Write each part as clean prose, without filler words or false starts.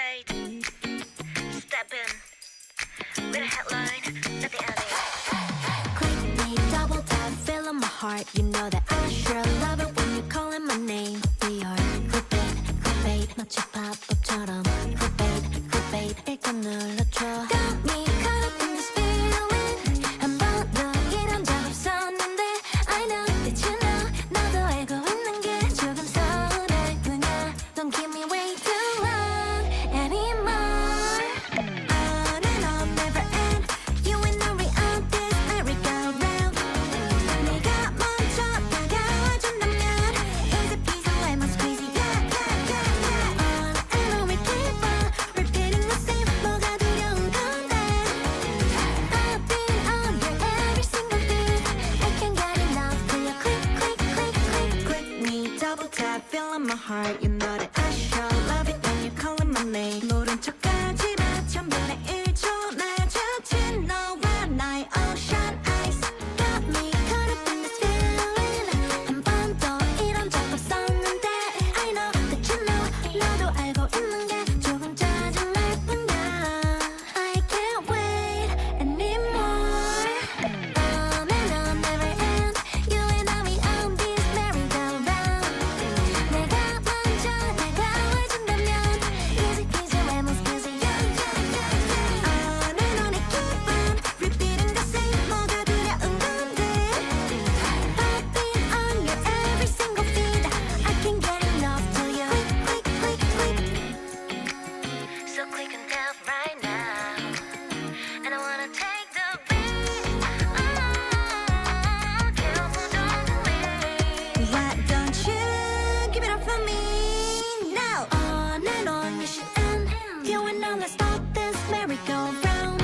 clickbait. Step in with a headline, nothing else. Click me, double tap, feeling my heart. You know that I sure love it when you're calling my name. We are clickbait, 마치 팝업처럼 clickbait, 일단 눌러줘. Got me caught up in this feeling. 한 번도 이런 적 없었는데 I know that you know. 나도 알고 있는 게 조금 서운할 뿐이야. Don't keep me way too long anymore. On and on, never end. You and I on this merry-go-round. 내가 먼저 다가와준다면 easy peasy lemon squeezy, yeah. On and on we keep on repeating the same. 뭐가 두려운 건데? I've been on your every single beat. I can't get enough till you click me, double tap, feeling my heart. You know that I sure love it when you're calling my name. 모른 척하지 마, 천변의 1초 마주친 너와 나의 ocean eyes. Got me caught up in this feeling. 한 번도 이런 적 없었는데 I know that you know. 나도 알고 있는 게 조금 짜증날 뿐이야. I can't wait anymore. On and on, never end. You and I on this merry-go-round. 내가 먼저 다가와준다면 easy peasy lemon squeezy, yeah. On and on I keep on repeating the same. 뭐가 두려운 건데? I've been on your every single feed. I can't get enough till you click. So click and tap right now, and I wanna take the beat. Careful, don't leave. Why don't you give it up for me now? On and on you should end. You and I, let's stop this merry-go-round.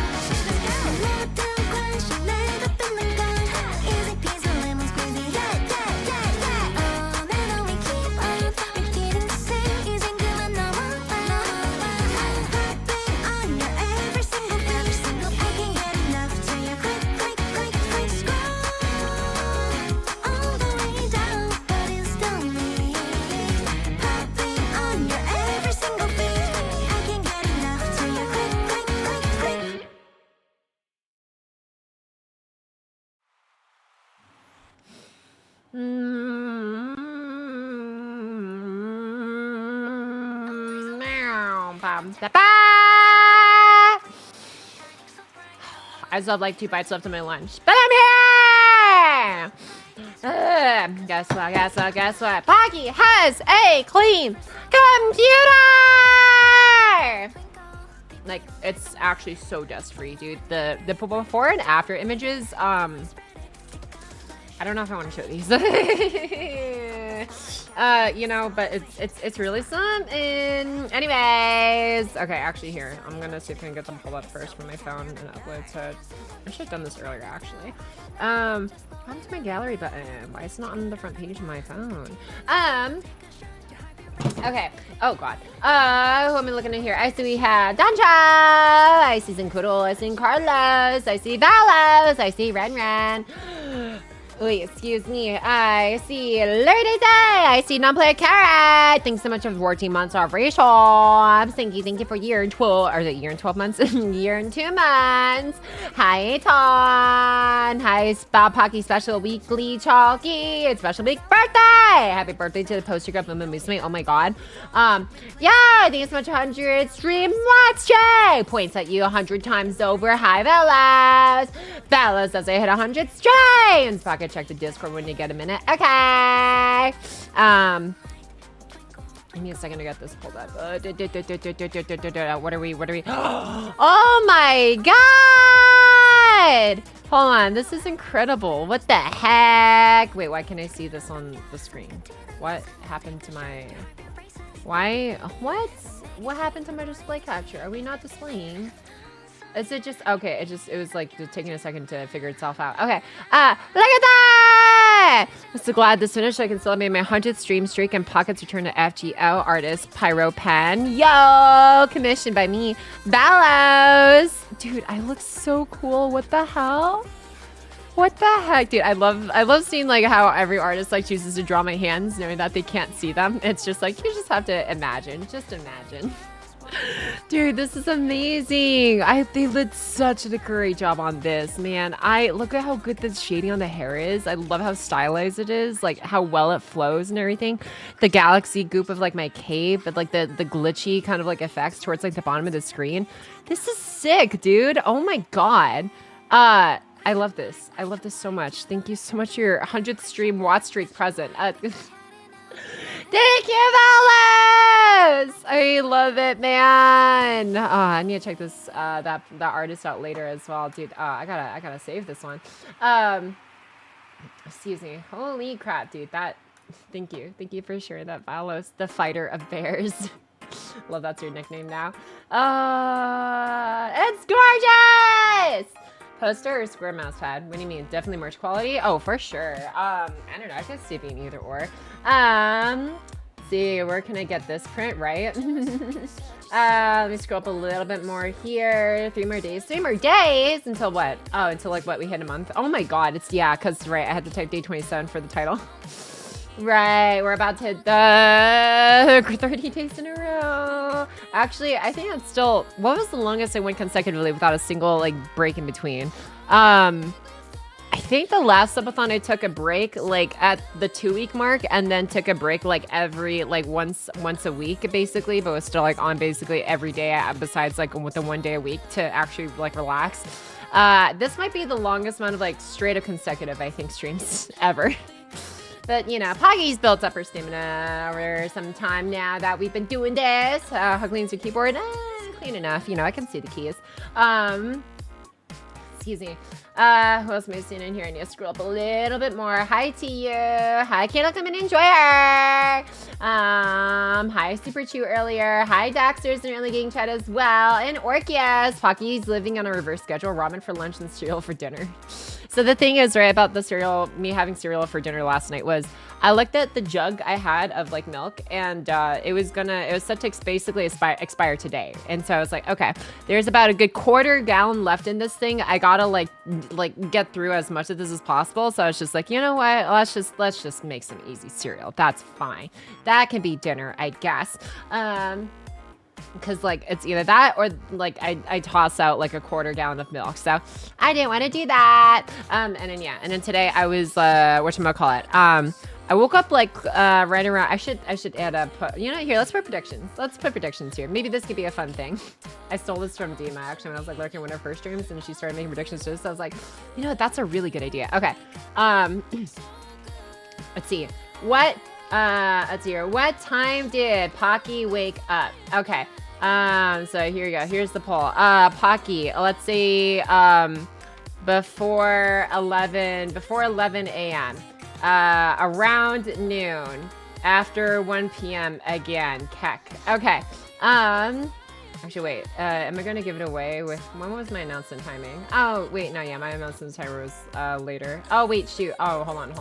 모든 관심 내가 뺏는 건 easy peasy lemon squeezy, yeah. On and on we keep on repeating the same. 이젠 그만 넘어봐. I've been on your every single beat. I can't get enough till you click, scroll all the way down, but it's still me. Popping on your every single beat. I can't get enough till you click. I still have like 2 bites left of my lunch, but I'm here! Guess what? Pocky has a clean computer! Like, it's actually so dust-free, dude. The before and after images, I don't know if I want to show these. You know, but it's really something. Anyways, okay, actually here, I'm gonna see if I can get them pulled up first from my phone and upload to it. I should have done this earlier, actually. What's my gallery button? Why it's not on the front page of my phone? Okay. Oh god. Who am I looking at here? I see we have Dancha. I see Zinkudo. I see Carlos. I see Valos. I see Ren. Wait, excuse me. I see Lady Day. I see non-player Carrot. Thanks so much for 14 months of Rachel. Thank you for year and 12, or is it year and 12 months? Year and 2 months. Hi, Ton. Hi, Pocky Special Weekly Chalky. It's special big birthday. Happy birthday to the poster girl from Musume. Oh my god. Yeah, thanks so much. 100 stream watch Jay. Points at you 100 times over. Hi, Velas. Velas says I hit 100 streams. Pocket, check the Discord when you get a minute. Okay. Give me a second to get this pulled up. What are we? Oh my god! Hold on, this is incredible. What the heck? Wait, why can't I see this on the screen? What happened to my... What happened to my display capture? Are we not displaying? Is it just... Okay, it was like just taking a second to figure itself out. Okay, look at that! I'm so glad this finished so I can celebrate my 100th stream streak and Pocket's return to FGO artist Pyro Pen. Yo! Commissioned by me, Valos. Dude, I look so cool. What the hell? What the heck, dude? I love seeing like how every artist like chooses to draw my hands knowing that they can't see them. It's just like, you just have to imagine. Just imagine. Dude, this is amazing. They did such a great job on this, man. Look at how good the shading on the hair is. I love how stylized it is, like how well it flows and everything. The galaxy goop of like my cape, but like the glitchy kind of like effects towards like the bottom of the screen. This is sick, dude. Oh my god. I love this. I love this so much. Thank you so much for your 100th stream watch streak present. Thank you, Valos! I love it, man. I need to check this that artist out later as well, dude. I gotta save this one. Excuse me. Holy crap, dude. Thank you for sharing that, Valos, the fighter of bears. Love that's your nickname now. It's gorgeous. Poster or square mouse pad? What do you mean? Definitely merch quality? Oh, for sure. I don't know. I could see it being either or. See, where can I get this print, right? Let me scroll up a little bit more here. 3 more days. 3 more days? Until what? Oh, until like what? We hit a month? Oh my god. Yeah, because, right, I had to type day 27 for the title. Right, we're about to hit the 30 days in a row. Actually, I think it's still, what was the longest I went consecutively without a single like break in between? I think the last subathon I took a break like at the 2-week mark and then took a break like every like once a week basically, but was still like on basically every day besides like with the 1 day a week to actually like relax. This might be the longest amount of like straight up consecutive I think streams ever. But, you know, Poggy's built up her stamina over some time now that we've been doing this. How clean's your keyboard? Clean enough. You know, I can see the keys. Excuse me. Who else am I seeing in here? I need to scroll up a little bit more. Hi to you. Hi, Kayla, come and enjoy her. Hi, Super Chew earlier. Hi, Daxter's in early game chat as well. And Orchias. Pocky's living on a reverse schedule. Ramen for lunch and cereal for dinner. So the thing is, right, about the cereal, me having cereal for dinner last night was I looked at the jug I had of like milk and it was set to basically expire today. And so I was like, okay, there's about a good 1/4 gallon left in this thing. I gotta like get through as much of this as possible. So I was just like, you know what? Let's just make some easy cereal. That's fine. That can be dinner, I guess. Because like it's either that or like I toss out like a 1/4 gallon of milk, so I didn't want to do that. And then today I was whatchamacallit, I woke up like right around. I should add up. You know, here, let's put predictions. Let's put predictions here. Maybe this could be a fun thing. I stole this from Dima actually when I was like lurking one of her first streams, and she started making predictions to this. So I was like, you know, that's a really good idea. Okay, let's see what. Let's see here. What time did Pocky wake up? Okay. So here you go. Here's the poll. Pocky, let's say before 11 a.m. Around noon, after 1 p.m. again. Keck. Okay. Actually, wait. Am I gonna give it away with when was my announcement timing? Oh, wait, no, yeah, my announcement timer was later. Oh, wait, shoot. Oh, hold on.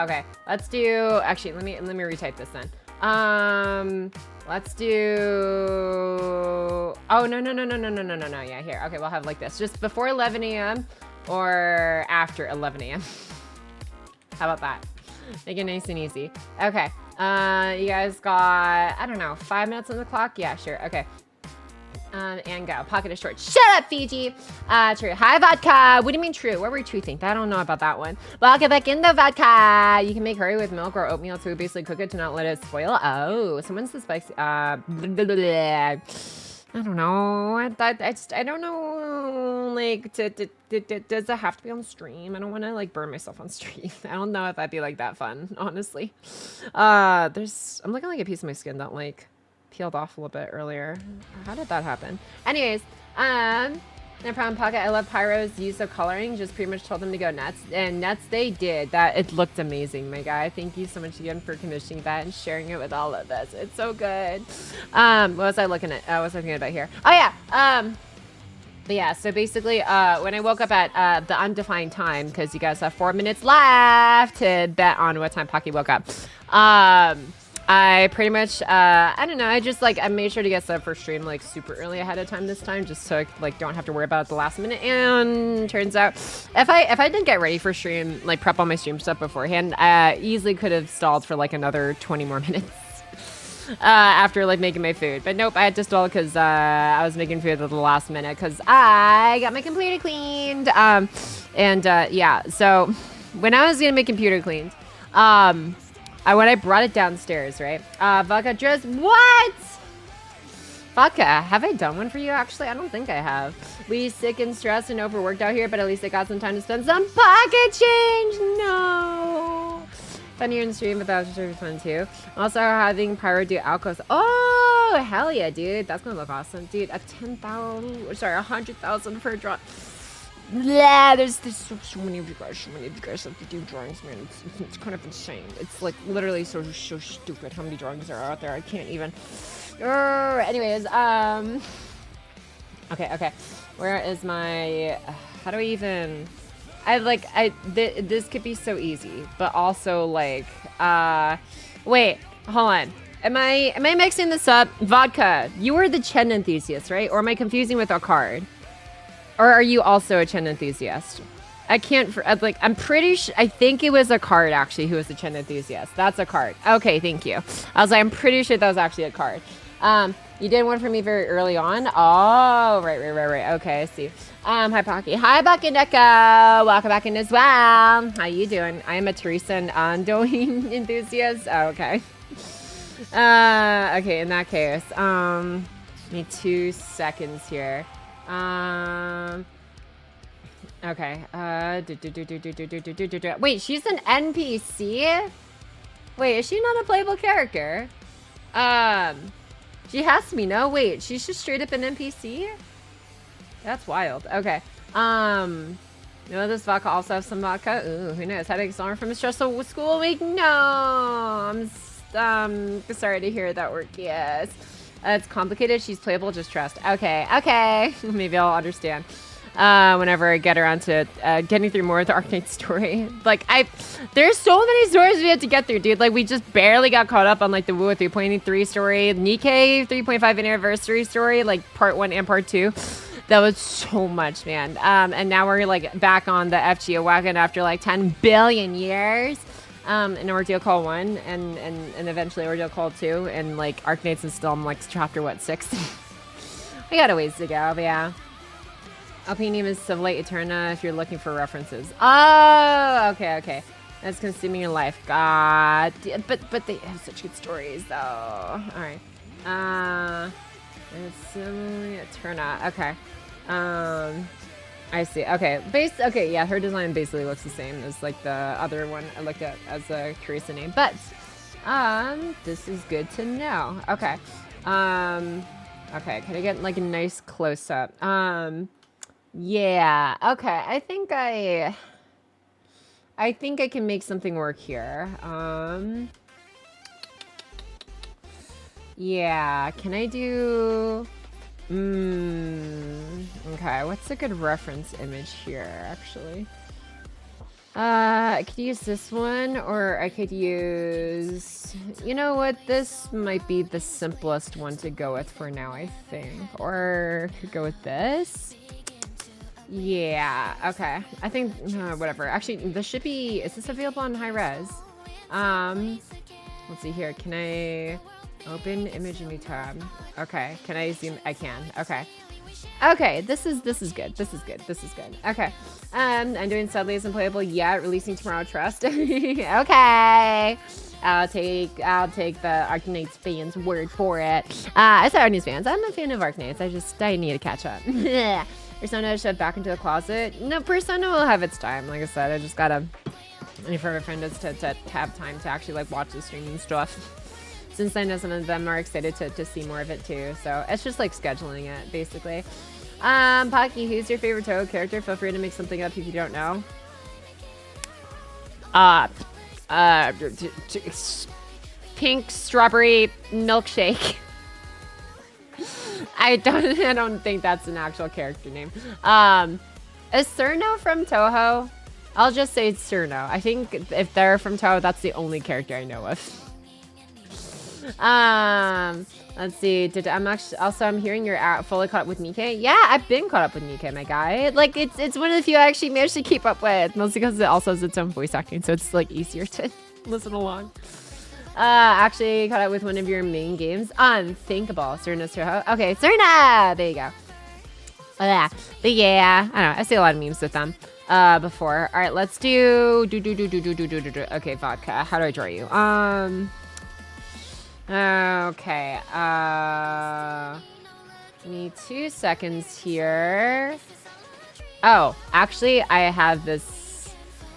Okay, let's do, actually, let me retype this then. Let's do, oh, no, yeah, here. Okay, we'll have like this, just before 11 a.m. or after 11 a.m. How about that? Make it nice and easy. Okay, you guys got, I don't know, 5 minutes on the clock? Yeah, sure, okay. And go. Pocket is short. Shut up, Fiji. True. Hi, vodka. What do you mean true? What were you tweeting? I don't know about that one. Well, get back in the vodka. You can make curry with milk or oatmeal to basically cook it to not let it spoil. Oh, someone's the spicy. I don't know. I don't know. Like, does it have to be on stream? I don't want to like burn myself on stream. I don't know if that'd be like that fun, honestly. I'm looking like a piece of my skin that like peeled off a little bit earlier. How did that happen? Anyways, no problem, Pocket. I love Pyro's use of coloring. Just pretty much told them to go nuts, and nuts they did. It looked amazing, my guy. Thank you so much again for commissioning that and sharing it with all of us. It's so good. What was I looking at? What was I thinking about here? Oh yeah. But yeah, so basically, when I woke up at the undefined time, because you guys have 4 minutes left to bet on what time Pocky woke up. I pretty much, I don't know, I just like, I made sure to get set up for stream like super early ahead of time this time, just so I like don't have to worry about it at the last minute. And turns out, if I didn't get ready for stream, like prep all my stream stuff beforehand, I easily could have stalled for like another 20 more minutes. after like making my food. But nope, I had to stall because I was making food at the last minute because I got my computer cleaned. Yeah, so when I was gonna make computer cleaned, when I brought it downstairs, right? Vodka just what? Vodka, have I done one for you? Actually, I don't think I have. We sick and stressed and overworked out here, but at least I got some time to spend some pocket change. No. Fun here in the stream, but that was really fun too. Also having Pyro do alcos. Oh, hell yeah, dude. That's gonna look awesome. Dude, a 10,000, sorry, 100,000 for a draw. Yeah, there's so many of you guys have to do drawings, man. It's kind of insane. It's like literally so stupid how many drawings are out there. I can't even. Anyways, okay. Where is my? How do I even? This could be so easy, but also like, wait, hold on. Am I mixing this up? Vodka, you were the Chen enthusiast, right? Or am I confusing with a card? Or are you also a Chen enthusiast? I can't, I'm pretty sure, I think it was a card actually who was the Chen enthusiast. That's a card. Okay, thank you. I was like, I'm pretty sure that was actually a card. You did one for me very early on. Oh, right. Okay, I see. Hi, Pocky. Hi, Bucky Neko. Welcome back in as well. How you doing? I am a Teresa and ongoing enthusiast. Oh, okay. Okay, in that case, give me 2 seconds here. Okay. Wait, she's an NPC? Wait, is she not a playable character? She has to be. No, wait, she's just straight up an NPC? That's wild. Okay. No, does vodka also have some vodka? Ooh, who knows? Headaches summer from a stressful school week? No. I'm sorry to hear that work. Yes. It's complicated. She's playable. Just trust. Okay. Maybe I'll understand. Whenever I get around to getting through more of the Arknight story. Like, there's so many stories we had to get through, dude. Like, we just barely got caught up on, like, the Wu 3.3 story, Nikkei 3.5 anniversary story, like, part 1 and part 2. That was so much, man. And now we're, like, back on the FGO wagon after, like, 10 billion years. In Ordeal Call 1 and eventually Ordeal Call 2 and like Arknights and still I'm like chapter 6. We got a ways to go, but yeah. Alpinium is Civilite Eterna if you're looking for references. Oh, okay. That's consuming your life. God, but they have such good stories though. All right. It's Civilite Eterna. Okay. I see. Okay. Okay, yeah, her design basically looks the same as like the other one I looked at as a Teresa name. But this is good to know. Okay. Okay, can I get like a nice close up? Yeah. Okay. I think I can make something work here. Yeah, can I do okay, what's a good reference image here, actually? I could use this one, or I could use... You know what? This might be the simplest one to go with for now, I think. Or I could go with this. Yeah, okay. I think... whatever. Actually, this should be... Is this available on high res? Let's see here. Can I... Open image in new tab. Okay. Can I zoom? I can. Okay. Okay. This is good. This is good. Okay. I'm doing sadly isn't playable yet. Releasing tomorrow. Trust. Okay. I'll take the Arknights fans' word for it. I said Arknights fans. I'm a fan of Arknights. I need to catch up. Persona shoved back into the closet. No, Persona will have its time. Like I said, I just gotta. Any for my friend is to have time to actually like watch the stream and stuff. Since I know some of them are excited to see more of it too. So it's just like scheduling it, basically. Pocky, who's your favorite Toho character? Feel free to make something up if you don't know. Pink strawberry milkshake. I don't think that's an actual character name. Is Cerno from Toho? I'll just say it's Cerno. I think if they're from Toho, that's the only character I know of. Let's see. I'm hearing you're fully caught up with Nikkei. Yeah, I've been caught up with Nikkei, my guy. Like it's one of the few I actually managed to keep up with, mostly because it also has its own voice acting, so it's like easier to listen along. Actually caught up with one of your main games. Unthinkable. Serena Serho. Okay, Serena! There you go. Yeah. But yeah, I don't know. I see a lot of memes with them before. All right, let's do. Okay, vodka. How do I draw you? Okay. Give me 2 seconds here. Oh, actually, I have this.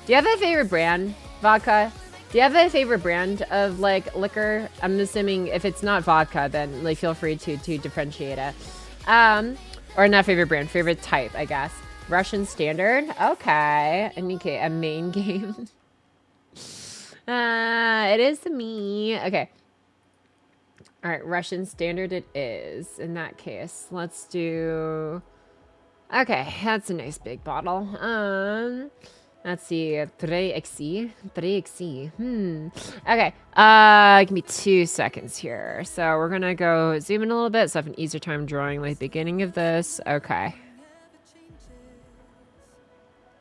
Do you have a favorite brand, vodka? Do you have a favorite brand of like liquor? I'm assuming if it's not vodka, then like feel free to differentiate it. Or not favorite brand, favorite type, I guess. Russian Standard. Okay. And okay, a main game. It is me. Okay. All right, Russian Standard it is. In that case, let's do. Okay, that's a nice big bottle. Let's see, 3XC. 3XC. Okay, give me 2 seconds here. So we're gonna go zoom in a little bit so I have an easier time drawing like the beginning of this. Okay.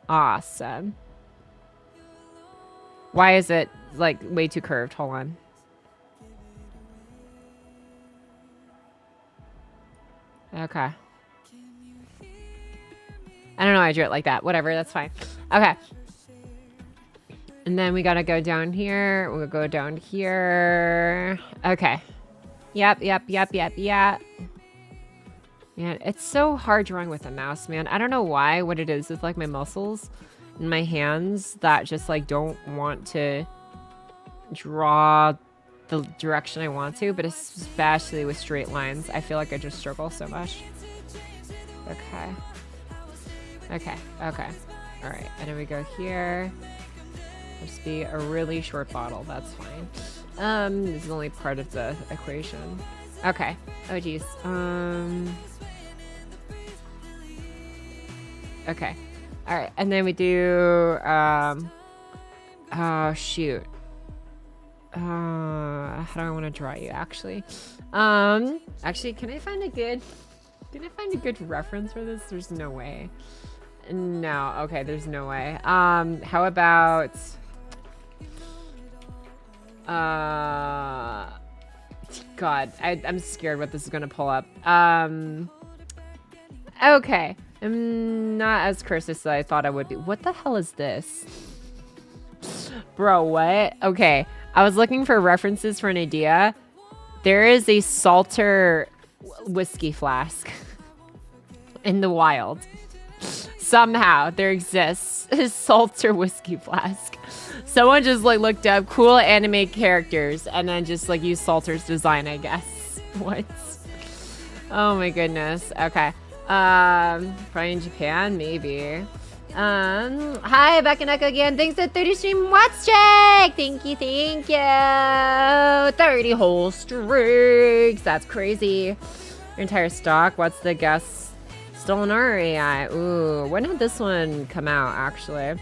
Awesome. Why is it like way too curved? Hold on. Okay. I don't know why I drew it like that. Whatever, that's fine. Okay. And then we gotta go down here. We'll go down here. Okay. Yep. Yeah, it's so hard drawing with a mouse, man. I don't know why, what it is with like my muscles and my hands that just like don't want to draw the direction I want to, but especially with straight lines. I feel like I just struggle so much. Okay. All right, and then we go here. Just be a really short bottle, that's fine. This is only part of the equation. Okay, oh geez. Okay, all right, and then we do, oh shoot. How do I want to draw you actually? Actually, can I find a good reference for this? There's no way. No, okay, there's no way. How about God, I'm scared what this is gonna pull up. Okay. I'm not as cursed as I thought I would be. What the hell is this? Bro, what? Okay. I was looking for references for an idea. There is a Salter whiskey flask in the wild. Somehow there exists a Salter whiskey flask. Someone just like looked up cool anime characters and then just like used Salter's design, I guess. What? Oh my goodness. Okay. Probably in Japan, maybe. Hi, Back and Echo again. Thanks for 30 stream watch check. Thank you. 30 whole streaks. That's crazy. Your entire stock. What's the guess? Stolen our AI. Ooh, when did this one come out, actually?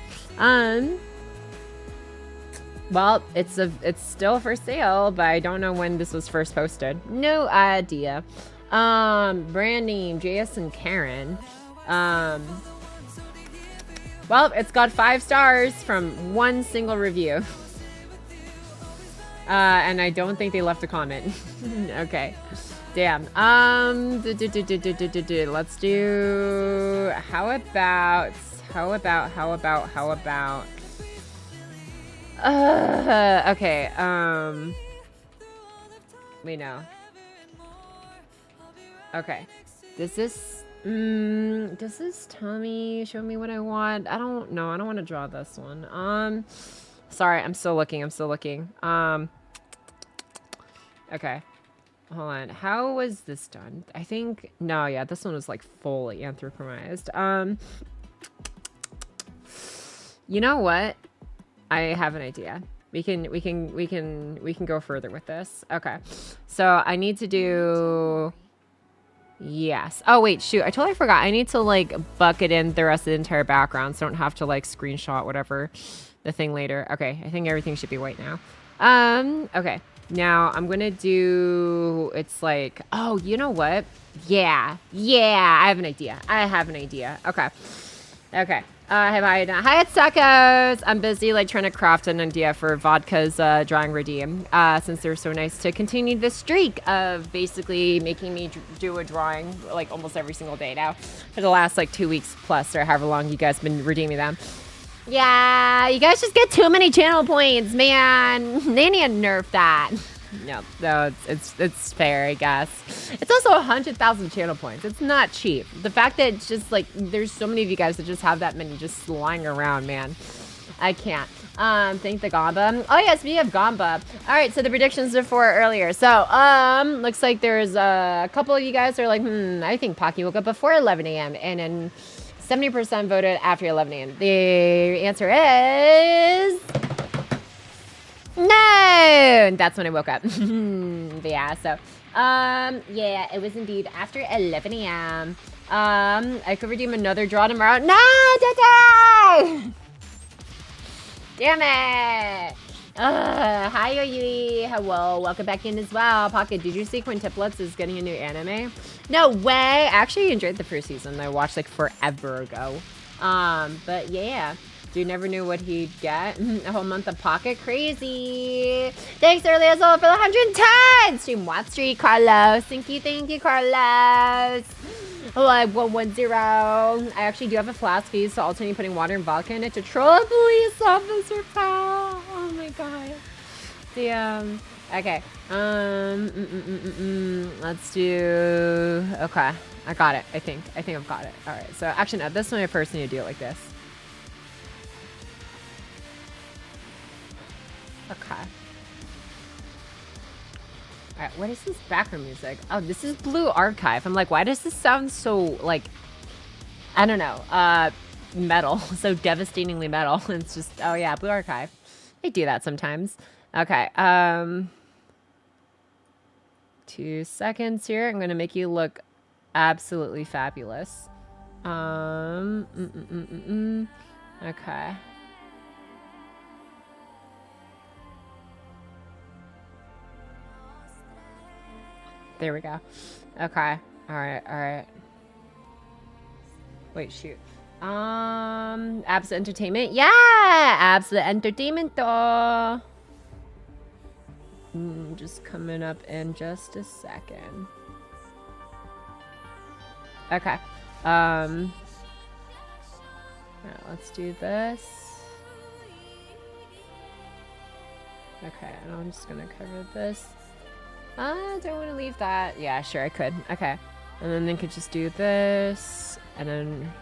Well, it's still for sale, but I don't know when this was first posted. No idea. Brand name, JS and Karen. Well, it's got 5 stars from one single review. And I don't think they left a comment. Okay. Damn. Let's do, how about, okay, wait, no. Okay. Does this show me what I want? I don't know. I don't want to draw this one. Sorry, I'm still looking. Okay. Hold on. How was this done? I think, no, yeah, this one was like fully anthropomorphized. You know what? I have an idea. We can go further with this. Okay. So I need to do, yes. Oh wait, shoot. I totally forgot. I need to like bucket in the rest of the entire background so I don't have to like screenshot whatever the thing later. Okay. I think everything should be white now. Okay. Now I'm going to do, it's like, oh, you know what? Yeah. I have an idea. Okay. Hi, hi, it's Tacos. I'm busy like trying to craft an idea for Vodka's drawing redeem since they're so nice to continue the streak of basically making me do a drawing like almost every single day now for the last like 2 weeks plus or however long you guys been redeeming them. Yeah, you guys just get too many channel points, man. They need to nerf that. No, it's fair, I guess. It's also 100,000 channel points. It's not cheap. The fact that it's just like there's so many of you guys that just have that many just lying around, man. I can't. Thank the Gamba. Oh yes, we have Gamba. All right, so the predictions are for earlier. So looks like there's a couple of you guys are like, I think Pocky woke up before 11 a.m. and then 70% voted after 11 a.m. The answer is no. That's when I woke up. But yeah, so yeah, it was indeed after 11 a.m. I could redeem another draw tomorrow. No, Tata! Damn it! Hi, Oyui. Hello, welcome back in as well. Pocket, did you see Quintuplets is getting a new anime? No way! I actually enjoyed the first season. I watched like forever ago. But yeah. Dude never knew what he'd get. A whole month of Pocket. Crazy. Thanks early as well for the 110. Stream Watt Street, Carlos. Thank you, Carlos. Like 110. I actually do have a flask fee, so alternating putting water and vodka in it to troll a police officer, pal. Oh my god. Damn. Okay. Let's do. Okay. I got it. I think I've got it. All right. So actually, no. This one I first need to do it like this. Okay. Alright, what is this background music? Oh, this is Blue Archive. I'm like, why does this sound so, like, I don't know, metal. So devastatingly metal. It's just, oh yeah, Blue Archive. They do that sometimes. Okay, 2 seconds here. I'm gonna make you look absolutely fabulous. Okay. There we go. Okay. All right. Wait, shoot. Absa Entertainment. Yeah, Absa Entertainment though. Just coming up in just a second. Okay. All right, let's do this. Okay, and I'm just gonna cover this. I don't want to leave that. Yeah, sure, I could. Okay. And then they could just do this. And then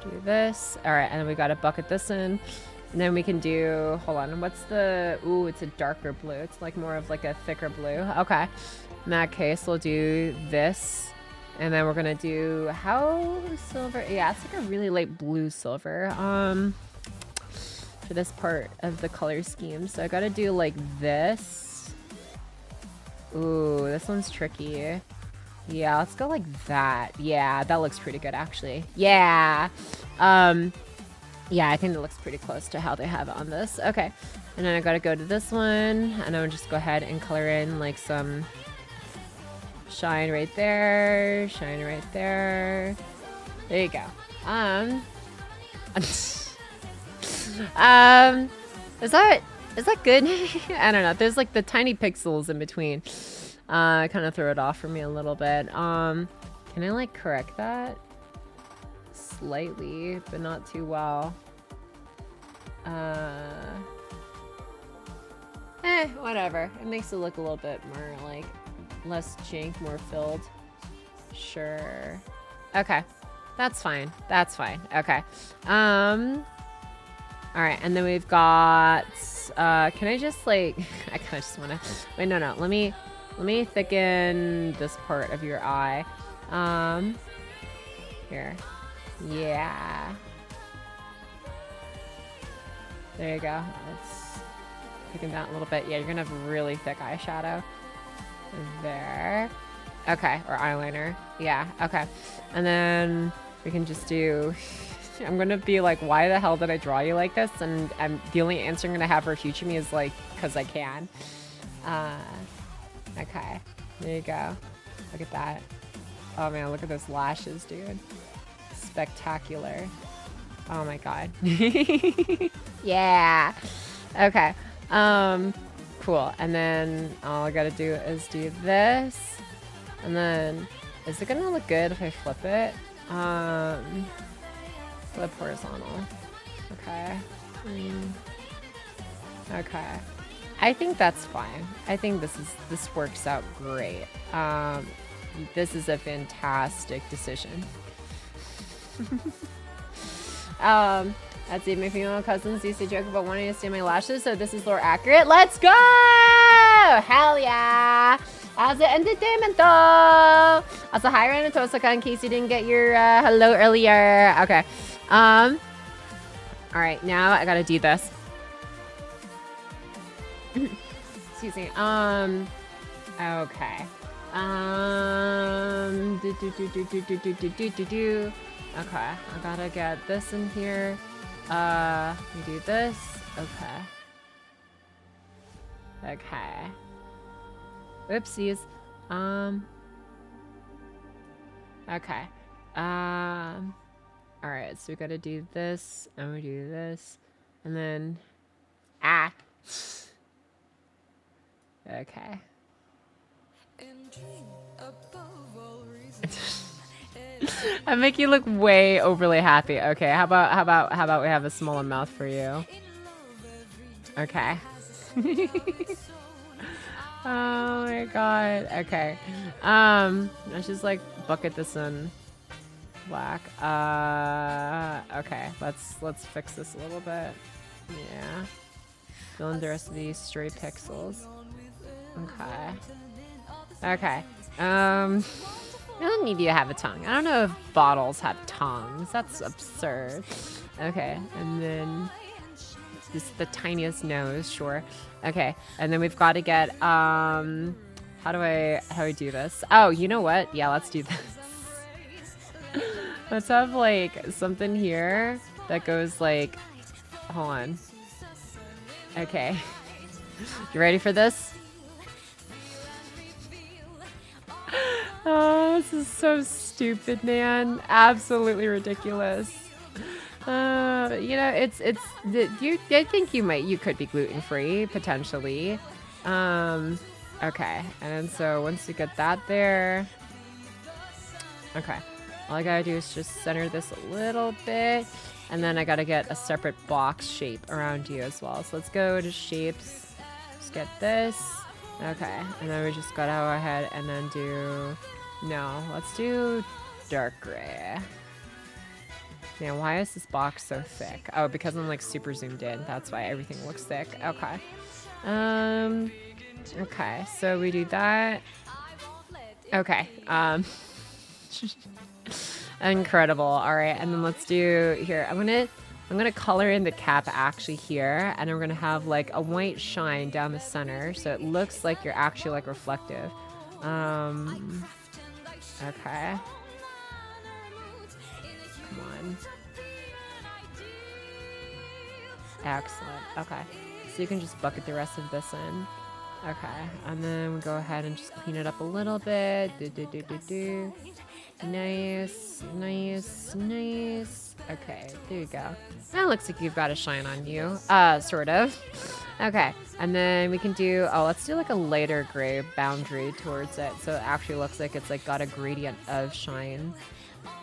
do this. All right, and then we got to bucket this in. And then we can do, hold on, what's the, ooh, it's a darker blue. It's like more of like a thicker blue. Okay. In that case, we'll do this. And then we're going to do, how silver? Yeah, it's like a really light blue silver. For this part of the color scheme. So I got to do like this. Ooh, this one's tricky. Yeah, let's go like that. Yeah, that looks pretty good actually. Yeah. Yeah, I think it looks pretty close to how they have it on this. Okay. And then I gotta go to this one. And I'll just go ahead and color in like some shine right there. Shine right there. There you go. Is that good? I don't know. There's like the tiny pixels in between. Kind of throw it off for me a little bit. Can I like correct that? Slightly, but not too well. Whatever. It makes it look a little bit more like less jank, more filled. Sure. Okay. That's fine. That's fine. Okay. All right, and then we've got, can I just like, I kind of just want to, wait, no, let me thicken this part of your eye. Here, yeah. There you go. Let's thicken that a little bit. Yeah, you're gonna have really thick eyeshadow. There. Okay, or eyeliner. Yeah, okay. And then we can just do, I'm gonna be like, why the hell did I draw you like this? And the only answer I'm gonna have for future me is like, cause I can. Okay, there you go. Look at that. Oh man, look at those lashes, dude. spectacular. Oh my god. Yeah. Okay. Cool. And then all I gotta do is do this. And then, is it gonna look good if I flip it? Flip horizontal. Okay. Okay. I think that's fine. I think this works out great. This is a fantastic decision. Let's see, my female cousins used to joke about wanting to stay my lashes, so this is more accurate. Let's go! Hell yeah! As an entertainment though! Also, hi Rani and Tosaka, in case you didn't get your hello earlier. Okay. Alright, now I gotta do this. Excuse me. Okay. Okay, I gotta get this in here. We do this. Okay. Okay. Oopsies. Okay. Alright, so we gotta do this, and we do this, and then, okay. I make you look way overly happy. Okay, how about we have a smaller mouth for you? Okay. Oh my god. Okay. Let's just like bucket this in black. Okay. Let's fix this a little bit. Yeah. Fill in the rest of these stray pixels. Okay. Okay. I don't need you to have a tongue. I don't know if bottles have tongues. That's absurd. Okay, and then just the tiniest nose, sure. Okay, and then we've got to get how do I do this? Oh, you know what? Yeah, let's do this. Let's have like something here that goes like, hold on. Okay. You ready for this? Oh, this is so stupid, man. Absolutely ridiculous. You know, I think you could be gluten-free, potentially. Okay, and so once you get that there, okay, all I gotta do is just center this a little bit, and then I gotta get a separate box shape around you as well. So let's go to shapes, just get this. Okay, and then we just gotta go ahead and then do, no, let's do dark gray. Man, why is this box so thick? Oh, because I'm like super zoomed in. That's why everything looks thick. Okay. Okay, so we do that. Okay. Incredible. All right, and then let's do here. I'm gonna color in the cap actually here, and I'm gonna have like a white shine down the center, so it looks like you're actually like reflective. Okay. Come on. Excellent. Okay. So you can just bucket the rest of this in. Okay. And then we go ahead and just clean it up a little bit. Nice. Nice. Nice. Okay. There you go. That looks like you've got a shine on you. Sort of. Okay. And then we can do, let's do like a lighter gray boundary towards it. So it actually looks like it's like got a gradient of shine.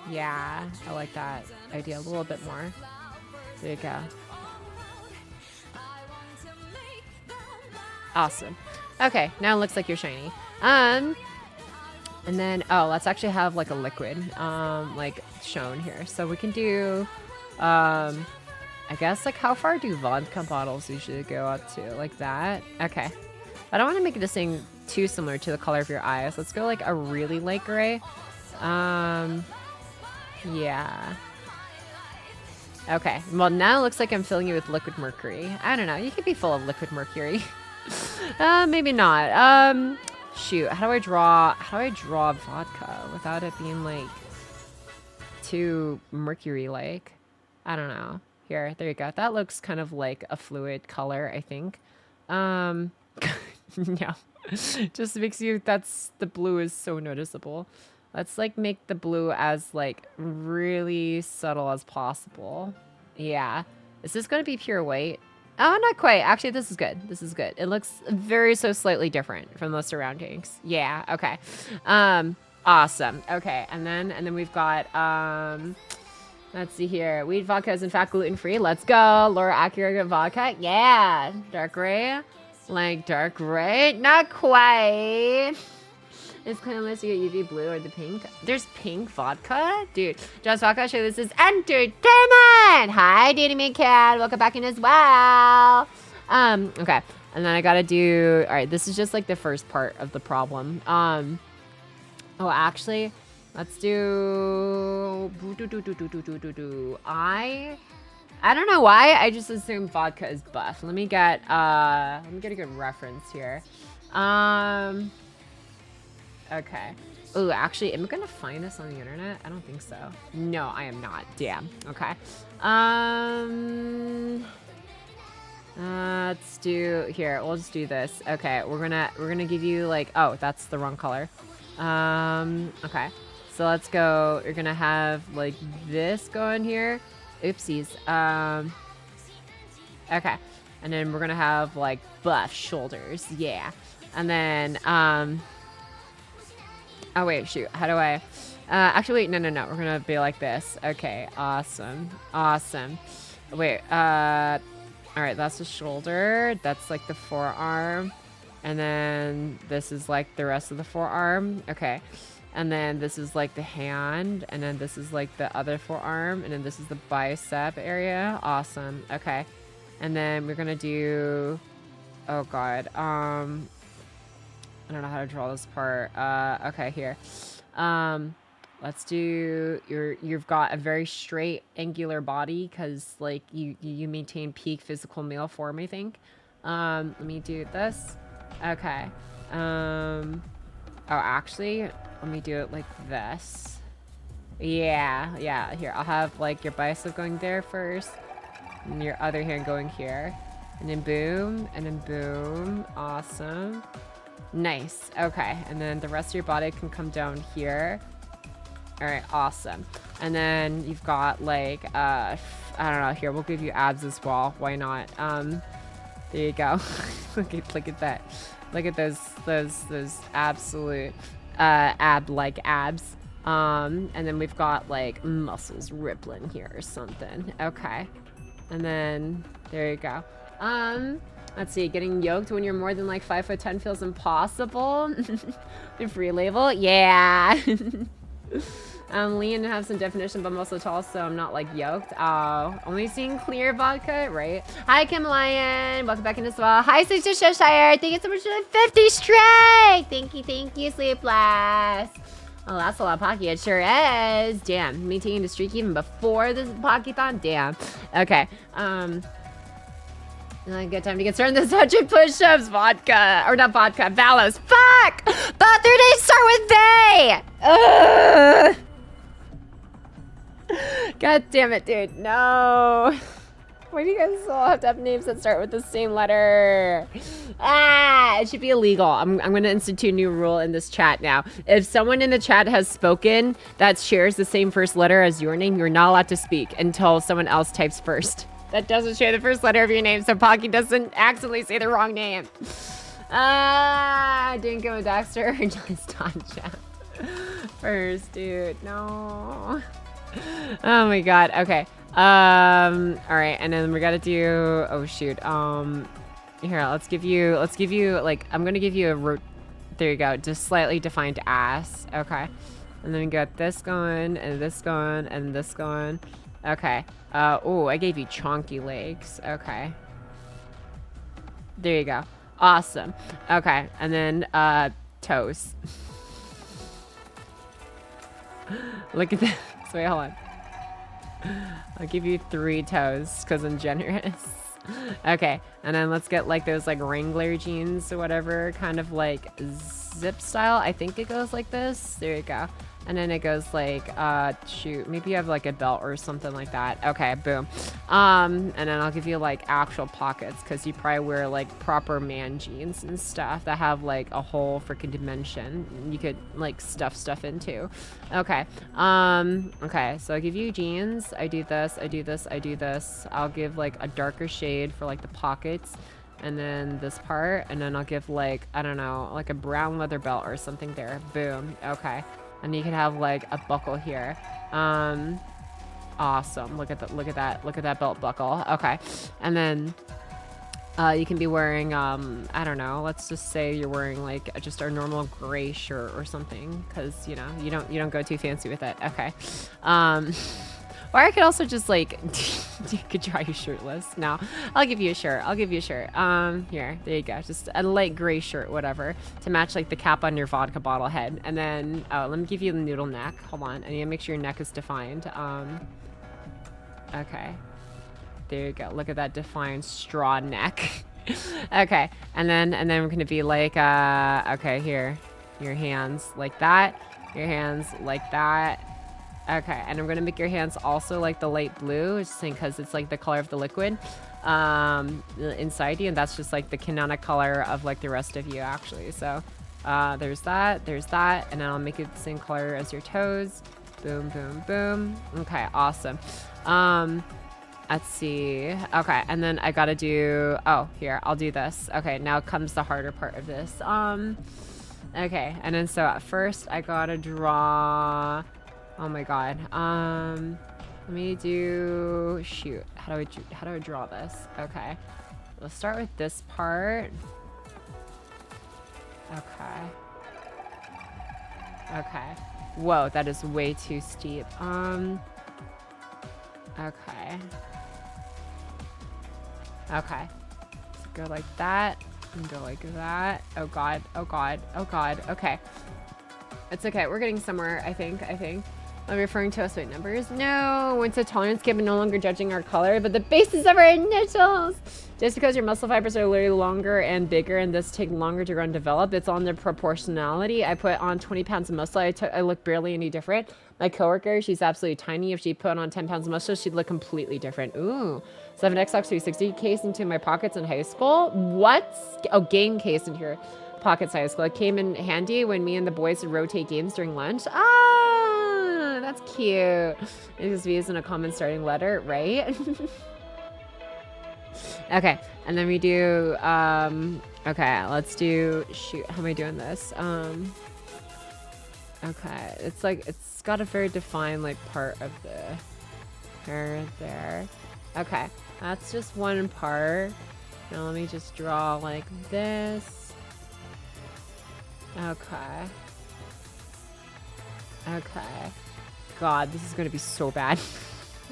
Yeah. I like that idea a little bit more. There you go. Awesome. Okay, now it looks like you're shiny. And then, let's actually have like a liquid, like shown here. So we can do, I guess like how far do vodka bottles usually go up to? Like that? Okay. I don't want to make this thing too similar to the color of your eyes. Let's go like a really light gray. Yeah. Okay, well now it looks like I'm filling you with liquid mercury. I don't know, you could be full of liquid mercury. Maybe not. Shoot, how do I draw vodka without it being like too mercury-like? I don't know. Here, there you go. That looks kind of like a fluid color, I think. No. Just makes you, the blue is so noticeable. Let's like make the blue as like really subtle as possible. Yeah. Is this going to be pure white? Oh, not quite. Actually, this is good. This is good. It looks very so slightly different from the surroundings. Yeah. Okay. Awesome. Okay. And then we've got, let's see here. Wheat vodka is in fact gluten-free. Let's go. Laura Accurate vodka. Yeah. Dark gray. Like dark gray. Not quite. It's kind of unless you get UV blue or the pink. There's pink vodka? Dude, Just Vodka, show this is entertainment! Hi, Danny McCad. Welcome back in as well. Okay. And then I gotta do... Alright, this is just like the first part of the problem. Oh, actually, let's do... I don't know why. I just assume vodka is buff. Let me get a good reference here. Okay. Ooh, actually, am I gonna find this on the internet? I don't think so. No, I am not. Damn. Okay. Let's do here. We'll just do this. Okay, we're gonna give you like, oh, that's the wrong color. Okay. So let's go. You're gonna have like this going here. Oopsies. Okay. And then we're gonna have like buff shoulders. Yeah. And then oh wait, shoot. How do I? Actually, wait, no. We're gonna be like this. Okay, awesome. Wait, all right, that's the shoulder. That's like the forearm. And then this is like the rest of the forearm. Okay. And then this is like the hand. And then this is like the other forearm. And then this is the bicep area. Awesome. Okay. And then we're gonna do, oh God. I don't know how to draw this part. Okay, here. Let's do you've got a very straight angular body because like you maintain peak physical male form, I think. Let me do this. Okay. Oh, actually, let me do it like this. Yeah. Here, I'll have like your bicep going there first, and your other hand going here, and then boom, and then boom. Awesome. Nice. Okay. And then the rest of your body can come down here. All right. Awesome. And then you've got like, I don't know. Here, we'll give you abs as well. Why not? There you go. look at that. Look at those absolute, ab-like abs. And then we've got like muscles rippling here or something. Okay. And then there you go. Let's see, getting yoked when you're more than like 5'10" feels impossible. The free label, yeah. I'm lean and have some definition, but I'm also tall, so I'm not like yoked. Oh, only seeing clear vodka, right? Hi, Kim Lion. Welcome back in as well. Hi, Sister Cheshire. Thank you so much for the 50 straight. Thank you, Sleepless. Oh, that's a lot of Pocky. It sure is. Damn, maintaining the streak even before this Pocky-thon. Damn. Okay. Good time to get started on this 100 push-ups. Vodka. Or not vodka. Valos. Fuck! But their names start with they! Ugh. God damn it, dude. No. Why do you guys all have to have names that start with the same letter? Ah, it should be illegal. I'm going to institute a new rule in this chat now. If someone in the chat has spoken that shares the same first letter as your name, you're not allowed to speak until someone else types first. That doesn't share the first letter of your name, so Pocky doesn't accidentally say the wrong name. I didn't go with Dexter or just Tanja. First, dude. No. Oh my God. Okay. All right, and then we gotta do. Oh shoot. Here, let's give you like I'm gonna give you a there you go, just slightly defined ass. Okay, and then we got this going and this going and this going. Okay. Oh, I gave you chonky legs. Okay. There you go. Awesome. Okay, and then toes. Look at this. Wait, hold on. I'll give you 3 toes because I'm generous. Okay, and then let's get like those like Wrangler jeans or whatever, kind of like zip style. I think it goes like this. There you go. And then it goes like, shoot, maybe you have like a belt or something like that. Okay, boom. And then I'll give you like actual pockets because you probably wear like proper man jeans and stuff that have like a whole freaking dimension you could like stuff into. Okay. Okay, so I'll give you jeans. I do this, I do this, I do this. I'll give like a darker shade for like the pockets. And then this part, and then I'll give like, I don't know, like a brown leather belt or something there. Boom. Okay. And you can have like a buckle here. Awesome. Look at that belt buckle. Okay. And then you can be wearing I don't know, let's just say you're wearing like just a normal gray shirt or something, because you know, you don't go too fancy with it. Okay. Or I could also just like, you could draw you shirtless. No, I'll give you a shirt. I'll give you a shirt. Here, there you go. Just a light gray shirt, whatever, to match like the cap on your vodka bottle head. And then, oh, let me give you the noodle neck. Hold on. I need to make sure your neck is defined. Okay. There you go. Look at that defined straw neck. Okay. And then we're going to be like, okay, here, your hands like that, your hands like that. Okay, and I'm gonna make your hands also like the light blue, just because it's like the color of the liquid inside you, and that's just like the canonic color of like the rest of you actually. So there's that, and then I'll make it the same color as your toes. Boom, boom, boom. Okay, awesome. Let's see. Okay, and then I gotta do, oh, here, I'll do this. Okay, now comes the harder part of this. Okay, and then so at first I gotta draw, oh my god. Let me do, shoot, how do I draw this? Okay, let's start with this part. Okay. Okay. Whoa, that is way too steep. Okay. Okay. So go like that, and go like that. Oh god, oh god, oh god. Okay. It's okay, we're getting somewhere, I think. I'm referring to us weight numbers. No, it's a tolerance game and no longer judging our color, but the basis of our initials. Just because your muscle fibers are literally longer and bigger and this take longer to grow and develop, it's on the proportionality. I put on 20 pounds of muscle, I look barely any different. My coworker, she's absolutely tiny. If she put on 10 pounds of muscle, she'd look completely different. Ooh, 7Xbox 360 case into my pockets in high school. What? Oh, game case into your pockets high school. It came in handy when me and the boys would rotate games during lunch. Ah, that's cute. It was used in a common starting letter, right? Okay, and then we do, okay, let's do, shoot, how am I doing this? Okay, it's like, it's got a very defined, like, part of the hair there. Okay, that's just one part. Now let me just draw like this. Okay. Okay. God, this is gonna be so bad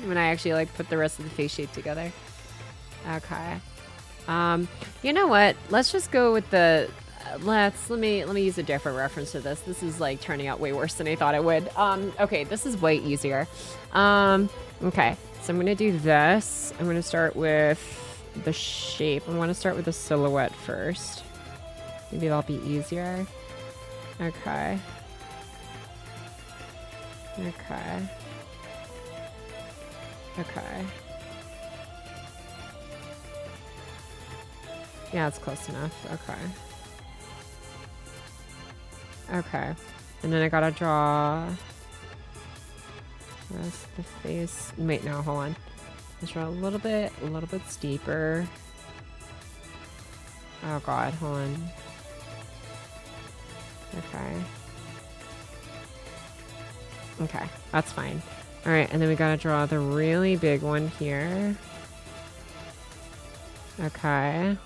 when I actually like put the rest of the face shape together. Okay. You know what? Let's just go with the let me use a different reference to this. This is like turning out way worse than I thought it would. Okay, this is way easier. Okay. So I'm gonna do this. I'm gonna start with the shape. I want to start with the silhouette first. Maybe that'll be easier. Okay. Okay. Okay. Yeah, it's close enough. Okay. Okay. And then I gotta draw that's the face. Wait, no, hold on. Let's draw a little bit steeper. Oh god, hold on. Okay. Okay, that's fine. Alright, and then we gotta draw the really big one here. Okay.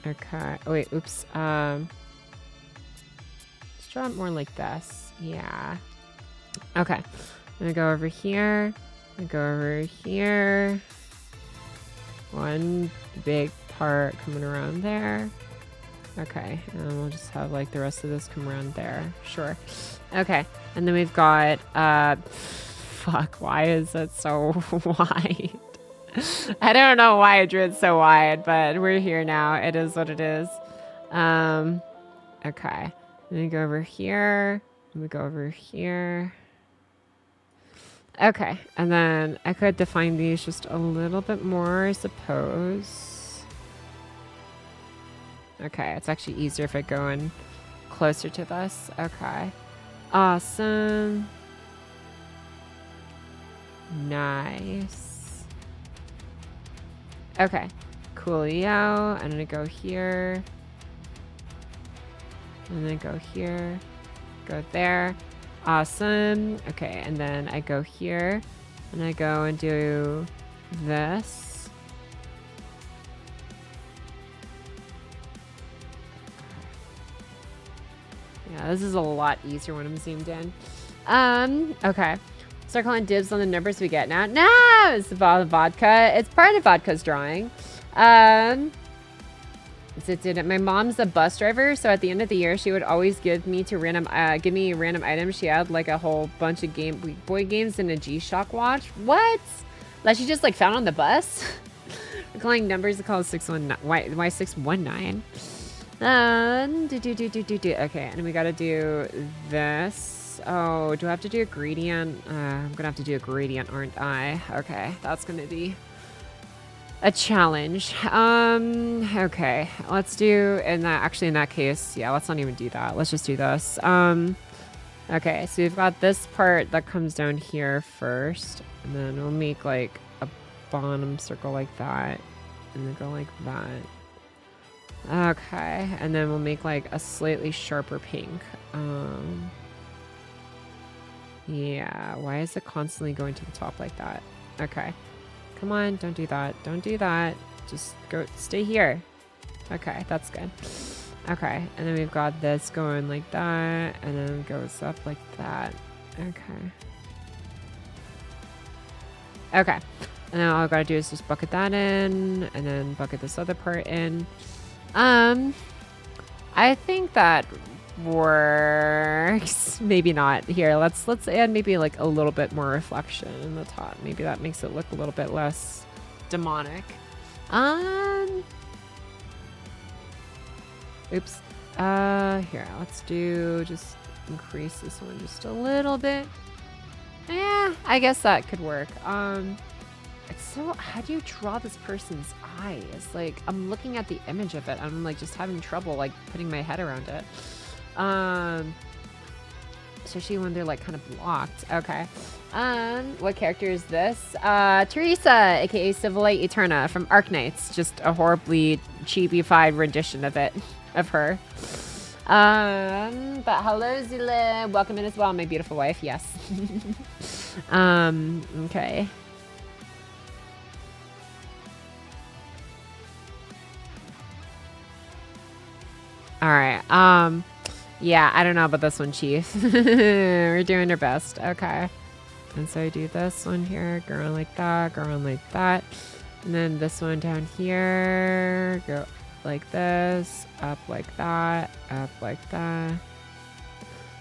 Okay. Oh wait, oops. Let's draw it more like this. Yeah. Okay. I'm gonna go over here. I'm gonna go over here. One big part coming around there. Okay, and then we'll just have like the rest of this come around there. Sure. Okay, and then we've got, fuck, why is it so wide? I don't know why I drew it so wide, but we're here now. It is what it is. Okay, let me go over here. Let me go over here. Okay, and then I could define these just a little bit more, I suppose. Okay, it's actually easier if I go in closer to this. Okay. Awesome. Nice. Okay. Coolio. I'm gonna go here. And then go here. Go there. Awesome. Okay, and then I go here. And I go and do this. Yeah, this is a lot easier when I'm zoomed in. Okay. Start calling dibs on the numbers we get now. No, it's the vodka. It's part of vodka's drawing. My mom's a bus driver, so at the end of the year, she would always give me random items. She had like a whole bunch of Game Boy games and a G-Shock watch. What? That she just like found on the bus? We're calling numbers to call 619. Why 619? Okay, and we gotta do this. Oh, do I have to do a gradient? I'm gonna have to do a gradient, aren't I? Okay, that's gonna be a challenge. Okay, let's do in that case, yeah, let's not even do that. Let's just do this. Okay, so we've got this part that comes down here first, and then we'll make like a bottom circle like that, and then go like that. Okay, and then we'll make like a slightly sharper pink. Yeah, why is it constantly going to the top like that? Okay. Come on, don't do that. Don't do that. Just go, stay here. Okay, that's good. Okay, and then we've got this going like that, and then it goes up like that. Okay. Okay, and then all I gotta do is just bucket that in, and then bucket this other part in. I think that works. Maybe not. Here, let's add maybe like a little bit more reflection in the top. Maybe that makes it look a little bit less demonic. Oops. Here, let's just increase this one just a little bit. Yeah, I guess that could work. It's so, how do you draw this person's eyes? Like, I'm looking at the image of it. I'm like just having trouble like putting my head around it. Especially when they're like kind of blocked. Okay. What character is this? Teresa, aka Civilite Eterna from Arknights. Just a horribly chibi-fied rendition of it, of her. But hello Zila, welcome in as well, my beautiful wife. Yes. Okay. All right. Yeah, I don't know about this one, Chief. We're doing our best. Okay. And so I do this one here, go on like that, go on like that. And then this one down here, go like this, up like that, up like that.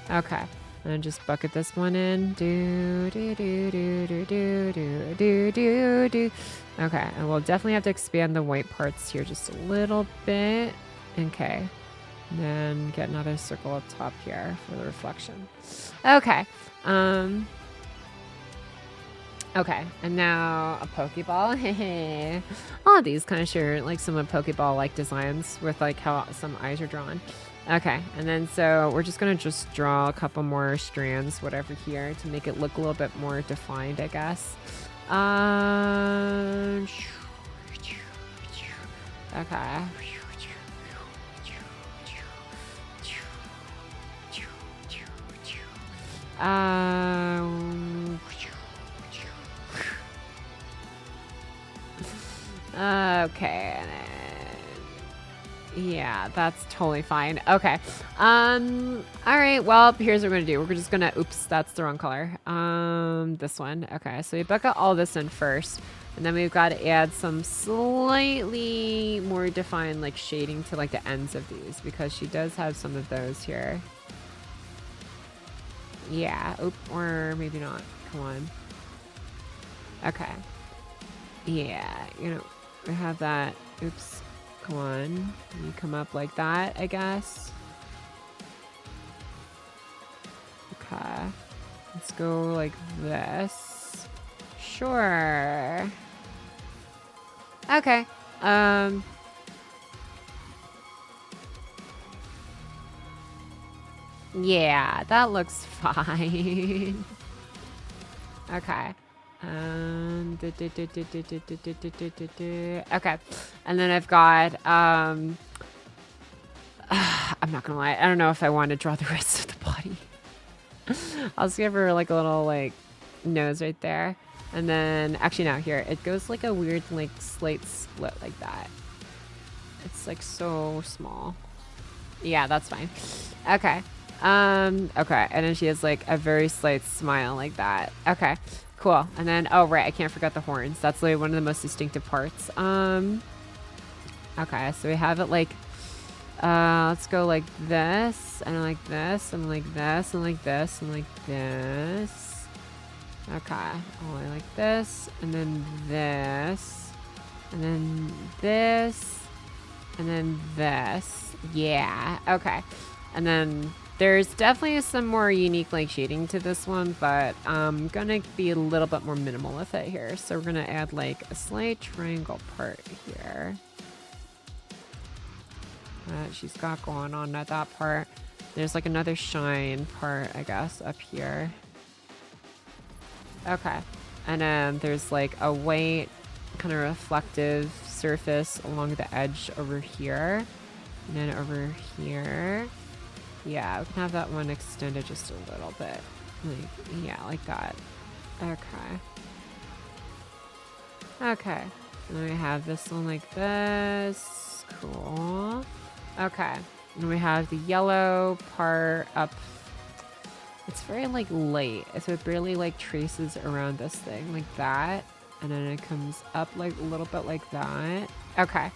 Okay. And then just bucket this one in. Do, do, do, do, do, do, do, do, do, do. Okay. And we'll definitely have to expand the white parts here just a little bit. Okay. And then get another circle up top here for the reflection. Okay. Okay, and now a Pokeball. All of these kind of share like some of Pokeball-like designs with like how some eyes are drawn. Okay, and then so we're just gonna draw a couple more strands, whatever here, to make it look a little bit more defined, I guess. Okay. Okay. Yeah, that's totally fine. Okay. All right. Well, here's what we're gonna do. We're just gonna, oops, that's the wrong color. This one. Okay. So we bucket all this in first, and then we've got to add some slightly more defined like shading to like the ends of these, because she does have some of those here. Yeah. Oop, or maybe not. Come on. Okay. Yeah. You know, we have that. Oops. Come on. You come up like that, I guess. let's go like this. Sure. Okay. Yeah, that looks fine. Okay. Okay. And then I've got, I'm not gonna lie. I don't know if I want to draw the rest of the body. I'll just give her like a little like nose right there. And then, actually no, here. It goes like a weird like slate split like that. It's like so small. Yeah, that's fine. Okay. Okay. And then she has like a very slight smile like that. Okay. Cool. And then, oh right, I can't forget the horns. That's like one of the most distinctive parts. Okay, so we have it like, let's go like this, and like this, and like this, and like this, and like this. Okay, all the way like this, and then this, and then this, and then this. Yeah, okay. And then there's definitely some more unique like shading to this one, but I'm gonna be a little bit more minimal with it here. So we're gonna add like a slight triangle part here. She's got going on at that part. There's like another shine part, I guess, up here. Okay. And then there's like a white kind of reflective surface along the edge over here. And then over here. Yeah, we can have that one extended just a little bit. Like, yeah, like that. Okay. Okay. And then we have this one like this. Cool. Okay. And we have the yellow part up. It's very like light. So it barely like traces around this thing like that. And then it comes up like a little bit like that. Okay.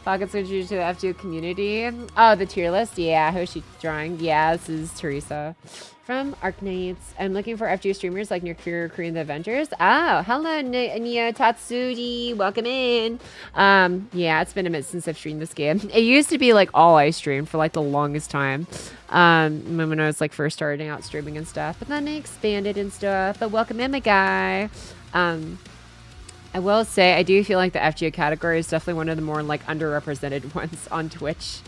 Pockets introduced to the FGO community. Oh, the tier list? Yeah, who's she drawing? Yeah, this is Teresa from Arknights. I'm looking for FGO streamers like near Korean Avengers. Oh, hello, Nia Tatsuri. Welcome in. Yeah, it's been a minute since I've streamed this game. It used to be like all I streamed for like the longest time. When I was like first starting out streaming and stuff. But then I expanded and stuff. But welcome in, my guy. I will say, I do feel like the FGO category is definitely one of the more like underrepresented ones on Twitch,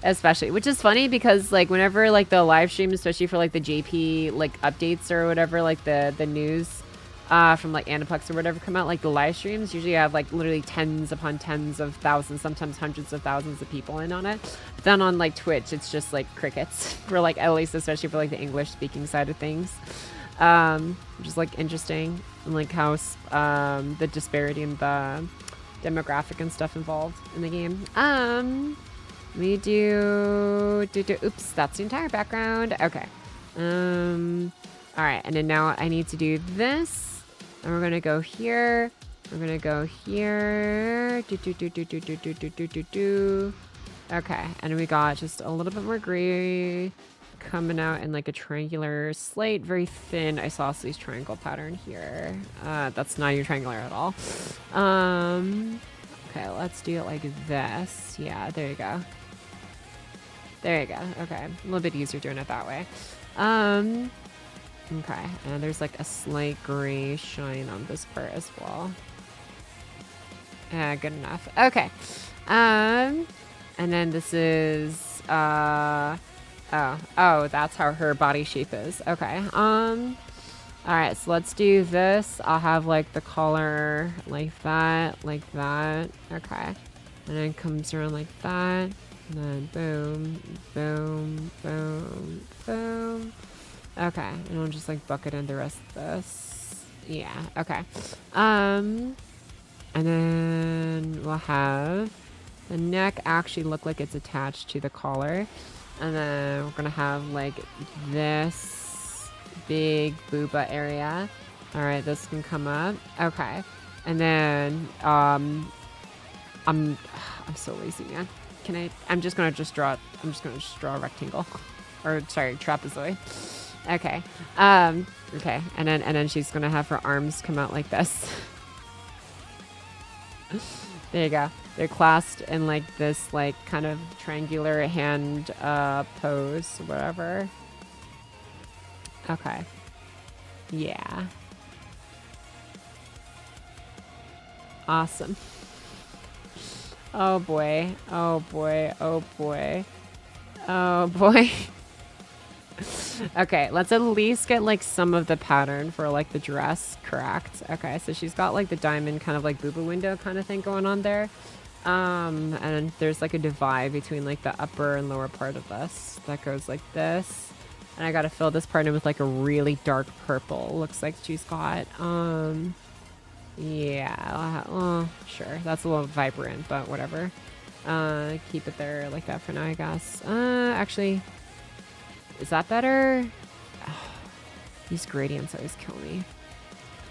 especially, which is funny because like whenever like the live stream, especially for like the JP like updates or whatever, like the news from like Aniplex or whatever come out, like the live streams usually have like literally tens upon tens of thousands, sometimes hundreds of thousands of people in on it. But then on like Twitch, it's just like crickets for like, at least especially for like the English speaking side of things. Which is like interesting, and like how the disparity in the demographic and stuff involved in the game. We do oops, that's the entire background. Okay. All right, and then now I need to do this, and we're gonna go here. We're gonna go here. Okay, and we got just a little bit more gray coming out in like a triangular, slight, very thin isosceles triangle pattern here. That's not even triangular at all. Okay, let's do it like this. Yeah, there you go. There you go. Okay, a little bit easier doing it that way. Okay, and there's like a slight gray shine on this part as well. Good enough. Okay. And then this is Oh, that's how her body shape is. Okay. All right, so let's do this. I'll have like the collar like that, like that. Okay. And then it comes around like that. And then boom, boom, boom, boom. Okay. And I'll just like bucket in the rest of this. Yeah. Okay. And then we'll have the neck actually look like it's attached to the collar. And then we're gonna have like this big booba area. All right, this can come up. Okay, and then I'm so lazy, man. Can I? I'm just gonna draw a rectangle, or sorry, trapezoid. Okay. Okay, and then she's gonna have her arms come out like this. There you go. They're clasped in like this like kind of triangular hand pose, whatever. Okay. Yeah. Awesome. Oh boy. Oh boy. Oh boy. Oh boy. Okay, let's at least get like some of the pattern for like the dress correct. Okay, so she's got like the diamond kind of like booba window kind of thing going on there. And there's like a divide between like the upper and lower part of this that goes like this. And I gotta fill this part in with like a really dark purple. Looks like she's got, yeah, well, sure. That's a little vibrant, but whatever. Keep it there like that for now, I guess. Actually, is that better? These gradients always kill me.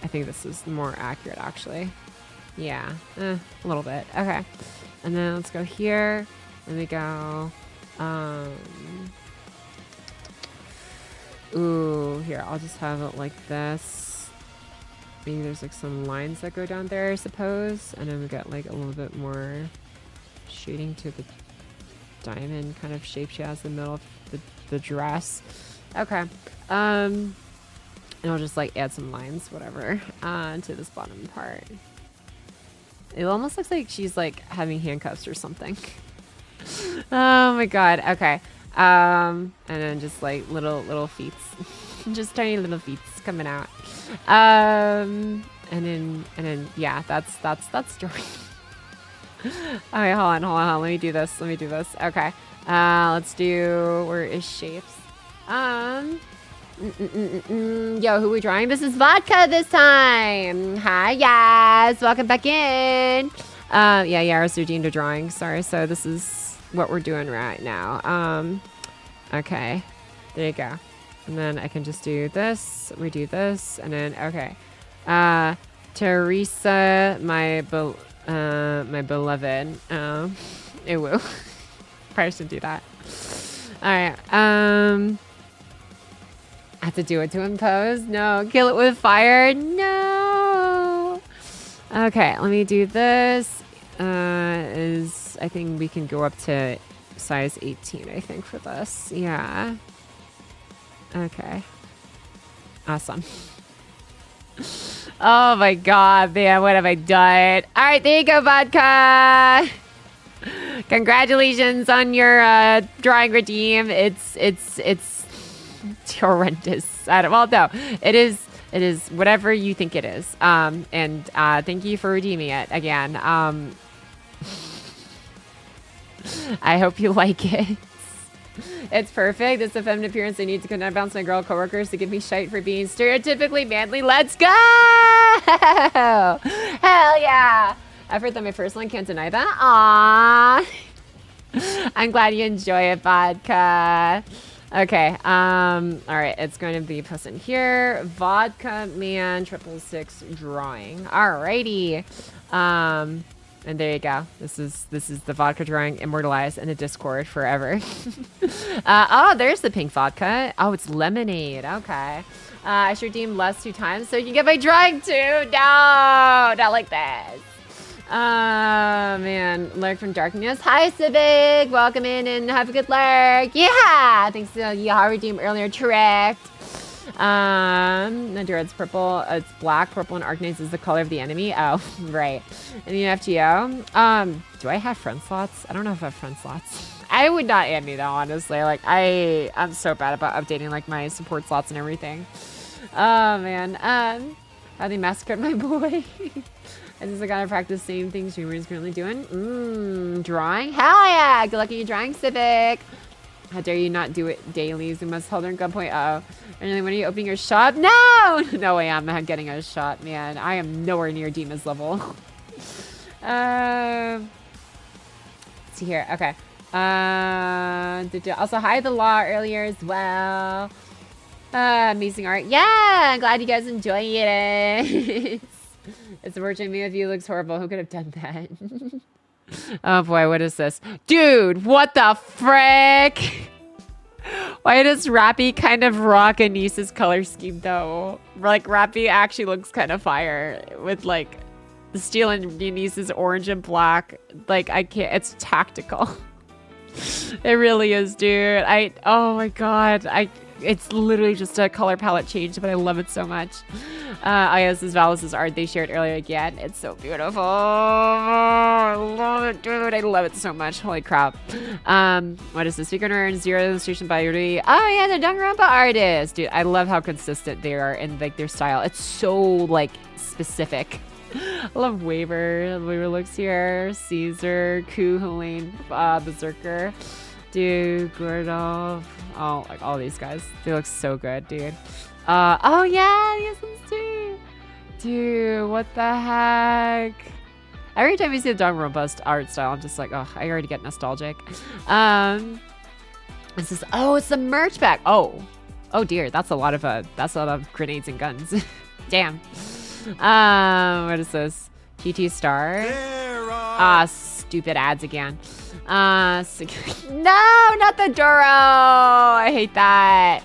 I think this is more accurate, actually. Yeah, a little bit. Okay. And then let's go here. Let me go. Ooh, here, I'll just have it like this. Maybe there's like some lines that go down there, I suppose. And then we got like a little bit more shading to the diamond kind of shape she has in the middle of the dress. Okay. And I'll just like add some lines, whatever, to this bottom part. It almost looks like she's like having handcuffs or something. Oh my god. Okay. And then just like little feet. Just tiny little feet coming out. And then yeah, that's drawing. Okay, hold on. Let me do this. Okay. Let's do, where is shapes? Yo, who we drawing? This is Vodka this time. Hi, guys. Welcome back in. Yeah, Yara's redeemed a drawing. Sorry. So this is what we're doing right now. Okay. There you go. And then I can just do this, redo this, and then, okay. Teresa, my beloved. Ew. Probably should do that. All right. I have to do it to impose? No. Kill it with fire? No. Okay, let me do this. I think we can go up to size 18, I think, for this. Yeah. Okay. Awesome. Oh my god, man, what have I done? All right, there you go, Vodka. Congratulations on your drawing redeem. It's horrendous. Well, no, it is whatever you think it is. And thank you for redeeming it again. I hope you like it. It's perfect. It's a feminine appearance. I need to connect bounce my girl coworkers to give me shite for being stereotypically manly. Let's go! Hell yeah! Effort that my first one, can't deny that. Aww. I'm glad you enjoy it, Vodka. Okay, all right, it's going to be posted here. Vodka Man 666 drawing. Alrighty. And there you go. This is the vodka drawing immortalized in the Discord forever. Oh, there's the pink vodka. Oh, it's lemonade. Okay. I should redeem less 2 times so you can get my drawing too. No, not like that. Man, Lurk from Darkness. Hi, Civic. Welcome in and have a good lurk. Yeah, thanks to Yaha redeem earlier. Correct. Nadira's purple. It's black, purple, and Arcanines is the color of the enemy. Oh, right. And the FGO. Do I have friend slots? I don't know if I have friend slots. I would not add me though, honestly. Like I'm so bad about updating like my support slots and everything. Oh man. How they massacred my boy. I just gotta practice same things Dreamer is currently doing. Drawing? Hell yeah! Good luck at your drawing, Civic. How dare you not do it daily? We must hold her in gunpoint. Uh-oh. And when are you opening your shop? No! No way I'm not getting a shop, man. I am nowhere near Dima's level. Let's see here. Okay. Also, hi the law earlier as well. Amazing art. Yeah! I'm glad you guys enjoyed it. It's a virgin me of you looks horrible. Who could have done that? Oh boy, what is this? Dude, what the frick? Why does Rappy kind of rock Anissa's color scheme though? Like Rappy actually looks kind of fire with like the steel and Anissa's orange and black. Like I can't, it's tactical. It really is, dude. Oh my god. it's literally just a color palette change, but I love it so much. Oh yeah, this is Valis' art they shared earlier again. It's so beautiful. I love it, dude. I love it so much. Holy crap. What is this? We can earn 0 illustration by Rani. Oh yeah, the Danganronpa artist. Dude, I love how consistent they are in like their style. It's so like specific. I love Waver. Waver looks here. Caesar, Ku, Helene, Berserker. Dude, Gordolf. Oh, like all these guys. They look so good, dude. Oh yeah, the SMC. Dude, what the heck? Every time you see the Danganronpa art style, I'm just like, oh, I already get nostalgic. This is, oh, it's the merch pack. Oh dear, that's a lot of grenades and guns. Damn. What is this? GT Star. Stupid ads again. No, not the Doro. I hate that.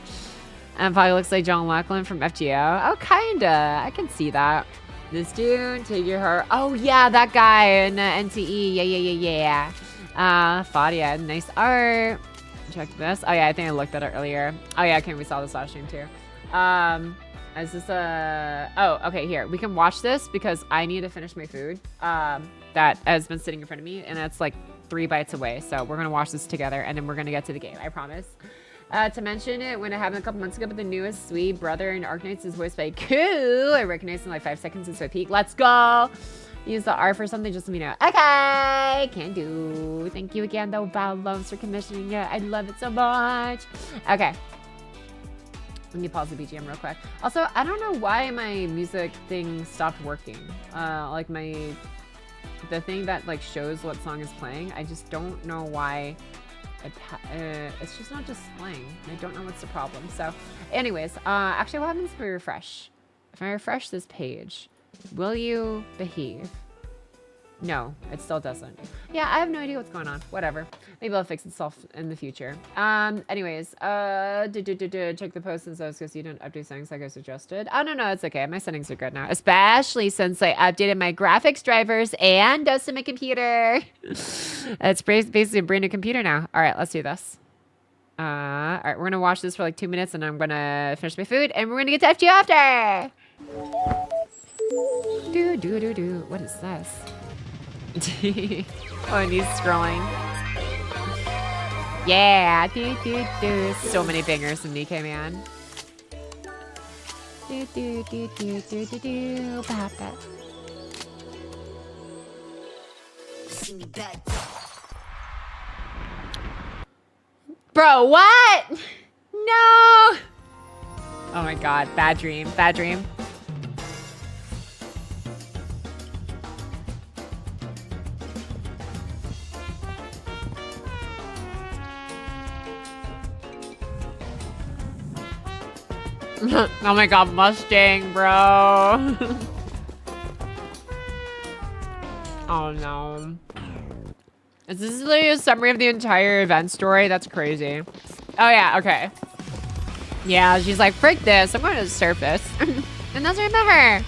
And probably looks like John Lachlan from FGO. Oh, kinda. I can see that. This dude, take your heart. Oh yeah, that guy in NTE. Yeah. Fadia, nice art. Check this. Oh yeah, I think I looked at it earlier. Oh yeah, okay, we saw this last stream too. Is this a... Oh, okay, here. We can watch this because I need to finish my food that has been sitting in front of me, and it's like 3 bites away. So we're going to watch this together, and then we're going to get to the game. I promise. To mention it, when it happened a couple months ago, but the newest sweet brother in Arknights is voiced by Ku. I recognized in like 5 seconds since I peak. Let's go! Use the R for something, just let me know. Okay! Can do. Thank you again, though, Vallows, for commissioning it. I love it so much. Okay. Let me pause the BGM real quick. Also, I don't know why my music thing stopped working. Like the thing that like shows what song is playing. I just don't know why. It's just not displaying. I don't know what's the problem. So, anyways, actually, what happens if we refresh? If I refresh this page, will you behave? No, it still doesn't. Yeah, I have no idea what's going on. Whatever. Maybe it'll fix itself in the future. Anyways, check the post since I was going to see you don't update settings like I suggested. Oh, no, it's okay. My settings are good now. Especially since I updated my graphics drivers and dusted my computer. It's basically a brand new computer now. All right, let's do this. All right, we're going to watch this for like 2 minutes and I'm going to finish my food and we're going to get to FGO after. What is this? Oh, and he's scrolling. Yeah, so many bangers from DK, man. Bro, what? No! Oh my god, bad dream, bad dream. Oh my god, Mustang, bro. Oh no. Is this literally a summary of the entire event story? That's crazy. Oh yeah, okay. Yeah, she's like, frick this, I'm going to the surface. And that's right about her.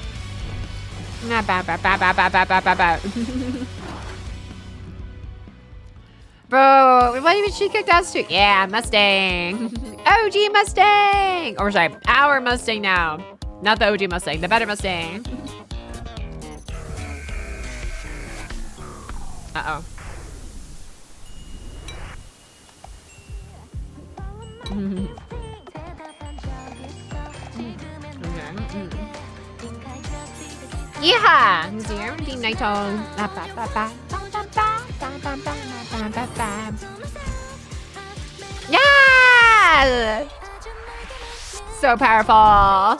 Bro, what even she kicked us to? Yeah, Mustang. OG Mustang. Or sorry, our Mustang now. Not the OG Mustang, the better Mustang. Uh-oh. Yeah. Yeah! So powerful.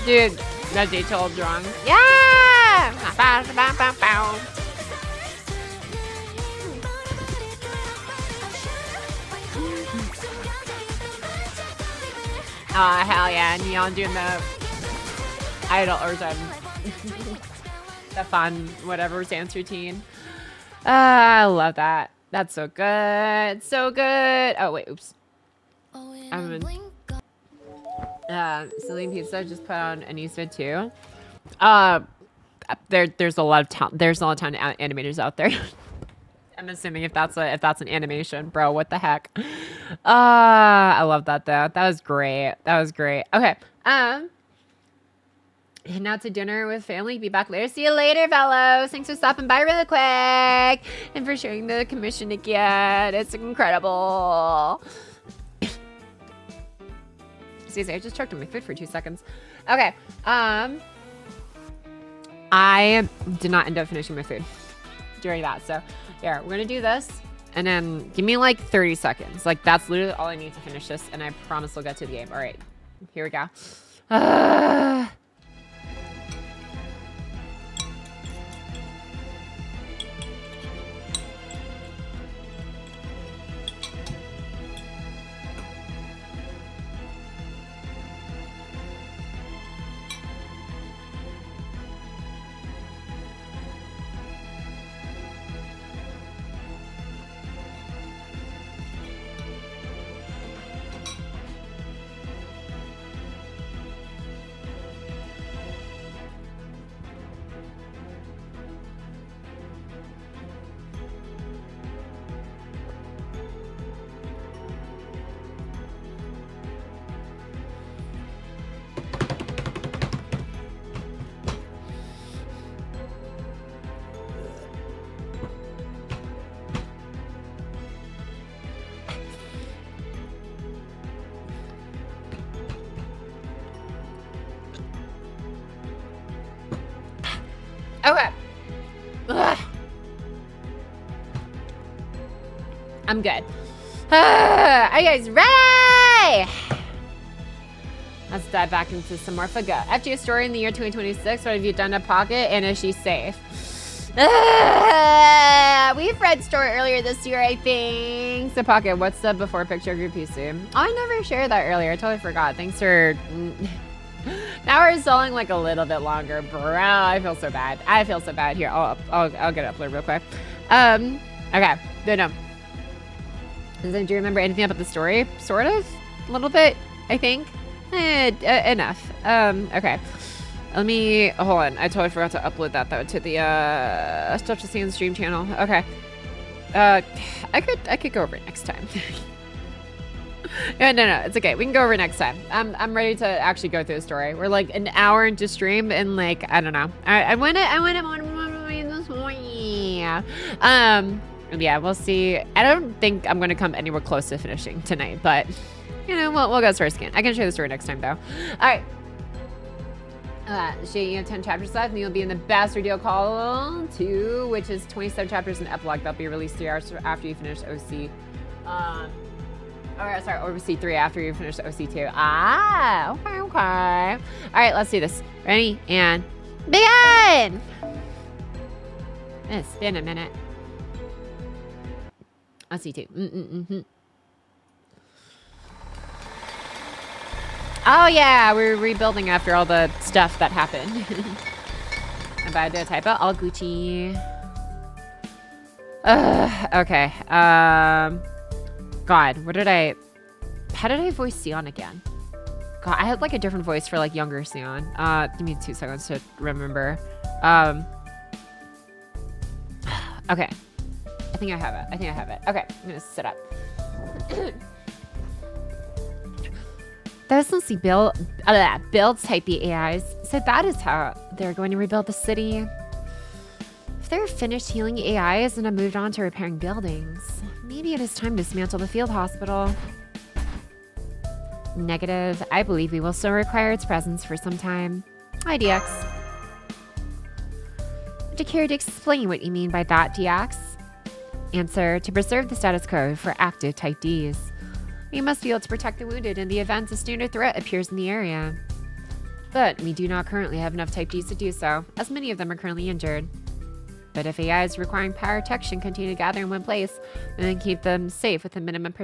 Dude, that detail drawing. Yeah! Oh, hell yeah. Neon doing the idol or the fun, whatever, dance routine. I love that. That's so good. So good. Oh, wait. Oops. Celine Pizza just put on a new vid too. There's a lot of there's a lot of animators out there. I'm assuming if that's an animation, bro. What the heck? I love that though. That was great. That was great. Okay. Heading out to dinner with family. Be back later. See you later, fellows. Thanks for stopping by really quick and for sharing the commission again. It's incredible. Excuse me, I just choked on my food for 2 seconds. Okay. I did not end up finishing my food during that. So, yeah, we're gonna do this, and then give me like 30 seconds. Like that's literally all I need to finish this, and I promise we'll get to the game. All right, here we go. Okay. Ugh. I'm good. Are you guys ready? Let's dive back into some more FGO. FGO story in the year 2026. What have you done to Pocket, and is she safe? We've read story earlier this year, I think. So Pocket, what's the before picture of your PC? Oh, I never shared that earlier. I totally forgot. Thanks for... Now we're stalling like a little bit longer, bro. I feel so bad. I feel so bad. Here, I'll get it uploaded real quick. Okay. No. Do you remember anything about the story? Sort of, a little bit, I think. Enough. Okay. Let me hold on. I totally forgot to upload that though to the Stuff to See in Stream channel. Okay. I could go over it next time. No, it's okay. We can go over it next time. I'm ready to actually go through the story. We're like an hour into stream, and like I don't know. I went this morning. Yeah, we'll see. I don't think I'm gonna come anywhere close to finishing tonight, but you know, we'll go story scan. I can share the story next time though. All right. You have 10 chapters left, and you'll be in the Bass Ordeal Call 2, which is 27 chapters and epilogue. That'll be released 3 hours after you finish OC. Or sorry, OC 3 after you finish OC 2. Okay. All right, let's do this. Ready and begin. It's been a minute. OC 2. Oh yeah, we're rebuilding after all the stuff that happened. I'm about to do a typo. All Gucci. Okay. God, how did I voice Sion again? God, I had like a different voice for like younger Sion. Give me 2 seconds to remember. Okay. I think I have it. Okay, I'm gonna sit up. Those mostly build type B AIs. So that is how they're going to rebuild the city. If they're finished healing AIs and have moved on to repairing buildings, maybe it is time to dismantle the field hospital. Negative. I believe we will still require its presence for some time. IDX. Would you care to explain what you mean by that, DX? Answer. To preserve the status quo for active type Ds. We must be able to protect the wounded in the event a standard threat appears in the area. But we do not currently have enough type Ds to do so, as many of them are currently injured. But if AIs requiring power protection continue to gather in one place, then keep them safe with a minimum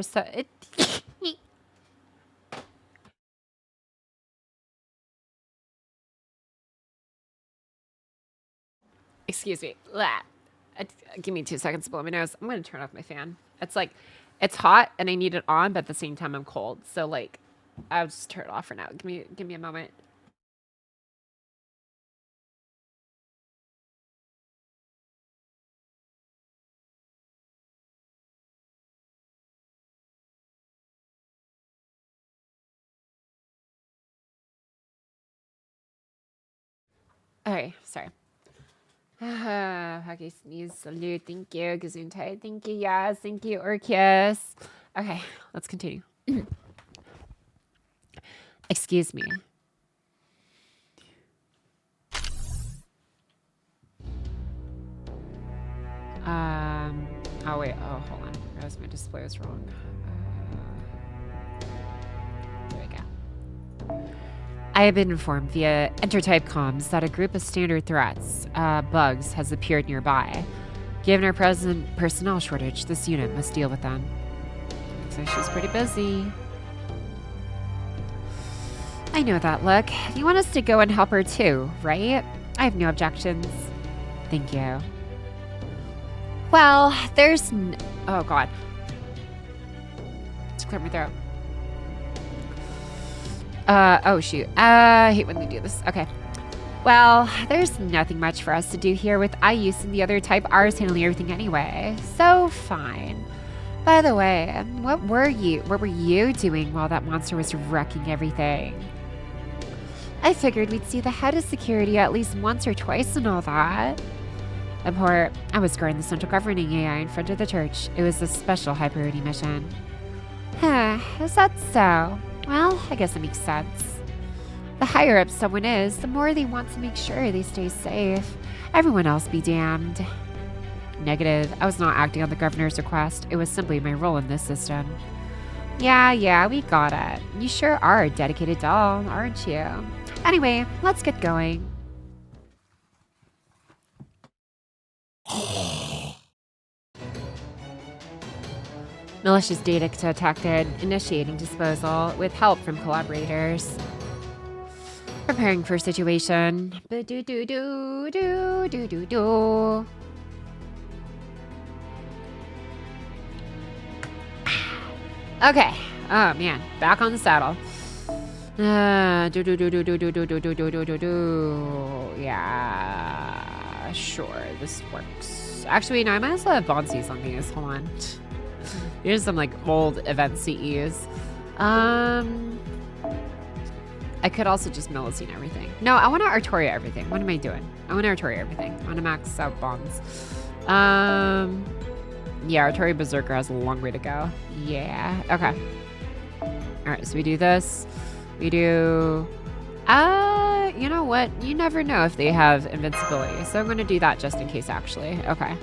Excuse me. Give me 2 seconds to blow my nose. I'm going to turn off my fan. It's like, it's hot and I need it on, but at the same time I'm cold. So like, I'll just turn it off for now. Give me a moment. Okay, sorry. Pocky sneeze, salute, thank you. Gesundheit, thank you. Yes, thank you. Orcus. Okay, let's continue. Excuse me. Oh wait, oh, hold on. I realized my display was wrong. There we go. I have been informed via Entertype comms that a group of standard threats, bugs, has appeared nearby. Given our present personnel shortage, this unit must deal with them. Looks like she's pretty busy. I know that look. You want us to go and help her too, right? I have no objections. Thank you. Well, there's oh god. Just clear my throat. Oh shoot. I hate when they do this. Okay. Well, there's nothing much for us to do here with IUS and the other type R's handling everything anyway. So fine. By the way, what were you doing while that monster was wrecking everything? I figured we'd see the head of security at least once or twice and all that. Abhor, I was guarding the central governing AI in front of the church. It was a special high priority mission. Huh, is that so? Well, I guess it makes sense. The higher up someone is, the more they want to make sure they stay safe. Everyone else be damned. Negative. I was not acting on the governor's request. It was simply my role in this system. Yeah, we got it. You sure are a dedicated doll, aren't you? Anyway, let's get going. Malicious data detected. Initiating disposal with help from collaborators. Preparing for situation. Ba-do-do-do-do-do-do-do. Okay. Oh man, back on the saddle. Yeah, sure, this works. Actually, no, I might as well have Bonsies on these. Hold on. Here's some like old event CEs. I could also just Millicene everything. No, I want to Artoria everything. What am I doing? I want to Artoria everything. I want to max out bombs. Yeah, Artoria Berserker has a long way to go. Yeah, okay. All right, so we do this. We do... you know what? You never know if they have invincibility. So I'm going to do that just in case, actually. Okay.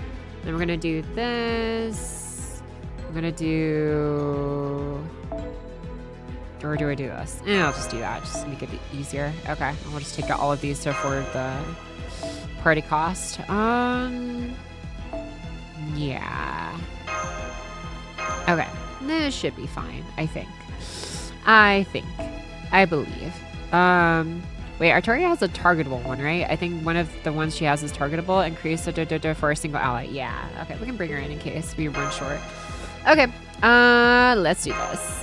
Then we're going to do this. I'm going to do... Or do I do this? I'll just do that. Just make it easier. Okay. And we'll just take out all of these to afford the party cost. Yeah. Okay. This should be fine, I think. I believe. Wait, Artoria has a targetable one, right? I think one of the ones she has is targetable. Increase for a single ally. Yeah. Okay, we can bring her in case we run short. Okay. Let's do this.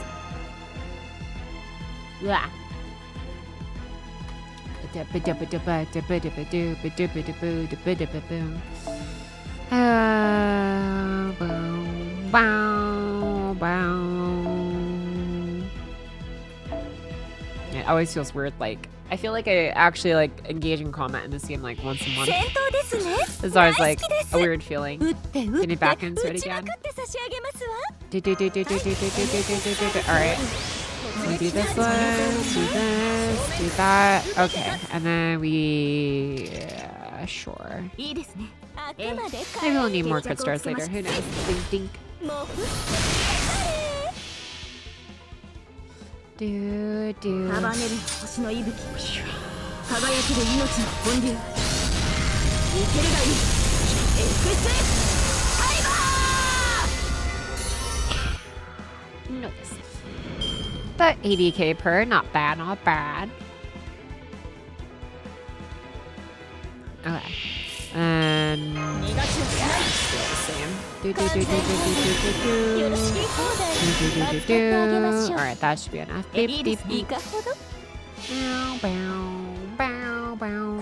Yeah. It always feels weird, like I feel like I actually like engage in combat in this game like once a month. It's always like a weird feeling. Getting back into it again. Alright. We do this one, do this, do that. Okay, and then we... sure. Maybe we'll need more crit stars later. Who knows? Dink, dink. Do. Notice. But 80k per, not bad, not bad. Okay. And yeah, still the same. Alright, that should be enough. Beep, beep, beep. Bow, bow, bow, bow.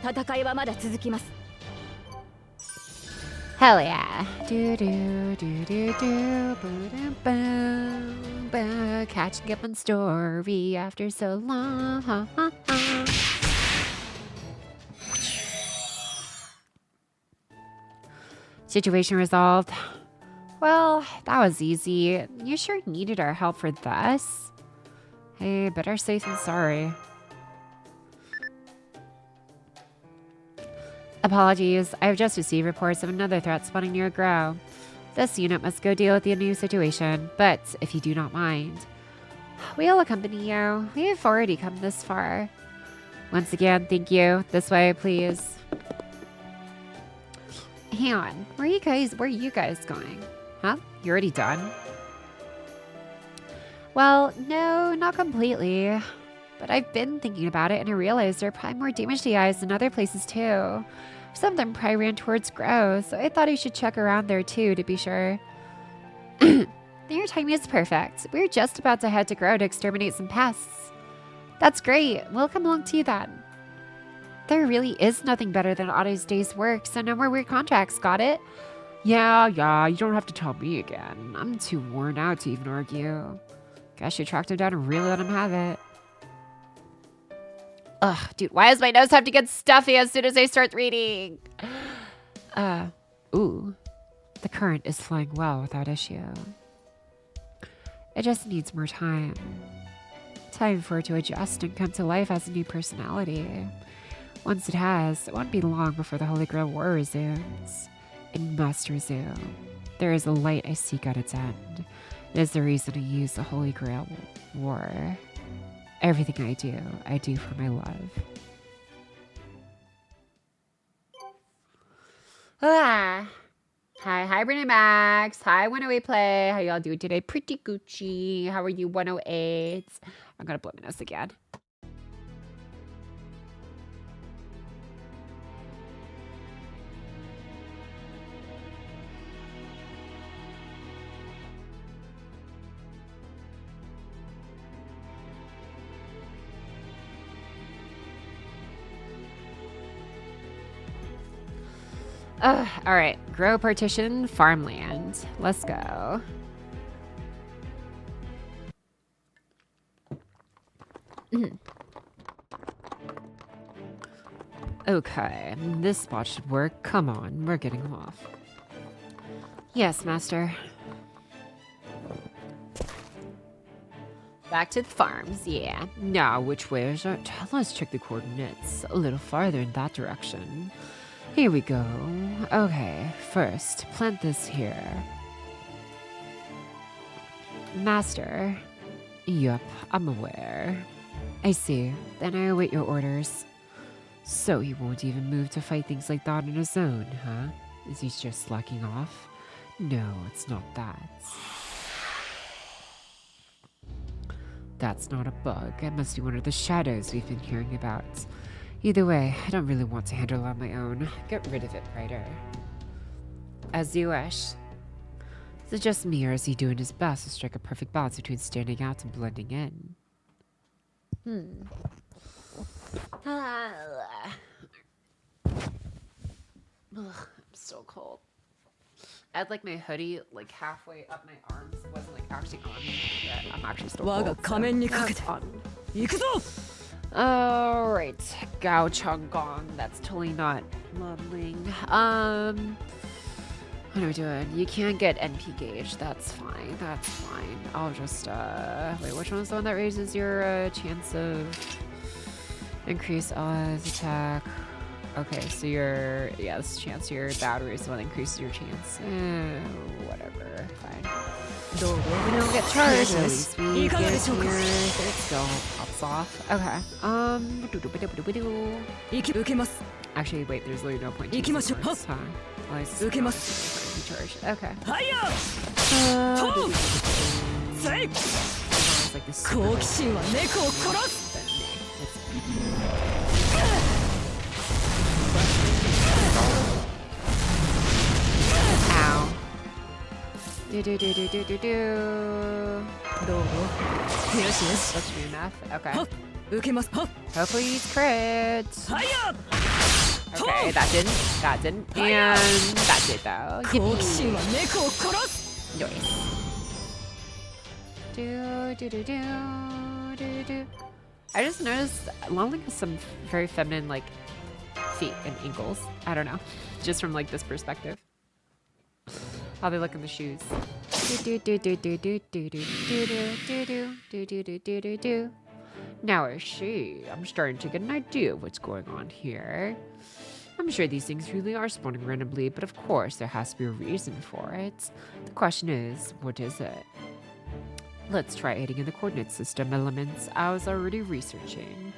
戦いはまだ続きます。 Hell yeah. Do do do do do boom boom boom. Catching up on story after so long. Situation resolved. Well, that was easy. You sure needed our help for this. Hey, better safe than sorry. Apologies, I have just received reports of another threat spawning near Grow. This unit must go deal with the new situation, but if you do not mind, we'll accompany you. We have already come this far. Once again, thank you. This way, please. Hang on, where are you guys going? Huh? You already done? Well, no, not completely. But I've been thinking about it and I realized there are probably more damage to the eyes than other places too. Some of them probably ran towards Grow, so I thought I should check around there too to be sure. Your timing is perfect. We're just about to head to Grow to exterminate some pests. That's great. We'll come along to you then. There really is nothing better than Otto's day's work, so no more weird contracts, got it? Yeah, you don't have to tell me again. I'm too worn out to even argue. Guess you tracked him down and really let him have it. Ugh, dude, why does my nose have to get stuffy as soon as I start reading? Ooh. The current is flowing well without issue. It just needs more time. Time for it to adjust and come to life as a new personality. Once it has, it won't be long before the Holy Grail War resumes. It must resume. There is a light I seek at its end. It is the reason I use the Holy Grail War. Everything I do for my love. Ah. Hi, Brandon Max. Hi, 108 Play. How y'all doing today? Pretty Gucci. How are you, 108? I'm gonna blow my nose again. All right, grow partition farmland. Let's go. Okay, this spot should work. Come on, we're getting off. Yes, master. Back to the farms, yeah. Now, which way is it? Let's check the coordinates. A little farther in that direction. Here we go. Okay, first, plant this here. Master. Yup, I'm aware. I see. Then I await your orders. So he won't even move to fight things like that on his own, huh? Is he just slacking off? No, it's not that. That's not a bug. It must be one of the shadows we've been hearing about. Either way, I don't really want to handle it on my own. Get rid of it, Ryder. As you wish. Is it just me, or is he doing his best to strike a perfect balance between standing out and blending in? Ugh, I'm so cold. I had like my hoodie like halfway up my arms. It wasn't like actually on me yet. I'm actually still cold. Alright, Gao Chonggong. That's totally not modeling. What are we doing? You can't get NP gauge. That's fine. That's fine. I'll just, wait, which one's the one that raises your, chance of increase odds attack? Okay, so your, yeah, this chance your battery is the one that increases your chance. Whatever, fine. We don't get charged, at least we get here. It still pops off. Okay. Actually, wait, there's literally no point to use this, huh? Oh, it's charged. Okay. It's like this. Ow. Do. That should be enough. Okay. Hopefully he's crit. Okay, that didn't, and that did though. Yippee. Nice. Do. I just noticed Longling has some very feminine like feet and ankles. I don't know, just from like this perspective. How they look in the shoes. Now I see. I'm starting to get an idea of what's going on here. I'm sure these things really are spawning randomly, but of course there has to be a reason for it. The question is, what is it? Let's try adding in the coordinate system elements I was already researching.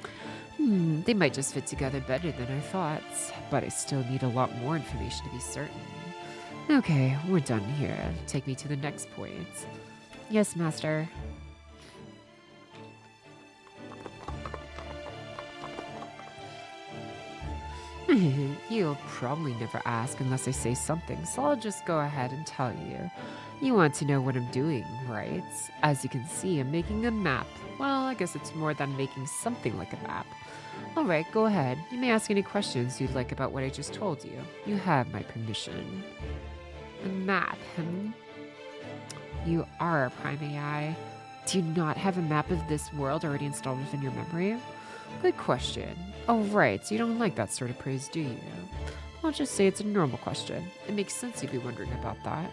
They might just fit together better than I thought, but I still need a lot more information to be certain. Okay, we're done here. Take me to the next point. Yes, Master. You'll probably never ask unless I say something, so I'll just go ahead and tell you. You want to know what I'm doing, right? As you can see, I'm making a map. Well, I guess it's more than making something like a map. Alright, go ahead. You may ask any questions you'd like about what I just told you. You have my permission. A map, You are a prime AI. Do you not have a map of this world already installed within your memory? Good question. Oh, right, so you don't like that sort of praise, do you? I'll just say it's a normal question. It makes sense you'd be wondering about that.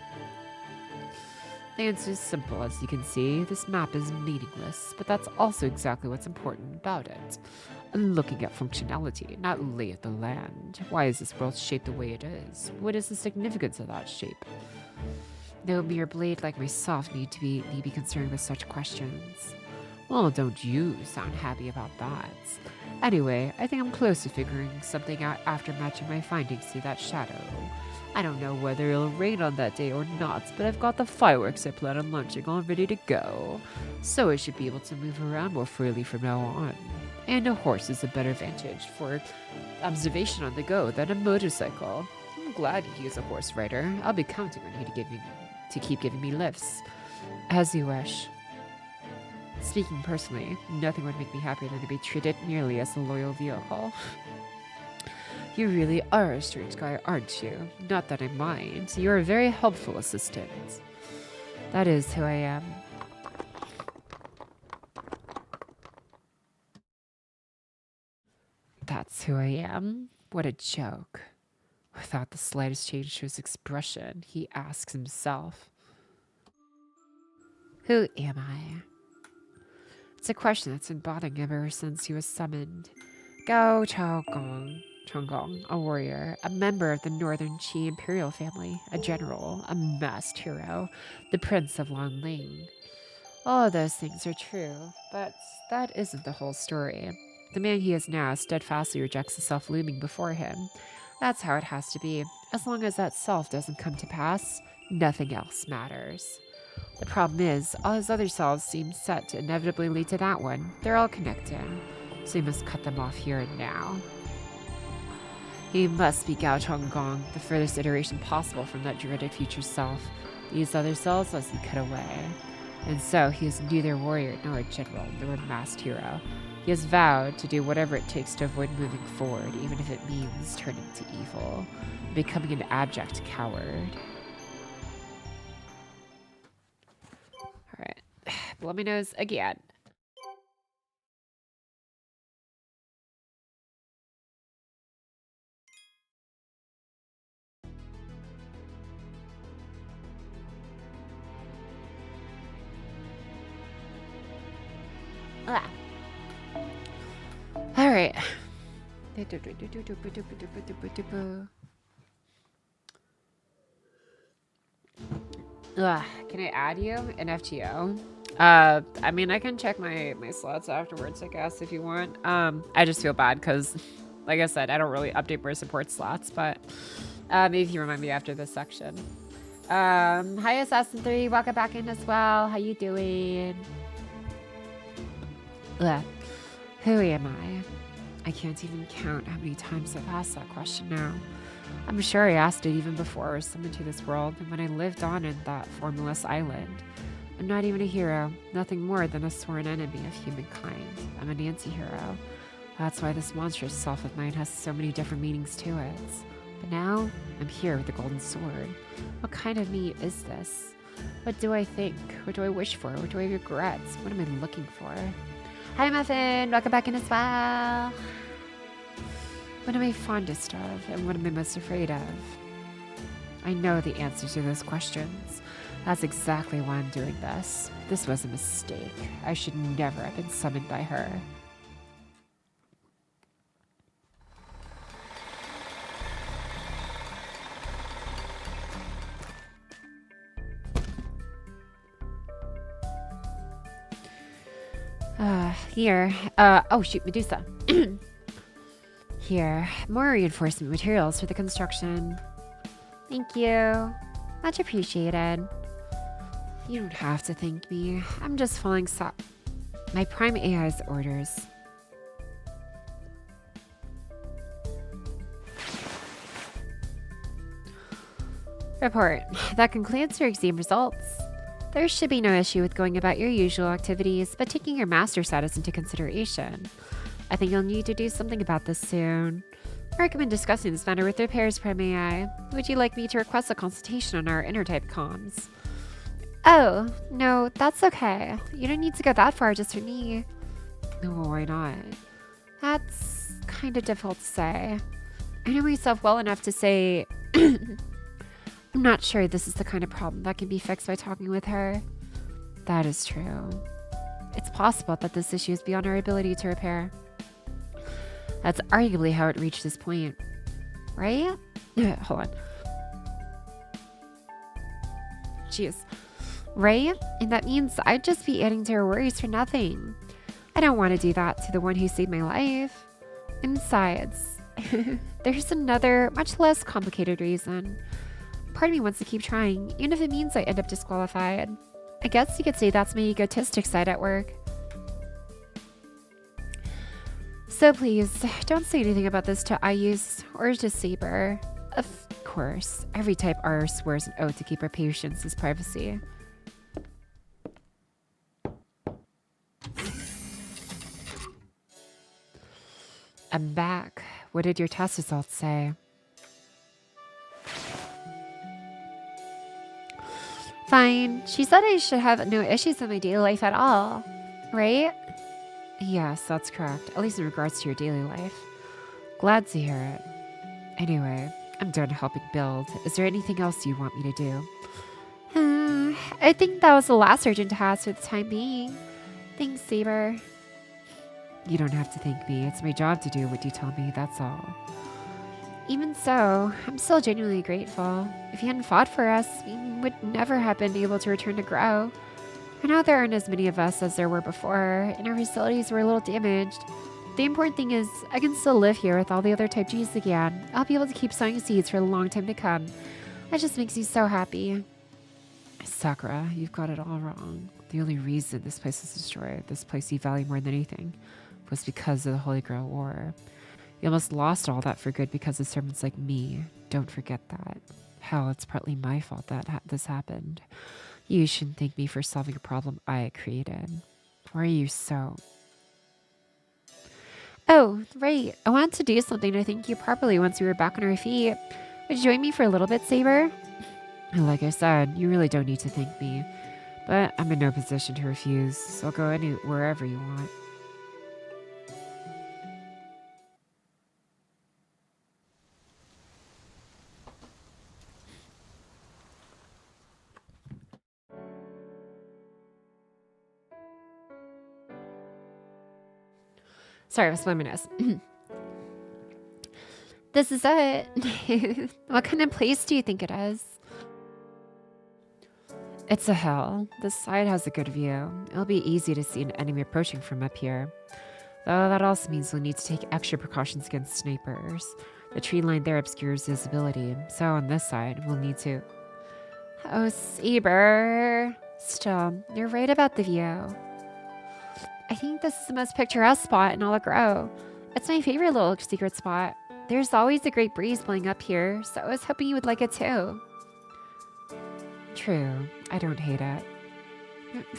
The answer is simple, as you can see. This map is meaningless, but that's also exactly what's important about it. I'm looking at functionality, not lay of the land. Why is this world shaped the way it is? What is the significance of that shape? No mere blade like myself need be concerned with such questions. Well, don't you sound happy about that? Anyway, I think I'm close to figuring something out after matching my findings through that shadow. I don't know whether it'll rain on that day or not, but I've got the fireworks I plan on launching all ready to go. So I should be able to move around more freely from now on. And a horse is a better vantage for observation on the go than a motorcycle. I'm glad you use a horse rider. I'll be counting on you to keep giving me lifts. As you wish. Speaking personally, nothing would make me happier than to be treated merely as a loyal vehicle. You really are a strange guy, aren't you? Not that I mind. You're a very helpful assistant. That is who I am. That's who I am? What a joke. Without the slightest change to his expression, he asks himself, who am I? It's a question that's been bothering him ever since he was summoned. Gao Chonggong, a warrior, a member of the Northern Qi Imperial family, a general, a masked hero, the Prince of Longling. All of those things are true, but that isn't the whole story. The man he is now steadfastly rejects the self looming before him. That's how it has to be. As long as that self doesn't come to pass, nothing else matters. The problem is, all his other selves seem set to inevitably lead to that one. They're all connected, so he must cut them off here and now. He must be Gao Chonggong, the furthest iteration possible from that dreaded future self. These other selves must be cut away. And so he is neither a warrior nor a general nor a masked hero. He has vowed to do whatever it takes to avoid moving forward, even if it means turning to evil, becoming an abject coward. Alright, blow my nose again. Ah. Alright. Can I add you in FGO? I mean, I can check my slots afterwards, I guess, if you want. I just feel bad because, like I said, I don't really update my support slots, but maybe if you remind me after this section. Hi, Assassin 3. Welcome back in as well. How you doing? Who am I? I can't even count how many times I've asked that question now. I'm sure I asked it even before I was summoned to this world, and when I lived on in that formless island. I'm not even a hero, nothing more than a sworn enemy of humankind. I'm an anti-hero. That's why this monstrous self of mine has so many different meanings to it. But now, I'm here with the golden sword. What kind of me is this? What do I think? What do I wish for? What do I regret? What am I looking for? Hi, Muffin! Welcome back in as well! What am I fondest of, and what am I most afraid of? I know the answer to those questions. That's exactly why I'm doing this. This was a mistake. I should never have been summoned by her. Here. Oh shoot, Medusa. Here. More reinforcement materials for the construction. Thank you. Much appreciated. You don't have to thank me. I'm just following my prime AI's orders. Report. That concludes your exam results. There should be no issue with going about your usual activities, but taking your master status into consideration. I think you'll need to do something about this soon. I recommend discussing this matter with repairs prime AI. Would you like me to request a consultation on our intertype comms? Oh, no, that's okay. You don't need to go that far just for me. No, why not? That's kind of difficult to say. I know myself well enough to say I'm not sure this is the kind of problem that can be fixed by talking with her. That is true. It's possible that this issue is beyond our ability to repair. That's arguably how it reached this point. Right? Hold on. Jeez. Right? And that means I'd just be adding to her worries for nothing. I don't want to do that to the one who saved my life. And besides, there's another, much less complicated reason. Part of me wants to keep trying, even if it means I end up disqualified. I guess you could say that's my egotistic side at work. So please, don't say anything about this to Ayus or to Saber. Of course, every type R swears an oath to keep our patients' privacy. I'm back. What did your test results say? Fine. She said I should have no issues in my daily life at all. Right? Yes, that's correct. At least in regards to your daily life. Glad to hear it. Anyway, I'm done helping build. Is there anything else you want me to do? I think that was the last urgent task for the time being. Thanks, Saber. You don't have to thank me. It's my job to do what you tell me, that's all. Even so, I'm still genuinely grateful. If you hadn't fought for us, we would never have been able to return to Grow. I know there aren't as many of us as there were before, and our facilities were a little damaged. The important thing is, I can still live here with all the other Type Gs again. I'll be able to keep sowing seeds for a long time to come. That just makes me so happy. Sakura, you've got it all wrong. The only reason this place was destroyed, this place you value more than anything, was because of the Holy Grail War. You almost lost all that for good because of servants like me. Don't forget that. Hell, it's partly my fault that this happened. You shouldn't thank me for solving a problem I created. Why are you so... Oh, right. I wanted to do something to thank you properly once we were back on our feet. Would you join me for a little bit, Saber? Like I said, you really don't need to thank me. But I'm in no position to refuse, so I'll go wherever you want. Sorry, I was blowing my nose. This is it. What kind of place do you think it is? It's a hill. This side has a good view. It'll be easy to see an enemy approaching from up here. Though that also means we'll need to take extra precautions against snipers. The tree line there obscures visibility, so on this side, we'll need to... Oh, Saber. Still, you're right about the view. I think this is the most picturesque spot in all of Grow. It's my favorite little secret spot. There's always a great breeze blowing up here, so I was hoping you would like it too. True. I don't hate it.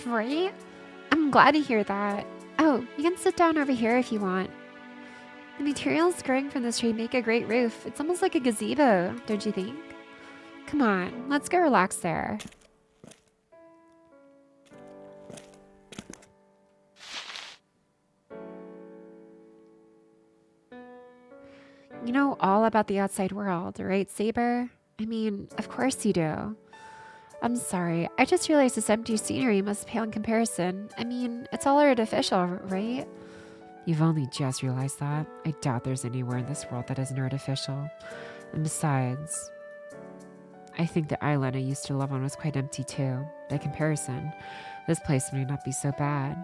Right? I'm glad to hear that. Oh, you can sit down over here if you want. The materials growing from this tree make a great roof. It's almost like a gazebo, don't you think? Come on, let's go relax there. You know all about the outside world, right, Saber? I mean, of course you do. I'm sorry, I just realized this empty scenery must pale in comparison. I mean, it's all artificial, right? You've only just realized that. I doubt there's anywhere in this world that isn't artificial. And besides, I think the island I used to live on was quite empty too. By comparison, this place may not be so bad.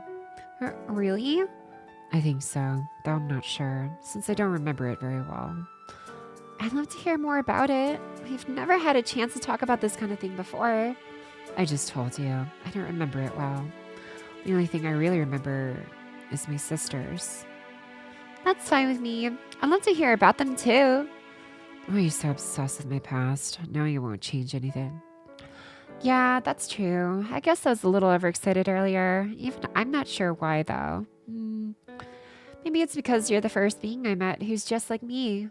Really? I think so, though I'm not sure, since I don't remember it very well. I'd love to hear more about it. We've never had a chance to talk about this kind of thing before. I just told you, I don't remember it well. The only thing I really remember is my sisters. That's fine with me. I'd love to hear about them too. Why are you so obsessed with my past, knowing it won't change anything? Yeah, that's true. I guess I was a little overexcited earlier. Even I'm not sure why though. Maybe it's because you're the first being I met who's just like me.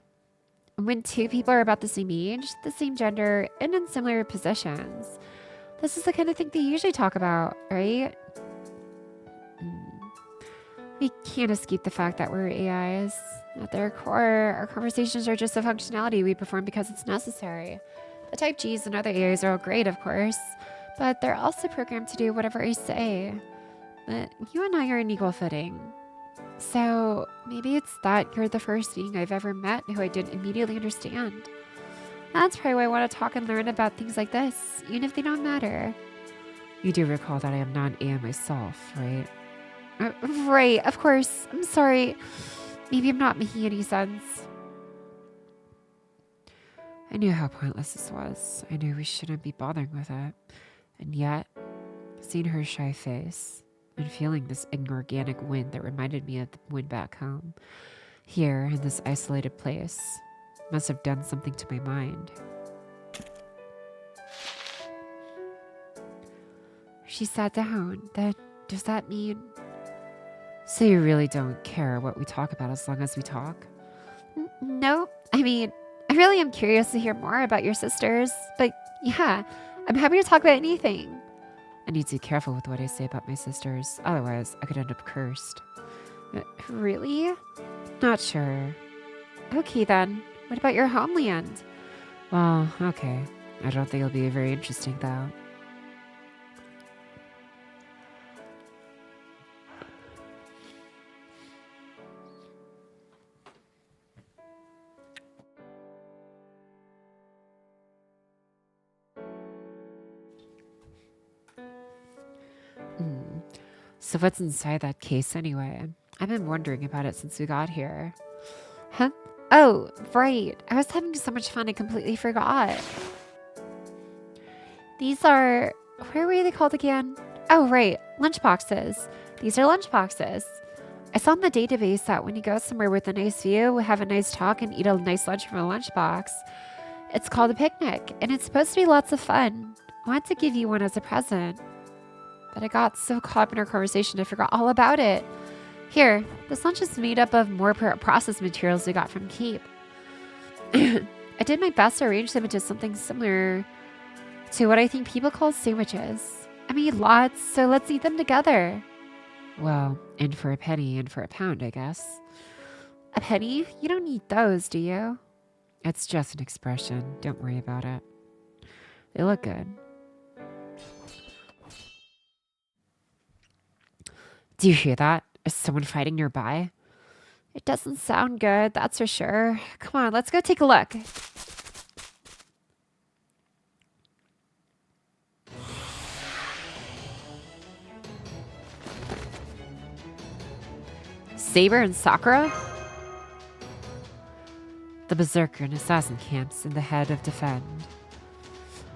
When two people are about the same age, the same gender, and in similar positions, this is the kind of thing they usually talk about, right? We can't escape the fact that we're AIs. At their core, our conversations are just a functionality we perform because it's necessary. The Type Gs and other AIs are all great, of course, but they're also programmed to do whatever I say. But you and I are on equal footing. So maybe it's that you're the first being I've ever met who I didn't immediately understand. That's probably why I want to talk and learn about things like this, even if they don't matter. You do recall that I am not an AI myself, right? Right, of course. I'm sorry. Maybe I'm not making any sense. I knew how pointless this was. I knew we shouldn't be bothering with it. And yet, seeing her shy face and feeling this inorganic wind that reminded me of the wind back home, here in this isolated place, must have done something to my mind. She sat down. Then, does that mean... So you really don't care what we talk about as long as we talk? No, I mean, I really am curious to hear more about your sisters, but yeah, I'm happy to talk about anything. I need to be careful with what I say about my sisters, otherwise I could end up cursed. Really? Not sure. Okay then, what about your homeland? Well, okay. I don't think it'll be very interesting though. So what's inside that case anyway? I've been wondering about it since we got here. Huh? Oh, right. I was having so much fun I completely forgot. These are... Where were they called again? Oh, right. Lunchboxes. These are lunchboxes. I saw in the database that when you go somewhere with a nice view, have a nice talk, and eat a nice lunch from a lunchbox, it's called a picnic, and it's supposed to be lots of fun. I wanted to give you one as a present. But I got so caught up in our conversation I forgot all about it. Here, this lunch is made up of more processed materials we got from Cape. I did my best to arrange them into something similar to what I think people call sandwiches. I made lots, so let's eat them together. Well, in for a penny, in for a pound, I guess. A penny? You don't need those, do you? It's just an expression. Don't worry about it. They look good. Do you hear that? Is someone fighting nearby? It doesn't sound good, that's for sure. Come on, let's go take a look. Saber and Sakura? The Berserker and Assassin camps in the head of Defend.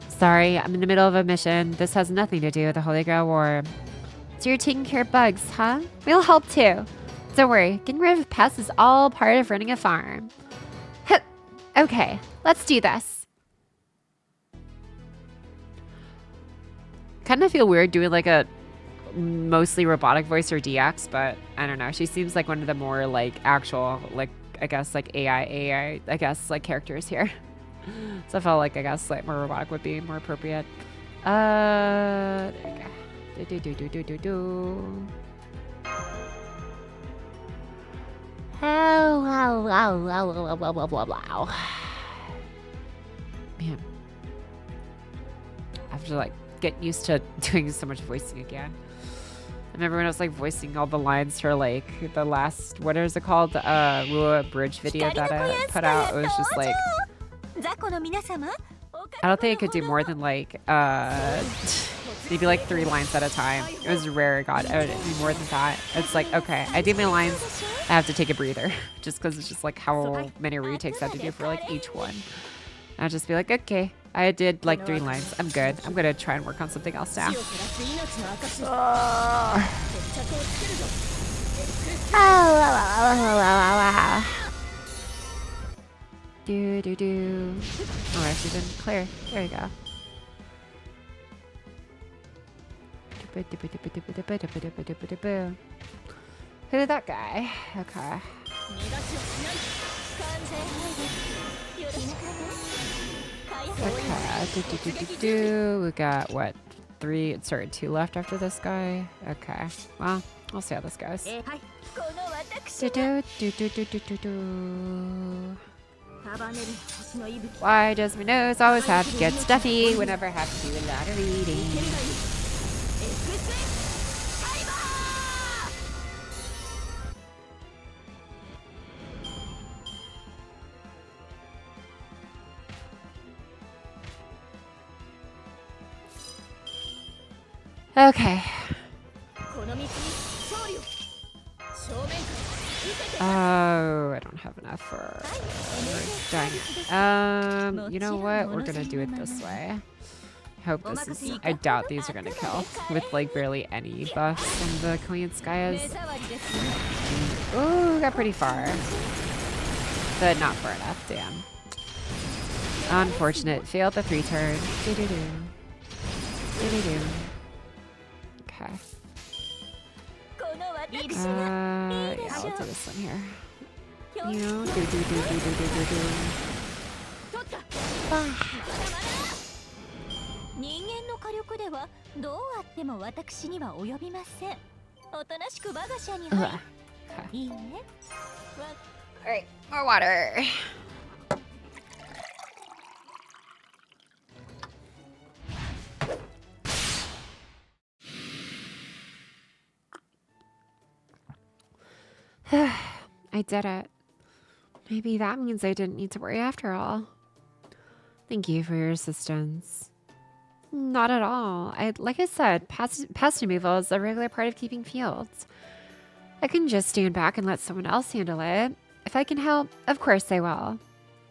Sorry, I'm in the middle of a mission. This has nothing to do with the Holy Grail War. So you're taking care of bugs, huh? We'll help too. Don't worry, getting rid of pests is all part of running a farm. Okay, let's do this. Kind of feel weird doing like a mostly robotic voice or DX, but I don't know. She seems like one of the more like actual like I guess, like AI, I guess, like characters here. So I felt like, I guess, like more robotic would be more appropriate. There we go. Do. Man. I have to like get used to doing so much voicing again. I remember when I was like voicing all the lines for like the last, what is it called? Lua Bridge video that I put out. It was just like, I don't think I could do more than like, maybe like 3 lines at a time. It was rare, God, I would do more than that. It's like, okay, I do my lines, I have to take a breather. Just because it's just like how many retakes I have to do for like each one. I'll just be like, okay, I did like 3 lines. I'm good. I'm gonna try and work on something else now. Do. Oh, I actually didn't clear. There you go. Who's that guy? Okay. Okay. We got what? 2 left after this guy. Okay. Well, we'll see how this goes. Why does my nose always have to get stuffy whenever I have to do a lot of reading? Okay. Oh, I don't have enough for dang it. You know what? We're gonna do it this way. Hope this is. I doubt these are gonna kill with like barely any buffs from the Korean skies. Ooh, got pretty far, but not far enough. Damn. Unfortunate. Failed the 3 turn. Okay. Yeah, I'll do this one here. You know, do. Alright, more water. I did it. Maybe that means I didn't need to worry after all. Thank you for your assistance. Not at all. Like I said, pest removal is a regular part of keeping fields. I can just stand back and let someone else handle it. If I can help, of course I will.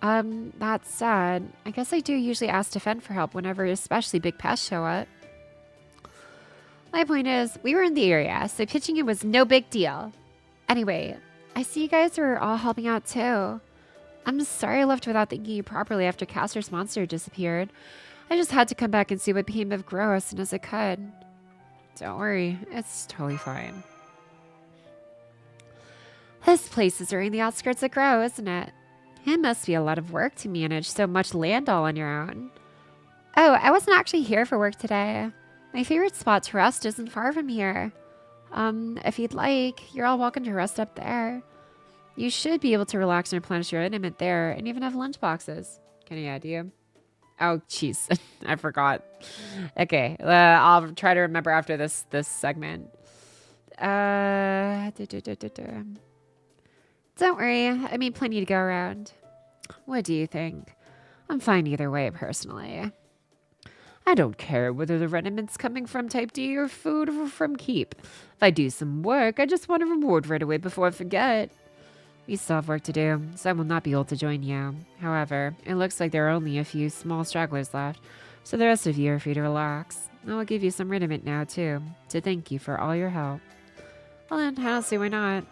That said, I guess I do usually ask to fend for help whenever especially big pests show up. My point is, we were in the area, so pitching it was no big deal. Anyway, I see you guys are all helping out too. I'm sorry I left without thanking you properly after Castor's monster disappeared. I just had to come back and see what became of Grow as soon as I could. Don't worry, it's totally fine. This place is right in the outskirts of Grow, isn't it? It must be a lot of work to manage so much land all on your own. Oh, I wasn't actually here for work today. My favorite spot to rest isn't far from here. If you'd like, you're all welcome to rest up there. You should be able to relax and replenish your intimate there, and even have lunch boxes. Any idea? Oh, jeez, I forgot. Okay, I'll try to remember after this segment. Don't worry, I made plenty to go around. What do you think? I'm fine either way, personally. I don't care whether the reniment's coming from Type D or food or from Keep. If I do some work, I just want a reward right away before I forget. We still have work to do, so I will not be able to join you. However, it looks like there are only a few small stragglers left, so the rest of you are free to relax. I will give you some rediment now, too, to thank you for all your help. Well then, I don't see why not.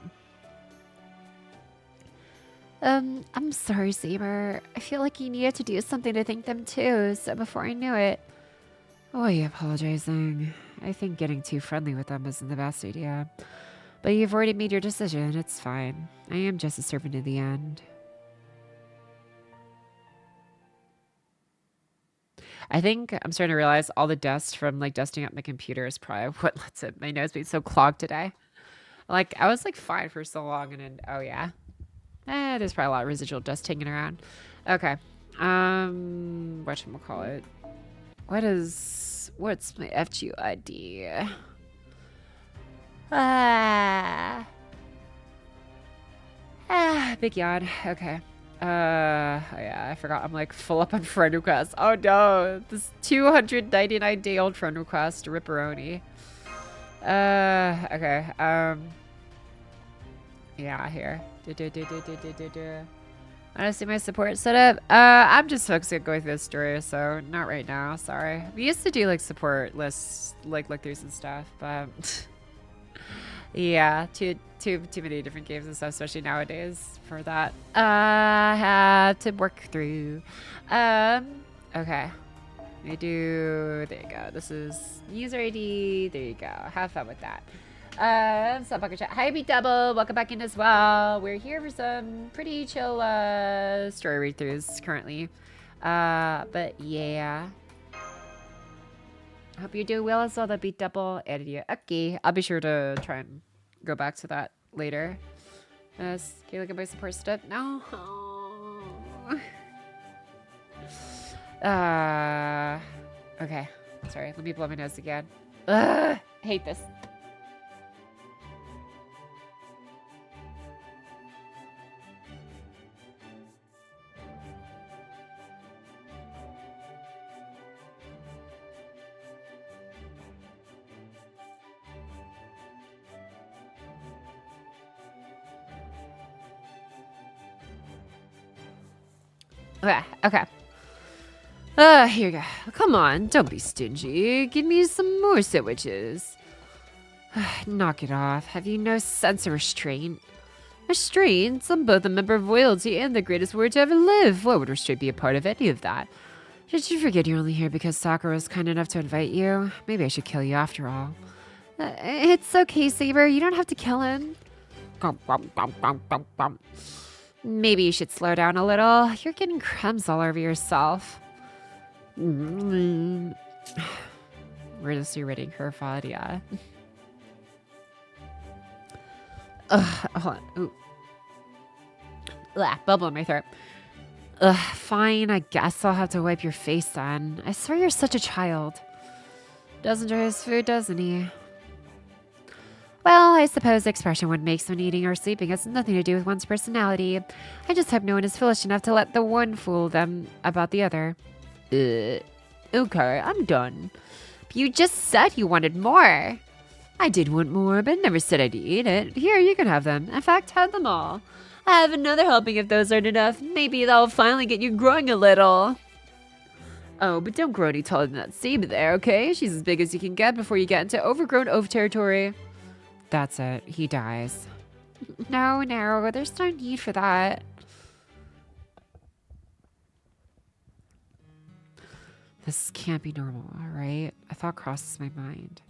I'm sorry, Saber. I feel like you needed to do something to thank them too, so before I knew it... Oh, are you apologizing? I think getting too friendly with them isn't the best idea. But you've already made your decision. It's fine. I am just a servant in the end. I think I'm starting to realize all the dust from like dusting up my computer is probably what lets my nose be so clogged today. Like I was like fine for so long and then, oh yeah. There's probably a lot of residual dust hanging around. Okay. Whatchamacallit? What's my FGO ID? Big yawn. Okay. Oh yeah, I forgot. I'm like full up on friend requests. Oh no, this 299-day-old friend request, Ripperoni. Okay. Yeah, here. Honestly, my support setup. I'm just focusing on going through this story, so not right now. Sorry. We used to do like support lists, like look-throughs and stuff, but yeah, too many different games and stuff, especially nowadays for that. I have to work through. Okay. We do. There you go. This is user ID. There you go. Have fun with that. So Pocket Chat. Hi, Beat Double. Welcome back in as well. We're here for some pretty chill story read-throughs currently. But yeah. Hope you're doing well as well. The Beat Double added you. Okay, I'll be sure to try and go back to that later. Can you look at my support stuff? No. Okay. Sorry. Let me blow my nose again. Ugh, hate this. Okay. Here you go. Come on, don't be stingy. Give me some more sandwiches. Knock it off. Have you no sense of restraint? Restraint? I'm both a member of royalty and the greatest warrior to ever live. What would restraint be a part of any of that? Did you forget you're only here because Sakura was kind enough to invite you? Maybe I should kill you after all. It's okay, Saber. You don't have to kill him. Maybe you should slow down a little. You're getting crumbs all over yourself. We're just reading her fod, yeah. Hold on. Ooh. Bubble in my throat. Fine, I guess I'll have to wipe your face then. I swear you're such a child. Doesn't enjoy his food, doesn't he? Well, I suppose the expression one makes when eating or sleeping has nothing to do with one's personality. I just hope no one is foolish enough to let the one fool them about the other. Okay, I'm done. But you just said you wanted more. I did want more, but never said I'd eat it. Here, you can have them. In fact, have them all. I have another helping if those aren't enough. Maybe that'll finally get you growing a little. Oh, but don't grow any taller than that Saber there, okay? She's as big as you can get before you get into overgrown oaf territory. That's it. He dies. No, there's no need for that. This can't be normal, alright? A thought crosses my mind.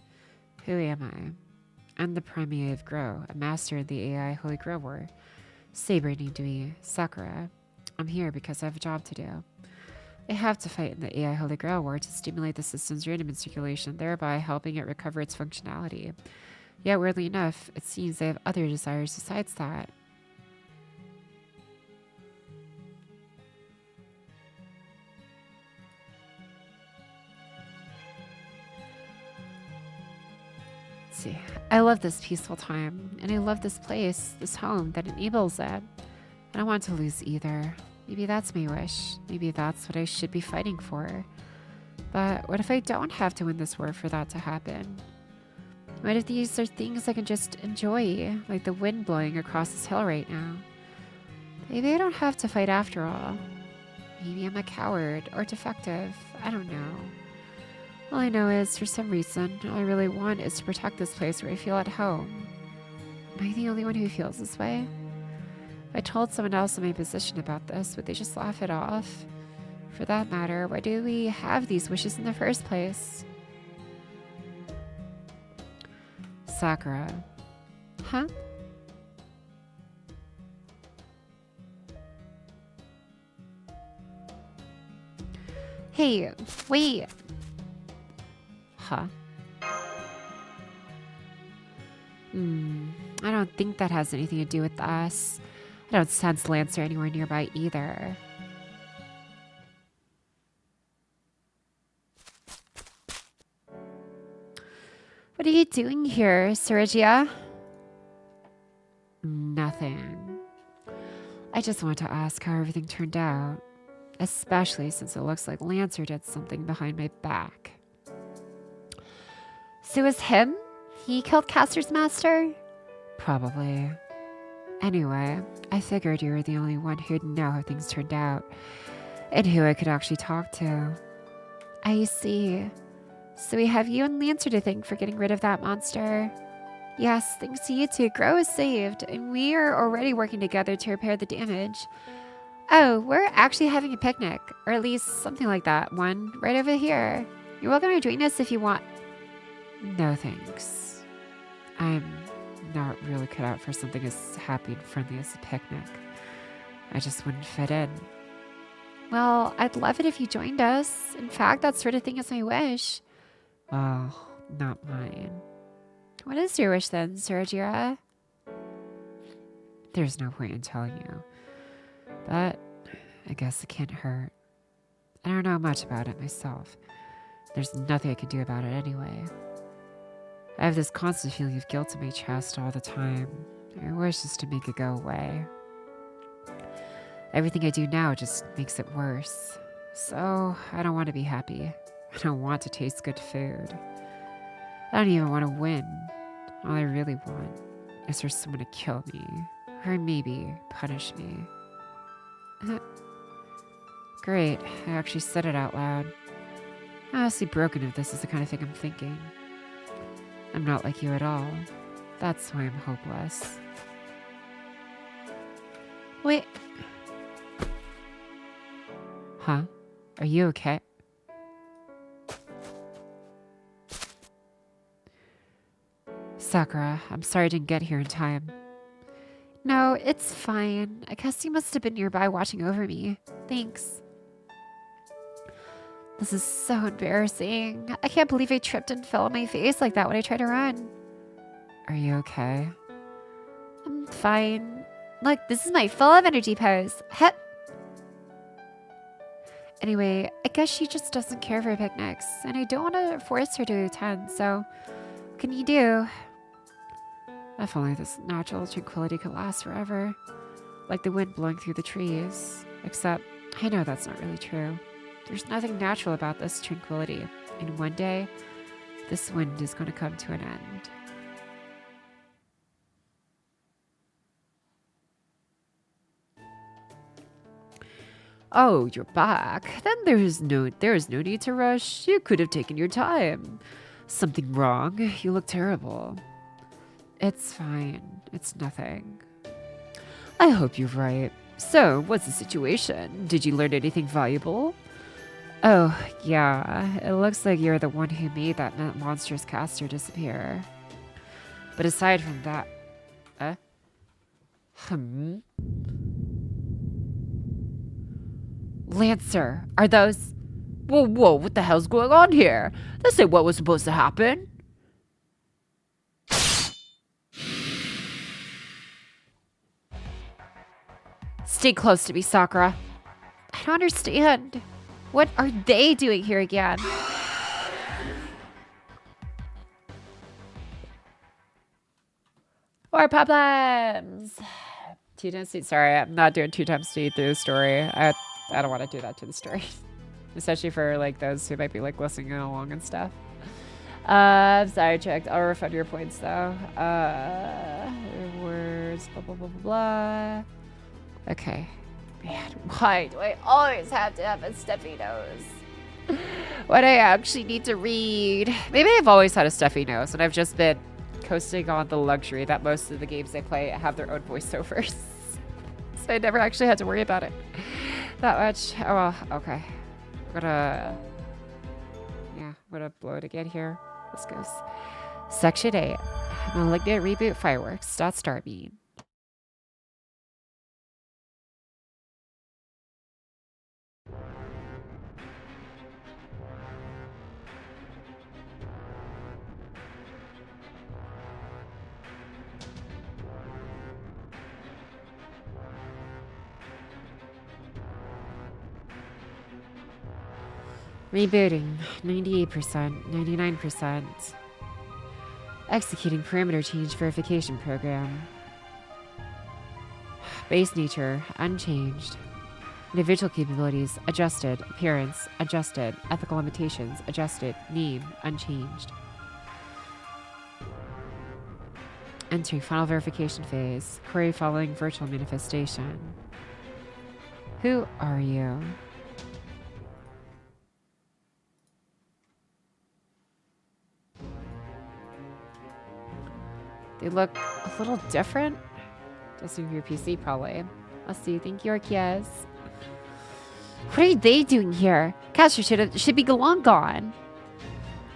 Who am I? I'm the Primate of Grow, a master in the AI Holy Grail War. Saber named me Sakura. I'm here because I have a job to do. I have to fight in the AI Holy Grail War to stimulate the system's random circulation, thereby helping it recover its functionality. Yet, weirdly enough, it seems they have other desires besides that. Let's see. I love this peaceful time, and I love this place, this home that enables it. I don't want to lose either. Maybe that's my wish. Maybe that's what I should be fighting for. But what if I don't have to win this war for that to happen? What if these are things I can just enjoy, like the wind blowing across this hill right now? Maybe I don't have to fight after all. Maybe I'm a coward or defective. I don't know. All I know is, for some reason, all I really want is to protect this place where I feel at home. Am I the only one who feels this way? If I told someone else in my position about this, would they just laugh it off? For that matter, why do we have these wishes in the first place? Sakura. Huh? Hey, wait. Huh? I don't think that has anything to do with us. I don't sense Lancer anywhere nearby either. What are you doing here, Sergia? Nothing. I just want to ask how everything turned out. Especially since it looks like Lancer did something behind my back. So it was him? He killed Caster's master? Probably. Anyway, I figured you were the only one who'd know how things turned out. And who I could actually talk to. I see. So we have you and Lancer to thank for getting rid of that monster. Yes, thanks to you two, Grow is saved, and we are already working together to repair the damage. Oh, we're actually having a picnic, or at least something like that. One right over here. You're welcome to join us if you want. No thanks. I'm not really cut out for something as happy and friendly as a picnic. I just wouldn't fit in. Well, I'd love it if you joined us. In fact, that sort of thing is my wish. Well, not mine. What is your wish then, Sergia? There's no point in telling you. But I guess it can't hurt. I don't know much about it myself. There's nothing I can do about it anyway. I have this constant feeling of guilt in my chest all the time. My wish is to make it go away. Everything I do now just makes it worse. So I don't want to be happy. I don't want to taste good food. I don't even want to win. All I really want is for someone to kill me. Or maybe punish me. Great, I actually said it out loud. I'm honestly broken if this is the kind of thing I'm thinking. I'm not like you at all. That's why I'm hopeless. Wait. Huh? Are you okay? Sakura, I'm sorry I didn't get here in time. No, it's fine. I guess you must have been nearby watching over me. Thanks. This is so embarrassing. I can't believe I tripped and fell on my face like that when I tried to run. Are you okay? I'm fine. Look, this is my full of energy pose. Hep. Anyway, I guess she just doesn't care for picnics, and I don't want to force her to attend, so what can you do? If only this natural tranquility could last forever. Like the wind blowing through the trees. Except, I know that's not really true. There's nothing natural about this tranquility. And one day, this wind is going to come to an end. Oh, you're back. Then there is no need to rush. You could have taken your time. Something wrong? You look terrible. It's fine. It's nothing. I hope you're right. So, what's the situation? Did you learn anything valuable? Oh, yeah. It looks like you're the one who made that monstrous caster disappear. But aside from that... Lancer, are those... Whoa, what the hell's going on here? This ain't what was supposed to happen. Stay close to me, Sakura. I don't understand. What are they doing here again? More problems. Two times speed. Sorry, I'm not doing 2 times speed through the story. I don't want to do that to the story. Especially for like those who might be like listening along and stuff. Sorry, checked. I'll refund your points though. Words, blah, blah, blah, blah, blah. Okay. Man, why do I always have to have a stuffy nose? What I actually need to read. Maybe I've always had a stuffy nose and I've just been coasting on the luxury that most of the games I play have their own voiceovers. So I never actually had to worry about it that much. Oh well, okay. I'm gonna blow it again here. This goes. Section 8. Malignant reboot fireworks. Start me. Rebooting. 98%. 99%. Executing parameter change verification program. Base nature, unchanged. Individual capabilities, adjusted. Appearance, adjusted. Ethical limitations, adjusted. Name, unchanged. Entering final verification phase. Query following virtual manifestation. Who are you? They look a little different. Testing for your PC, probably. Let's see. Thank you, Arceus. What are they doing here? Caster should be long gone.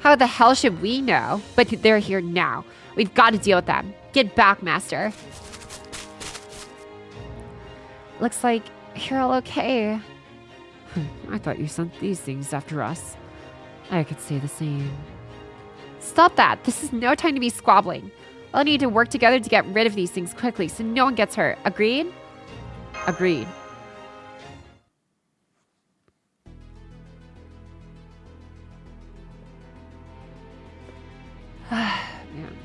How the hell should we know? But they're here now. We've got to deal with them. Get back, Master. Looks like you're all okay. I thought you sent these things after us. I could say the same. Stop that. This is no time to be squabbling. We'll need to work together to get rid of these things quickly so no one gets hurt. Agreed? Agreed. Man.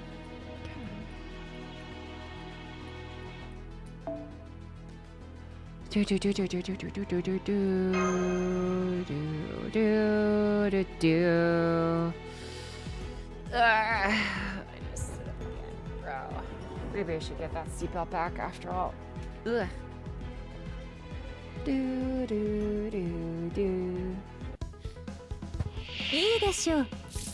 Do do do do do do do do do do do do do. I just sit up again, bro. Maybe I should get that seatbelt back after all. Ugh. Do do do do. いいでしょう。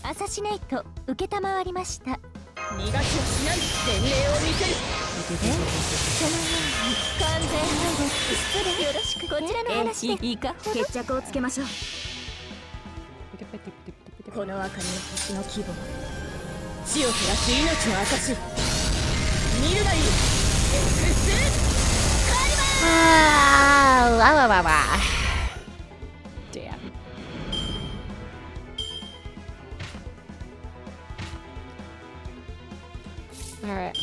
アサシネイト受けたまわりました。逃がしはしない伝令を見せる。そのように完全敗北。失礼よろしく、こちらの話でいかほど決着をつけましょう。この明かりの星の規模は地を照らす命の証。見るがいい。Ah, la la la la. Damn. Alright.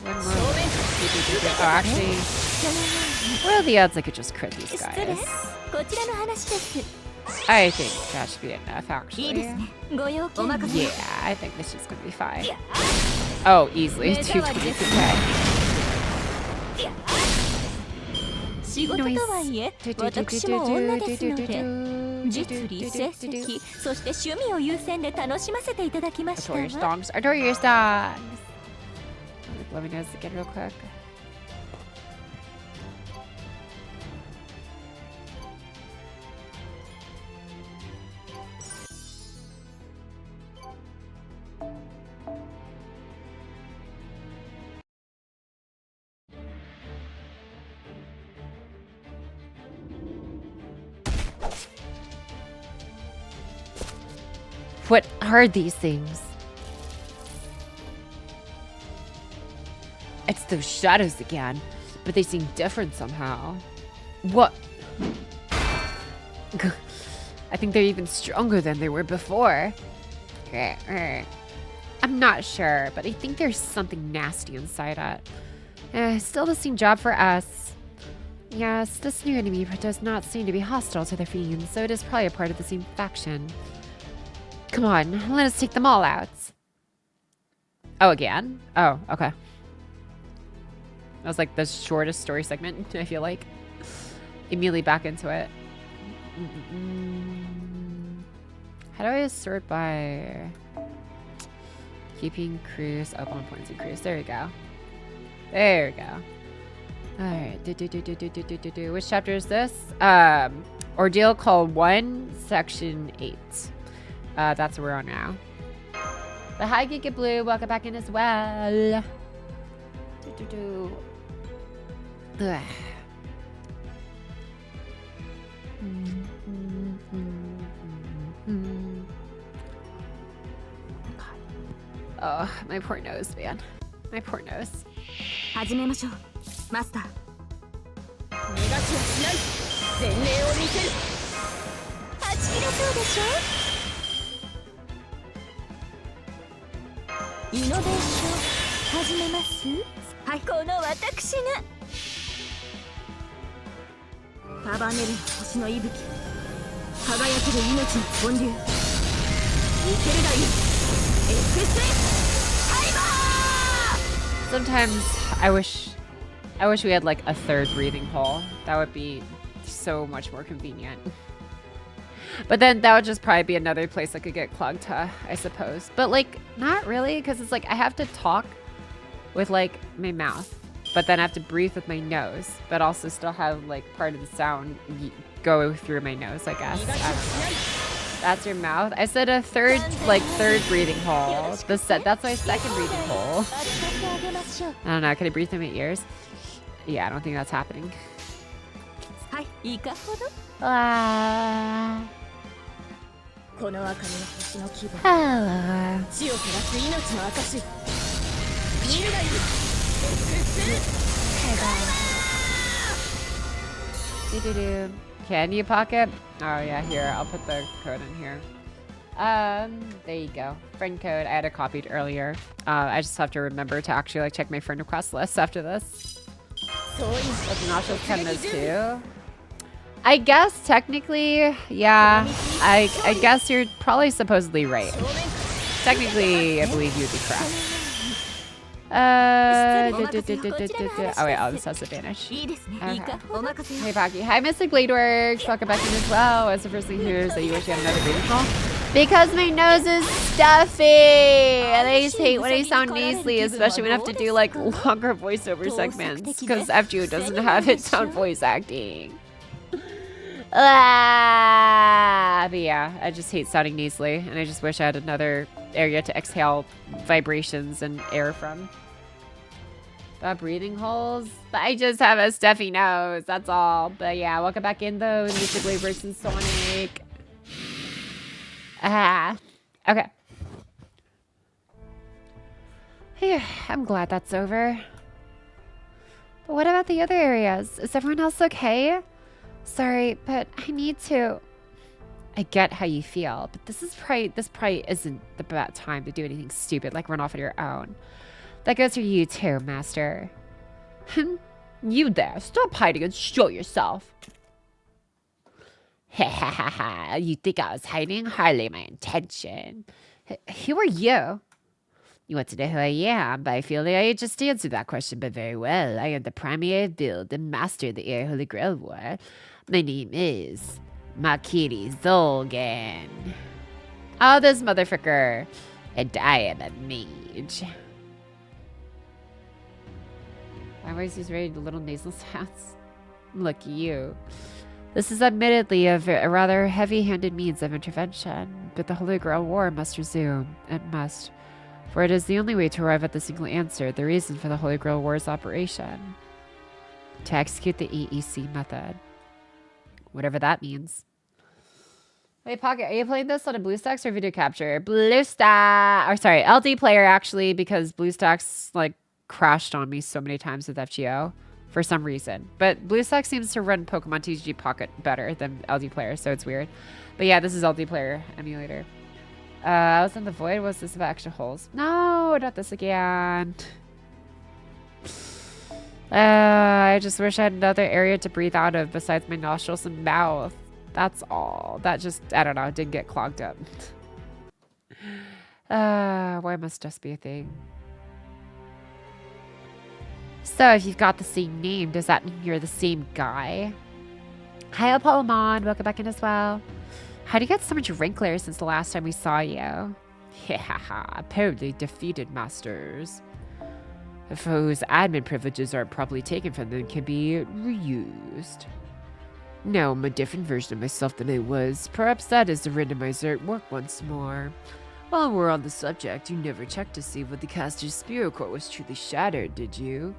One more. Oh, actually, what are the odds I could just crit these 失礼。 guys? こちらの話です。 I think that should be enough, いい actually. ですね。ご用件は Yeah, I think this is gonna be fine. Oh, easily. 220k. 仕事とはいえ、私も女ですので、実利、成績、そして趣味を優先で楽しませていただきましたわ。 Adore your songs. Adore your songs. Let me know this again real quick. What are these things? It's those shadows again, but they seem different somehow. What? I think they're even stronger than they were before. I'm not sure, but I think there's something nasty inside it. Still the same job for us. Yes, this new enemy does not seem to be hostile to the fiends, so it is probably a part of the same faction. Come on, let us take them all out. Oh, again? Oh, okay. That was like the shortest story segment, I feel like. Immediately back into it. How do I sort by keeping crews up on points and crews? There we go. There we go. Alright. Which chapter is this? Ordeal Call 1, Section 8. That's where we're on now. The High Giga Blue, welcome back in as well. Ugh. Oh, my poor nose, man. My poor nose. 始めましょうマスター逃がしはしない前例を見せるはち切れそうでしょイノベーション始めますはいこの私が束ねる星の息吹輝ける命の本流生けるがいい X Sometimes I wish we had like a third breathing hole. That would be so much more convenient. But then that would just probably be another place I could get clogged to, I suppose. But like, not really, because it's like I have to talk with like my mouth, but then I have to breathe with my nose, but also still have like part of the sound go through my nose, I guess. I don't know. That's your mouth. I said a third breathing hole. That's my second breathing hole. I don't know. Can I breathe through my ears? Yeah, I don't think that's happening. はいいかほど Ah. この赤身の星の規模 Hello. 死を照らす命の証見るがいい Do-do-do. Can you pocket? Oh yeah, here. I'll put the code in here. There you go. Friend code. I had it copied earlier. I just have to remember to actually like check my friend request list after this. But Nacho's kind of too. I guess technically, yeah. I guess you're probably supposedly right. Technically, I believe you'd be correct. Oh wait, oh, this has to vanish. いいですね Okay. いいかお任せよ Hey Pocky. Hi Mystic Bladeworks. Welcome back in as well. What's the first thing here is that you wish you had another breathing hole? Because my nose is stuffy! And I just hate when I sound nasally, especially when I have to do like longer voiceover segments. Because FGO doesn't have its own voice acting. But yeah, I just hate sounding nasally. And I just wish I had another area to exhale vibrations and air from. Breathing holes. But I just have a stuffy nose. That's all. But yeah, welcome back in though. Mystic Bladeworks and Sonic. Okay. Phew, I'm glad that's over. But what about the other areas? Is everyone else okay? Sorry, but I need to. I get how you feel, but this probably isn't the best time to do anything stupid like run off on your own. That goes for you too, Master. You there, stop hiding and show yourself. You think I was hiding? Hardly my intention. Who are you? You want to know who I am, but I feel like I just answered that question but very well. I am the Premier Build and Master of the Air Holy Grail War. My name is Makiri Zolgan. Oh, this motherfucker. And I am a mage. My voice is very little nasal sounds. Look at you. This is admittedly a rather heavy-handed means of intervention, but the Holy Grail War must resume. It must. For it is the only way to arrive at the single answer, the reason for the Holy Grail War's operation. To execute the EEC method. Whatever that means. Wait, Pocket, are you playing this on a BlueStacks or video capture? BlueStack! Or sorry, LD player actually, because BlueStacks like crashed on me so many times with FGO for some reason. But BlueStacks seems to run Pokemon TCG Pocket better than LD player, so it's weird. But yeah, this is LD player emulator. I was in the void. What's this about extra holes? No, not this again. I just wish I had another area to breathe out of besides my nostrils and mouth. That's all. That just, I don't know, didn't get clogged up. Why must just be a thing? So, if you've got the same name, does that mean you're the same guy? Hi, Apollomon. Welcome back in as well. How do you get so much wrinkler since the last time we saw you? Yeah, apparently defeated masters. Whose admin privileges aren't properly taken from them can be reused. Now I'm a different version of myself than I was. Perhaps that is the randomizer at work once more. While we're on the subject, you never checked to see whether the caster's spirit core was truly shattered, did you?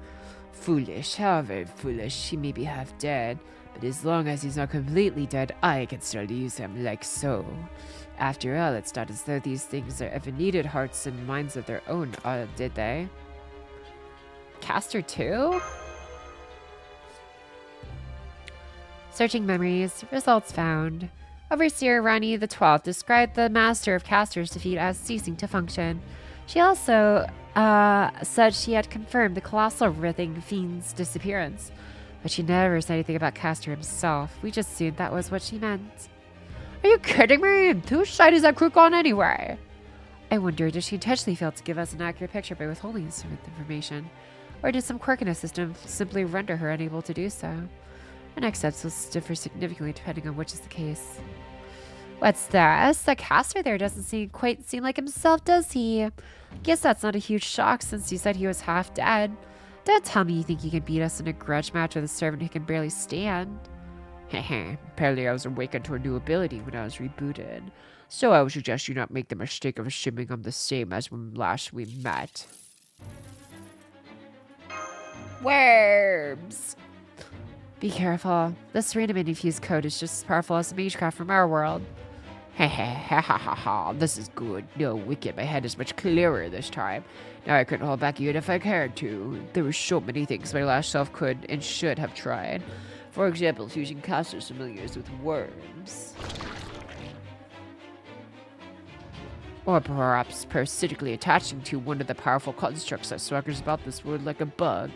Foolish, how very foolish. He may be half dead, But as long as he's not completely dead, I can still use him like so. After all, it's not as though these things ever needed hearts and minds of their own, did they? Caster 2? Searching memories. Results found. Overseer Rani the 12th described the master of Caster's defeat as ceasing to function. She also said she had confirmed the colossal writhing fiend's disappearance, but she never said anything about Caster himself. We just assumed that was what she meant. Are you kidding me? Whose side is that crook on anyway? I wonder, did she intentionally fail to give us an accurate picture by withholding this information? Or did some quirk in the system simply render her unable to do so? Our next steps will differ significantly depending on which is the case. What's this? The caster there doesn't quite seem like himself, does he? Guess that's not a huge shock since you said he was half dead. Don't tell me you think you can beat us in a grudge match with a servant who can barely stand. Heh, apparently I was awakened to a new ability when I was rebooted. So I would suggest you not make the mistake of assuming I'm the same as when last we met. Worms! Be careful. This random infused code is just as powerful as the magecraft from our world. Ha, this is good. No, wicked. My head is much clearer this time. Now I couldn't hold back even if I cared to. There were so many things my last self could and should have tried. For example, fusing casters familiars with worms. Or perhaps parasitically attaching to one of the powerful constructs that swaggers about this world like a bug.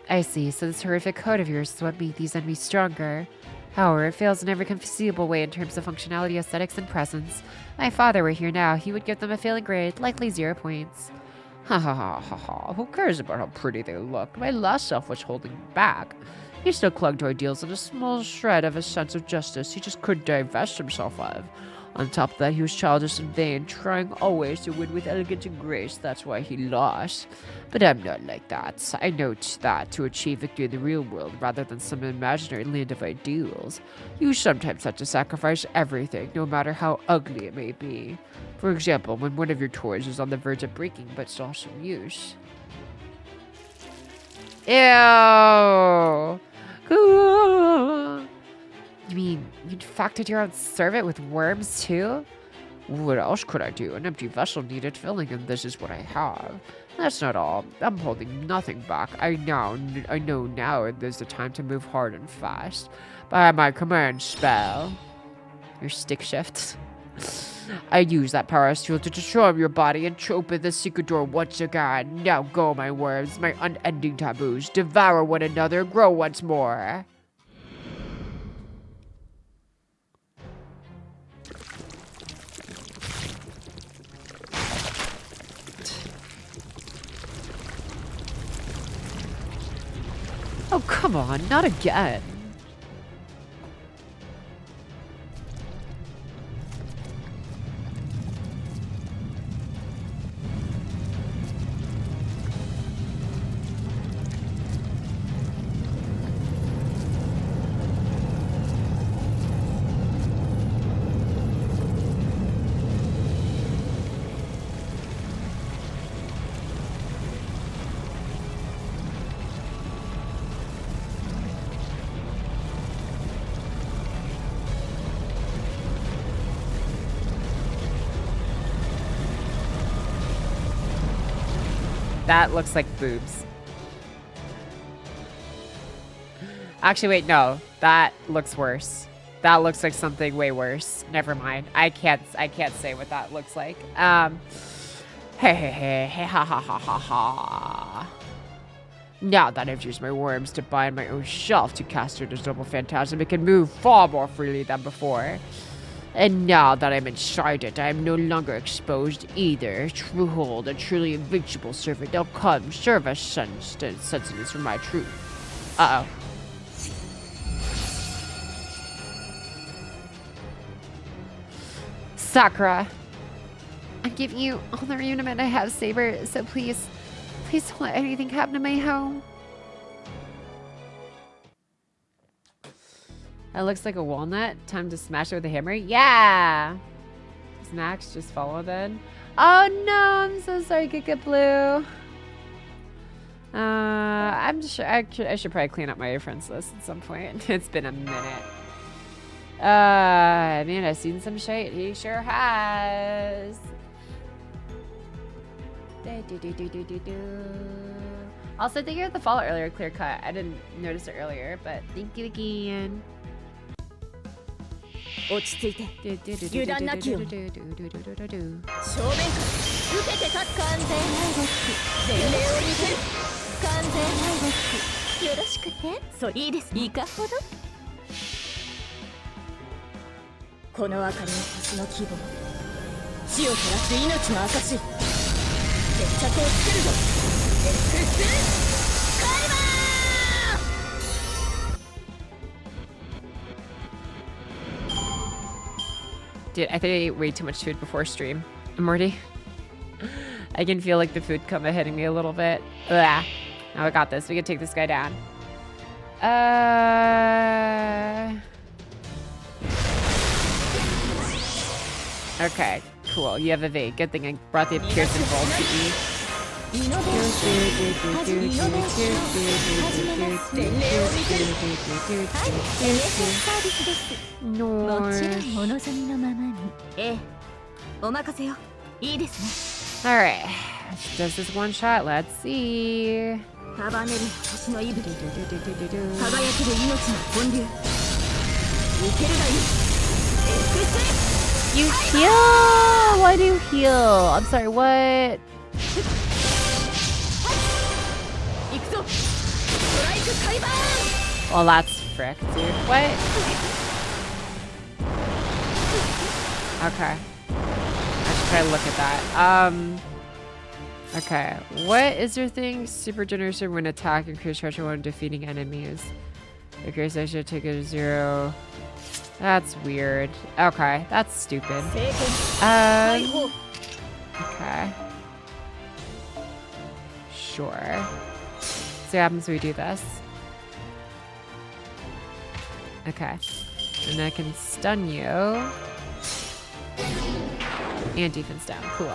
I see, so this horrific code of yours is what made these enemies stronger. However, it fails in every conceivable way in terms of functionality, aesthetics, and presence. If my father were here now, he would give them a failing grade, likely 0 points. Ha. Who cares about how pretty they look? My last self was holding back. He still clung to ideals and a small shred of a sense of justice he just couldn't divest himself of. On top of that, he was childish and vain, trying always to win with elegance and grace. That's why he lost. But I'm not like that. I know that to achieve victory in the real world, rather than some imaginary land of ideals, you sometimes have to sacrifice everything, no matter how ugly it may be. For example, when one of your toys is on the verge of breaking, but still some use. Ew! You mean you infected your own servant with worms too? What else could I do? An empty vessel needed filling, and this is what I have. That's not all. I'm holding nothing back. I know now there's the time to move hard and fast. By my command spell. Your stick shift. I use that power tool to transform your body and open the secret door once again. Now go, my worms, my unending taboos. Devour one another, grow once more. Oh, come on, not again. That looks like boobs. Actually, wait, no. That looks worse. That looks like something way worse. Never mind. I can't say what that looks like. Ha ha. Now that I've used my worms to bind my own shelf to caster this double phantasm, it can move far more freely than before. And now that I'm inside it, I am no longer exposed either. Behold, a truly invincible servant. Now come, serve as sentences for my truth. Uh-oh. Sakura. I'm giving you all the ornament I have, Saber, so please don't let anything happen to my home. That looks like a walnut. Time to smash it with a hammer. Yeah! Does Max just follow then? Oh no, I'm so sorry, Kika Blue. I'm sure I should probably clean up my friends list at some point. It's been a minute. Man, I've seen some shit. He sure has. Also, thank you for the follow earlier, clear cut. I didn't notice it earlier, but thank you again. 落ち着いて油断なきように正面から受けて立つ完全敗北前例を見せる完全敗北よろしくてそういいですいかほどこの明かりの星の希望死を照らす命の証決着をつけるぞ FGO Dude, I think I ate way too much food before stream. Morty. I can feel like the food coma hitting me a little bit. Ugh. Now I got this. We can take this guy down. Okay, cool. You have a V. Good thing I brought the Pearson Bolt to E. No. もちろんお望みのままにええお任せよいいですね Alright. Does this one shot? Let's see. 束ねる星の息吹輝ける命の本流受けるがいい You heal! Why do you heal? I'm sorry, what? 行くぞストライク開番 Well, that's frick, dude. What? Okay. I should try to look at that. Okay. What is your thing? Super generation when attack increase treasure when defeating enemies. Increase I should take it to 0. That's weird. Okay, that's stupid. Okay. Sure. So what happens when we do this? Okay. And I can stun you. And defense down. Cool.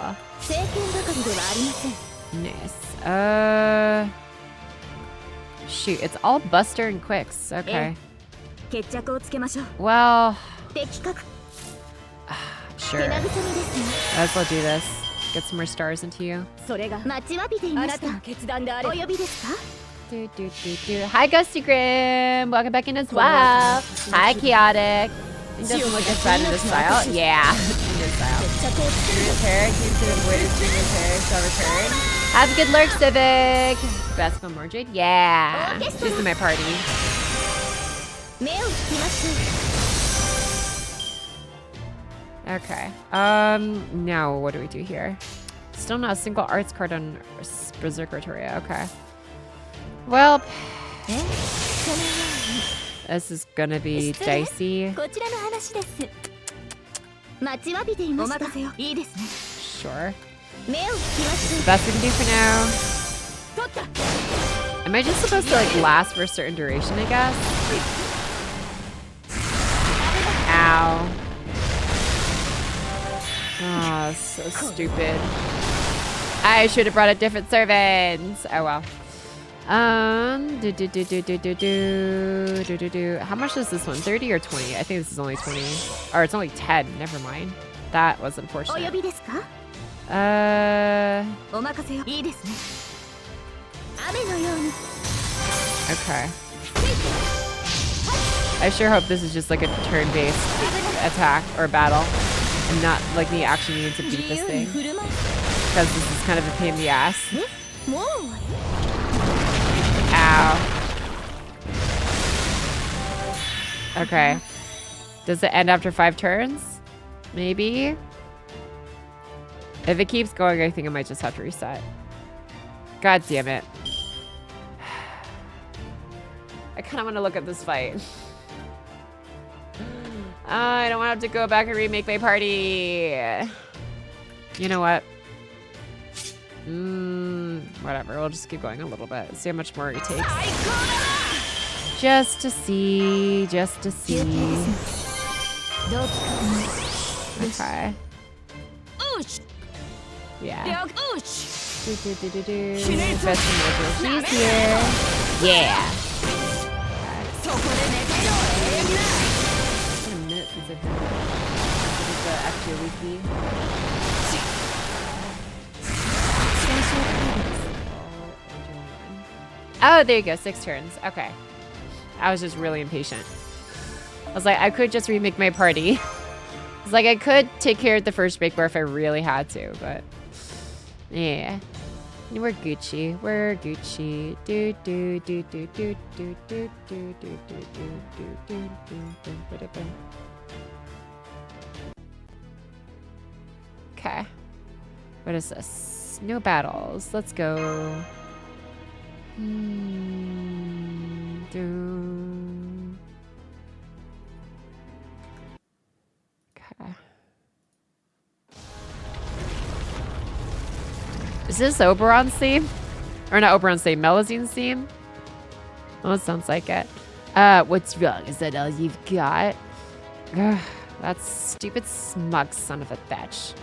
Nice. Shoot, it's all Buster and Quicks. Okay. 決着をつけましょう Well, 的確 sure. 手慰みですね Might as well do this. Get some more stars into you. それが待ちわびていましたあなたの決断であれお呼びですか Hi, Gusty Grim. Welcome back in as well. Hi, Chaotic. It doesn't look as bad in this style. Yeah, in this style. Repair. Keep to avoid a stream repair. Shall return. Have a good lurk, Civic. Best from Mordred. Yeah. She's in my party. 目を引きましょう Okay. Now what do we do here? Still not a single arts card on Berserker Toria. Okay. Well, this is gonna be dicey. こちらの話です待ちわびていましたお任せよいいですね Sure. 目を引きましょう Best we can do for now. 取った Am I just supposed to like last for a certain duration, I guess? Ow. Oh, so stupid. I should have brought a different servant. Oh well. How much is this one? 30 or 20? I think this is only 20. Or it's only 10. Never mind. That was お呼 unfortunate. びですかお任せよいいですね雨のように Okay. I sure hope this is just like a turn-based attack or battle and not like me actually needing to beat this 自由に thing 振る舞い because this is kind of a pain in the ass. もう Ow. Okay. Does it end after 5 turns? Maybe? If it keeps going, I think I might just have to reset. God damn it. I kind of want to look at this fight. I don't want to have to go back and remake my party. You know what? Whatever. We'll just keep going a little bit. See how much more it takes. Just to see. Just to see. Okay. Yeah. Best emoji. She's here. Yeah. It's been a minute since I've done the FGO weekly. Oh, there you go. 6 turns. Okay. I was just really impatient. I was like, I could just remake my party. I was like, I could take care of the first big bar if I really had to, but yeah. We're Gucci. We're Gucci. Do do do do do do do do do do do do do. Okay. What is this? No battles. Let's go. Okay. Is this Oberon's theme? Or not Oberon's theme, Meluzine's theme? Oh, it sounds like it. What's wrong? Is that all you've got? Ugh, that stupid smug son of a bitch.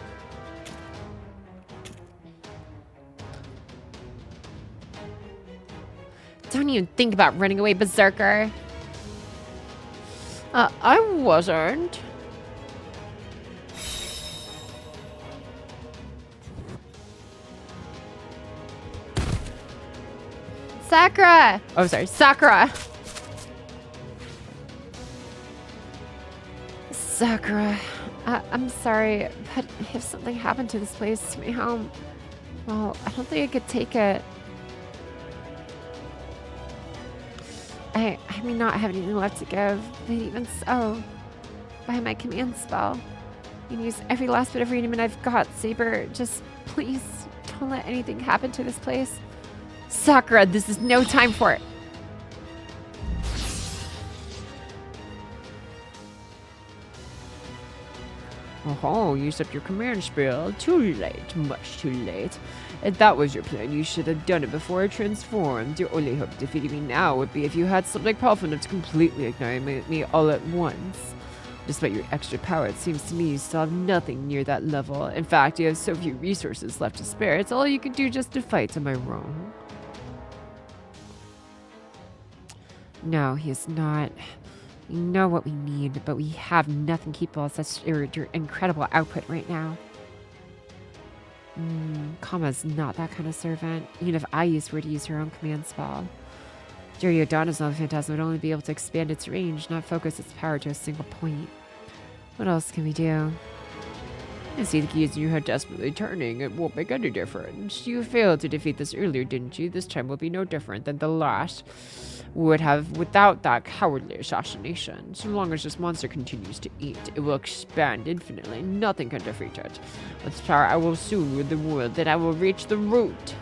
Don't even think about running away, Berserker. I wasn't. Sakura! Oh, sorry, Sakura. Sakura. I'm sorry, but if something happened to this place, to my home, well, I don't think I could take it. I may not have anything left to give, but even so, by my command spell, I use every last bit of reanimate I've got. Saber, just please don't let anything happen to this place. Sakura, this is no time for it. Oh, used up your command spell. Too late, much too late. If that was your plan, you should have done it before I transformed. Your only hope of defeating me now would be if you had something powerful enough to completely annihilate me all at once. Despite your extra power, it seems to me you still have nothing near that level. In fact, you have so few resources left to spare. It's all you can do just to fight. Am I wrong? No, he is not. We know what we need, but we have nothing capable of such your incredible output right now. Kama's not that kind of servant, even if I were to use her own command spell. Duryodhana's own phantasm would only be able to expand its range, not focus its power to a single point. What else can we do? I see the keys in your head desperately turning. It won't make any difference. You failed to defeat this earlier, didn't you? This time will be no different than the last would have without that cowardly assassination. So long as this monster continues to eat, it will expand infinitely. Nothing can defeat it. With power, I will soon rid the world. Then I will reach the root.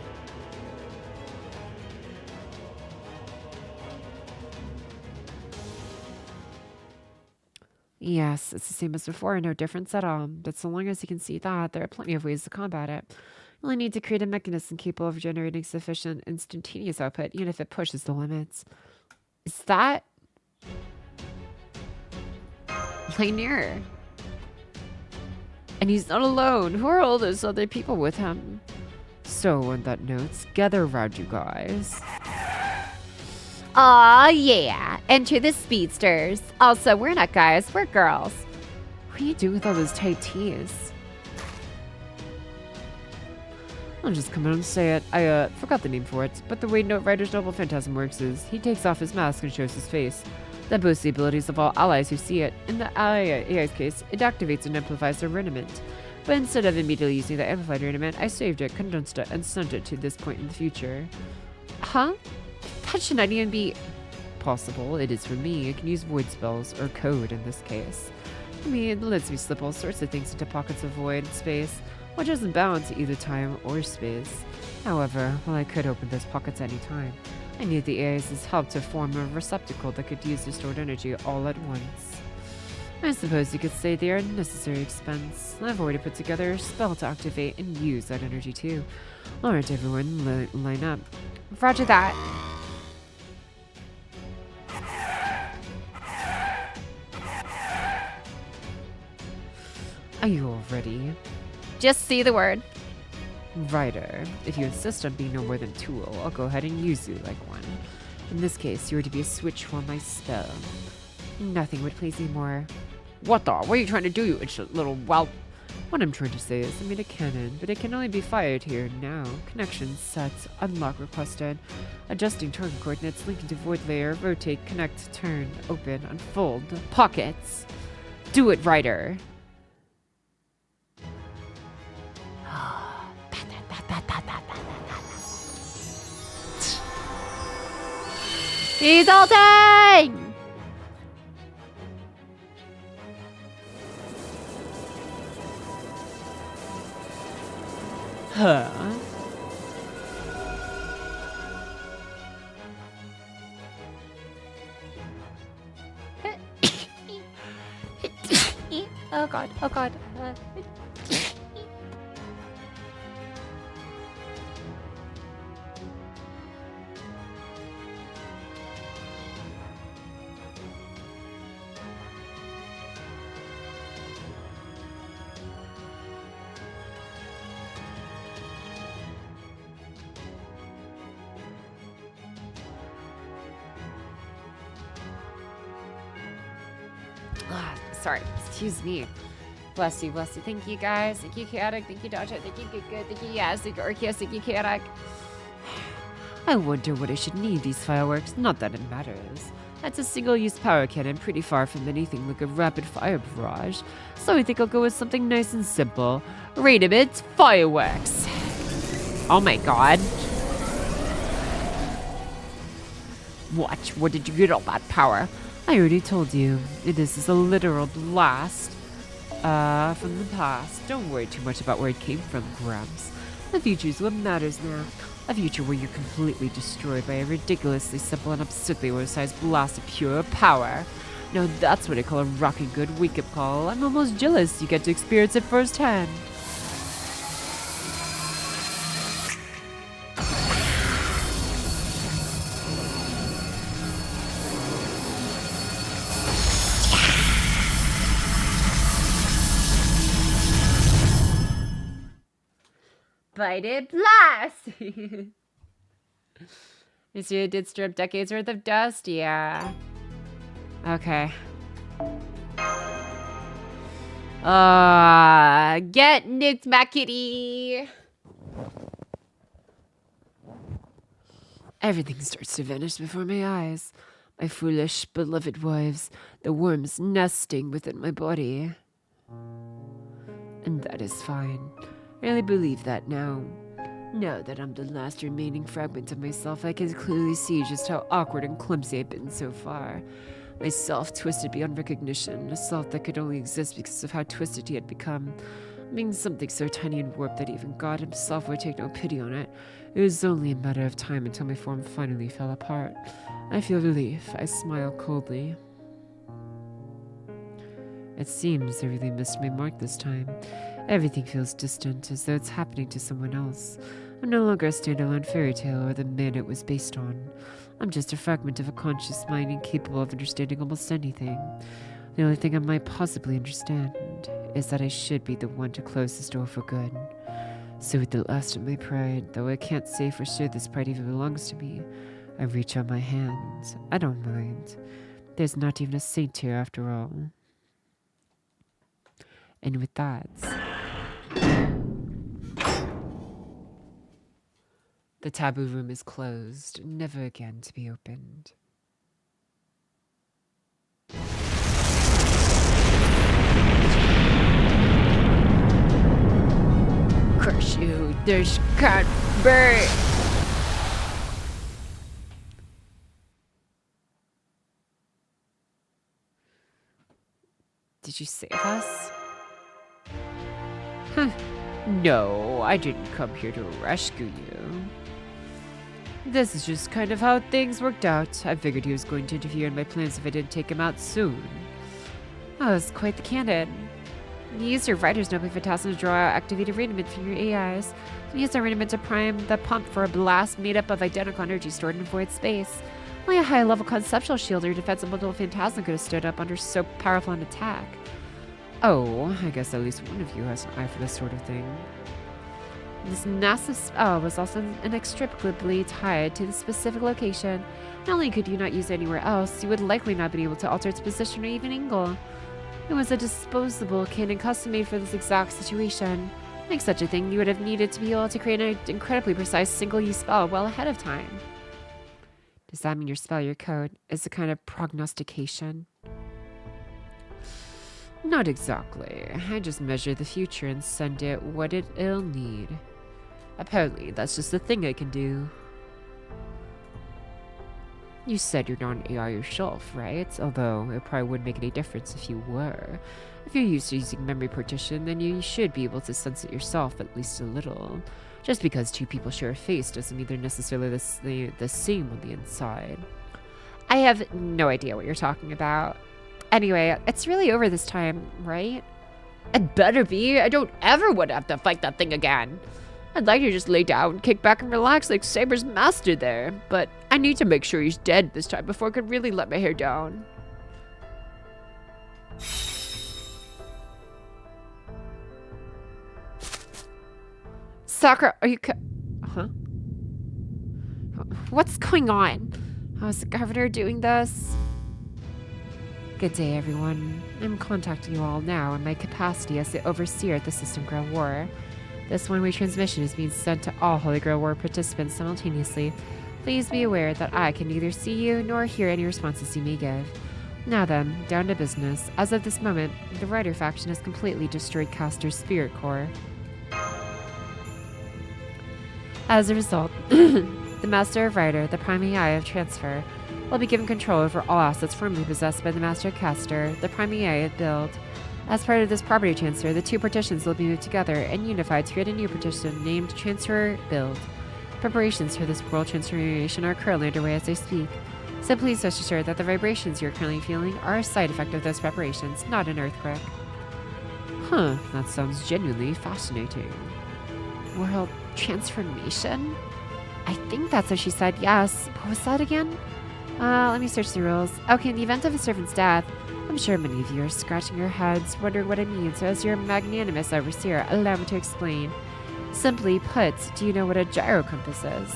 Yes, it's the same as before, no difference at all. But so long as you can see that, there are plenty of ways to combat it. You only need to create a mechanism capable of generating sufficient instantaneous output, even if it pushes the limits. Is that Linear? And he's not alone. Who are all those other people with him? So, on that note, gather around, you guys. Aw, yeah. Enter the speedsters. Also, we're not guys, we're girls. What do you do with all those tight tees? I'll just come out and say it. I forgot the name for it, but the way Rider's Noble Phantasm works is he takes off his mask and shows his face. That boosts the abilities of all allies who see it. In the AI's case, it activates and amplifies their ornament. But instead of immediately using the amplified ornament, I saved it, condensed it, and sent it to this point in the future. Huh? That should not even be possible. It is for me. I can use void spells, or code in this case. I mean, it lets me slip all sorts of things into pockets of void space, which isn't bound to either time or space. However, while I could open those pockets any time, I need the AI's help to form a receptacle that could use the stored energy all at once. I suppose you could say they are a necessary expense. I've already put together a spell to activate and use that energy too. Alright everyone, line up. Roger that. Are you all ready? Just see the word. Ryder, if you insist on being no more than a tool, I'll go ahead and use you like one. In this case, you are to be a switch for my spell. Nothing would please me more. What the? What are you trying to do, you little whelp? What I'm trying to say is I made a cannon, but it can only be fired here now. Connection set, unlock requested. Adjusting target coordinates, link into void layer, rotate, connect, turn, open, unfold, pockets. Do it, Ryder. He's ulting! Huh? Oh god, oh god. Sorry, excuse me. Bless you, bless you. Thank you, guys. Thank you, Chaotic. Thank you, Dodger. Thank you, Good. Thank you, Yes. Thank you, Arceus. Thank you, Chaotic. I wonder what I should need these fireworks. Not that it matters. That's a single-use power cannon, pretty far from anything like a rapid-fire barrage. So I think I'll go with something nice and simple. Rain emit fireworks. Oh my god. Watch, where did you get all that power? I already told you. This is a literal blast. From the past. Don't worry too much about where it came from, Grumps. The future's what matters now. A future where you're completely destroyed by a ridiculously simple and absurdly oversized blast of pure power. Now that's what I call a rocking good wake-up call. I'm almost jealous you get to experience it firsthand. Bite blast! You see, it did strip decades worth of dust, yeah. Okay. Get nuked, my kitty! Everything starts to vanish before my eyes. My foolish, beloved wives, the worms nesting within my body. And that is fine. I really believe that now. Now that I'm the last remaining fragment of myself, I can clearly see just how awkward and clumsy I've been so far. Myself twisted beyond recognition, a self that could only exist because of how twisted he had become. Being something so tiny and warped that even God himself would take no pity on it. It was only a matter of time until my form finally fell apart. I feel relief. I smile coldly. It seems I really missed my mark this time. Everything feels distant, as though it's happening to someone else. I'm no longer a standalone fairy tale or the man it was based on. I'm just a fragment of a conscious mind incapable of understanding almost anything. The only thing I might possibly understand is that I should be the one to close this door for good. So with the last of my pride, though I can't say for sure this pride even belongs to me, I reach out my hand. I don't mind. There's not even a saint here after all. And with that, the taboo room is closed, never again to be opened. Crush you, this can't be! Did you save us? No, I didn't come here to rescue you. This is just kind of how things worked out. I figured he was going to interfere in my plans if I didn't take him out soon. Oh, it's quite the candid. You used your writer's notebook Phantasm to draw out activated radiant from your AIs. You used our radiant to prime the pump for a blast made up of identical energy stored in void space. Only a high-level conceptual shield or defensive little phantasm could have stood up under so powerful an attack. Oh, I guess at least one of you has an eye for this sort of thing. This massive spell was also inextricably tied to the specific location. Not only could you not use it anywhere else, you would likely not be able to alter its position or even angle. It was a disposable cannon custom made for this exact situation. To make such a thing, you would have needed to be able to create an incredibly precise single-use spell well ahead of time. Does that mean your spell, your code, is a kind of prognostication? Not exactly. I just measure the future and send it what it'll need. Apparently, that's just the thing I can do. You said you're not an AI yourself, right? Although, it probably wouldn't make any difference if you were. If you're used to using memory partition, then you should be able to sense it yourself at least a little. Just because two people share a face doesn't mean they're necessarily the same on the inside. I have no idea what you're talking about. Anyway, it's really over this time, right? It better be. I don't ever want to have to fight that thing again. I'd like to just lay down, kick back, and relax like Saber's master there, but I need to make sure he's dead this time before I can really let my hair down. Sakura, are you huh? What's going on? How's the governor doing this? Good day, everyone. I'm contacting you all now in my capacity as the overseer at the System Ground War. This one-way transmission is being sent to all Holy Grail War participants simultaneously. Please be aware that I can neither see you nor hear any responses you may give. Now then, down to business. As of this moment, the Rider faction has completely destroyed Castor's spirit core. As a result, the Master of Rider, the Prime AI of Transfer, will be given control over all assets formerly possessed by the Master of Castor, the Prime AI of Build. As part of this property transfer, the two partitions will be moved together and unified to create a new partition named Transfer Build. Preparations for this world transformation are currently underway as I speak, so please rest assured that the vibrations you're currently feeling are a side effect of those preparations, not an earthquake. Huh, that sounds genuinely fascinating. World transformation? I think that's what she said, yes. What was that again? Let me search the rules. Okay, in the event of a servant's death, I'm sure many of you are scratching your heads, wondering what it means, so as your magnanimous overseer, allow me to explain. Simply put, do you know what a gyro compass is?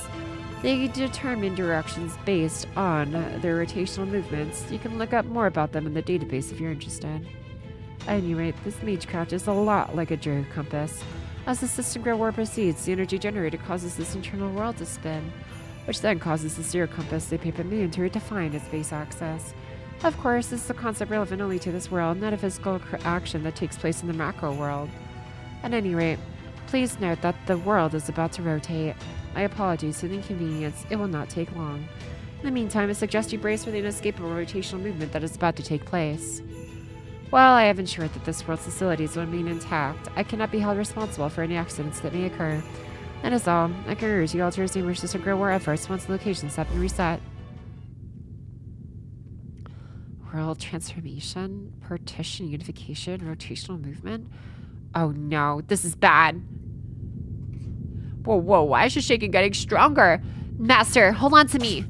They determine directions based on their rotational movements. You can look up more about them in the database if you're interested. At any rate, this magecraft is a lot like a gyro compass. As the System Ground War proceeds, the energy generated causes this internal world to spin, which then causes the zero compass they paper moon to redefine its base axis. Of course, this is a concept relevant only to this world, not a physical action that takes place in the macro world. At any rate, please note that the world is about to rotate. My apologies for the inconvenience. It will not take long. In the meantime, I suggest you brace for the inescapable rotational movement that is about to take place. While I have ensured that this world's facilities will remain intact, I cannot be held responsible for any accidents that may occur. That is all. I can urge you all to resume your System Ground War efforts once the locations have been reset. World transformation, partition, unification, rotational movement. Oh no, this is bad. Whoa, why is your shaking getting stronger? Master, hold on to me.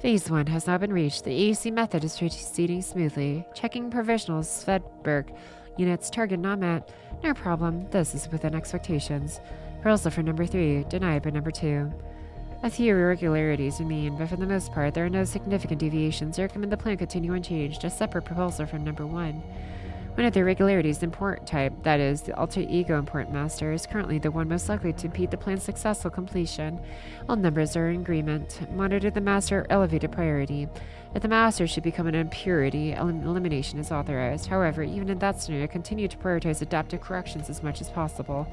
Phase 1 has now been reached. The AEC method is proceeding smoothly. Checking provisionals, Svedberg. Units target not met. No problem. This is within expectations. Proposal for number 3. Denied by number 2. A few irregularities remain, but for the most part, there are no significant deviations. I recommend the plan continue unchanged. A separate proposal from number 1. One of the irregularities, the import type, that is, the alter ego import master, is currently the one most likely to impede the plan's successful completion. All numbers are in agreement. Monitor the master elevated priority. If the master should become an impurity, elimination is authorized. However, even in that scenario, continue to prioritize adaptive corrections as much as possible.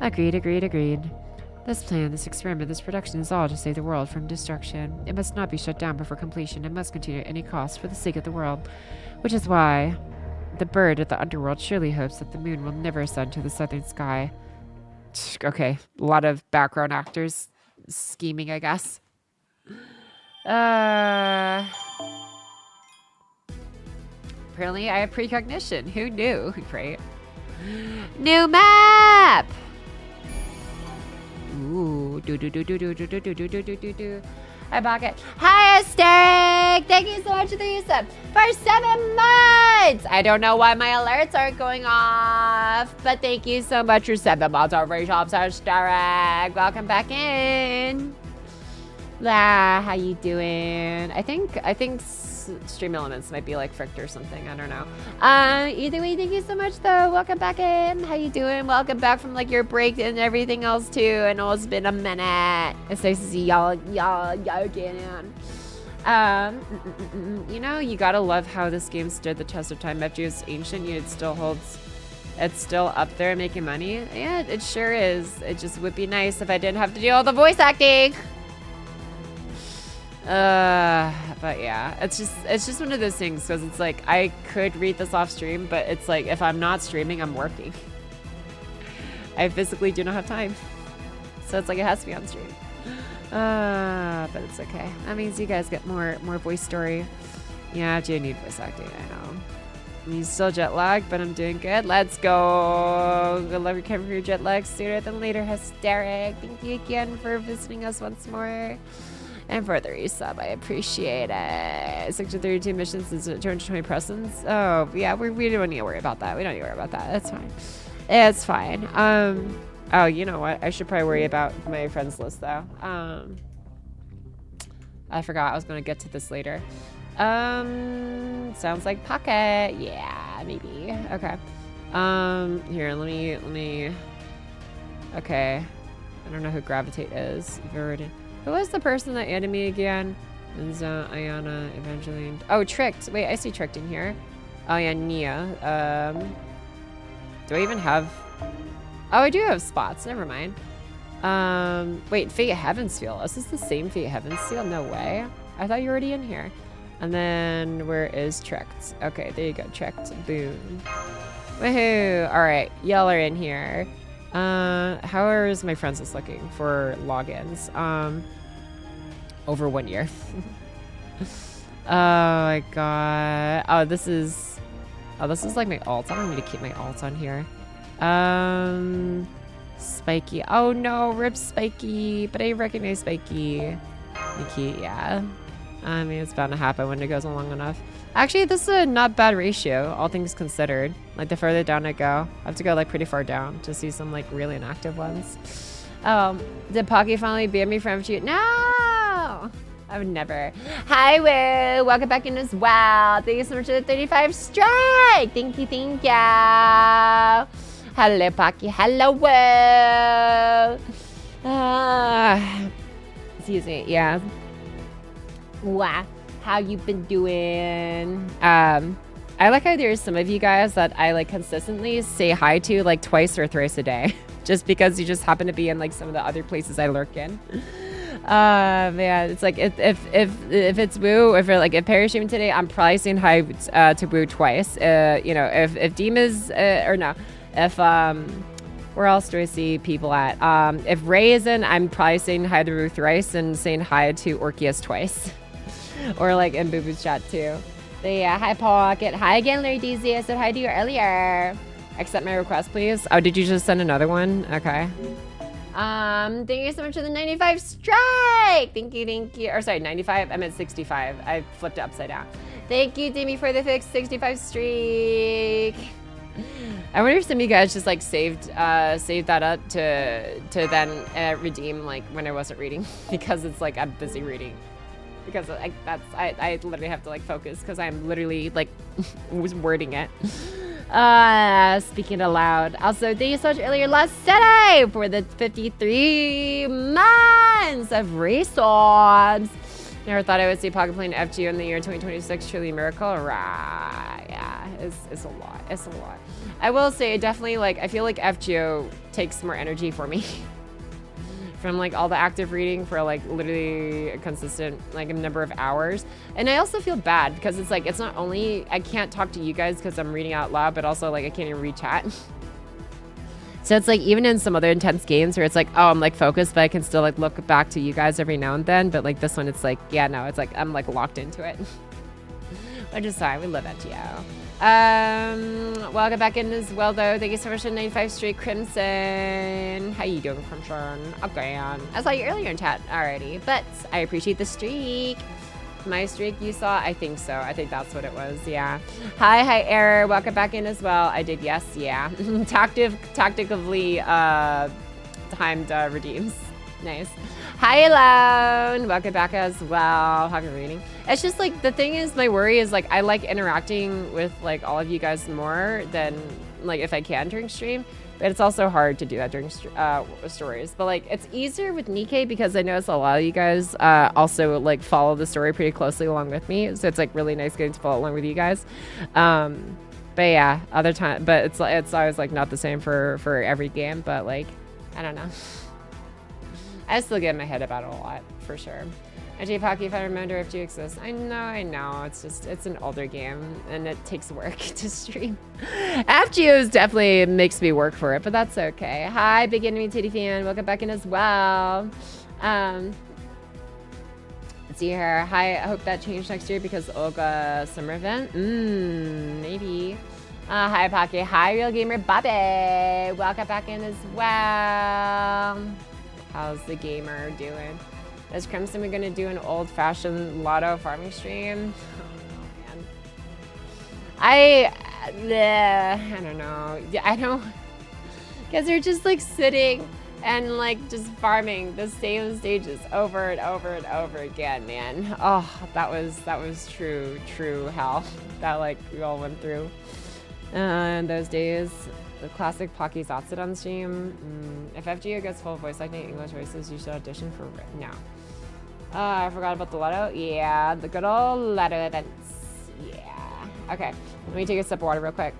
Agreed. This plan, this experiment, this production is all to save the world from destruction. It must not be shut down before completion. It must continue at any cost for the sake of the world. Which is why the bird of the underworld surely hopes that the moon will never ascend to the southern sky. Okay, a lot of background actors scheming, I guess. Apparently I have precognition. Who knew, right? New map! Ooh, Hi, Pocket. Hi, Asteric. Thank you so much for the sub for 7 months. I don't know why my alerts aren't going off, but thank you so much for 7 months of free shops, Asteric. Welcome back in. How you doing? I think Stream Elements might be like fricked or something. I don't know. Either way, thank you so much though. Welcome back in. How you doing? Welcome back from like your break and everything else too. I know it's been a minute. It's nice to see y'all again. You know, you gotta love how this game stood the test of time. FGO is ancient, yet it still holds. It's still up there making money. Yeah, it sure is. It just would be nice if I didn't have to do all the voice acting. But yeah, it's just one of those things because it's like I could read this off stream, but it's like if I'm not streaming, I'm working. I physically do not have time, so it's like it has to be on stream. But it's okay. That means you guys get more voice story. Yeah, I do need voice acting. I know. I'm still jet lagged, but I'm doing good. Let's go. Good luck recovering your jet lag sooner than later, Hysteric. Thank you again for visiting us once more. And for the resub, I appreciate it. 632 missions and 220 presents. Oh, yeah, we don't need to worry about that. We don't need to worry about that. That's fine. It's fine. Oh, you know what? I should probably worry about my friends list, though. I forgot I was going to get to this later. Sounds like Pocket. Yeah, maybe. Okay. Here, let me... Okay. I don't know who Gravitate is. Who was the person that added me again? Enza, Ayana, Evangeline. Oh, Tricked. Wait, I see Tricked in here. Oh, yeah, Nia. Do I even have... Oh, I do have spots. Never mind. Wait, Fate Heavensfield. Is this the same Fate Heavensfield? No way. I thought you were already in here. And then, where is Tricked? Okay, there you go. Tricked. Boom. Woohoo. All right, y'all are in here. How is my friends list looking for logins? Over 1 year. Oh my god. Oh, this is like my alts. I don't need to keep my alts on here. Spiky. Oh no, rip Spiky. But I recognize Spiky. Nikki, yeah. I mean, it's bound to happen when it goes on long enough. Actually, this is a not bad ratio, all things considered. Like, the further down I go, I have to go, like, pretty far down to see some, like, really inactive ones. Did Pocky finally ban me from FGO? No! I would never. Hi, Woo! Welcome back in as well. Thank you so much for the 35 strike! Thank you, thank you! Hello, Pocky. Hello, Woo! Excuse me, yeah. Wow. How you been doing? I like how there's some of you guys that I like consistently say hi to like twice or thrice a day, just because you just happen to be in like some of the other places I lurk in. Man, it's like if it's Woo, if Perry's streaming today, I'm probably saying hi to Woo twice. You know, if Dima's or no, if where else do I see people at? If Ray is in, I'm probably saying hi to Woo thrice and saying hi to Orkias twice. Or like in Boo Boo's chat too. But yeah, hi Pocket. Hi again, Larry DZ. I said hi to you earlier. Accept my request, please. Oh, did you just send another one? Okay. Thank you so much for the 95 strike. Thank you. Or sorry, 95. I meant 65. I flipped it upside down. Thank you, Demi, for the fixed 65 streak. I wonder if some of you guys just like saved that up to then redeem like when I wasn't reading because it's like I'm busy reading. Because I literally have to like focus because I'm literally like was wording it. Speaking aloud. Also, thank you so much earlier last Saturday for the 53 months of resources. Never thought I would see Pocket playing FGO in the year 2026. Truly a miracle. Right. Yeah, it's a lot. It's a lot. I will say definitely like I feel like FGO takes more energy for me. From like all the active reading for like literally a consistent like a number of hours. And I also feel bad because it's like it's not only I can't talk to you guys because I'm reading out loud, but also like I can't even read chat. So it's like even in some other intense games where it's like, oh, I'm like focused, but I can still like look back to you guys every now and then. But like this one, it's like, yeah, no, it's like I'm like locked into it. Which is fine. We love FGO. Welcome back in as well, though. Thank you so much for 95 straight Crimson. How you doing, Crimson? Okay, I saw you earlier in chat already, but I appreciate the streak. My streak you saw? I think so. I think that's what it was. Yeah. Hi, Error. Welcome back in as well. I did, yes, yeah. Tactically timed redeems. Nice. Hi, Alone. Welcome back as well. How are you reading? It's just like, the thing is, my worry is like, I like interacting with like all of you guys more than like if I can during stream. But it's also hard to do that during stories. But like, it's easier with Nikkei because I notice a lot of you guys also like follow the story pretty closely along with me. So it's like really nice getting to follow along with you guys. But yeah, other time, but it's always like not the same for every game. But like, I don't know. I still get in my head about it a lot for sure. I Pocky, if I remember FGO exists. I know. It's just, it's an older game and it takes work to stream. FGO's definitely makes me work for it, but that's okay. Hi, Big Enemy Titty fan. Welcome back in as well. Let's see here. Hi, I hope that changed next year because Olga summer event. Maybe. Hi, Pocky. Hi, Real Gamer Bobby. Welcome back in as well. How's the gamer doing? Is Crimson we gonna do an old-fashioned lotto farming stream? Oh, man. I don't know. I don't, because they're just like sitting and like just farming the same stages over and over and over again, man. Oh, that was true hell that like we all went through in those days. The classic Pocky BAHS on stream. If FGO gets full voice acting English voices, you should audition for no. I forgot about the lotto. Yeah, the good old lotto events. Yeah. Okay, let me take a sip of water real quick.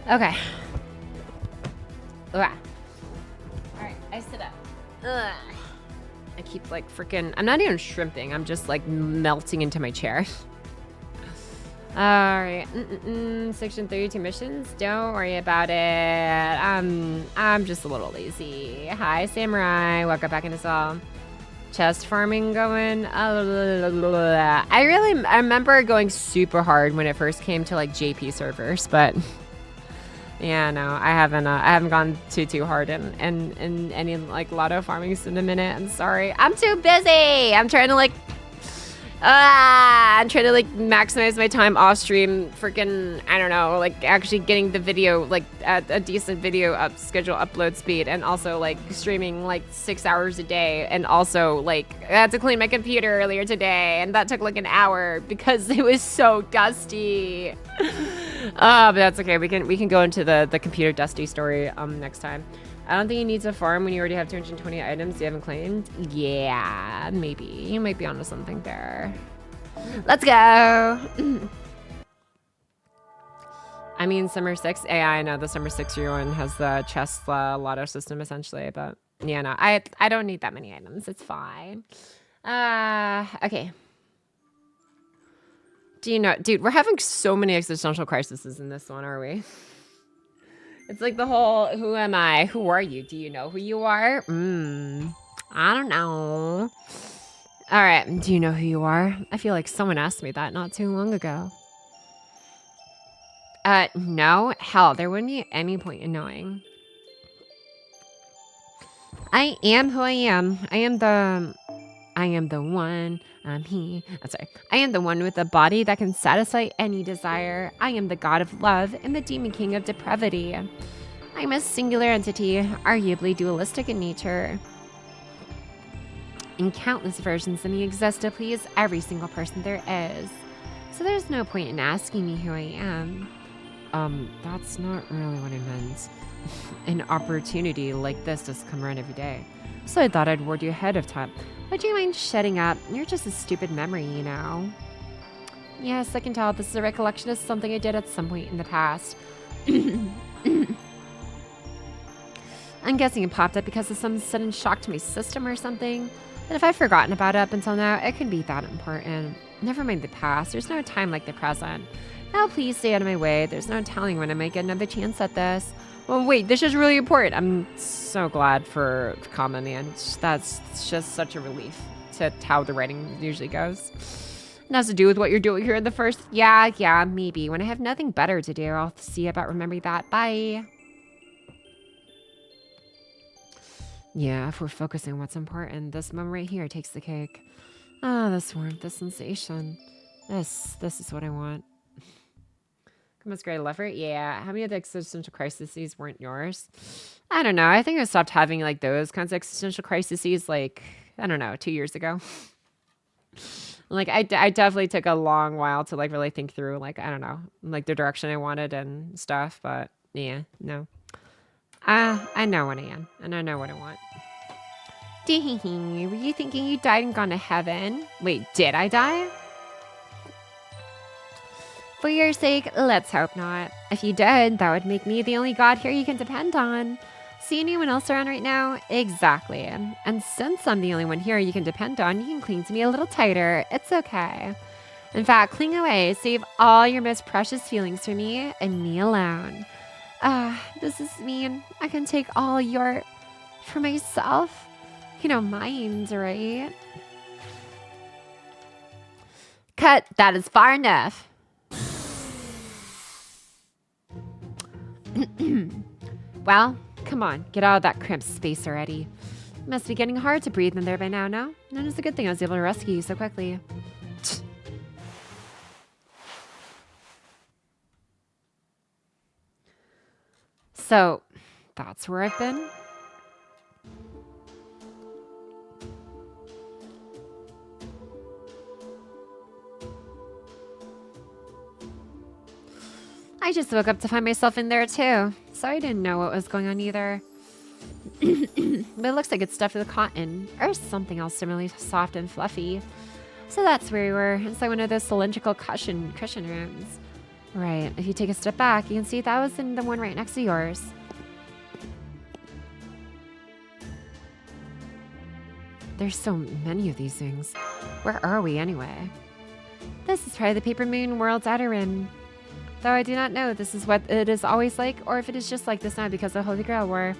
Okay. Ugh. All right, I sit up. Ugh. I keep like freaking. I'm not even shrimping. I'm just like melting into my chair. All right, section 32 missions. Don't worry about it. I'm just a little lazy. Hi, Samurai. Welcome back into all. Chest farming going. I remember going super hard when it first came to like JP servers, but yeah, no, I haven't gone too hard in any like lotto farming in a minute. I'm sorry. I'm too busy. I'm trying to like. I'm trying to like maximize my time off stream. Freaking, I don't know, like actually getting the video like at a decent video schedule upload speed, and also like streaming like 6 hours a day, and also like I had to clean my computer earlier today, and that took like an hour because it was so dusty. But that's okay. We can go into the computer dusty story next time. I don't think you need to farm when you already have 220 items you haven't claimed. Yeah, maybe. You might be onto something there. Let's go. I mean, Summer 6. Yeah, I know the Summer 6 one has the chest lotto system essentially, but yeah, no, I don't need that many items. It's fine. Okay. Do you know, dude, we're having so many existential crises in this one, are we? It's like the whole, who am I? Who are you? Do you know who you are? I don't know. All right, do you know who you are? I feel like someone asked me that not too long ago. No, hell, there wouldn't be any point in knowing. I am who I am. I am the one. I'm he. I'm sorry. I am the one with a body that can satisfy any desire. I am the god of love and the demon king of depravity. I'm a singular entity, arguably dualistic in nature. In countless versions of me exist to please every single person there is. So there's no point in asking me who I am. That's not really what I meant. An opportunity like this does come around every day. So I thought I'd warn you ahead of time. Would you mind shutting up? You're just a stupid memory, you know. Yes, I can tell this is a recollection of something I did at some point in the past. I'm guessing it popped up because of some sudden shock to my system or something. But if I've forgotten about it up until now, it can be that important. Never mind the past. There's no time like the present. Now please stay out of my way. There's no telling when I might get another chance at this. Well, wait, this is really important. I'm so glad for Kama, man. That's just such a relief to how the writing usually goes. It has to do with what you're doing here in the first. Yeah, maybe. When I have nothing better to do, I'll see about remembering that. Bye. Yeah, if we're focusing on what's important, this moment right here takes the cake. Ah, this warmth, this sensation. This is what I want. Come great lover? Yeah. How many of the existential crises weren't yours? I don't know. I think I stopped having like those kinds of existential crises like, I don't know, 2 years ago. Like I definitely took a long while to like really think through like, I don't know, like the direction I wanted and stuff. But yeah, no. I know what I am and I know what I want. Were you thinking you died and gone to heaven? Wait, did I die? For your sake, let's hope not. If you did, that would make me the only god here you can depend on. See anyone else around right now? Exactly. And since I'm the only one here you can depend on, you can cling to me a little tighter. It's okay. In fact, cling away. Save all your most precious feelings for me and me alone. Does this mean I can take all your... for myself? You don't mind, right? Cut. That is far enough. Well, come on, get out of that cramped space already. It must be getting hard to breathe in there by now, no? And it's a good thing I was able to rescue you so quickly. So, that's where I've been? I just woke up to find myself in there too, so I didn't know what was going on either. But it looks like it's stuffed with cotton, or something else similarly soft and fluffy. So that's where we were, inside one of those cylindrical cushion rooms. Right, if you take a step back, you can see that was in the one right next to yours. There's so many of these things. Where are we anyway? This is probably the Paper Moon World's outer rim. Though I do not know if this is what it is always like, or if it is just like this now because of the Holy Grail War.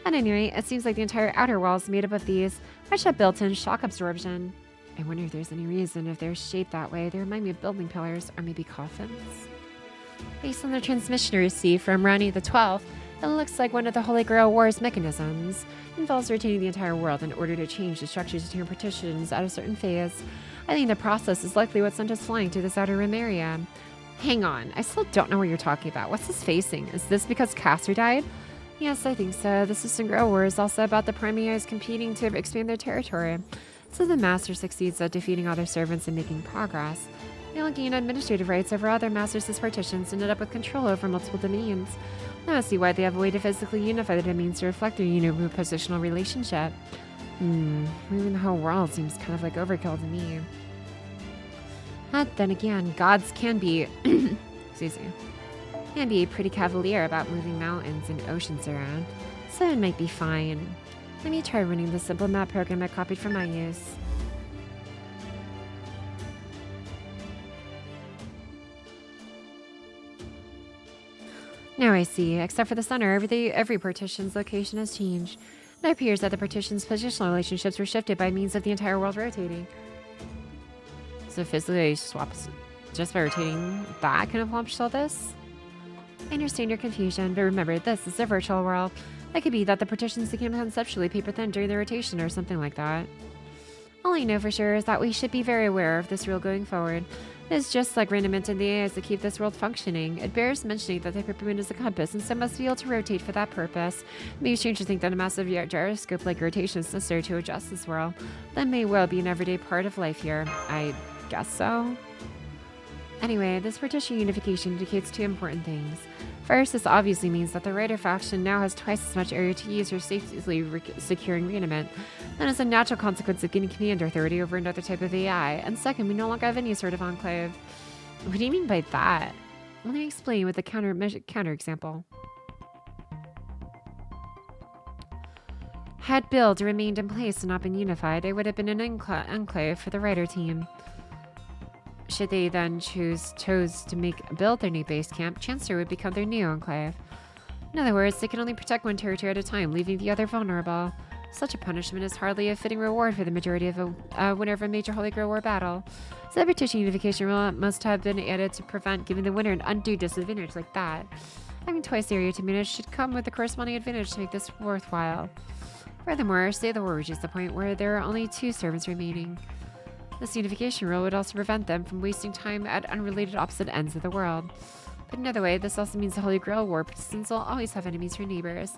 At any rate, it seems like the entire outer wall is made up of these, which have built-in shock absorption. I wonder if there's any reason if they're shaped that way. They remind me of building pillars, or maybe coffins. Based on the transmission I received from Rani the 12th, it looks like one of the Holy Grail War's mechanisms. It involves rotating the entire world in order to change the structures of partitions at a certain phase. I think the process is likely what sent us flying to this outer rim area. Hang on, I still don't know what you're talking about. What's this facing? Is this because Caster died? Yes, I think so. The System Grow War is also about the Primeios competing to expand their territory. So the Master succeeds at defeating other servants and making progress. They'll gain administrative rights over other Masters' partitions and end up with control over multiple domains. I don't see why they have a way to physically unify the domains to reflect their unipositional relationship. Moving the whole world seems kind of like overkill to me. But then again, gods can be, excuse me, can be pretty cavalier about moving mountains and oceans around, so it might be fine. Let me try running the simple map program I copied for my use. Now I see, except for the center, every partition's location has changed. It appears that the partition's positional relationships were shifted by means of the entire world rotating. So physically swaps just by rotating that can accomplish all this? I understand your confusion, but remember, this is a virtual world. It could be that the partitions became conceptually paper thin during the rotation or something like that. All I know for sure is that we should be very aware of this rule going forward. It's just like randomment in the AIs that keep this world functioning. It bears mentioning that the paper moon is a compass and so must be able to rotate for that purpose. It may be strange to think that a massive gyroscope like rotation is necessary to adjust this world. That may well be an everyday part of life here. I guess so. Anyway, this partition unification indicates two important things. First, this obviously means that the Rider faction now has twice as much area to use for safely securing reanimate. That is a natural consequence of getting command authority over another type of AI. And second, we no longer have any sort of enclave. What do you mean by that? Let me explain with a counter example. Had build remained in place and not been unified, it would have been an enclave for the Rider team. Should they then chose to build their new base camp, Chancellor would become their new enclave. In other words, they can only protect one territory at a time, leaving the other vulnerable. Such a punishment is hardly a fitting reward for the majority of a winner of a major Holy Grail War battle. So the petition unification rule must have been added to prevent giving the winner an undue disadvantage like that. Having twice the area to manage should come with the corresponding advantage to make this worthwhile. Furthermore, say the war reaches the point where there are only 2 servants remaining. This unification rule would also prevent them from wasting time at unrelated opposite ends of the world. But another way, this also means the Holy Grail War participants will always have enemies for neighbors.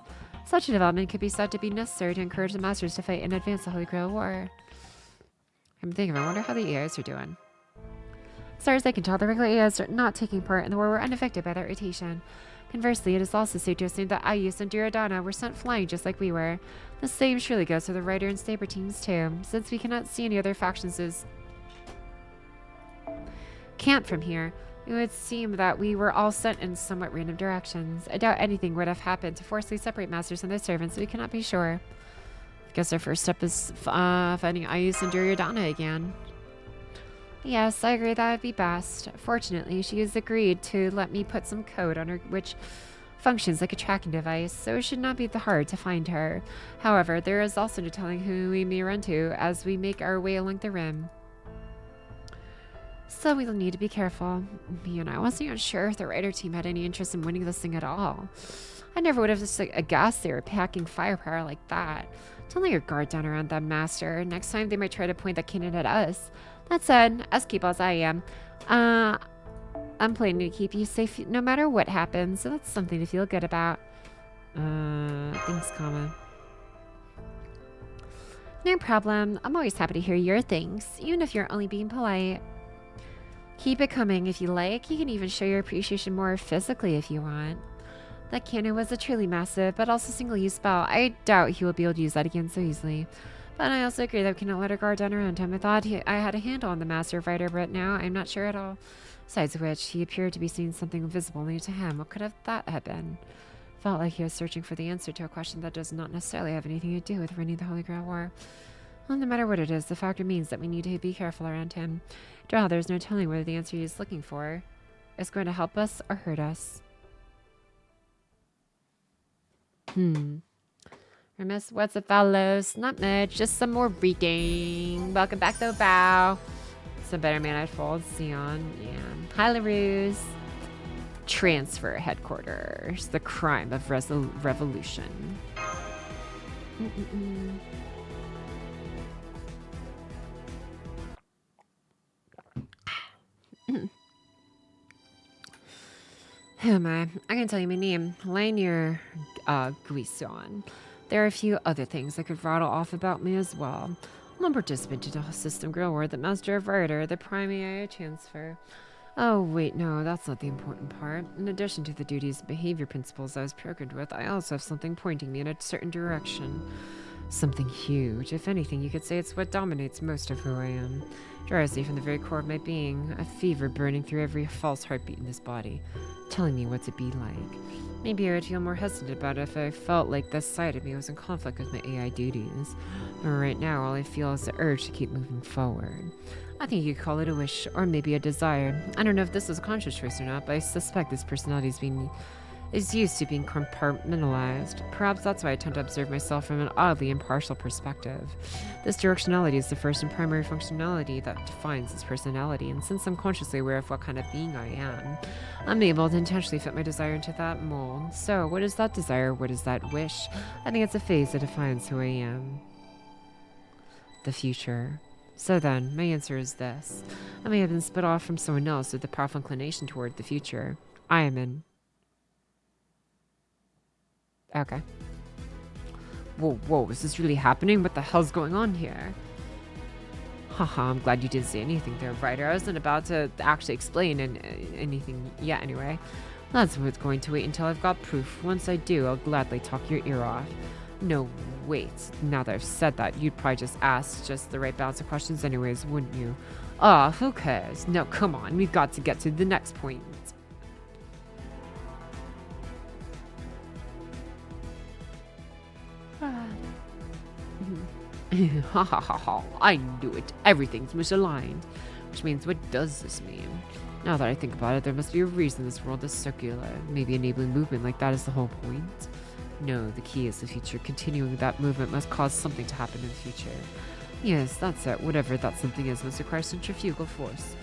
Such a development could be said to be necessary to encourage the masters to fight and advance the Holy Grail War. I'm thinking, I wonder how the AIs are doing. As far as I can tell, the regular AIs are not taking part in the war were unaffected by that rotation. Conversely, it is also safe to assume that Ayus and Duradana were sent flying just like we were. The same surely goes for the Rider and Saber teams too, since we cannot see any other factions as camp from here. It would seem that we were all sent in somewhat random directions. I doubt anything would have happened to forcibly separate masters and their servants, so we cannot be sure. I guess our first step is finding Ayus and Duryodhana again. Yes, I agree that would be best. Fortunately, she has agreed to let me put some code on her which functions like a tracking device, so it should not be hard to find her. However, there is also no telling who we may run to as we make our way along the rim. So we'll need to be careful. Me and I wasn't even sure if the Rider team had any interest in winning this thing at all. I never would have just guessed they were packing firepower like that. Don't let your guard down around them, Master. Next time they might try to point that cannon at us. That said, as capable as I am, I'm planning to keep you safe no matter what happens, so that's something to feel good about. Thanks, comma. No problem. I'm always happy to hear your things, even if you're only being polite. Keep it coming if you like. You can even show your appreciation more physically if you want. That cannon was a truly massive, but also single-use spell. I doubt he will be able to use that again so easily. But I also agree that we cannot let our guard down around him. I thought I had a handle on the Master of Rider, but now I'm not sure at all. Besides which, he appeared to be seeing something invisible only to him. What could that have been? Felt like he was searching for the answer to a question that does not necessarily have anything to do with winning the Holy Grail War. Well, no matter what it is, the fact remains that we need to be careful around him. After all, there's no telling whether the answer he is looking for is going to help us or hurt us. Remiss, what's up, fellows? Not much, just some more reading. Welcome back, though, Bow. Some better manifold, Sion, yeah. Hi, LaRuse. Transfer headquarters. The crime of revolution. Who am I? I can tell you my name. Lanier Guison. There are a few other things I could rattle off about me as well. I'm a participant in a system grill war, the Master of Rider, the Prime AI transfer. Oh, wait, no, that's not the important part. In addition to the duties and behavior principles I was programmed with, I also have something pointing me in a certain direction. Something huge. If anything, you could say it's what dominates most of who I am. Drives me from the very core of my being, a fever burning through every false heartbeat in this body, telling me what to be like. Maybe I would feel more hesitant about it if I felt like this side of me was in conflict with my AI duties. But right now, all I feel is the urge to keep moving forward. I think you could call it a wish, or maybe a desire. I don't know if this is a conscious choice or not, but I suspect this personality is used to being compartmentalized. Perhaps that's why I tend to observe myself from an oddly impartial perspective. This directionality is the first and primary functionality that defines its personality, and since I'm consciously aware of what kind of being I am, I'm able to intentionally fit my desire into that mold. So, what is that desire? What is that wish? I think it's a phase that defines who I am. The future. So then, my answer is this. I may have been split off from someone else with a powerful inclination toward the future. I am in. Okay. Whoa, is this really happening? What the hell's going on here? Haha, I'm glad you didn't say anything there, Ryder. I wasn't about to actually explain anything yet anyway. That's what's going to wait until I've got proof. Once I do, I'll gladly talk your ear off. No, wait. Now that I've said that, you'd probably just ask just the right balance of questions anyways, wouldn't you? Who cares? No, come on. We've got to get to the next point. Ha ha ha ha, I knew it. Everything's misaligned. Which means, what does this mean? Now that I think about it, there must be a reason this world is circular. Maybe enabling movement like that is the whole point. No, the key is the future. Continuing that movement must cause something to happen in the future. Yes, that's it. Whatever that something is must require centrifugal force.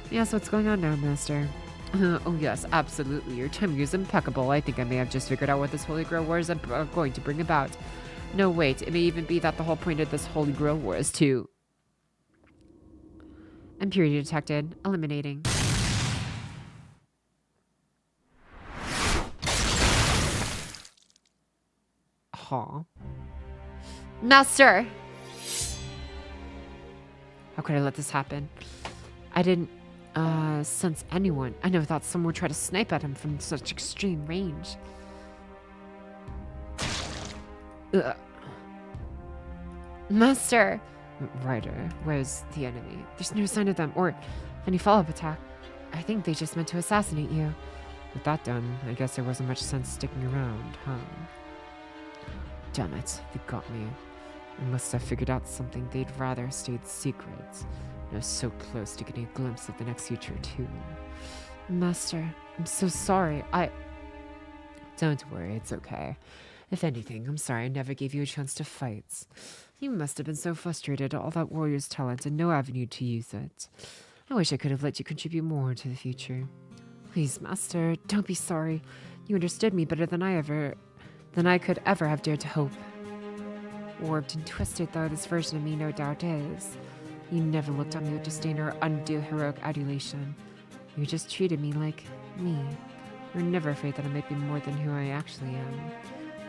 Yes, what's going on now, Master? Oh yes, absolutely. Your timing is impeccable. I think I may have just figured out what this Holy Grail War is going to bring about. No, wait. It may even be that the whole point of this Holy Grail War is to... Impurity detected. Eliminating. Huh. Master! How could I let this happen? I didn't, sense anyone. I never thought someone would try to snipe at him from such extreme range. Ugh. Master! Ryder, where's the enemy? There's no sign of them, or any follow-up attack. I think they just meant to assassinate you. With that done, I guess there wasn't much sense sticking around, huh? Damn it, they got me. I must have figured out something they'd rather stayed secret. I was so close to getting a glimpse of the next future, too. Master, I'm so sorry. Don't worry, it's okay. If anything, I'm sorry I never gave you a chance to fight. You must have been so frustrated at all that warrior's talent and no avenue to use it. I wish I could have let you contribute more to the future. Please, Master, don't be sorry. You understood me better than I could ever have dared to hope. Warped and twisted though this version of me no doubt is, you never looked on me with disdain or undue heroic adulation. You just treated me like me. You were never afraid that I might be more than who I actually am.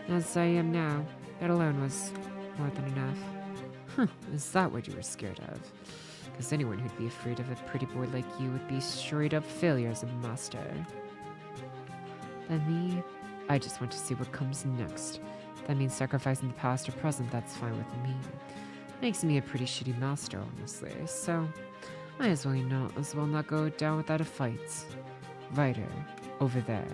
As I am now, that alone was more than enough. Huh, is that what you were scared of? Because anyone who'd be afraid of a pretty boy like you would be straight up failure as a master. But me, I just want to see what comes next. That means sacrificing the past or present, that's fine with me. Makes me a pretty shitty master, honestly, so might as well not go down without a fight. Ryder, over there.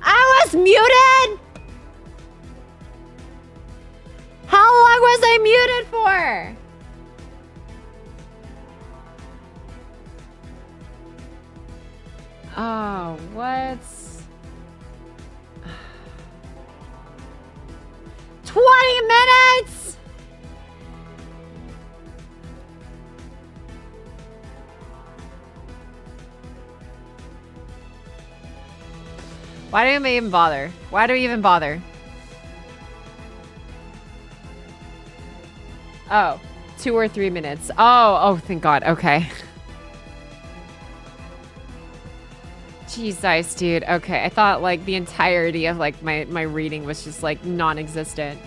I was muted? How long was I muted for? Oh, what? 20 minutes? Why do we even bother? Why do we even bother? Oh, 2 or 3 minutes. Oh, thank God. Okay. Jesus, dude. Okay, I thought like the entirety of like my reading was just like non-existent.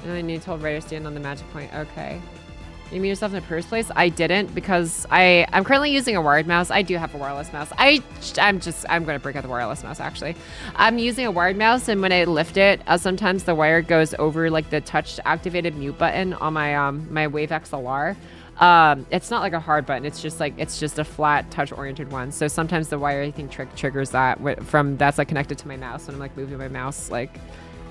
And then you told Ryder stand on the magic point. Okay. You mean yourself in the first place? I didn't because I'm currently using a wired mouse. I do have a wireless mouse. I'm gonna break out the wireless mouse actually. I'm using a wired mouse, and when I lift it, sometimes the wire goes over like the touch activated mute button on my my Wave XLR. It's not like a hard button. It's just a flat touch oriented one. So sometimes the wire I think triggers that that's like connected to my mouse when I'm like moving my mouse like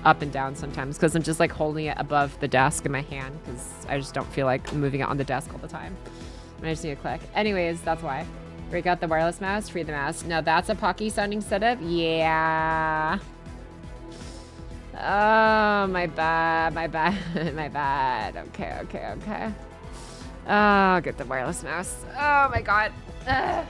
up and down sometimes because I'm just like holding it above the desk in my hand because I just don't feel like moving it on the desk all the time. I just need to click. Anyways, that's why. Break out the wireless mouse, free the mouse. Now that's a Pocky sounding setup. Yeah. Oh, my bad, my bad, my bad. Okay. Oh, I'll get the wireless mouse. Oh my God. Ugh.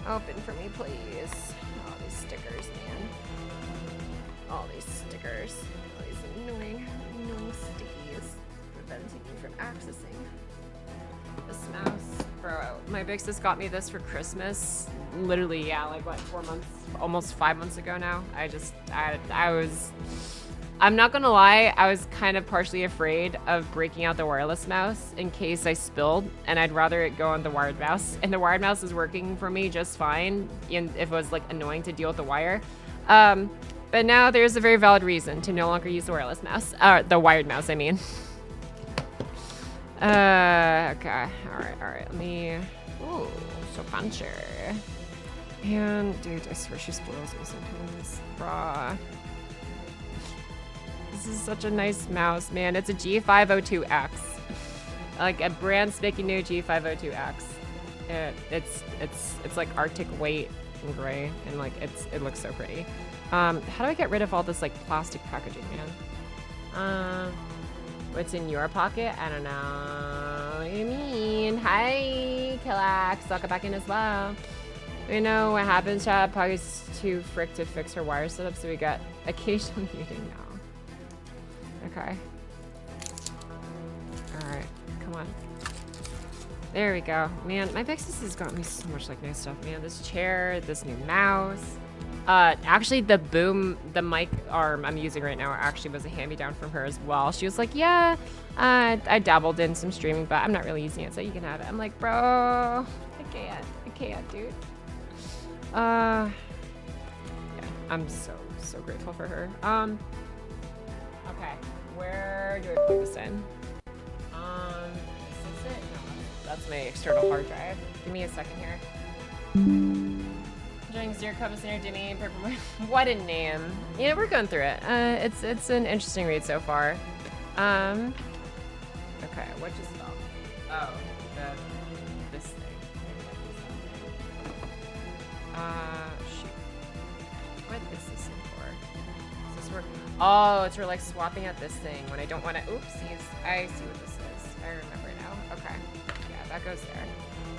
Open for me, please. All these stickers, man. All these stickers. All these annoying stickies preventing me from accessing this mouse. Bro, my big sis got me this for Christmas. Literally, yeah, like what, 4 months, almost 5 months ago now. I'm not gonna lie, I was kind of partially afraid of breaking out the wireless mouse in case I spilled, and I'd rather it go on the wired mouse. And the wired mouse is working for me just fine, and if it was like annoying to deal with the wire. But now there's a very valid reason to no longer use the wireless mouse, the wired mouse, I mean. Okay, all right, let me, ooh, so puncher. And dude, I swear she spoils me sometimes, bruh. This is such a nice mouse, man. It's a G502X. Like a brand spanking new G502X. It's like Arctic white and gray, and like it looks so pretty. How do I get rid of all this like plastic packaging, man? What's in your pocket? I don't know. What do you mean? Hi, Killax. Welcome back in as well. We know what happens, chat. Poggy's too frick to fix her wire setup, so we got occasional muting now. Okay. Alright, come on. There we go. Man, my big sis has got me so much like nice stuff, man. This chair, this new mouse. Actually the mic arm I'm using right now actually was a hand-me-down from her as well. She was like, yeah, I dabbled in some streaming, but I'm not really using it, so you can have it. I'm like, bro, I can't, dude. Yeah, I'm so grateful for her. Okay, where do I plug this in? Is this it? No, that's my external hard drive. Give me a second here. Doing Zero Compass Inner Dimmy, Purple. What a name. Yeah, we're going through it. It's an interesting read so far. Okay, what just fell? Oh, this thing. Shoot. What is this thing for? Is this work? Oh, it's for like swapping out this thing when I don't want to. Oopsies. I see what this is. I remember now. Okay. Yeah, that goes there.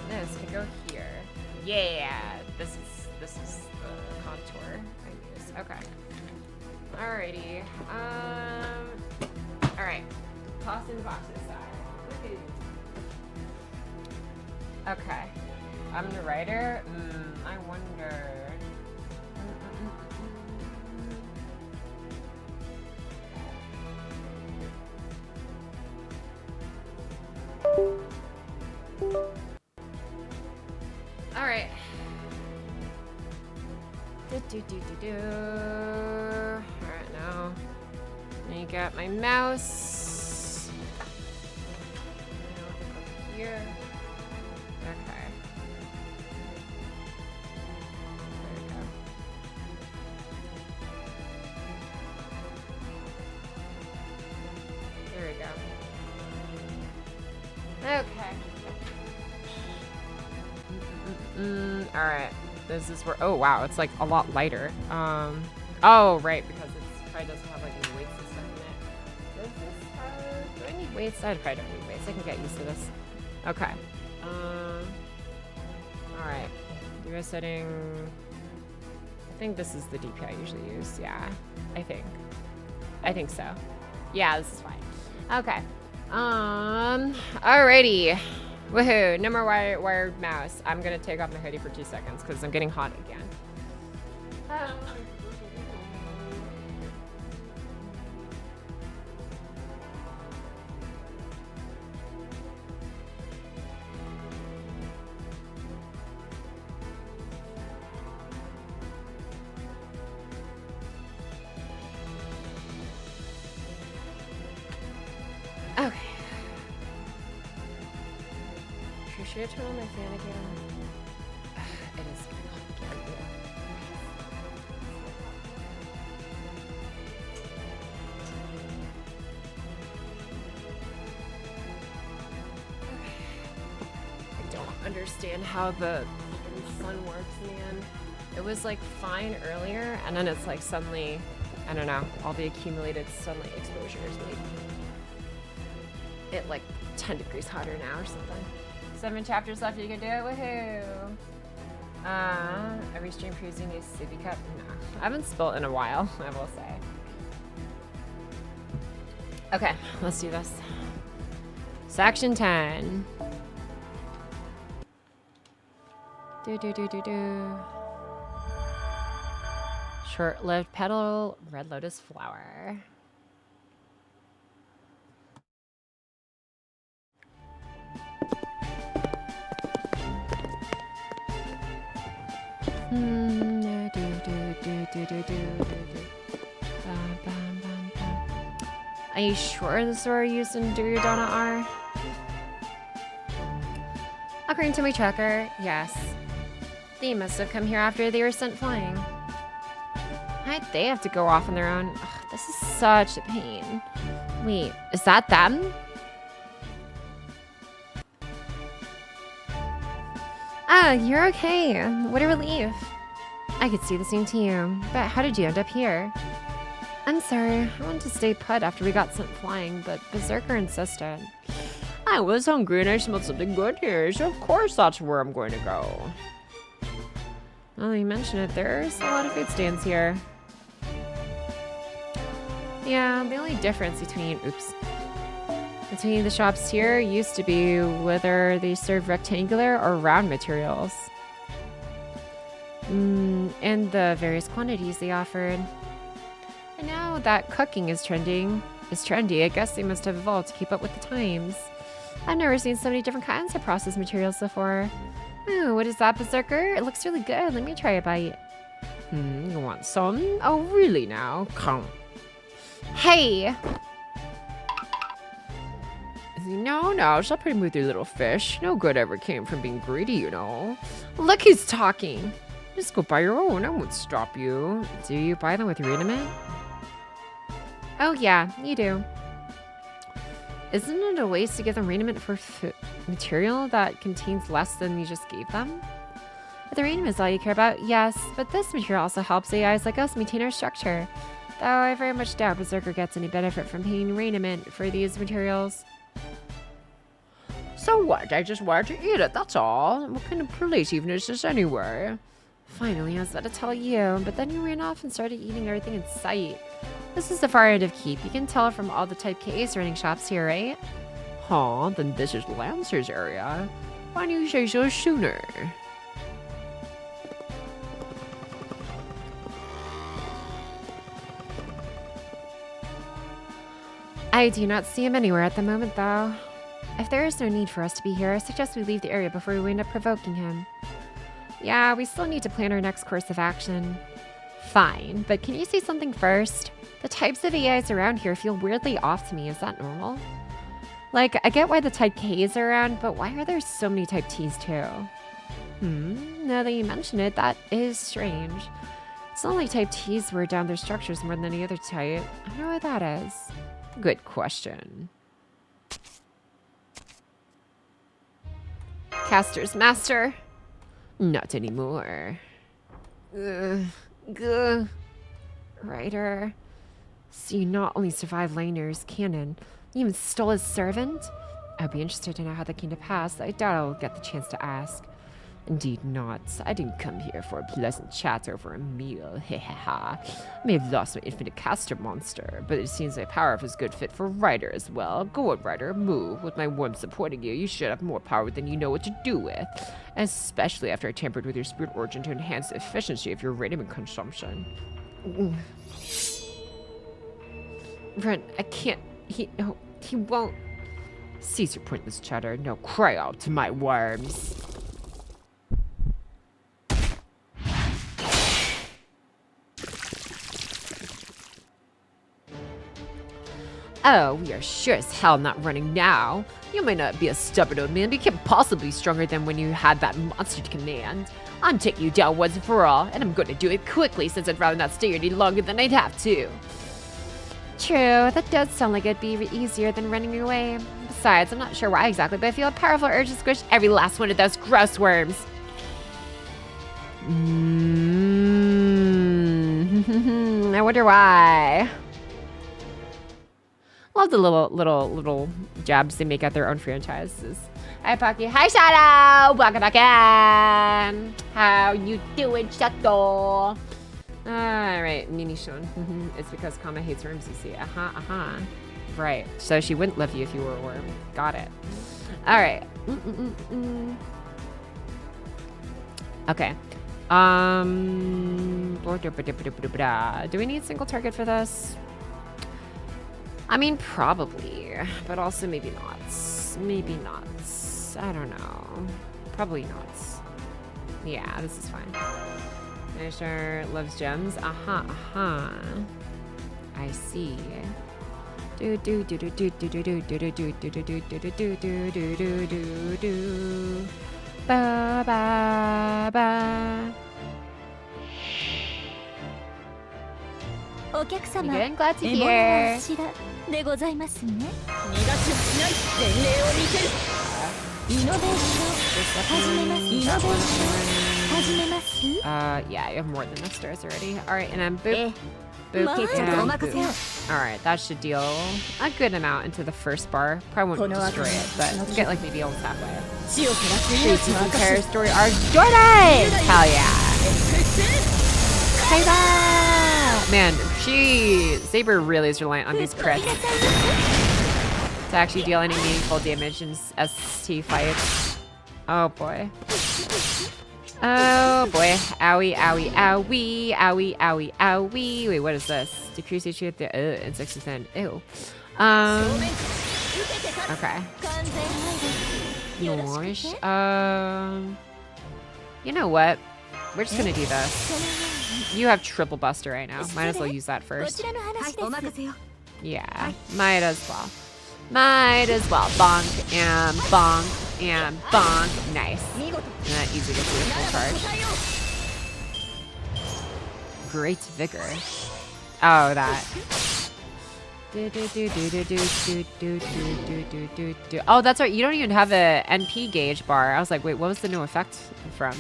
This can go here. Yeah. This is the contour I use. Okay. Alrighty. Alright. Toss in the box to the side. Okay. I'm the writer. I wonder. All right. All right, now you got my mouse. here. Okay. There we go. There we go. Okay. All right. This is where. Oh wow, it's like a lot lighter. Oh right, because it probably doesn't have like any weights and stuff in it. Does this have? Do I need weights? I probably don't need weights. I can get used to this. Okay. All right. DPI setting. I think this is the DPI I usually use. Yeah. I think so. Yeah, this is fine. Okay. Alrighty. Woohoo. No more wired mouse. I'm gonna take off my hoodie for 2 seconds because I'm getting hot again. Okay. Should I turn on my fan again? It is getting hot again. I don't understand how the sun works, man. It was like fine earlier, and then it's like suddenly, I don't know, all the accumulated sunlight exposures make it like 10 degrees hotter now or something. 7 chapters left, you can do it, woohoo! Every stream cruising a sippy cup? No. I haven't spilt in a while, I will say. Okay, let's do this. Section 10. Short-lived petal, red lotus flower. Are you sure the sword used in Do Your Donut are? According to my tracker, yes. They must have come here after they were sent flying. Why'd they have to go off on their own? Ugh, this is such a pain. Wait, is that them? Ah, you're okay. What a relief. I could see the same to you, but how did you end up here? I'm sorry, I wanted to stay put after we got sent flying, but Berserker insisted. I was hungry and I smelled something good here, so of course that's where I'm going to go. Well, you mentioned it, there's a lot of food stands here. Yeah, the only difference between the shops here used to be whether they serve rectangular or round materials. And the various quantities they offered. And now that cooking is trendy, I guess they must have evolved to keep up with the times. I've never seen so many different kinds of processed materials before. Ooh, what is that, Berserker? It looks really good. Let me try a bite. You want some? Oh, really now? Come. Hey! No, stop playing with your little fish. No good ever came from being greedy, you know. Look who's talking. Just go buy your own. I won't stop you. Do you buy them with raiment? Oh yeah, you do. Isn't it a waste to give them raiment for material that contains less than you just gave them? If the raiment is all you care about, yes, but this material also helps AIs like us maintain our structure. Though I very much doubt Berserker gets any benefit from paying raiment for these materials. So what? I just wanted to eat it, that's all. What kind of place even is this anyway? Finally, I was about to tell you, but then you ran off and started eating everything in sight. This is the far end of Keep. You can tell from all the Type K's running shops here, right? Huh, then this is Lancer's area. Why didn't you say so sooner? I do not see him anywhere at the moment, though. If there is no need for us to be here, I suggest we leave the area before we end up provoking him. Yeah, we still need to plan our next course of action. Fine, but can you say something first? The types of AIs around here feel weirdly off to me. Is that normal? Like, I get why the type Ks are around, but why are there so many type Ts too? Now that you mention it, that is strange. It's not like type Ts wear down their structures more than any other type. I don't know what that is. Good question. Caster's master? Not anymore. Ugh. Ryder. So you not only survived Lainer's cannon, you even stole his servant? I'd be interested to know how that came to pass. I doubt I'll get the chance to ask. Indeed not. I didn't come here for a pleasant chat over a meal. I may have lost my infinite caster monster, but it seems my power is a good fit for Ryder as well. Go on, Ryder, move. With my worm supporting you, you should have more power than you know what to do with. Especially after I tampered with your spirit origin to enhance the efficiency of your radium consumption. Ren, I can't. He won't. Cease your pointless chatter. Now cry out to my worms. Oh, we are sure as hell not running now. You may not be a stubborn old man, but you can't possibly be stronger than when you had that monster to command. I'm taking you down once and for all, and I'm going to do it quickly since I'd rather not stay here any longer than I'd have to. True, that does sound like it'd be easier than running away. Besides, I'm not sure why exactly, but I feel a powerful urge to squish every last one of those gross worms. I wonder why. Love the little jabs they make at their own franchises. Hi, Pocky. Hi, Shadow. Welcome back in. How you doing, Shadow? All right, Minishon. It's because Kama hates worms, you see. Right. So she wouldn't love you if you were a worm. Got it. All right. Okay. Do we need single target for this? I mean, probably, but also maybe not. Maybe not. I don't know. Probably not. Yeah, this is fine. Finisher loves gems. I see. Ba ba ba. Again, glad to hear. でございますね。逃がししない前例を見せる。イノベーション始めます。イノベーション始めます。Yeah, you have more than enough stars already. All right, and then boop, boop, Ma, and boop. All right, that should deal a good amount into the first bar. Probably won't destroy it, but get like maybe almost halfway. 死を照らす Three 命 season の証。 Terror Story arc Jordan! Hell yeah! Man, Saber really is reliant on these crits to actually deal any meaningful damage in ST fights. Oh boy. Oh boy. Owie, owie, owie, owie, owie, owie. Wait, what is this? Decrease HP at the insects within. Ew. Okay. Yosh. You know what? We're just gonna do this. You have triple buster right now. Might as well use that first. Yeah, might as well. Might as well. Bonk and bonk and bonk. Nice. And that easily gets you a full charge. Great vigor. Oh, that. Oh, that's right. You don't even have a NP gauge bar. I was like, wait, what was the new effect from?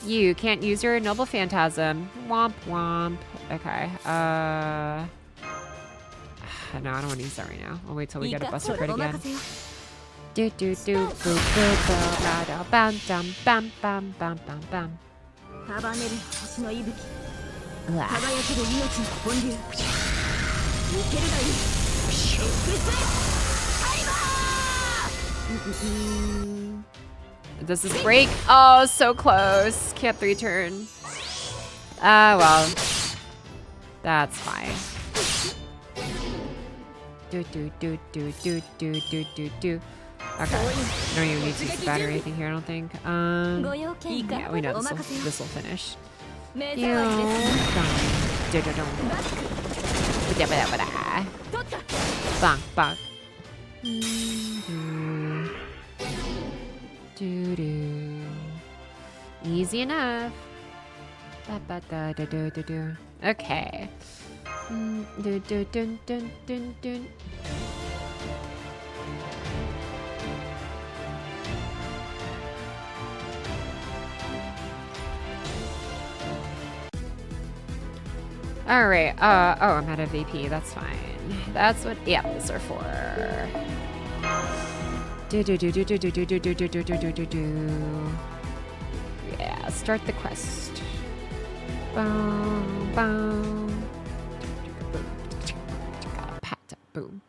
You can't use your noble phantasm. Womp womp. Okay. No, I don't want to use that right now. I'll wait till we get a buster crit again. Do do do boo boo boo ba da bam dum bam bam bam bam bam. 束ねる星の息吹。 Blah. 輝ける命の本流。受けるがいい。X Does this break? Oh, so close. Can't 3-turn. Ah, well. That's fine. Do do do do do do do do do. Okay. Don't even need to use the battery or anything here, I don't think. Yeah, we know this will finish. Bonk, bonk. Do-do. Easy enough. Ba-ba-da-da-do-do-do. Okay. Do-do-dun-dun-dun-dun. All right. Oh, I'm out of VP. That's fine. That's what apples are for. Do. Yeah, start the quest. Boom, boom. Pat, boom.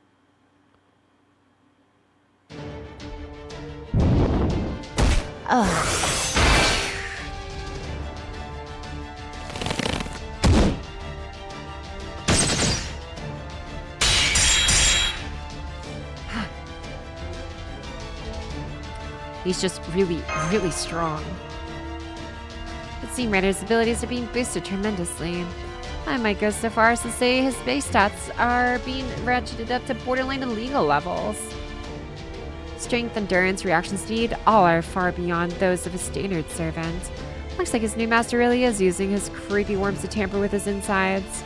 Oh. He's just really, really strong. It seems Rider's abilities are being boosted tremendously. I might go so far as to say his base stats are being ratcheted up to borderline illegal levels. Strength, endurance, reaction speed, all are far beyond those of a standard servant. Looks like his new master really is using his creepy worms to tamper with his insides.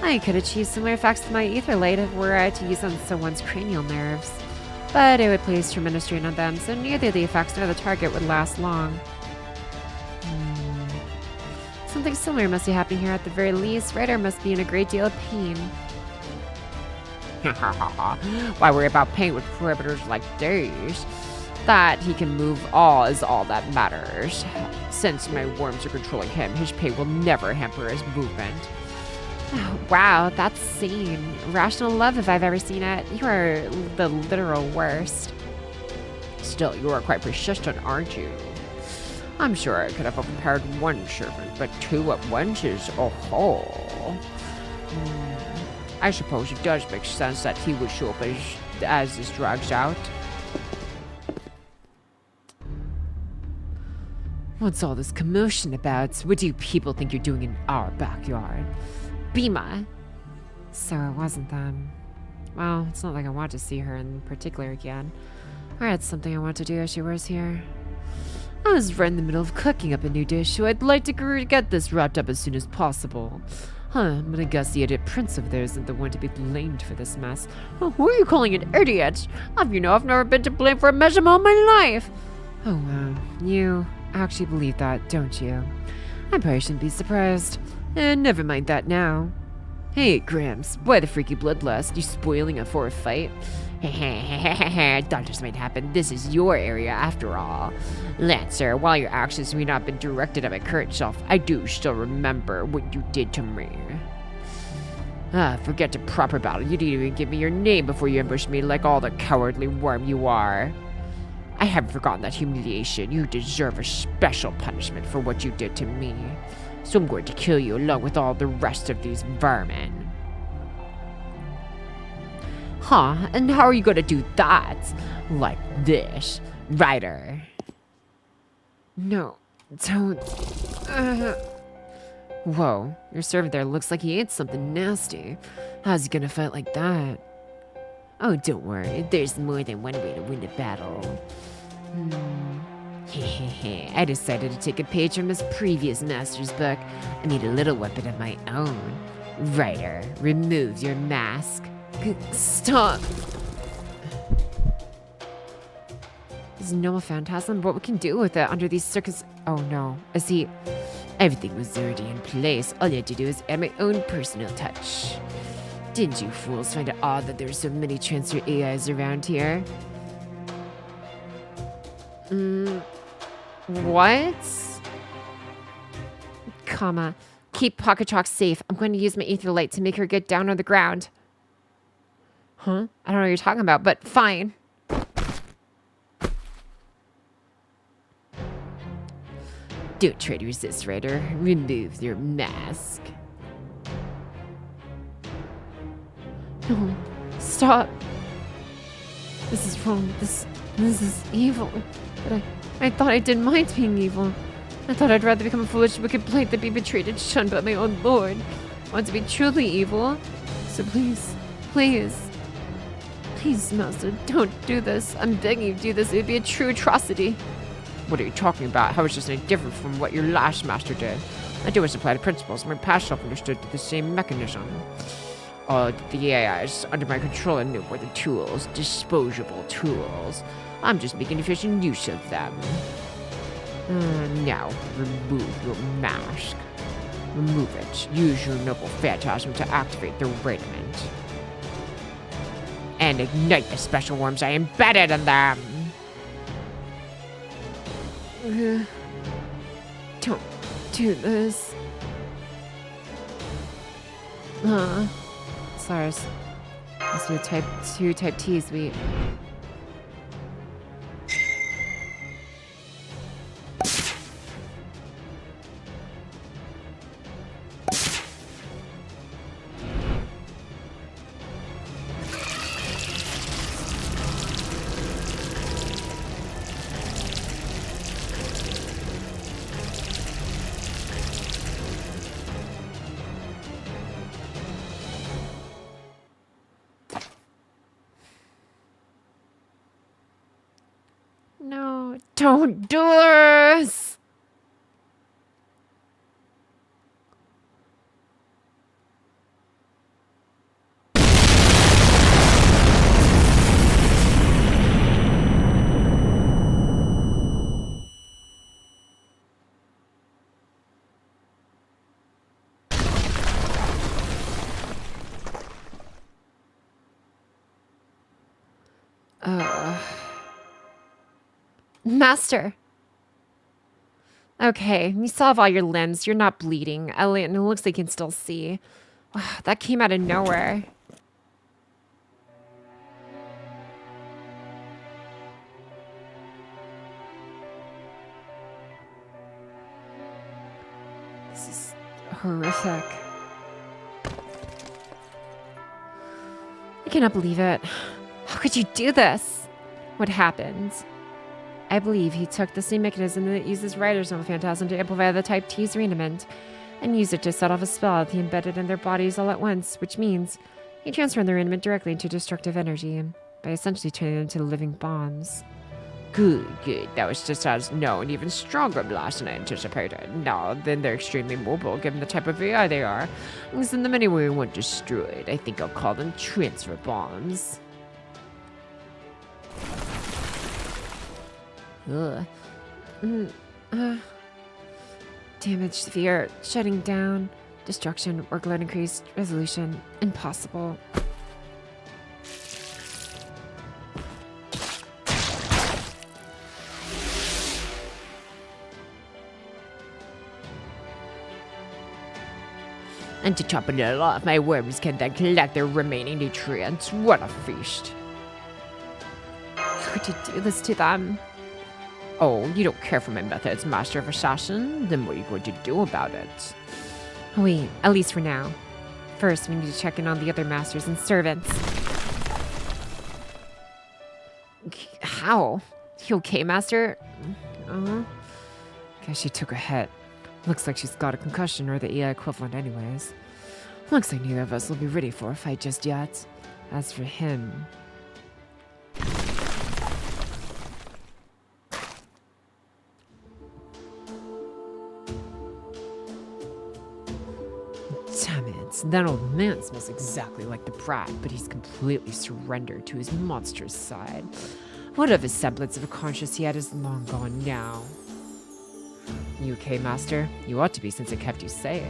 I could achieve similar effects to my ether light were I to use on someone's cranial nerves. But it would place tremendous strain on them, so neither the effects nor the target would last long. Something similar must be happening here at the very least. Ryder must be in a great deal of pain. Why worry about pain with parameters like these? That he can move all is all that matters. Since my worms are controlling him, his pain will never hamper his movement. Wow, that's sane. Rational love if I've ever seen it. You are the literal worst. Still, you are quite persistent, aren't you? I'm sure I could have overpowered one servant, but two at once is a whole. I suppose it does make sense that he would show up as this drags out. What's all this commotion about? What do you people think you're doing in our backyard? Bima. So it wasn't them. Well, it's not like I want to see her in particular again. Or it's something I want to do as she was here. I was right in the middle of cooking up a new dish, so I'd like to get this wrapped up as soon as possible. But I guess the idiot prince over there isn't the one to be blamed for this mess. Oh, who are you calling an idiot? I've never been to blame for a mess in all my life. Oh, wow. You actually believe that, don't you? I probably shouldn't be surprised. And never mind that now. Hey, Gramps, why the freaky bloodlust? You spoiling it for a fight? Thought this might happen. This is your area after all. Lancer, while your actions may not have been directed at my current self, I do still remember what you did to me. Forget the proper battle. You didn't even give me your name before you ambushed me like all the cowardly worm you are. I haven't forgotten that humiliation. You deserve a special punishment for what you did to me. So I'm going to kill you along with all the rest of these vermin. Huh? And how are you going to do that? Like this. Ryder. No. Don't. Whoa. Your servant there looks like he ate something nasty. How's he going to fight like that? Oh, don't worry. There's more than one way to win a battle. I decided to take a page from his previous master's book. I made a little weapon of my own. Ryder, remove your mask. Stop. This is no phantasm, but what we can do with it under these circus. Oh no. I see. Everything was already in place. All I had to do is add my own personal touch. Didn't you fools find it odd that there's so many transfer AIs around here? What? Comma. Keep Pocket Chalk safe. I'm going to use my ether light to make her get down on the ground. Huh? I don't know what you're talking about, but fine. Don't try to resist, Ryder. Remove your mask. No. Stop. This is wrong. This is evil. But I thought I didn't mind being evil. I thought I'd rather become a foolish, wicked blade than be betrayed and shunned by my own lord. I want to be truly evil. So please, Please, Master, don't do this. I'm begging you to do this. It would be a true atrocity. What are you talking about? How is this any different from what your last master did? I do as apply the principles my past self understood the same mechanism. All the AIs under my control and knew were the tools, disposable tools. I'm just making efficient use of them. Now, remove your mask. Remove it. Use your noble phantasm to activate the raiment. And ignite the special worms I embedded in them! Don't do this. SARS. Let's do type 2, type T, sweet. No, don't do this! Master. Okay, you still have all your limbs. You're not bleeding. Elliot, and it looks like you can still see. Wow, that came out of nowhere. This is horrific. I cannot believe it. How could you do this? What happened? I believe he took the same mechanism that uses Rider's own phantasm to amplify the Type T's raiment, and used it to set off a spell that he embedded in their bodies all at once, which means he transferred the raiment directly into destructive energy, by essentially turning them into living bombs. Good, good. That was just as an even stronger blast than I anticipated. Now, then they're extremely mobile, given the type of AI they are. And send them anywhere we want destroyed. I think I'll call them transfer bombs. Ugh. Damage severe, shutting down, destruction, workload increased, resolution, impossible. And to top it all off, my worms can then collect their remaining nutrients. What a feast. How could you do this to them? Oh, you don't care for my methods, Master of Assassin? Then what are you going to do about it? Wait, at least for now. First, we need to check in on the other masters and servants. How? You okay, Master? Guess she took a hit. Looks like she's got a concussion or the AI equivalent anyways. Looks like neither of us will be ready for a fight just yet. As for him... Damn it, that old man smells exactly like the brat, but he's completely surrendered to his monstrous side. Whatever semblance of a conscience he had is long gone now. You okay, Master? You ought to be since it kept you safe.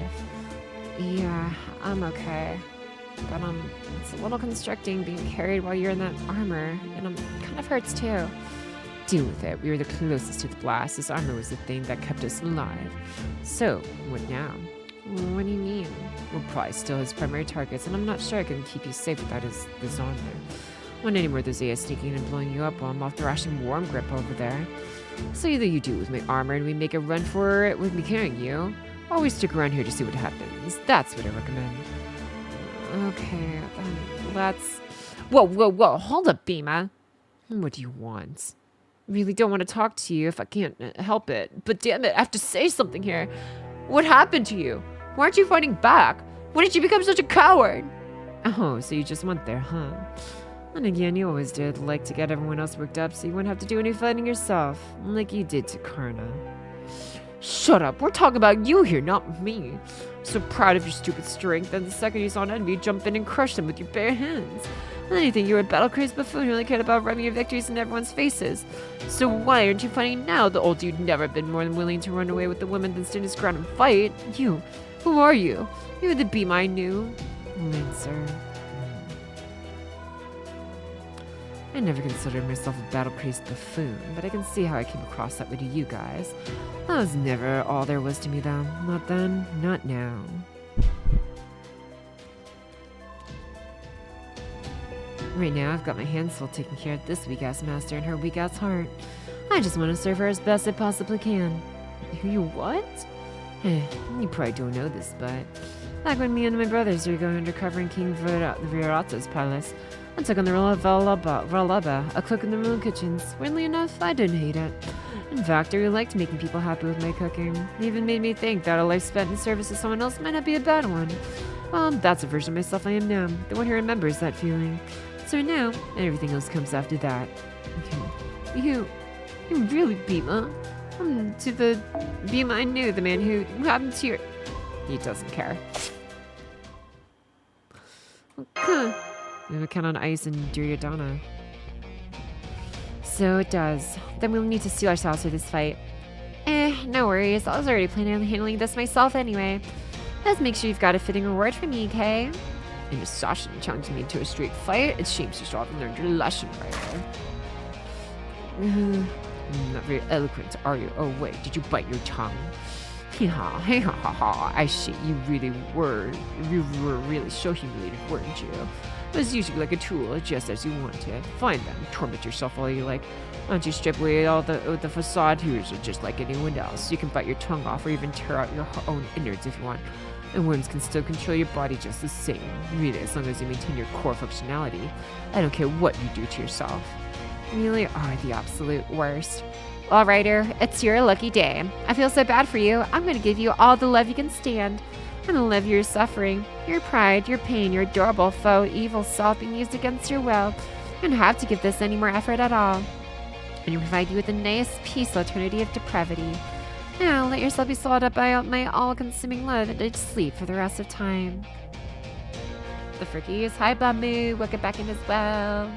Yeah, I'm okay. But it's a little constricting being carried while you're in that armor, and kind of hurts too. Deal with it. We were the closest to the blast. This armor was the thing that kept us alive. So, what now? What do you mean? We're probably still his primary targets, and I'm not sure I can keep you safe without this armor. Want any more of those AI sneaking and blowing you up while I'm off thrashing Warm Grip over there. So either you do it with my armor and we make a run for it with me carrying you, or we stick around here to see what happens. That's what I recommend. Okay, let's... Whoa, hold up, Bima. What do you want? Really don't want to talk to you if I can't help it, but damn it, I have to say something here. What happened to you? Why aren't you fighting back? When did you become such a coward? Oh, so you just went there, huh? And again, you always did like to get everyone else worked up so you wouldn't have to do any fighting yourself, like you did to Karna. Shut up, we're talking about you here, not me. So proud of your stupid strength, and the second you saw an enemy, you jump in and crush them with your bare hands. And then you think you were a battle-crazed buffoon who only cared about rubbing your victories in everyone's faces. So why aren't you fighting now? The old you'd never been more than willing to run away with the women than stand his ground and fight. You, who are you? You're the beam I knew. Lancer. I never considered myself a battle-crazed buffoon, but I can see how I came across that way to you guys. That was never all there was to me, though. Not then, not now. Right now, I've got my hands full taking care of this weak-ass master and her weak-ass heart. I just want to serve her as best I possibly can. You what? You probably don't know this, but back when me and my brothers were going undercover in King Virata's palace, I took on the role of Valaba, a cook in the ruined kitchens. Weirdly enough, I didn't hate it. In fact, I really liked making people happy with my cooking. It even made me think that a life spent in service to someone else might not be a bad one. Well, that's a version of myself I am now, the one who remembers that feeling. So now, everything else comes after that. You really Bima? To the Bima I knew, the man who happened to your... He doesn't care. Okay. We have a count on ice and Duryodhana. So it does. Then we'll need to steel ourselves for this fight. No worries. I was already planning on handling this myself anyway. Let's make sure you've got a fitting reward for me, okay? And if Sasha challenged me to a straight fight, it seems you still haven't learned your lesson right there. Not very eloquent, are you? Oh wait, did you bite your tongue? I see. You were really so humiliated, weren't you? It was usually like a tool, just as you wanted. Fine then, torment yourself all you like. Why don't you strip away all the facade here, so just like anyone else. You can bite your tongue off or even tear out your own innards if you want. And worms can still control your body just the same. Really, as long as you maintain your core functionality. I don't care what you do to yourself. You really are the absolute worst. Well, Ryder, it's your lucky day. I feel so bad for you. I'm going to give you all the love you can stand. I'm going to love your suffering, your pride, your pain, your adorable foe, evil self being used against your will. You don't have to give this any more effort at all. And you provide you with a nice, peaceful eternity of depravity. Now, let yourself be swallowed up by my all-consuming love and to sleep for the rest of time. The Frickies. Hi, Bamu. Welcome back in as well.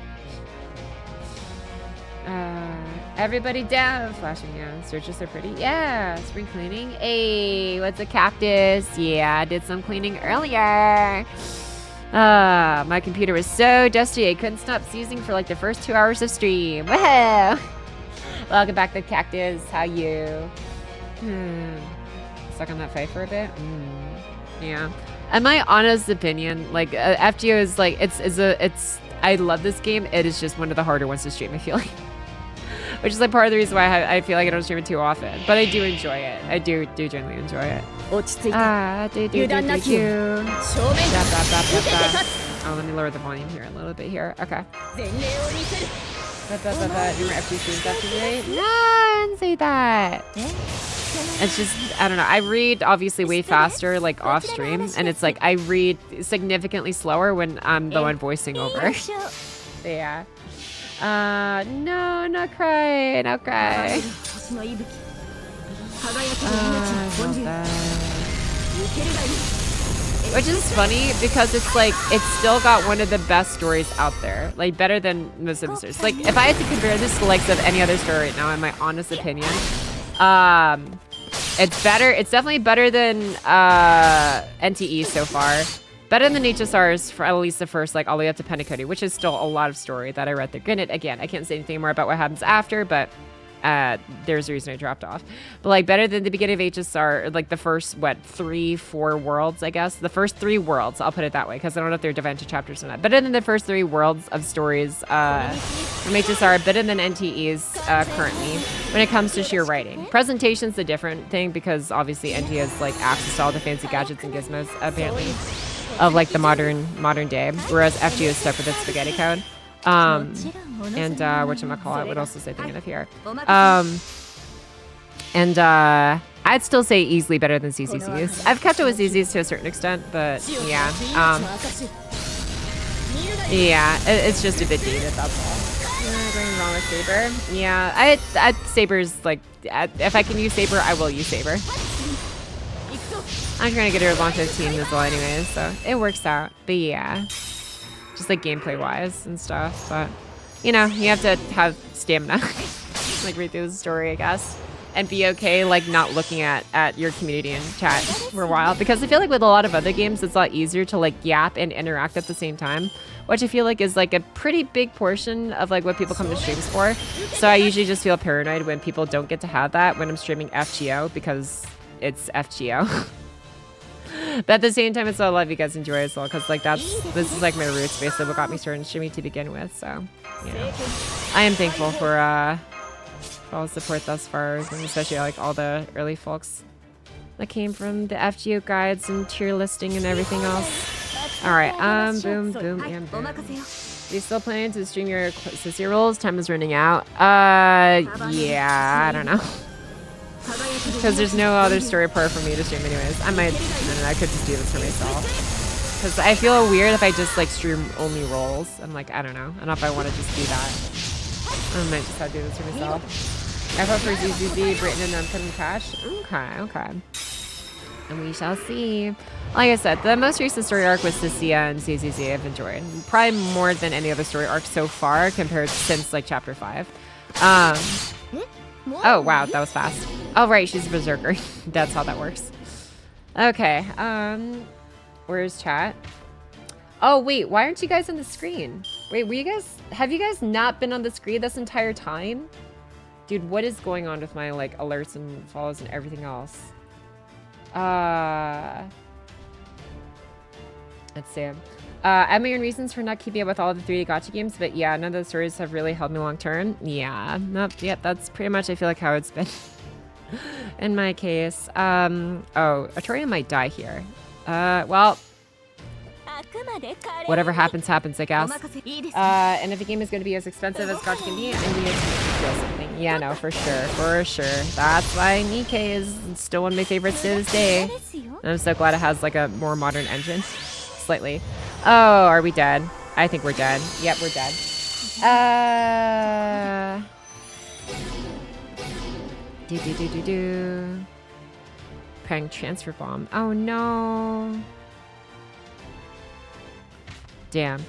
Everybody down. Flashing, yeah. Searches are pretty. Yeah. Spring cleaning. Hey, what's a cactus? Yeah, I did some cleaning earlier. My computer was so dusty I couldn't stop sneezing for like the first 2 hours of stream. Woohoo! Welcome back to Cactus. How you? Stuck on that fight for a bit? Yeah. In my honest opinion, like FGO is like it's I love this game. It is just one of the harder ones to stream, I feel like. Which is like part of the reason why I feel like I don't stream it too often. But I do enjoy it. I do genuinely enjoy it. Oh, let me lower the volume here a little bit here. Okay. Your FG streams after today? No, I didn't say that. It's just, I don't know. I read obviously way faster, like off stream, and it's like I read significantly slower when I'm the one voicing over. Yeah. No, not cry, not cry. Which is funny because it's like, it's still got one of the best stories out there. Like, better than most of the stories. Like, if I had to compare this to the likes of any other story right now, in my honest opinion, it's better. It's definitely better than NTE so far. Better than HSR's for at least the first, like, all the way up to Penacody, which is still a lot of story that I read there. Granted, again, I can't say anything more about what happens after, but there's a reason I dropped off. But, like, better than the beginning of HSR, like, the first, 3-4 worlds, I guess? The first 3 worlds, I'll put it that way, because I don't know if they're divided into chapters or not. Better than the first 3 worlds of stories from HSR, better than NTE's currently, when it comes to sheer writing. Presentation's a different thing, because obviously NTE has, like, access to all the fancy gadgets and gizmos, apparently, of like the modern day, whereas FGO is stuck with its spaghetti code. Whatchamacallit, what else was I thinking of here? I'd still say easily better than CCC's. I've kept it with CCC's to a certain extent, but yeah. Yeah, it's just a bit dated, that's all. Going wrong with Saber. Yeah, Saber's like, if I can use Saber, I will use Saber. I'm trying to get her to launch 15 as well anyways, so it works out. But yeah, just like gameplay wise and stuff. But you know, you have to have stamina, like read through the story, I guess, and be okay like not looking at your community and chat for a while. Because I feel like with a lot of other games, it's a lot easier to like yap and interact at the same time, which I feel like is like a pretty big portion of like what people come to streams for. So I usually just feel paranoid when people don't get to have that when I'm streaming FGO because it's FGO. But at the same time, it's what a lot of you guys enjoy as well, because like this is like my roots, basically what got me started in streaming to begin with. So yeah, I am thankful for all the support thus far, and especially like all the early folks that came from the FGO guides and tier listing and everything else. All right, boom, boom, and boom. Are you still planning to stream your sissy rolls? Time is running out. Yeah, I don't know. Because there's no other story part for me to stream anyways. I could just do this for myself. Because I feel weird if I just like stream only rolls. I'm like, I don't know. I don't know if I want to just do that. I might just have to do this for myself. I vote for ZZZ, Britain, and Unputting Cash. Okay. And we shall see. Like I said, the most recent story arc was Cecilia and ZZZ I've enjoyed. Probably more than any other story arc so far compared since like chapter 5. Oh, wow, that was fast. Oh, right, she's a berserker. That's how that works. Okay, where's chat? Oh, wait, why aren't you guys on the screen? Wait, have you guys not been on the screen this entire time? Dude, what is going on with my, like, alerts and follows and everything else? Let's see. I have my own reasons for not keeping up with all the 3D gacha games, but yeah, none of those stories have really held me long term. Yeah, nope, yep, that's pretty much, I feel like, how it's been in my case. Oh, Artoria might die here. Well, whatever happens, happens, I guess. And if a game is going to be as expensive as gacha can be, I need to feel something. Yeah, no, for sure. That's why Nikkei is still one of my favorites to this day. And I'm so glad it has, like, a more modern engine. Slightly. Oh, are we dead? I think we're dead. Yep, we're dead. Prank transfer bomb. Oh no. Damn.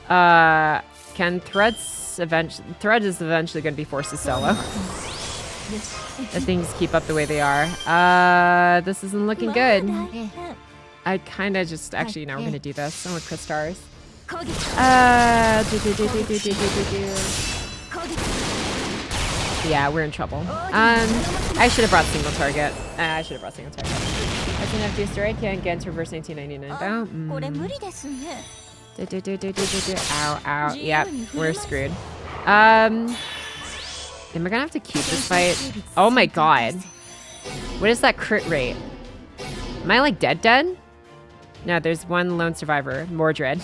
Can Thread is eventually going to be forced to solo. If things keep up the way they are. This isn't looking good. I kind of just, actually, now we're going to do this. I want Chris Stars. Yeah, we're in trouble. I should have brought single target. I seen FGO story, can't get into reverse 1999 though. Ow. Yep, we're screwed. Am I going to have to keep this fight? Oh my god. What is that crit rate? Am I like dead? No, there's one lone survivor, Mordred.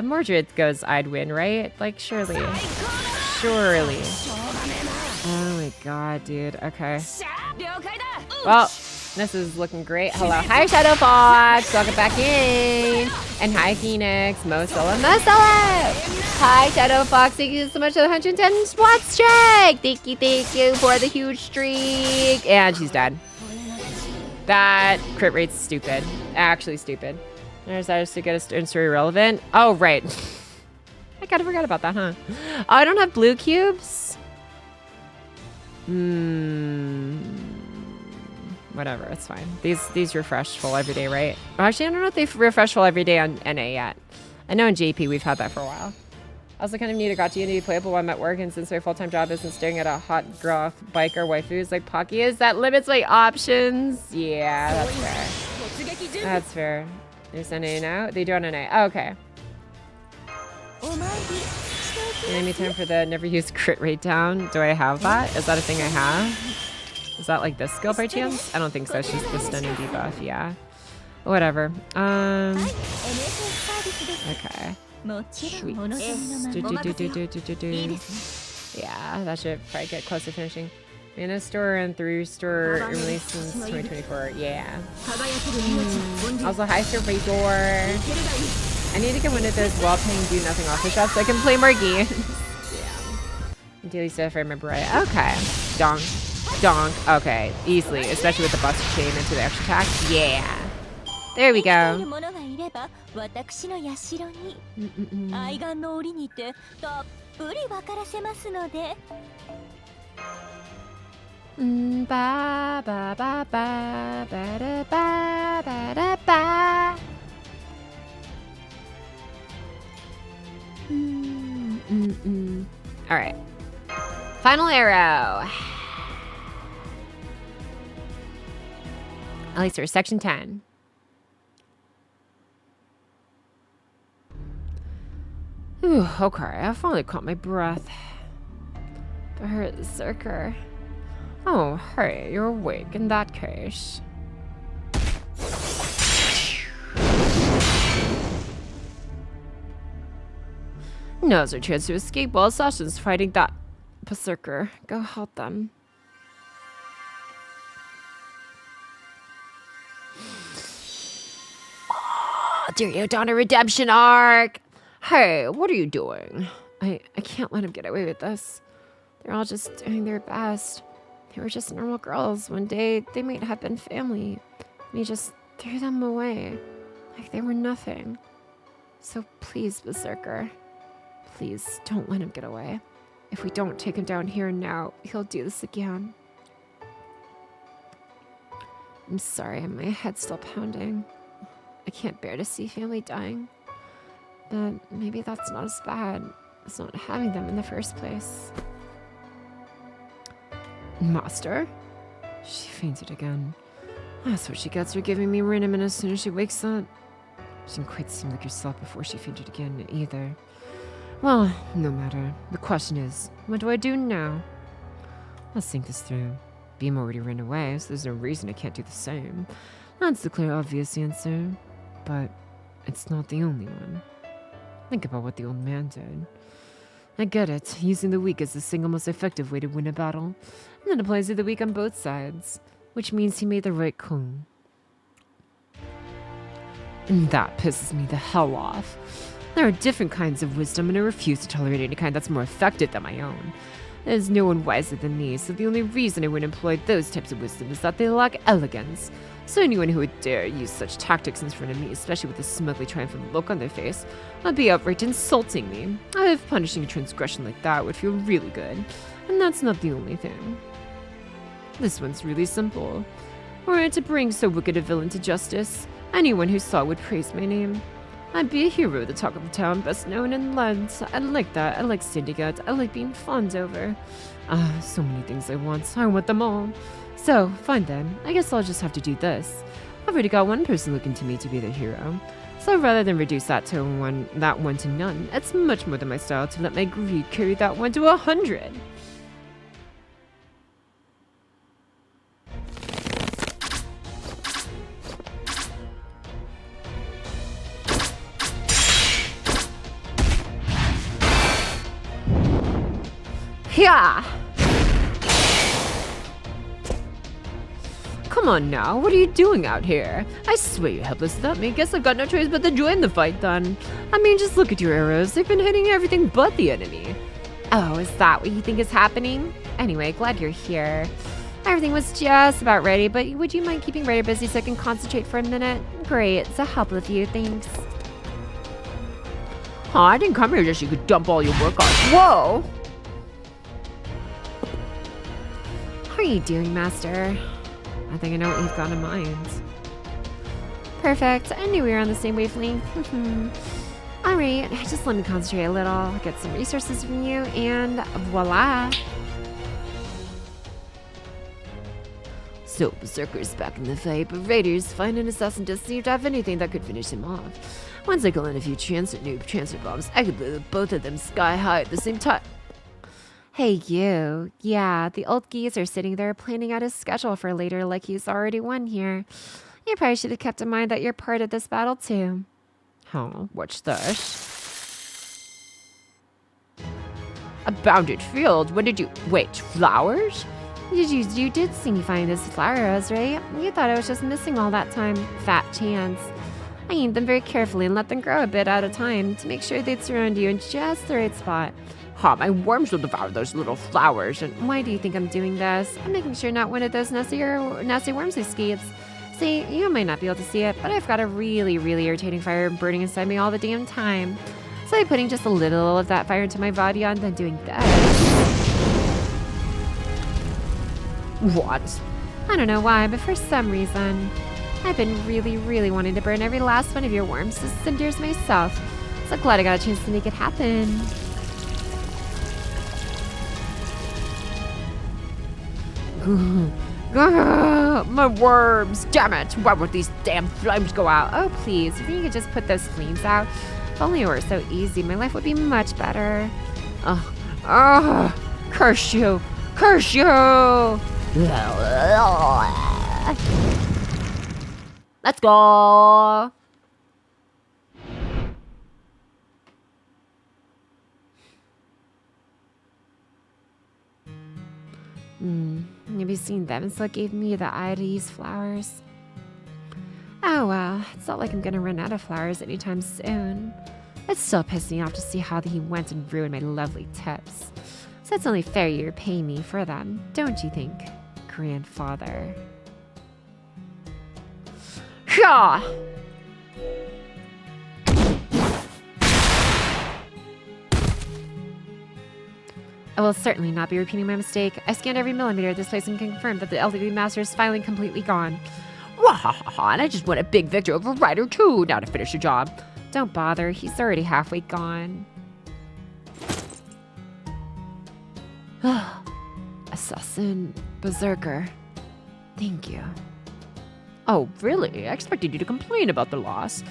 Mordred goes, I'd win, right? Like, surely. Oh my god, dude. Okay. Well, this is looking great. Hello. Hi, Shadow Fox. Welcome back in. And hi, Phoenix. Mosella. Hi, Shadow Fox. Thank you so much for the 110 SWAT strike. Thank you for the huge streak. And she's dead. That crit rate's stupid. Actually stupid. There's ours to get a story relevant. Oh, right. I kind of forgot about that, huh? Oh, I don't have blue cubes? Whatever, it's fine. These refresh full every day, right? Actually, I don't know if they refresh full every day on NA yet. I know in JP we've had that for a while. I also kind of need a gacha to be playable while I'm at work, and since my full-time job isn't staring at a hot girl biker waifus like Pocky is, that limits my options. Yeah, that's fair. That's fair. There's NA now? They do on NA. Oh, okay. Enemy time for the never use crit rate down. Do I have that? Is that a thing I have? Is that like this skill by chance? I don't think so. It's just the stunning debuff. Yeah. Whatever. Okay. Sweet. Yeah, that should probably get close to finishing. Mana store and 3-store released since 2024. Yeah. Also, high store Razor. I need to get one of those well-paying do nothing off the shop so I can play more games. Yeah. Daily stuff, if I remember right. Okay. Donk. Donk. Okay. Easily. Especially with the bust chain into the extra attack. Yeah. There we go. Ba ba ba ba ba da ba ba da ba. All right. Final arrow. At least for section 10. Ooh, okay. I finally caught my breath. Berserker. Oh, hey, you're awake in that case. Now's our chance to escape while Sasha's fighting that berserker. Go help them. Oh, Dario Donna redemption arc! Hey, what are you doing? I can't let him get away with this. They're all just doing their best. They were just normal girls. One day, they might have been family. And he just threw them away. Like they were nothing. So please, Berserker. Please, don't let him get away. If we don't take him down here and now, he'll do this again. I'm sorry, my head's still pounding. I can't bear to see family dying. But maybe that's not as bad as not having them in the first place. Master? She fainted again. That's what she gets for giving me Raniman as soon as she wakes up. She didn't quite seem like herself before she fainted again, either. Well, no matter. The question is, what do I do now? Let's think this through. Beam already ran away, so there's no reason I can't do the same. That's the clear, obvious answer. But it's not the only one. Think about what the old man did. I get it. Using the weak is the single most effective way to win a battle. And that applies to the weak on both sides. Which means he made the right call. And that pisses me the hell off. There are different kinds of wisdom, and I refuse to tolerate any kind that's more effective than my own. There's no one wiser than me, so the only reason I would employ those types of wisdom is that they lack elegance. So anyone who would dare use such tactics in front of me, especially with a smugly triumphant look on their face, would be outright insulting me. If punishing a transgression like that would feel really good. And that's not the only thing. This one's really simple. Were I to bring so wicked a villain to justice, anyone who saw would praise my name. I'd be a hero, the talk of the town, best known and loved. I like that. I like standing out. I like being fawned over. So many things I want. I want them all. So, fine then. I guess I'll just have to do this. I've already got one person looking to me to be the hero. So rather than reduce that one to none, it's much more than my style to let my greed carry that one to 100. Yeah. Come on now, what are you doing out here? I swear you're helpless without me. Guess I've got no choice but to join the fight then. I mean, just look at your arrows. They've been hitting everything but the enemy. Oh, is that what you think is happening? Anyway, glad you're here. Everything was just about ready, but would you mind keeping Ryder busy so I can concentrate for a minute? Great, so help with you, thanks. Huh, I didn't come here just so you could dump all your work on. Whoa! How are you doing, Master? I think I know what you've got in mind. Perfect. I knew we were on the same wavelength. Alright, just let me concentrate a little, get some resources from you, and voila! So, Berserker's back in the fight, but Raiders find an assassin doesn't seem to have anything that could finish him off. Once I call in a few transfer bombs, I could blow both of them sky high at the same time. Hey, you. Yeah, the old geese are sitting there planning out his schedule for later like he's already won here. You probably should have kept in mind that you're part of this battle, too. Oh, what's this? A bounded field? What did you... Wait, flowers? You did see me find this flower rose, right? You thought I was just missing all that time. Fat chance. I aimed them very carefully and let them grow a bit at a time to make sure they'd surround you in just the right spot. Ha, my worms will devour those little flowers and... Why do you think I'm doing this? I'm making sure not one of those nasty worms escapes. See, you might not be able to see it, but I've got a really, really irritating fire burning inside me all the damn time. So I'm putting just a little of that fire into my body and then doing that. What? I don't know why, but for some reason, I've been really, really wanting to burn every last one of your worms to cinders myself. So glad I got a chance to make it happen. My worms! Damn it! Why won't these damn flames go out? Oh, please, you think you could just put those flames out? If only it were so easy, my life would be much better. Curse you! Curse you! Let's go! Have you seen them? So it gave me the eye to use flowers. Oh well, it's not like I'm gonna run out of flowers anytime soon. It's still pissed me off to see how he went and ruined my lovely tips. So it's only fair you repay me for them, don't you think, grandfather? Ha! I will certainly not be repeating my mistake. I scanned every millimeter of this place and confirmed that the LTV master is finally completely gone. Wahaha, and I just won a big victory over Ryder too, now to finish the job. Don't bother, he's already halfway gone. Assassin Berserker. Thank you. Oh, really? I expected you to complain about the loss.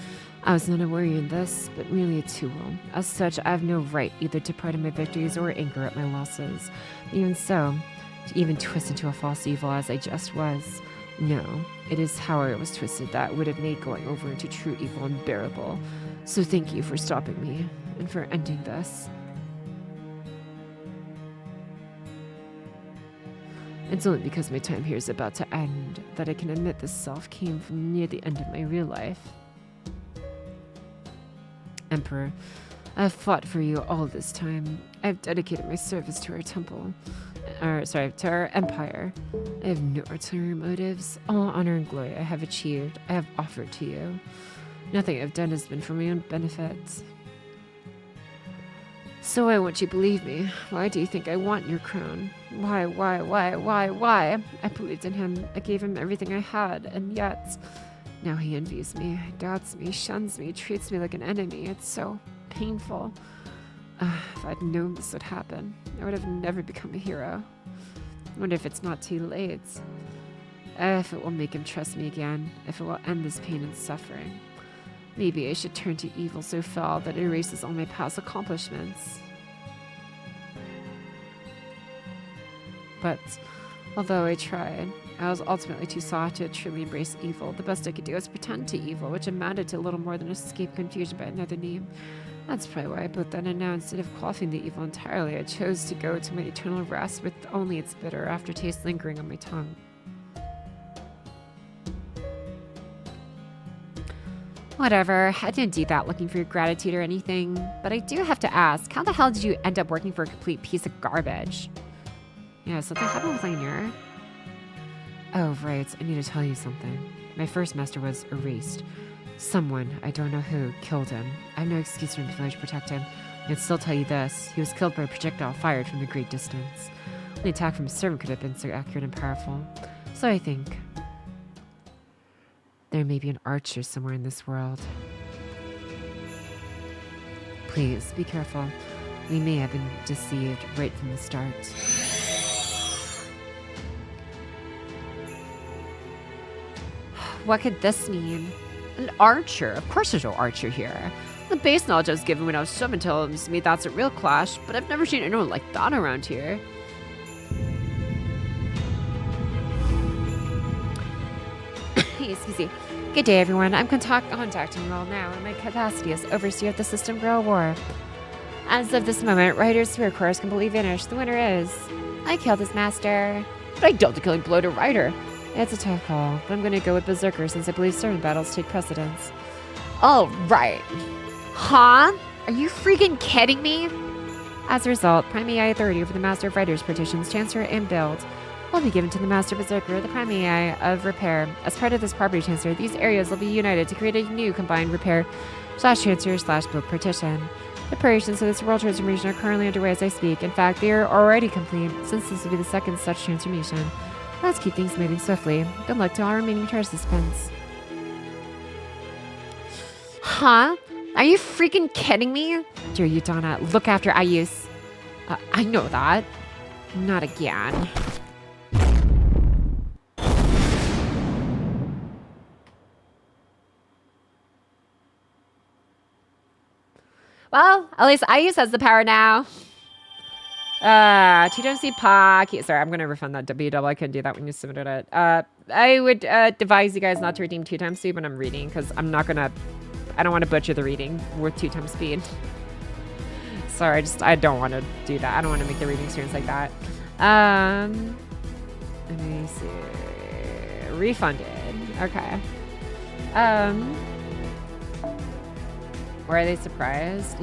I was not a warrior in this, but merely a tool. As such, I have no right either to pride in my victories or anger at my losses. Even so, to even twist into a false evil as I just was. No, it is how I was twisted that would have made going over into true evil unbearable. So thank you for stopping me, and for ending this. It's only because my time here is about to end that I can admit this self came from near the end of my real life. Emperor, I have fought for you all this time. I have dedicated my service to our temple. To our empire. I have no ulterior motives. All honor and glory I have achieved, I have offered to you. Nothing I've done has been for my own benefit. So why won't you believe me? Why do you think I want your crown? Why? I believed in him. I gave him everything I had, and yet... Now he envies me, doubts me, shuns me, treats me like an enemy. It's so painful. If I'd known this would happen, I would have never become a hero. I wonder if it's not too late. If it will make him trust me again. If it will end this pain and suffering. Maybe I should turn to evil so foul that it erases all my past accomplishments. But, although I tried, I was ultimately too soft to truly embrace evil. The best I could do was pretend to evil, which amounted to little more than escape confusion by another name. That's probably why I put that in now. Instead of quaffing the evil entirely, I chose to go to my eternal rest with only its bitter aftertaste lingering on my tongue. Whatever, I didn't do that looking for your gratitude or anything, but I do have to ask, how the hell did you end up working for a complete piece of garbage? Yeah, something happened with Lanier. Oh, right, I need to tell you something. My first master was erased. Someone, I don't know who, killed him. I have no excuse for the village to protect him. I can still tell you this, he was killed by a projectile fired from a great distance. The attack from a servant could have been so accurate and powerful. So I think there may be an archer somewhere in this world. Please, be careful. We may have been deceived right from the start. What could this mean? An archer? Of course there's no archer here. The base knowledge I was given when I was summoned tells me that's a real clash, but I've never seen anyone like that around here. Excuse me. Good day, everyone. I'm contacting you all now in my capacity as overseer of the System Girl War. As of this moment, Ryder's Spirit Core is completely vanished. The winner is... I killed his master. but I dealt a killing blow to Ryder. It's a tough call, but I'm going to go with Berserker since I believe certain battles take precedence. Oh, right. Huh? Are you freaking kidding me? As a result, Prime AI authority over the Master of Riders petitions, transfer, and build will be given to the Master Berserker, the Prime AI of Repair. As part of this property transfer, these areas will be united to create a new combined repair /transfer /build partition. Preparations for this world transformation are currently underway as I speak. In fact, they are already complete, since this will be the second such transformation. Let's keep things moving swiftly. Good luck to all remaining participants. Huh? Are you freaking kidding me? Dear Udana, look after Ayus. I know that. Not again. Well, at least Ayus has the power now. 2C Pocky. Sorry, I'm gonna refund that W double. I couldn't do that when you submitted it. I would advise you guys not to redeem 2x speed when I'm reading, because I don't want to butcher the reading with 2x speed. Sorry, I don't want to do that. I don't want to make the reading experience like that. Let me see. Refunded. Okay. Were they surprised?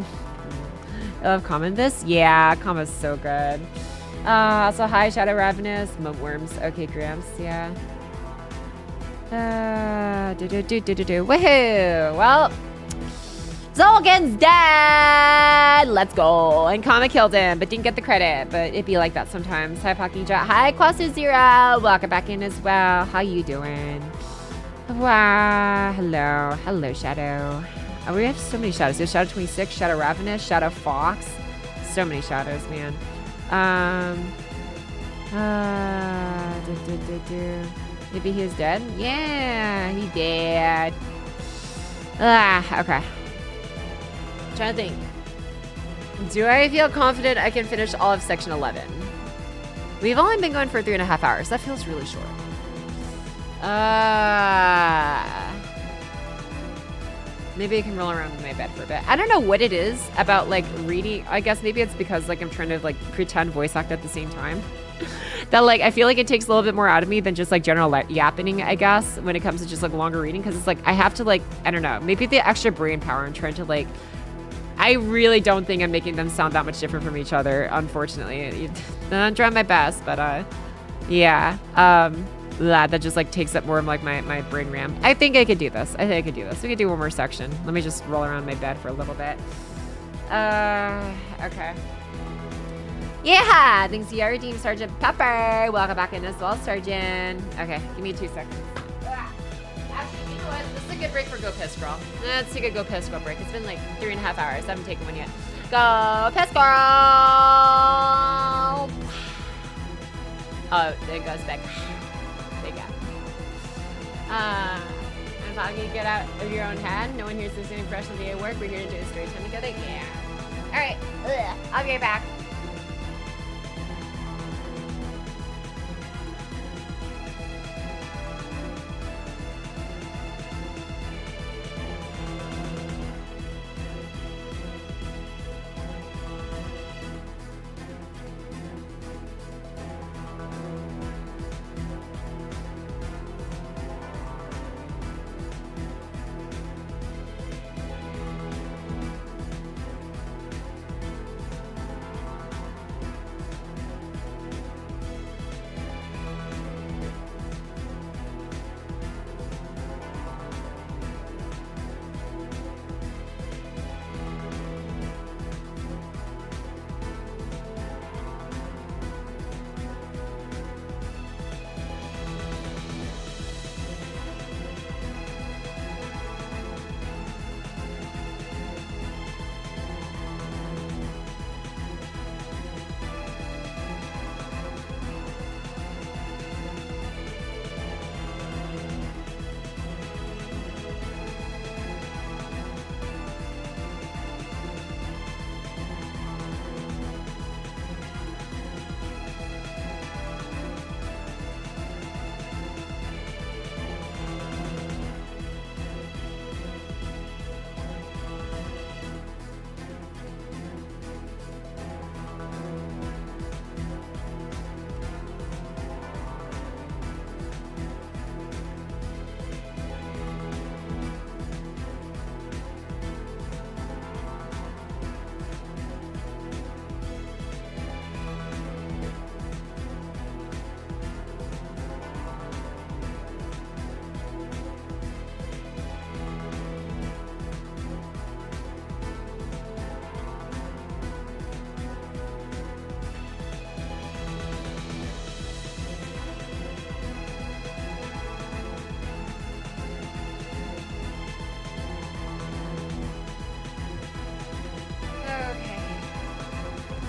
I love comment this. Yeah, comment's so good. Also, hi, Shadow Ravenous, Mugworms. Okay, Gramps. Yeah. Woohoo! Well, Zolgan's dead. Let's go. And Kama killed him, but didn't get the credit. But it'd be like that sometimes. Hi, Pocky Jet. Hi, Kwasu Zero. Welcome back in as well. How you doing? Wow. Hello. Hello, Shadow. Oh, we have so many shadows. There's Shadow 26, Shadow Ravenous, Shadow Fox. So many shadows, man. Maybe he's dead? Yeah, he dead. Okay. I'm trying to think. Do I feel confident I can finish all of section 11? We've only been going for 3.5 hours. That feels really short. Maybe I can roll around in my bed for a bit. I don't know what it is about like reading. I guess maybe it's because like I'm trying to like pretend voice act at the same time. That like I feel like it takes a little bit more out of me than just like general yapping, I guess, when it comes to just like longer reading, because it's like I have to like, I don't know, maybe the extra brain power I'm trying to like, I really don't think I'm making them sound that much different from each other, unfortunately. I'm trying my best, but yeah. That just like takes up more of like my brain RAM. I think I could do this. We could do one more section. Let me just roll around my bed for a little bit. Okay. Yeah, thanks to your team, Sergeant Pepper. Welcome back in as well, Sergeant. Okay, give me 2 seconds. Actually, you know what? This is a good break for Go Piss Girl. Let's take a Go Piss Girl break. It's been like 3.5 hours. I haven't taken one yet. Go Piss Girl! Oh, there it goes back. There you go. And Pocky, get out of your own head. No one here's this any professional day at work. We're here to do a story time together. Yeah. All right. I'll be right back.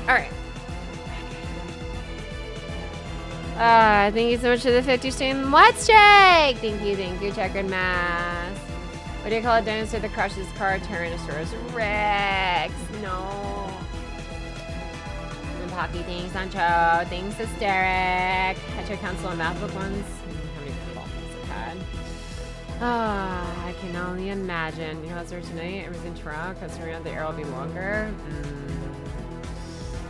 All right. Thank you so much for the 50 stream. Let's check. Thank you, Checkered Mask. What do you call a dinosaur that crushes car? Tyrannosaurus Rex. No. And Pocky, thanks, Sancho. Thanks, Hysteric. Had your council and math book ones. How many problems I've had? I can only imagine. You know what's there tonight? Everything's wrong. Considering the air will be longer.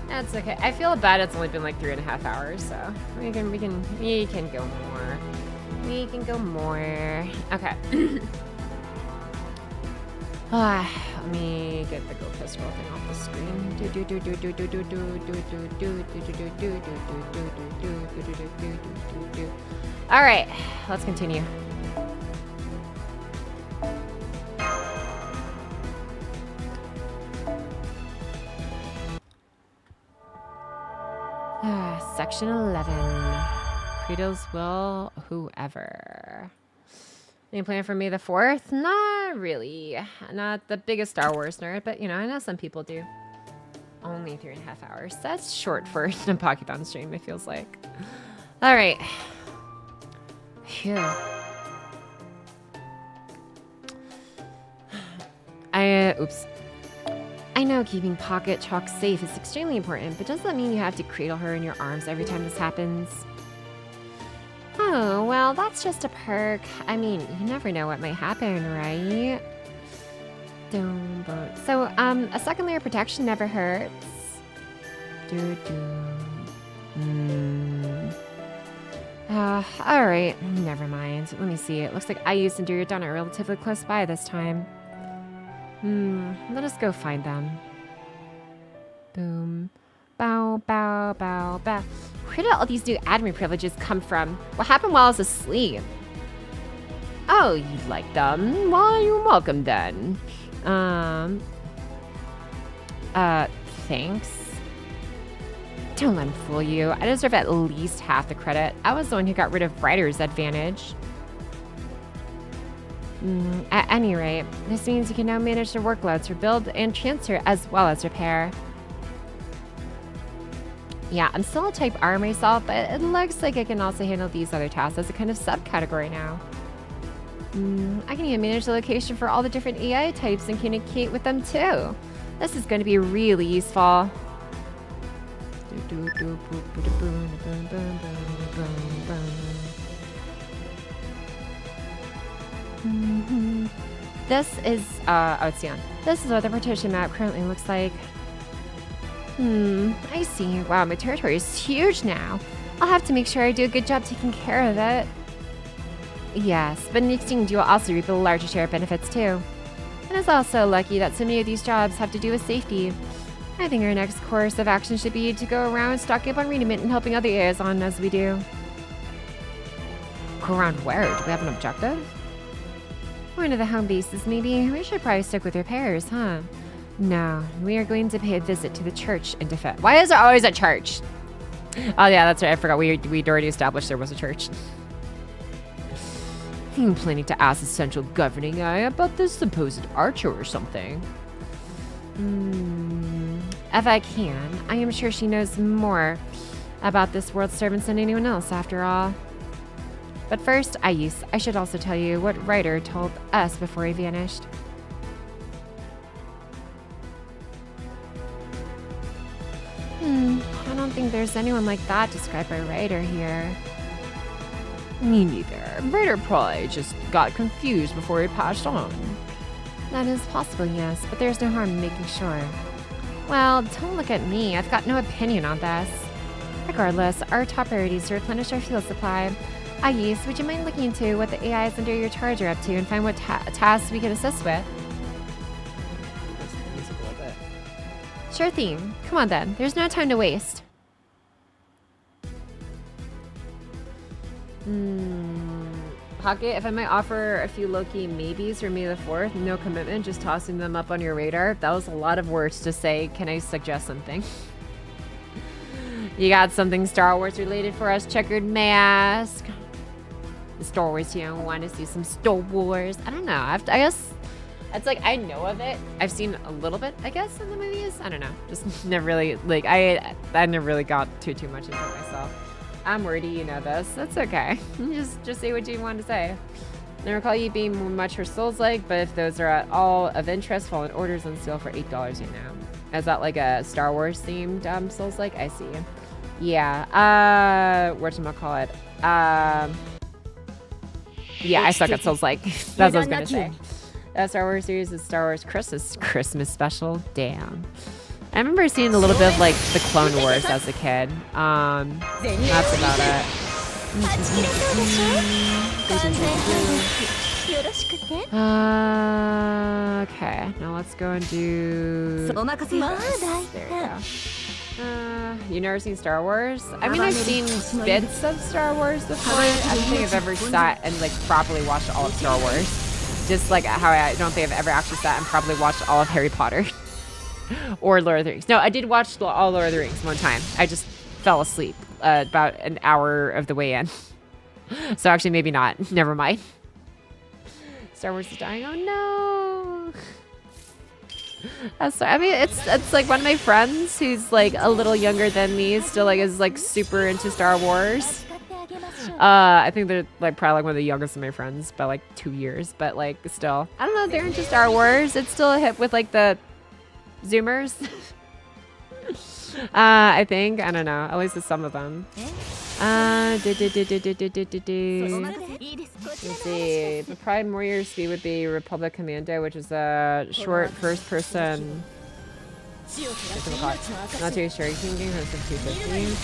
That's okay. I feel bad it's only been like 3.5 hours, so we can go more. We can go more. Okay. Let me get the Go Pistol thing off the screen. All right, let's continue. Section 11. Creedles will whoever. Any plan for May the 4th? Not really. Not the biggest Star Wars nerd, but you know, I know some people do. Only 3.5 hours. That's short for a Pokéthon stream, it feels like. All right. Phew. Oops. I know keeping Pocket Chalk safe is extremely important, but does that mean you have to cradle her in your arms every time this happens? Oh, well, that's just a perk. I mean, you never know what might happen, right? So, a second layer of protection never hurts. Alright, never mind. Let me see. It looks like Ayus and Duryodhana are relatively close by this time. Let us go find them. Boom. Bow, bow, bow, bow. Where did all these new admin privileges come from? What happened while I was asleep? Oh, you like them? Well, you're welcome then. Thanks. Don't let him fool you. I deserve at least half the credit. I was the one who got rid of Ryder's advantage. At any rate, this means you can now manage their workloads for build and transfer as well as repair. Yeah, I'm still a type R myself, but it looks like I can also handle these other tasks as a kind of subcategory now. I can even manage the location for all the different AI types and communicate with them too. This is going to be really useful. This is, Ocean. This is what the partition map currently looks like. I see. Wow, my territory is huge now. I'll have to make sure I do a good job taking care of it. Yes, but in exchange you will also reap a larger share of benefits too. And it's also lucky that so many of these jobs have to do with safety. I think our next course of action should be to go around stocking up on raiment and helping other areas on as we do. Go around where? Do we have an objective? One of the home bases, maybe. We should probably stick with repairs, huh? No, we are going to pay a visit to the church in defense. Why is there always a church? Oh yeah, that's right. I forgot we'd already established there was a church. I'm planning to ask the central governing eye about this supposed archer or something. If I can, I am sure she knows more about this world's servants than anyone else, after all. But first, I should also tell you what Ryder told us before he vanished. I don't think there's anyone like that described by Ryder here. Me neither. Ryder probably just got confused before he passed on. That is possible, yes, but there's no harm in making sure. Well, don't look at me. I've got no opinion on this. Regardless, our top priority is to replenish our fuel supply. Ayus, would you mind looking into what the AIs under your charge are up to and find what tasks we can assist with? Sure thing. Come on then. There's no time to waste. Pocket, if I might offer a few low-key maybes for May the 4th, no commitment, just tossing them up on your radar. That was a lot of words to say. Can I suggest something? You got something Star Wars related for us, Checkered Mask? Star Wars, you know, want to see some Star Wars? I don't know. I It's like I know of it. I've seen a little bit, I guess, in the movies. I don't know. Just never really like I never really got too much into it myself. I'm wordy, you know this. That's okay. Just say what you want to say. I recall you being much for Souls-like, but if those are at all of interest, Fallen Order's on sale for $8 you know. Is that like a Star Wars themed Souls-like? I see. Yeah. Whatchamacallit? Yeah, I suck at Souls-like. That's what I was gonna say. Star Wars series is Star Wars Christmas special. Damn. I remember seeing a little bit of like the Clone Wars as a kid. That's about it. Okay, now let's go and do. There we go. You never seen Star Wars? I mean, I've seen bits of Star Wars before. I don't think I've ever sat and like properly watched all of Star Wars. Just like how I don't think I've ever actually sat and probably watched all of Harry Potter or Lord of the Rings. No, I did watch all Lord of the Rings one time. I just fell asleep about an hour of the way in. So actually, maybe not. Never mind. Star Wars is dying. Oh no. I mean, it's like one of my friends who's like a little younger than me, still like is like super into Star Wars. I think they're like probably like one of the youngest of my friends by like 2 years, but like still, I don't know. They're into Star Wars. It's still a hit with like the Zoomers. I think I don't know. At least with some of them. Let's see. The probably more your speed would be Republic Commando, which is a short first-person. Not too sure. You can get close to 250.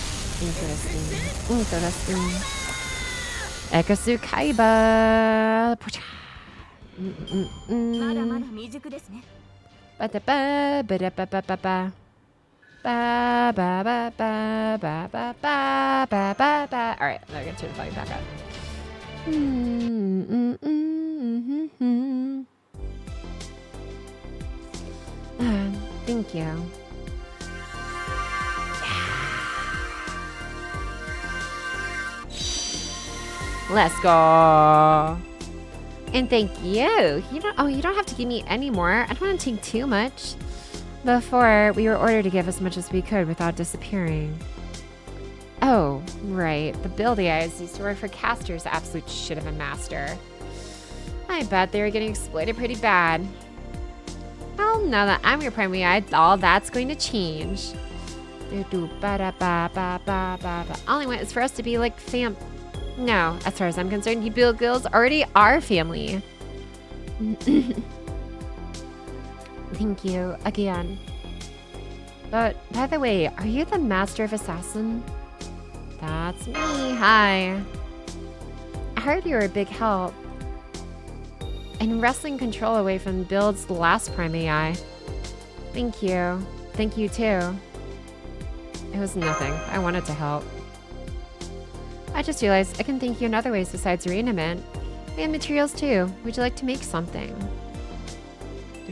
Interesting. Ekasu Kaiba. Ba-da-ba-ba-da-ba-ba-ba. Ba ba ba ba ba ba ba ba ba ba. All right, now I can turn the volume back up. Thank you. Let's go. And thank you. You don't have to give me any more. I don't want to take too much. Before, we were ordered to give as much as we could without disappearing. Oh, right. The building I used to work for Caster's absolute shit of a master. I bet they were getting exploited pretty bad. Well, now that I'm your primary eye, all that's going to change. All I want is for us to be like No, as far as I'm concerned, you Bill Gills already are family. Thank you, again. But, by the way, are you the Master of Assassin? That's me, hi. I heard you were a big help in wresting control away from Build's last Prime AI. Thank you. Thank you, too. It was nothing. I wanted to help. I just realized I can thank you in other ways besides reanimate. We have materials, too. Would you like to make something?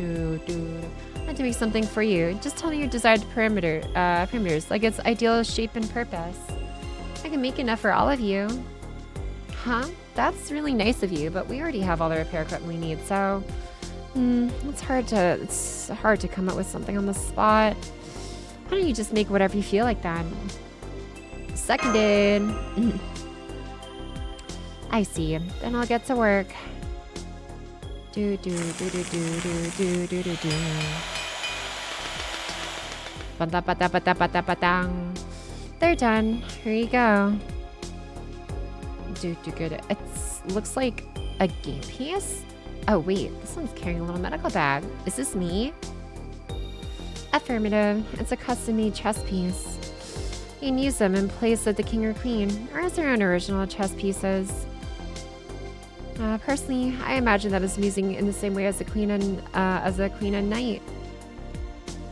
I'd like to make something for you. Just tell me your desired parameters, like its ideal shape and purpose. I can make enough for all of you. Huh? That's really nice of you, but we already have all the repair equipment we need, so it's hard to come up with something on the spot. Why don't you just make whatever you feel like then? Seconded. I see. Then I'll get to work. They're done. Here you go. Good. It looks like a game piece. Oh wait, this one's carrying a little medical bag. Is this me? Affirmative. It's a custom-made chess piece. You can use them in place of the king or queen, or as their own original chess pieces. Personally, I imagine that as using in the same way as a queen and knight,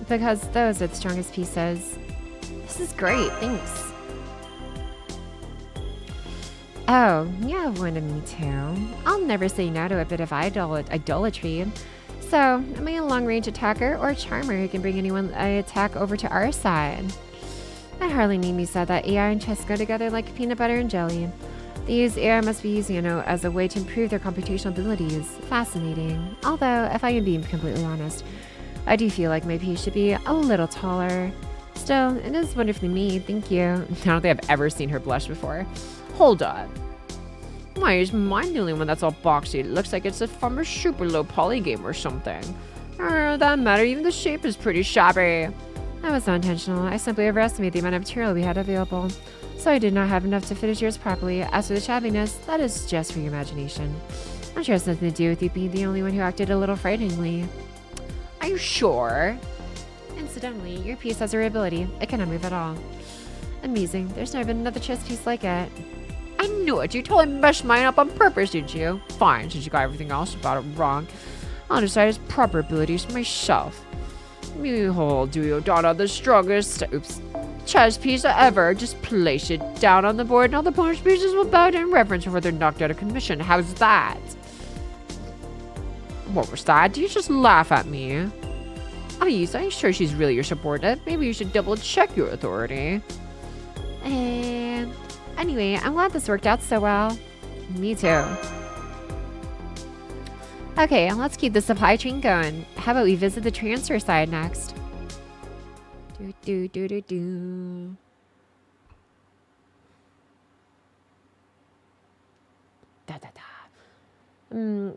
because those are the strongest pieces. This is great, thanks. Oh, you have one of me too. I'll never say no to a bit of idolatry. So, am I a long-range attacker or a charmer who can bring anyone I attack over to our side? I hardly need me said that AI and chess go together like peanut butter and jelly. These AI must be using it as a way to improve their computational abilities. Fascinating. Although, if I can be completely honest, I do feel like my piece should be a little taller. Still, it is wonderfully made, thank you. I don't think I've ever seen her blush before. Hold on. Why is mine the only one that's all boxy? It looks like it's from a super low poly game or something. That matter, even the shape is pretty shabby. That was not intentional. I simply overestimated the amount of material we had available. So I did not have enough to finish yours properly. As for the shabbiness, that is just for your imagination. I'm sure it has nothing to do with you being the only one who acted a little frighteningly. Are you sure? Incidentally, your piece has a ability. It cannot move at all. Amusing. There's never been another chess piece like it. I knew it. You totally messed mine up on purpose, didn't you? Fine, since you got everything else about it wrong. I'll decide its proper abilities myself. Behold, Duryodhana, the strongest chess piece ever. Just place it down on the board and all the opponent's pieces will bow down in reverence before they're knocked out of commission. How's that? What was that? Did you just laugh at me? Ayase, are you sure she's really your subordinate? Maybe you should double check your authority. And anyway, I'm glad this worked out so well. Me too. Okay, let's keep the supply train going. How about we visit the transfer side next? Do.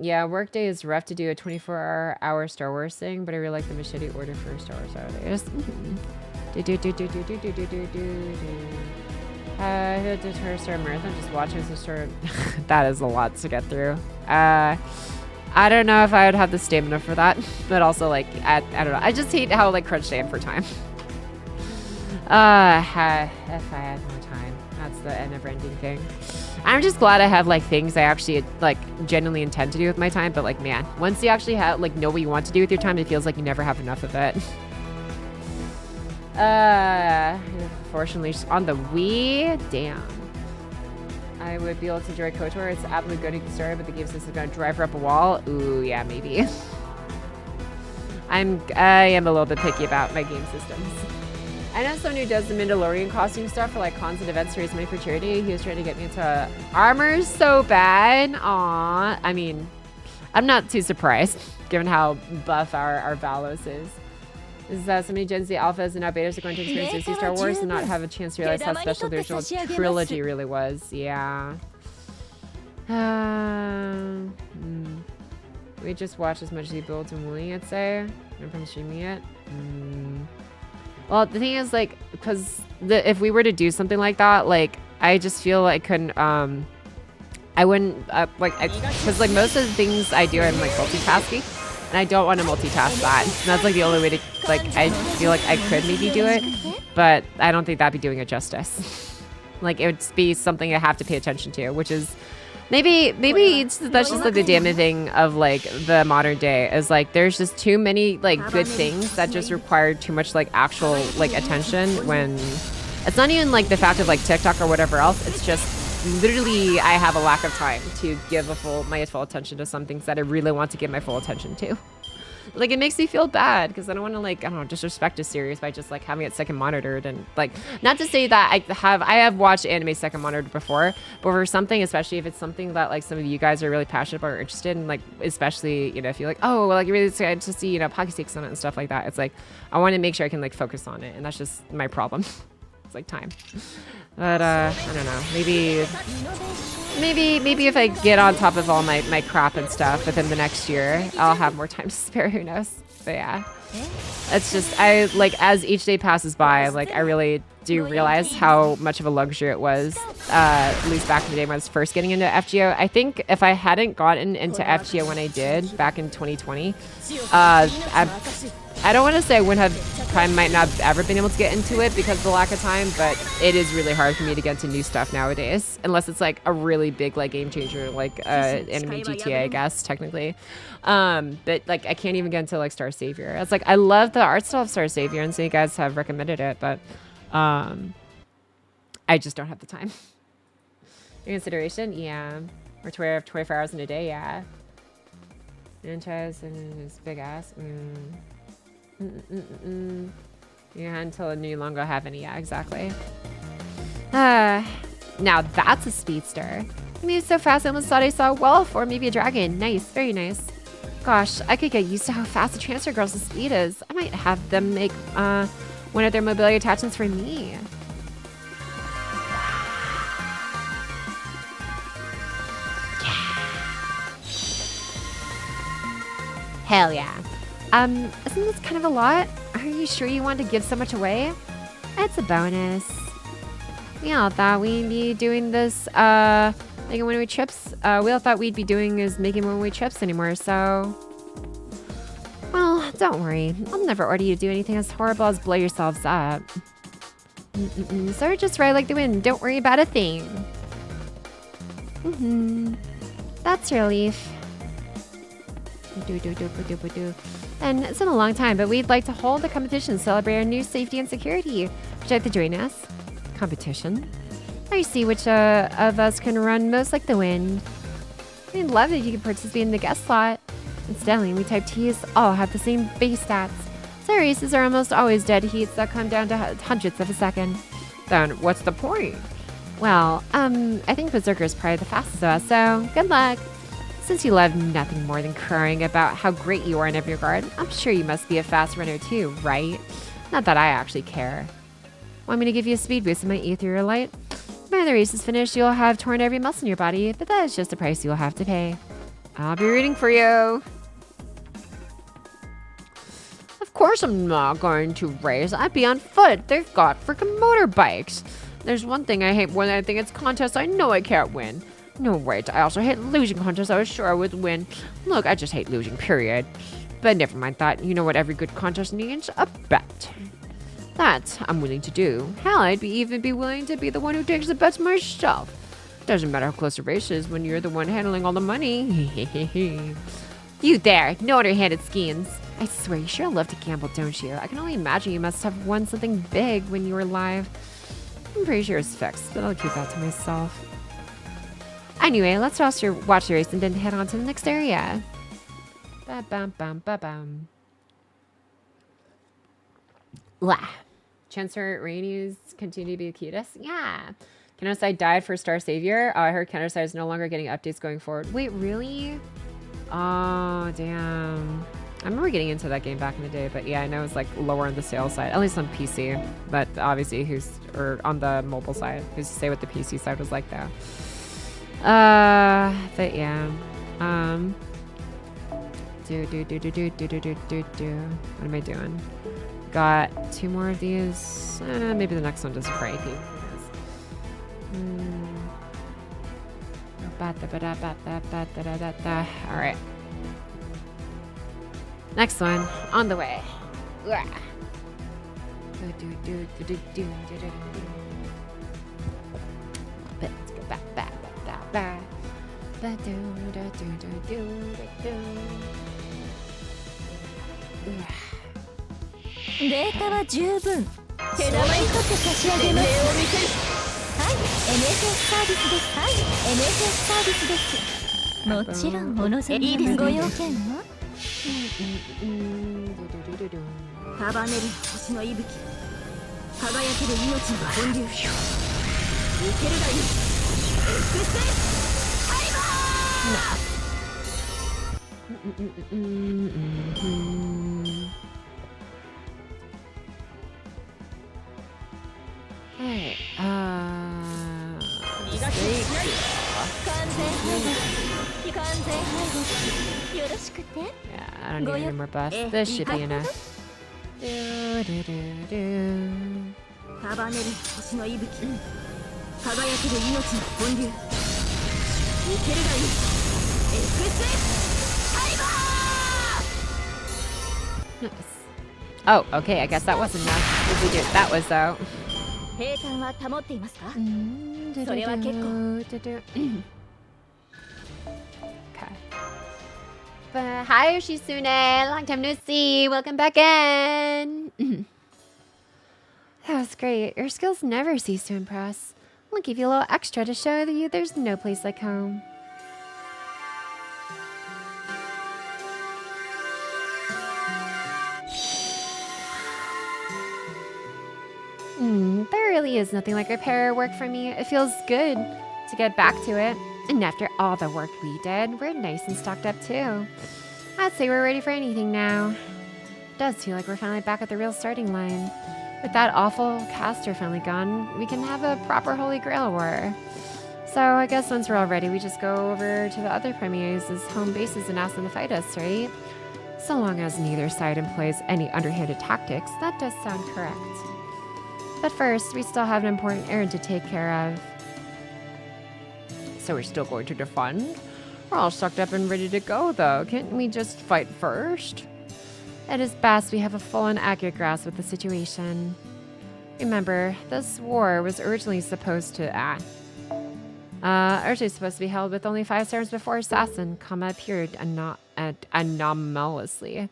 Yeah, workday is rough to do a 24-hour Star Wars thing, but I really like the machete order for Star Wars Saturdays. Who did her start marathon? Just watching the start. That is a lot to get through. I don't know if I would have the stamina for that, but also like I don't know. I just hate how like crunched I am for time. If I had more time, that's the never-ending thing. I'm just glad I have like things I actually like genuinely intend to do with my time, but like man, once you actually have like know what you want to do with your time, it feels like you never have enough of it. Fortunately, on the Wii, damn. I would be able to enjoy KOTOR. It's absolutely good to get started, but the game system is gonna drive her up a wall. Ooh, yeah, maybe. I am a little bit picky about my game systems. I know someone who does the Mandalorian costume stuff for like cons and events to raise money for charity. He was trying to get me into armor so bad. Aw, I mean, I'm not too surprised given how buff our Valos is. Is that so many Gen Z alphas and now betas are going to experience Disney Star Wars and not have a chance to realize how special the original trilogy really was. Yeah. We just watch as much as he builds and willing, I'd say. I'm from streaming it. Well, the thing is, like, because if we were to do something like that, like, I just feel like I couldn't, I wouldn't, because, like, most of the things I do, I'm, like, multitasking, and I don't want to multitask that. And that's, like, the only way to, like, I feel like I could maybe do it, but I don't think that'd be doing it justice. Like, it would be something I have to pay attention to, which is, maybe that's just like the damning thing of like the modern day is like there's just too many like good things that just require too much like actual like attention when it's not even like the fact of like TikTok or whatever else. It's just literally I have a lack of time to give my full attention to some things that I really want to give my full attention to. Like, it makes me feel bad because I don't want to, like, I don't know, disrespect a series by just, like, having it second monitored. And, like, not to say that I have watched anime second monitored before, but for something, especially if it's something that, like, some of you guys are really passionate about or interested in, like, especially, you know, if you're like, oh, well, like, you're really excited to see, you know, Pocky takes on it and stuff like that. It's like, I want to make sure I can, like, focus on it. And that's just my problem. It's, like, time. But, I don't know. Maybe if I get on top of all my crap and stuff within the next year, I'll have more time to spare, who knows. But yeah, it's just, as each day passes by, like, I really do realize how much of a luxury it was, at least back in the day when I was first getting into FGO. I think if I hadn't gotten into FGO when I did back in 2020, I don't want to say I might not have ever been able to get into it because of the lack of time, but it is really hard for me to get into new stuff nowadays, unless it's like a really big like game changer, like anime GTA, I guess technically. But like I can't even get into like Star Savior. It's like I love the art style of Star Savior, and so you guys have recommended it, but I just don't have the time. Your consideration, yeah, or 24 hours in a day, yeah. Franchise and his big ass. Yeah, until no longer have any. Yeah, exactly. Now that's a speedster. It moves so fast I almost thought I saw a wolf or maybe a dragon. Nice, very nice. Gosh, I could get used to how fast the transfer girl's speed is. I might have them make one of their mobility attachments for me. Hell yeah. Isn't this kind of a lot? Are you sure you want to give so much away? It's a bonus. We all thought we'd be doing this, making one-way trips. We all thought we'd be doing is making one-way trips anymore, so... Well, don't worry. I'll never order you to do anything as horrible as blow yourselves up. So just ride like the wind. Don't worry about a thing. That's relief. And it's been a long time, but we'd like to hold a competition to celebrate our new safety and security. Would you like to join us? Competition? I see which of us can run most like the wind. We'd love it if you could participate in the guest slot. Incidentally, we type T's all have the same base stats. So races are almost always dead heats that come down to hundredths of a second. Then what's the point? Well, I think Berserker is probably the fastest of us, so good luck. Since you love nothing more than crowing about how great you are in every regard, I'm sure you must be a fast runner too, right? Not that I actually care. Want me to give you a speed boost in my ethereal light? When the race is finished, you'll have torn every muscle in your body, but that is just a price you'll have to pay. I'll be rooting for you. Of course I'm not going to race. I'd be on foot. They've got freaking motorbikes. There's one thing I hate more than anything. It's contests I know I can't win. No, wait, I also hate losing contests I was sure I would win. Look, I just hate losing, period. But never mind that. You know what every good contest needs? A bet. That I'm willing to do. Hell, I'd even be willing to be the one who takes the bets myself. Doesn't matter how close the race is when you're the one handling all the money. You there, no underhanded schemes. I swear, you sure love to gamble, don't you? I can only imagine you must have won something big when you were live. I'm pretty sure it's fixed, but I'll keep that to myself. Anyway, let's watch the race and then head on to the next area. Ba-bum-bum-ba-bum. Wah. Chancellor Rani's continue to be the cutest? Yeah. Genocide died for Star Savior. I heard Genocide is no longer getting updates going forward. Wait, really? Oh, damn. I remember getting into that game back in the day, but yeah, I know it's like lower on the sales side, at least on PC. But obviously, or on the mobile side, who's to say what the PC side was like, though. But yeah. What am I doing? Got 2 more of these. Maybe the next one doesn't break. Alright. Next one, on the way. Let's go back. データは十分手玉にとって差し上げます。はい、NSS サービスです。はい、NSS サービスです。もちろんお望みのご用件は束ねる星の息吹、輝ける命の本流、受けるがいい XS ハイバー。Hey, 完全配合よろしくて。 yeah, I don't need any more buffs. This should be enough. 束ねる星の息吹、輝ける命の本流、受けるがいい XS ハイバー。 Nice. Oh, okay, I guess that wasn't enough. What did we do? That was though. 平坦は保っていますか？それは結構。 Okay. But hi, Yoshitsune. Long time no see. Welcome back in. That was great. Your skills never cease to impress. I'll give you a little extra to show you there's no place like home. really is nothing like repair work for me. It feels good to get back to it. And after all the work we did, we're nice and stocked up too. I'd say we're ready for anything now. It does feel like we're finally back at the real starting line. With that awful caster finally gone, we can have a proper Holy Grail war. So I guess once we're all ready, we just go over to the other premiers' home bases and ask them to fight us, right? So long as neither side employs any underhanded tactics, that does sound correct. But first, we still have an important errand to take care of. So we're still going to defend? We're all sucked up and ready to go, though. Can't we just fight first? It is best we have a full and accurate grasp of the situation. Remember, this war was originally supposed to be held with only 5 stars before Assassin, appeared anomalously.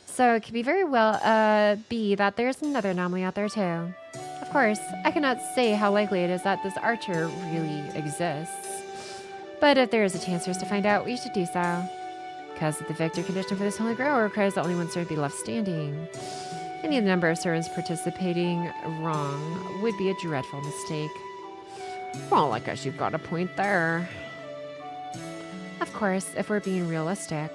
So it could be very well be that there's another anomaly out there too. Of course, I cannot say how likely it is that this archer really exists. But if there is a chance for us to find out, we should do so. Because the victor condition for this Holy Grail requires that only one servant be left standing. Any number of servants participating wrong would be a dreadful mistake. Well, I guess you've got a point there. Of course, if we're being realistic.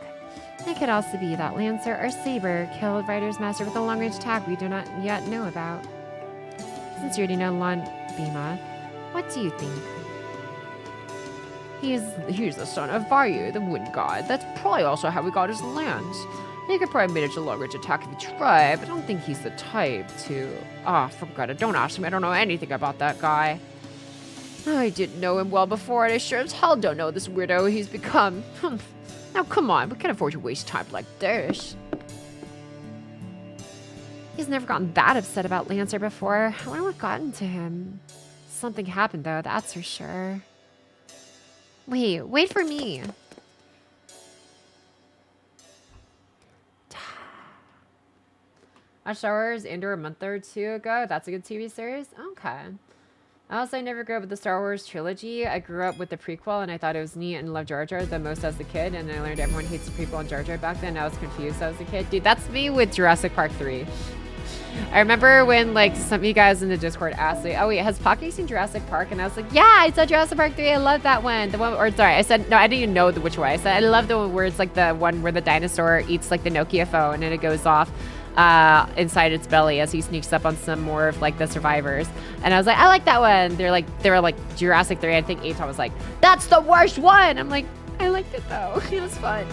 It could also be that Lancer or Saber killed Ryder's master with a long-range attack we do not yet know about. Since you already know Lon Bima, what do you think? He's the son of Vayu, the wind god. That's probably also how he got his lands. He could probably manage a long-range attack if he tried, but I don't think he's the type to... forget it. Don't ask me. I don't know anything about that guy. I didn't know him well before, and I sure as hell don't know this weirdo he's become. Now, come on. We can't afford to waste time like this. He's never gotten that upset about Lancer before. I wonder what got into him. Something happened, though, that's for sure. Wait for me. I saw Wars Andor a month or two ago. That's a good TV series? Okay. I never grew up with the Star Wars trilogy. I grew up with the prequel, and I thought it was neat and loved Jar Jar the most as a kid, and I learned everyone hates the prequel and Jar Jar back then. I was confused as a kid. Dude, that's me with Jurassic Park 3. I remember when, like, some of you guys in the Discord asked me, oh, wait, has Pocky seen Jurassic Park? And I was like, yeah, I saw Jurassic Park 3. I love that one. The one, or sorry, I said, no, I didn't even know which one. I said, I love the one where it's, like, the one where the dinosaur eats, like, the Nokia phone, and it goes off inside its belly as he sneaks up on some more of, like, the survivors. And I was like, I like that one. They were like Jurassic 3. I think Aton was like, that's the worst one. I'm like, I liked it, though. It was fun.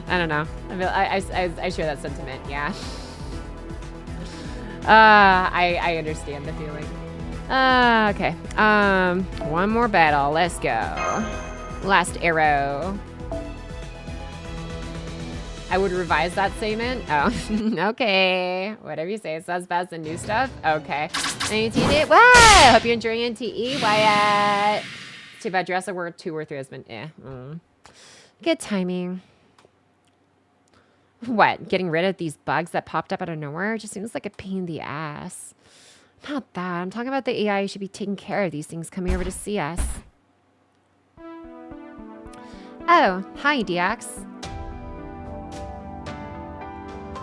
I don't know. I share that sentiment, yeah. I understand the feeling. Okay. One more battle. Let's go. Last arrow. I would revise that statement. Oh, okay. Whatever you say. It sounds best than new stuff. Okay. NTE. Wow. Hope you're enjoying NTE. Wyatt. Too bad Jurassic World 2 or 3 has been Good timing. What? Getting rid of these bugs that popped up out of nowhere just seems like a pain in the ass. Not that. I'm talking about the AI should be taking care of these things coming over to see us. Oh, hi, DX.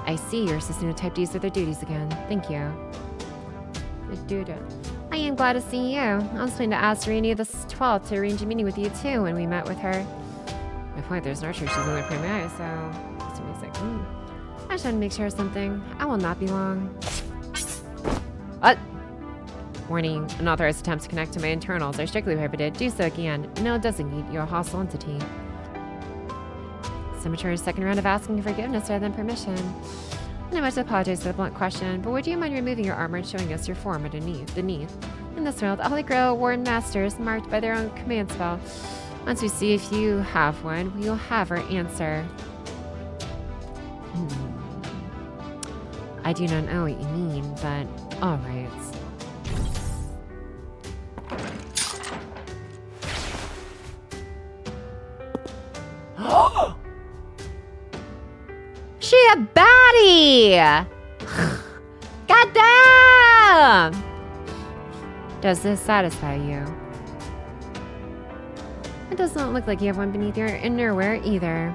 I see you're assisting the Type Ds with their duties again. Thank you. I am glad to see you. I was planning to ask Rani the 12th to arrange a meeting with you too when we met with her. My point, there's an archer. She's only premier, so... I just want to make sure of something. I will not be long. What? Warning. Unauthorized attempts to connect to my internals are strictly prohibited. Do so again. No designate your hostile entity. Symmetra's second round of asking forgiveness rather than permission. And I must apologize for the blunt question, but would you mind removing your armor and showing us your form underneath? In this world, the Holy Grail Warden Masters marked by their own command spell. Once we see if you have one, we will have our answer. I do not know what you mean, but alright. She a baddie! Goddamn! Does this satisfy you? It does not look like you have one beneath your innerwear either.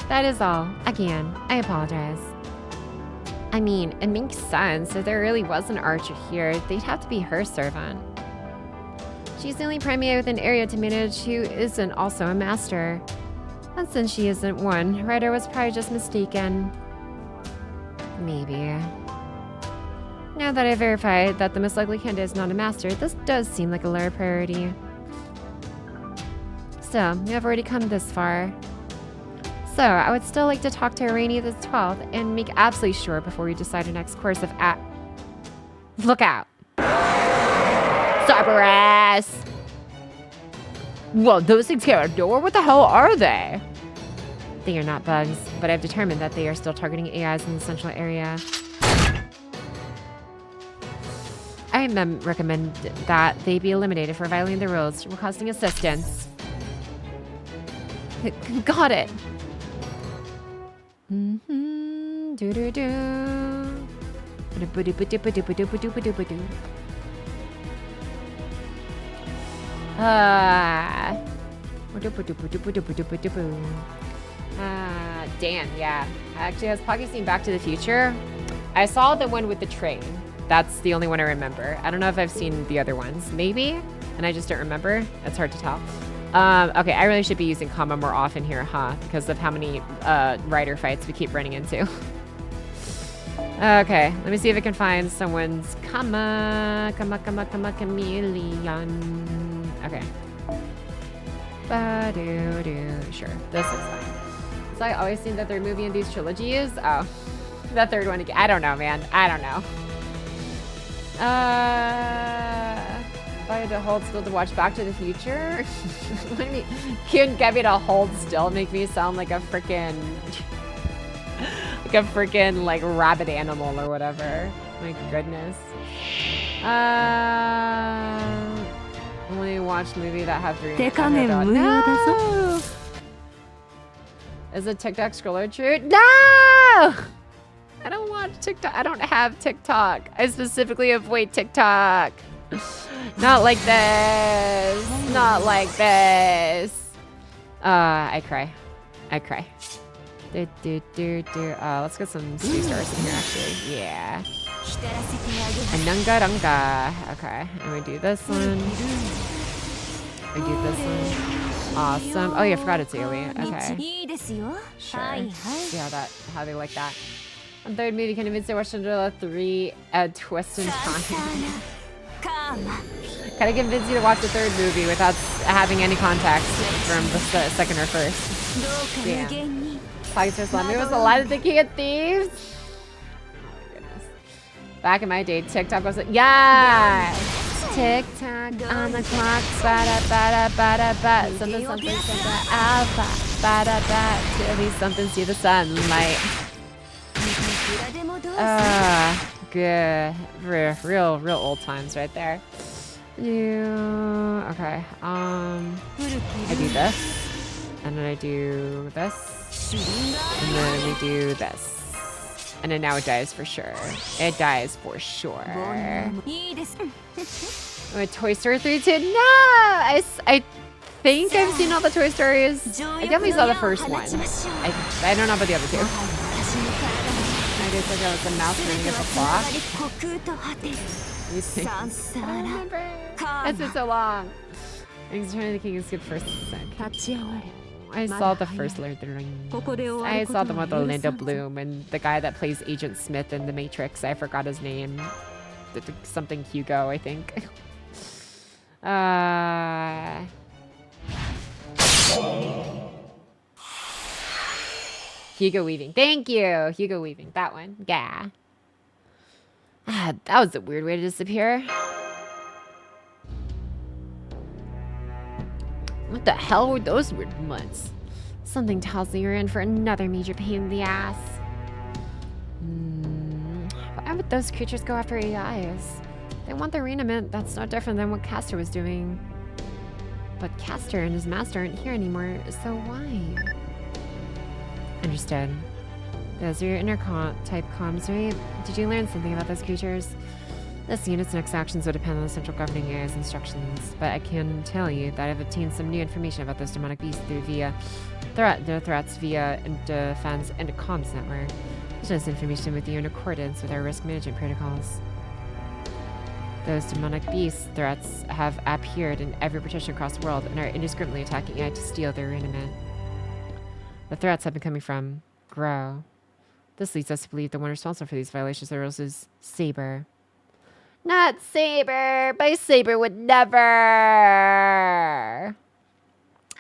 That is all. Again, I apologize. I mean, it makes sense. If there really was an archer here, they'd have to be her servant. She's the only primate within area to manage who isn't also a master. And since she isn't one, Ryder was probably just mistaken. Maybe. Now that I verified that the most likely candidate is not a master, this does seem like a lower priority. Still, we have already come this far. So, I would still like to talk to Rani the 12th and make absolutely sure before we decide our next course of Look out! Cyberus! Whoa, those things came out of nowhere? What the hell are they? They are not bugs, but I've determined that they are still targeting AIs in the central area. I recommend that they be eliminated for violating the rules, requesting assistance. Got it! Dan, yeah. Actually, has Pocky seen Back to the Future? I saw the one with the train. That's the only one I remember. I don't know if I've seen the other ones. Maybe? And I just don't remember. It's hard to tell. Okay, I really should be using comma more often here, huh? Because of how many rider fights we keep running into. Okay, let me see if I can find someone's chameleon. Okay. Sure, this is fine. So I always seen the third movie in these trilogies. Oh, the third one again. I don't know, man. I don't know. If I had to hold still to watch Back to the Future, what do you mean? Couldn't get me to hold still, make me sound like a freaking, like rabid animal or whatever. My goodness. Only watched movie that have 3 No! Is a TikTok scroller true? No! I don't watch TikTok. I don't have TikTok. I specifically avoid TikTok. Not like this. Not like this. I cry. I cry. Let's get some sea stars in here, actually. Yeah. Anunga-runga. Okay, and we do this one. We do this one. Awesome. Oh yeah, I forgot it's AoE. Okay. Sure. Yeah, how they like that. On third movie, can convince I watched Cinderella 3 at Twist in Time. Can I convince you to watch the third movie without having any context from the second or first? Damn. Pocky Slumber was a lot of the King of Thieves. Oh my goodness. Back in my day, TikTok was like, yeah! TikTok on the clock, ba-da-ba-da-ba-da-ba. Something, alpha, ba-da-ba. Till these something see the sunlight. Good. Real old times right there. Okay. I do this. And then I do this. And then we do this. And then now it dies for sure. It dies for sure. Toy Story 3 too? No! I think I've seen all the Toy Stories. I definitely saw the first one. I don't know about the other two. I guess like I was the mouse running at the clock. I don't remember. It's been so long. Return of the King is good first second. I saw the first Lord of the Rings. I saw the one with Orlando Bloom and the guy that plays Agent Smith in The Matrix. I forgot his name. Something Hugo, I think. Hugo Weaving. Thank you. Hugo Weaving. That one. Yeah. That was a weird way to disappear. What the hell were those weird months? Something tells me you're in for another major pain in the ass. Why would those creatures go after AIs? They want the arena. That's no different than what Castor was doing. But Castor and his master aren't here anymore, so why? Understood. Those are your inner type comms, right? Did you learn something about those creatures? This unit's next actions would depend on the central governing AI's instructions, but I can tell you that I've obtained some new information about those demonic beasts through their threats via defense and a comms network. This information with you in accordance with our risk management protocols. Those demonic beast threats have appeared in every partition across the world and are indiscriminately attacking AI to steal their armament. The threats have been coming from Grow. This leads us to believe the one responsible for these violations is Saber. Not Saber! My Saber would never!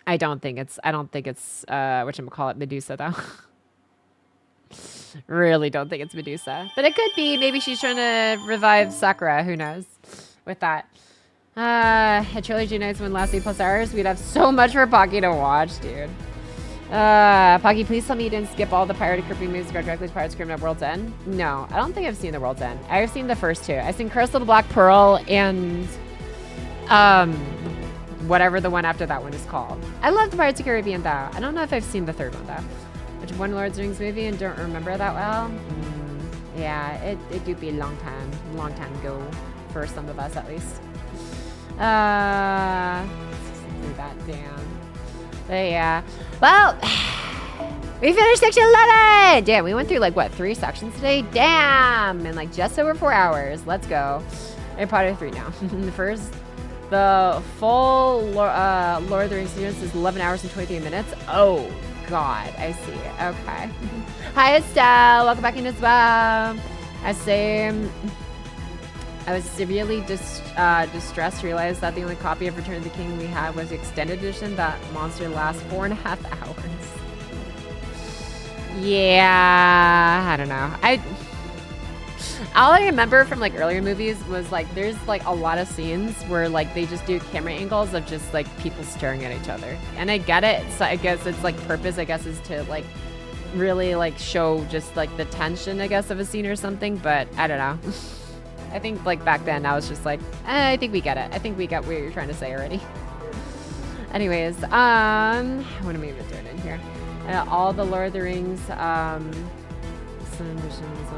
I don't think it's whatchamacallit, Medusa, though. Really don't think it's Medusa. But it could be. Maybe she's trying to revive Sakura. Who knows? With that. A trilogy nights when last 8+ hours. We'd have so much for Pocky to watch, dude. Pocky, please tell me you didn't skip all the pirated cripping moves to go directly to Pirates Crypt at World's End. No, I don't think I've seen the World's End. I've seen the first two. I've seen Curse of the Black Pearl and whatever the one after that one is called. I love the Pirates of the Caribbean though. I don't know if I've seen the third one though. Which one Lord of the Rings movie and don't remember that well? Yeah, it do be a long time ago for some of us at least. Let's do that down. But yeah, well, we finished section 11. Damn, we went through like what, 3 sections today? Damn, in like just over 4 hours. Let's go. I'm part of 3 now. The full Lord of the Rings series is 11 hours and 23 minutes. Oh God, I see. Okay. Hi Estelle, welcome back in as well. I was severely distressed to realize that the only copy of Return of the King we had was the extended edition. That monster lasts 4.5 hours. Yeah, I don't know. All I remember from like earlier movies was like there's like a lot of scenes where like they just do camera angles of just like people staring at each other, and I get it. So I guess it's like purpose. I guess is to like really like show just like the tension, I guess, of a scene or something. But I don't know. I think like back then I was just like, I think we get it. I think we got what you're trying to say already. Anyways, what am I even doing in here? All the Lord of the Rings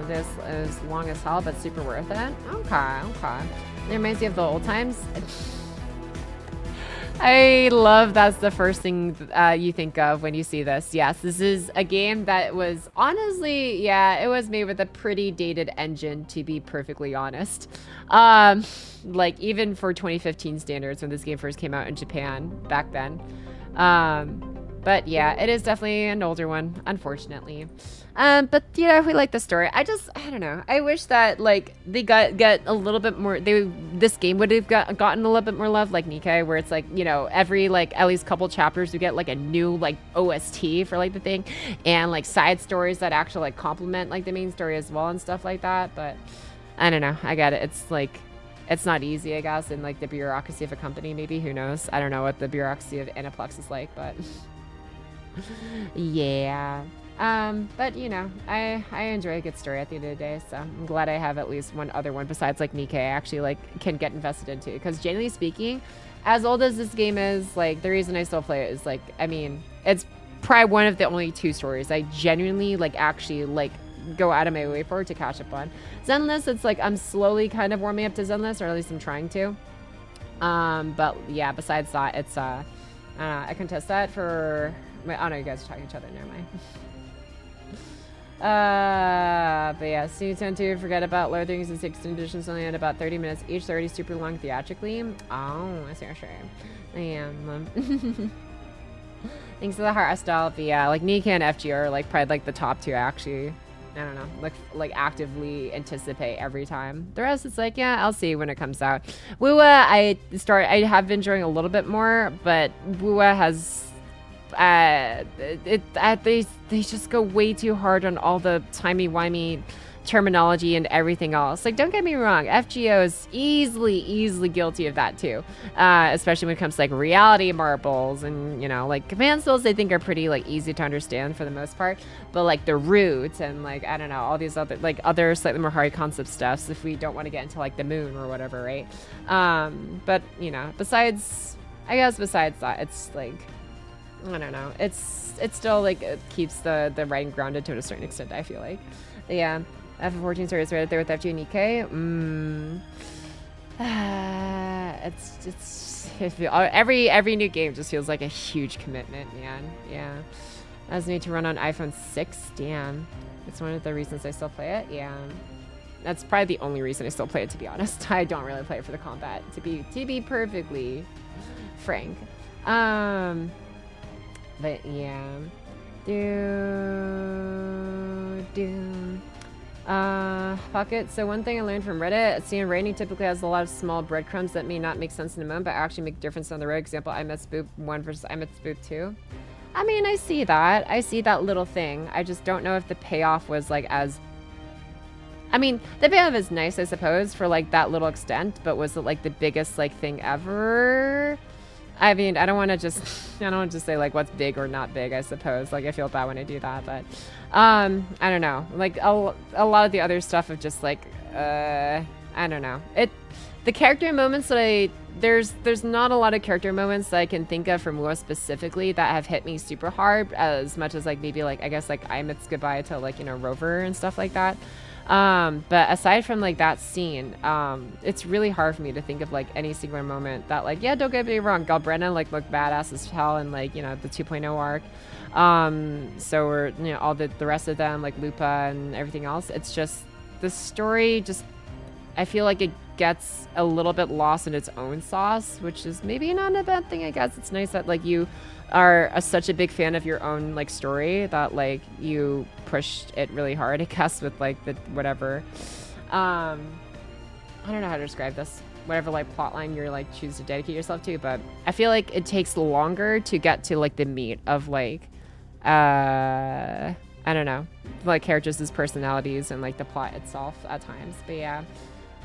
this is long as hell, but super worth it. Okay. It reminds me of the old times. I love that's the first thing you think of when you see this. Yes, this is a game that was honestly, yeah, it was made with a pretty dated engine, to be perfectly honest. Like even for 2015 standards when this game first came out in Japan back then. But yeah, it is definitely an older one, unfortunately. But you know, we like the story. I don't know. I wish that like they get a little bit more. This game would have gotten a little bit more love, like Nikkei, where it's like, you know, every like at least couple chapters you get like a new like OST for like the thing, and like side stories that actually like complement like the main story as well and stuff like that. But I don't know. I get it. It's like it's not easy, I guess, in like the bureaucracy of a company. Maybe, who knows? I don't know what the bureaucracy of Aniplex is like, but yeah. But you know, I enjoy a good story at the end of the day, so I'm glad I have at least one other one besides like Nikkei I actually like can get invested into, because generally speaking, as old as this game is, like the reason I still play it is like, I mean, it's probably one of the only 2 stories I genuinely like actually like go out of my way for to catch up on. Zenless, it's like I'm slowly kind of warming up to Zenless, or at least I'm trying to. But yeah, besides that, it's I can test that for oh no, you guys are talking to each other, never mind. But yeah, so you tend to forget about Lord of the Rings and 16th editions only at about 30 minutes each. They're already super long theatrically. Oh, I see, sure. I am. Thanks to the heart style. But yeah, like Nikkei and FGO are like probably like the top 2 actually. I don't know, like actively anticipate every time. The rest, it's like, yeah, I'll see when it comes out. Wuwa, I have been enjoying a little bit more, but Wuwa has they just go way too hard on all the timey-wimey terminology and everything else. Like, don't get me wrong, FGO is easily guilty of that too, especially when it comes to like reality marbles and, you know, like command spells. They think are pretty like easy to understand for the most part, but like the roots and like, I don't know, all these other slightly more hard concept stuffs, if we don't want to get into like the moon or whatever, right? But you know, besides that, it's like, I don't know, it's still like it keeps the writing grounded to a certain extent, I feel like. Yeah, F14 story is right up there with FGO and Nikkei. It's every new game just feels like a huge commitment, man. Yeah. As need to run on iPhone 6. Damn. It's one of the reasons I still play it. Yeah. That's probably the only reason I still play it, to be honest. I don't really play it for the combat, to be perfectly frank. But yeah. Pocket. So one thing I learned from Reddit, seeing Rani typically has a lot of small breadcrumbs that may not make sense in the moment, but actually make a difference on the road. Example, I met Spoop 1 versus I met Spoop 2. I mean, I see that. I see that little thing. I just don't know if the payoff was like as... I mean, the payoff is nice, I suppose, for like that little extent, but was it like the biggest like thing ever? I mean, I don't want to just say like what's big or not big, I suppose. Like I feel bad when I do that, but I don't know. Like a lot of the other stuff of just like I don't know. The character moments that there's not a lot of character moments that I can think of from WoW specifically that have hit me super hard as much as like maybe like I guess like Imit's goodbye to like, you know, Rover and stuff like that. But aside from like that scene, it's really hard for me to think of like any singular moment that like, yeah, don't get me wrong, Galbrenna like looked badass as hell in like, you know, the 2.0 arc. So we're, you know, all the rest of them like Lupa and everything else. It's just the story just, I feel like it gets a little bit lost in its own sauce, which is maybe not a bad thing, I guess. It's nice that like you are such a big fan of your own like story that like you pushed it really hard, I guess, with like the whatever I don't know how to describe this, whatever like plot line you're like choose to dedicate yourself to, but I feel like it takes longer to get to like the meat of like I don't know, like characters' personalities and like the plot itself at times. But yeah,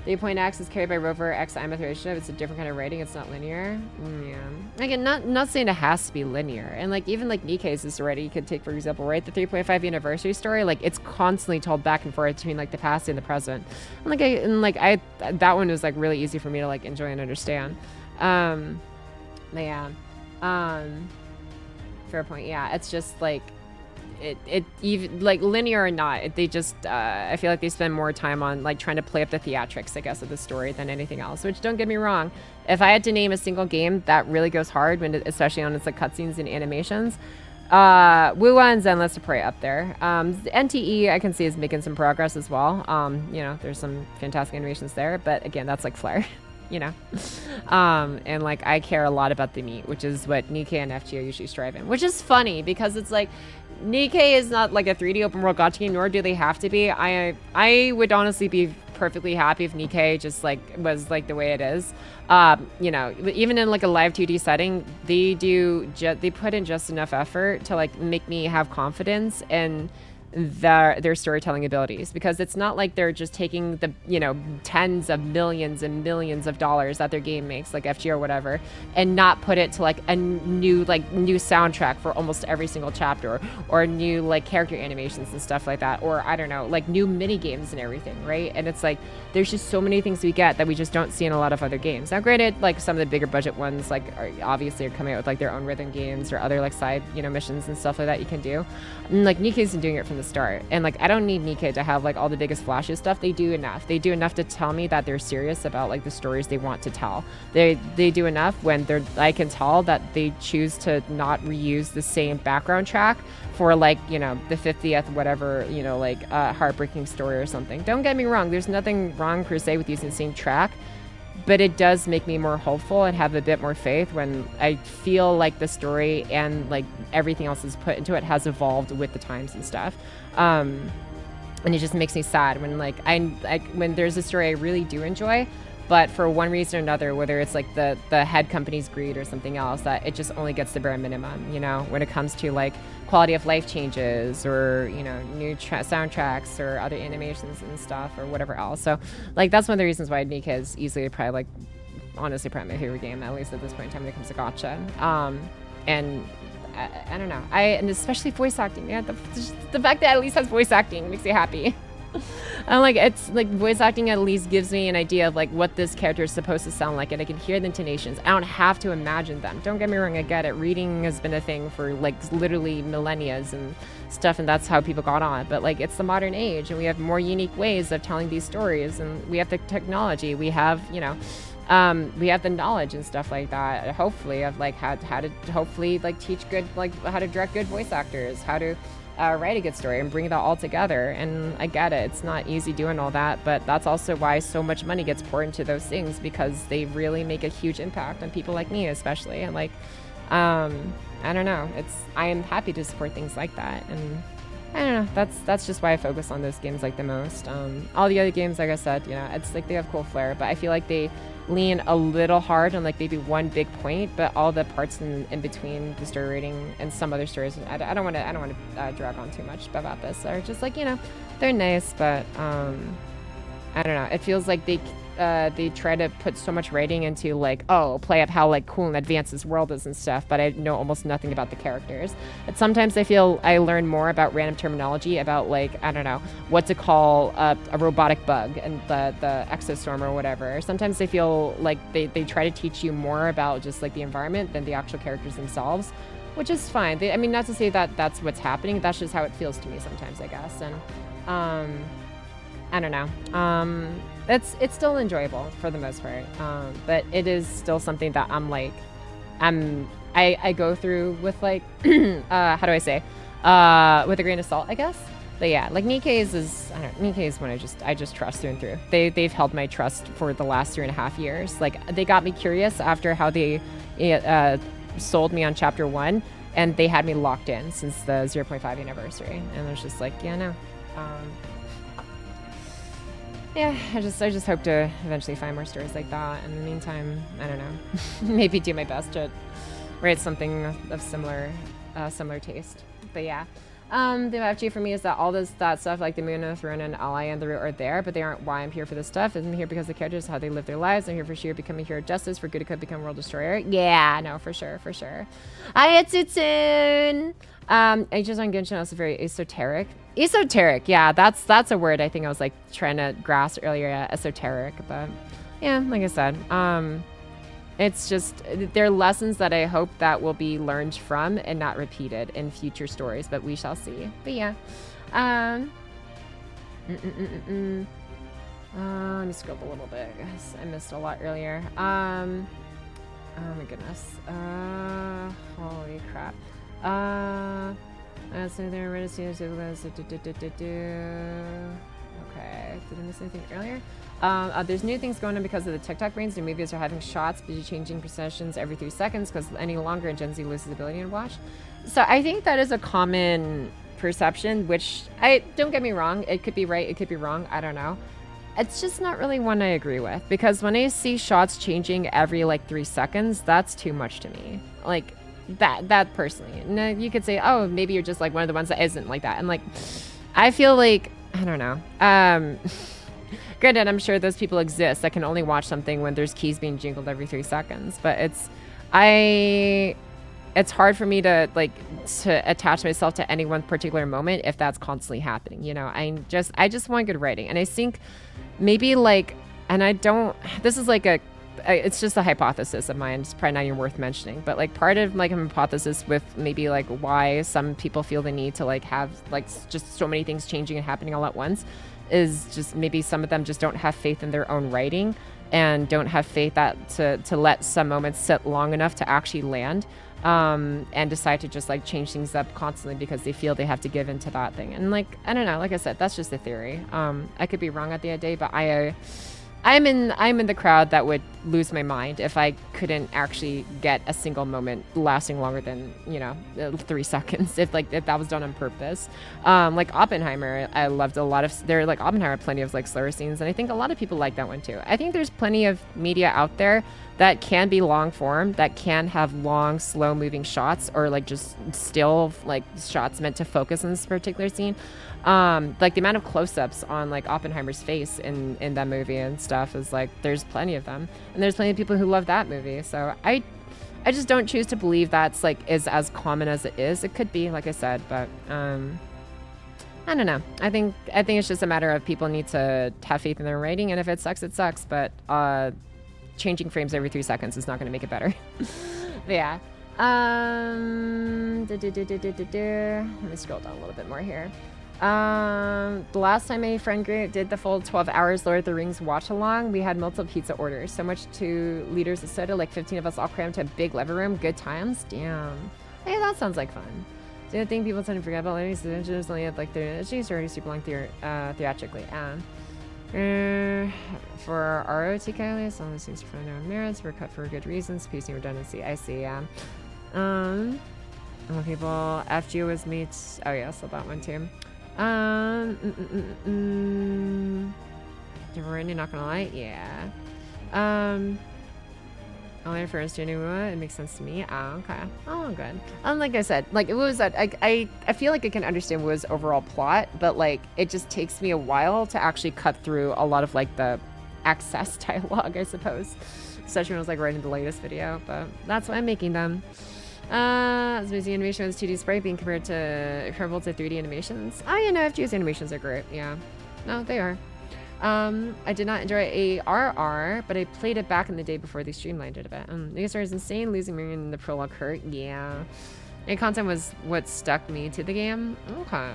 the 8.X is carried by Rover X Imeth relationship. It's a different kind of writing. It's not linear. Yeah. Again, not saying it has to be linear. And like even like Nikkei's already, you could take for example, right? The 3.5 anniversary story, like it's constantly told back and forth between like the past and the present. And that one was like really easy for me to like enjoy and understand. But yeah. Fair point. Yeah, it's just like it even like linear or not, they just I feel like they spend more time on like trying to play up the theatrics, I guess, of the story than anything else. Which, don't get me wrong, if I had to name a single game that really goes hard when especially on its like cutscenes and animations, WoW and Zenless are probably up there. NTE I can see is making some progress as well. You know, there's some fantastic animations there, but again, that's like Flare. You know, and like I care a lot about the meat, which is what Nikkei and FGO usually strive in, which is funny because it's like Nikkei is not like a 3D open world gacha game, nor do they have to be. I would honestly be perfectly happy if Nikkei just like was like the way it is. You know, even in like a live 2D setting, they put in just enough effort to like make me have confidence in their storytelling abilities, because it's not like they're just taking the, you know, tens of millions and millions of dollars that their game makes, like FGO or whatever, and not put it to like a new soundtrack for almost every single chapter, or new like character animations and stuff like that, or I don't know, like new mini games and everything, right? And it's like there's just so many things we get that we just don't see in a lot of other games. Now granted, like some of the bigger budget ones like are coming out with like their own rhythm games or other like side, you know, missions and stuff like that you can do, and like Nikkei's been doing it from the start. And like I don't need Nikkei to have like all the biggest flashes stuff. They do enough to tell me that they're serious about like the stories they want to tell. They do enough when I can tell that they choose to not reuse the same background track for like, you know, the 50th whatever, you know, like heartbreaking story or something. Don't get me wrong, there's nothing wrong per se with using the same track, but it does make me more hopeful and have a bit more faith when I feel like the story and like everything else is put into it has evolved with the times and stuff. And it just makes me sad when like when there's a story I really do enjoy, but for one reason or another, whether it's like the head company's greed or something else, that it just only gets the bare minimum, you know, when it comes to like quality of life changes or, you know, new soundtracks or other animations and stuff or whatever else. So like that's one of the reasons why Nikkei is easily probably like honestly probably my favorite game, at least at this point in time when it comes to gacha. And I don't know, and especially voice acting. Yeah, the fact that it at least has voice acting makes me happy. I'm like, it's like voice acting at least gives me an idea of like what this character is supposed to sound like, and I can hear the intonations. I don't have to imagine them. Don't get me wrong, I get it. Reading has been a thing for like literally millennia and stuff, and that's how people got on. But like, it's the modern age, and we have more unique ways of telling these stories, and we have the technology. We have, you know, we have the knowledge and stuff like that. Hopefully, of like how to hopefully like teach good, like how to direct good voice actors, how to write a good story and bring that all together. And I get it, it's not easy doing all that, but that's also why so much money gets poured into those things, because they really make a huge impact on people like me, especially. And like, I don't know, I am happy to support things like that. And I don't know, that's just why I focus on those games like the most. All the other games, like I said, you know, it's like they have cool flair, but I feel like they lean a little hard on like maybe one big point, but all the parts in between the story rating and some other stories, I don't want to drag on too much about this, are just like, you know, they're nice, but I don't know, it feels like they try to put so much writing into like, oh, play up how like cool and advanced this world is and stuff, but I know almost nothing about the characters. And sometimes I feel I learn more about random terminology about like, I don't know, what to call a robotic bug and the exostorm or whatever. Sometimes I feel like they try to teach you more about just like the environment than the actual characters themselves, which is fine. I mean, not to say that that's what's happening, that's just how it feels to me sometimes, I guess. And I don't know. It's still enjoyable for the most part, but it is still something that I'm like, I go through with like, how do I say, with a grain of salt, I guess. But yeah, like Nikkei's is, I don't know, Nikkei's one I just trust through and through. They've held my trust for the last 3.5 years. Like they got me curious after how they sold me on chapter 1, and they had me locked in since the 0.5 anniversary. And I was just like, yeah, no. Yeah, I just hope to eventually find more stories like that. In the meantime, I don't know, maybe do my best to write something of similar taste. But yeah, the FG for me is that all that stuff, like the Moon and the Throne and Ally and the Root, are there, but they aren't why I'm here for this stuff. I'm here because the characters, how they live their lives. I'm here for sheer becoming a hero of justice, for good it could become world destroyer. Yeah, no, for sure. Hi, Itsutsun. I just on Genshin, also very esoteric. Esoteric, yeah, that's a word I think I was like trying to grasp earlier, yeah, esoteric, but yeah, like I said, it's just, they're lessons that I hope that will be learned from and not repeated in future stories, but we shall see. But yeah, let me scroll up a little bit, guys. I missed a lot earlier. Oh my goodness, holy crap. So they're ready to see okay, did I miss anything earlier? There's new things going on because of the TikTok brains. New movies are having shots, but changing processions every 3 seconds because any longer Gen Z loses the ability to watch. So I think that is a common perception, which don't get me wrong, it could be right, it could be wrong, I don't know. It's just not really one I agree with, because when I see shots changing every like 3 seconds, that's too much to me. Like, that personally. No, you could say, oh, maybe you're just like one of the ones that isn't like that. And like, I feel like, I don't know. Granted, I'm sure those people exist that can only watch something when there's keys being jingled every 3 seconds. But it's hard for me to attach myself to any one particular moment if that's constantly happening. You know, I just want good writing. And I think maybe like, and I don't, this is like it's just a hypothesis of mine. It's probably not even worth mentioning, but like part of like a hypothesis with maybe like why some people feel the need to like have like just so many things changing and happening all at once is just maybe some of them just don't have faith in their own writing and don't have faith that to let some moments sit long enough to actually land, and decide to just like change things up constantly because they feel they have to give into that thing. And like, I don't know, like I said, that's just a theory. I could be wrong at the end of the day, but I'm in the crowd that would lose my mind if I couldn't actually get a single moment lasting longer than, 3 seconds, if that was done on purpose. Like Oppenheimer, I loved a lot of, Oppenheimer had plenty of like slower scenes, and I think a lot of people like that one too. I think there's plenty of media out there that can be long form, that can have long, slow moving shots, or like just still like shots meant to focus on this particular scene. Like the amount of close-ups on like Oppenheimer's face in that movie and stuff is like, there's plenty of them, and there's plenty of people who love that movie. So I just don't choose to believe that's like is as common as it is. It could be, like I said, but I don't know. I think it's just a matter of people need to have faith in their writing, and if it sucks, it sucks. But changing frames every 3 seconds is not going to make it better. But yeah. Let me scroll down a little bit more here. The last time a friend group did the full 12 hours Lord of the Rings watch along, we had multiple pizza orders. So much 2 liters of soda, like 15 of us all crammed to a big living room. Good times. Damn. Hey, that sounds like fun. So I think people tend to forget about ladies. The engines only had like 30 minutes. She's already super long theatrically. For ROTK, at least, all these things for their own merits were cut for good reasons. Pacing redundancy. I see. Well, people, FGO was meets. Oh yeah, so that one too. Rani, not gonna lie, yeah. Only refers to Nuwa, it makes sense to me. Oh, okay. Oh, good. Like I said, like it was that I feel like I can understand what was overall plot, but like it just takes me a while to actually cut through a lot of like the excess dialogue, I suppose. Especially when I was like writing the latest video, but that's why I'm making them. As we see animation with 2D sprite being comparable to 3D animations. Oh, you know, FGO's animations are great. Yeah. No, they are. I did not enjoy ARR, but I played it back in the day before they streamlined it a bit. The story is insane. Losing Miriam in the prologue hurt. Yeah. And content was what stuck me to the game. Okay.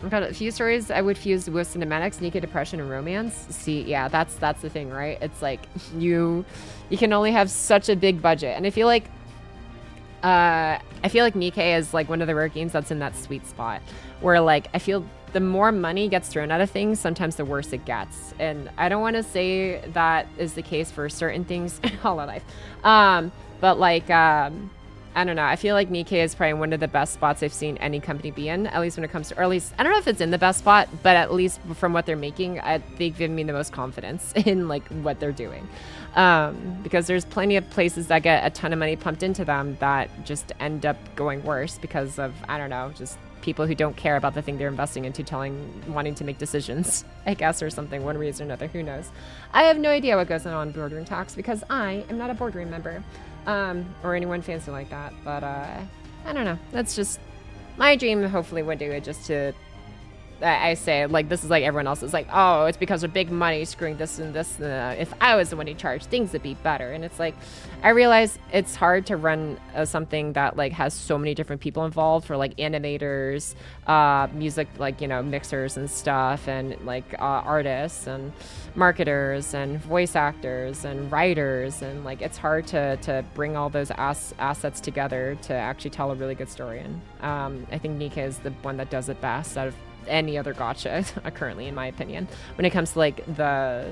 I've got a few stories I would fuse with cinematics, naked depression, and romance. See, yeah, that's the thing, right? It's like you can only have such a big budget, and I feel like Nikkei is like one of the rare games that's in that sweet spot where like I feel the more money gets thrown out of things, sometimes the worse it gets. And I don't want to say that is the case for certain things all our life. But like, I don't know. I feel like Nikkei is probably one of the best spots I've seen any company be in, at least when it comes to, or at least, I don't know if it's in the best spot, but at least from what they're making, they've given me the most confidence in like what they're doing. Because there's plenty of places that get a ton of money pumped into them that just end up going worse because of, I don't know, just people who don't care about the thing they're investing into wanting to make decisions, I guess, or something, one reason or another, who knows. I have no idea what goes on boardroom talks because I am not a boardroom member, or anyone fancy like that, but I don't know. That's just my dream. Hopefully one day would just to, I say, like, this is like everyone else is like, oh, it's because of big money screwing this and this. If I was the one in charge, things would be better. And it's like, I realize it's hard to run something that like has so many different people involved for like animators, music, like, you know, mixers and stuff, and like artists and marketers and voice actors and writers. And like, it's hard to bring all those assets together to actually tell a really good story. And I think Nikkei is the one that does it best out of any other gacha currently, in my opinion, when it comes to like the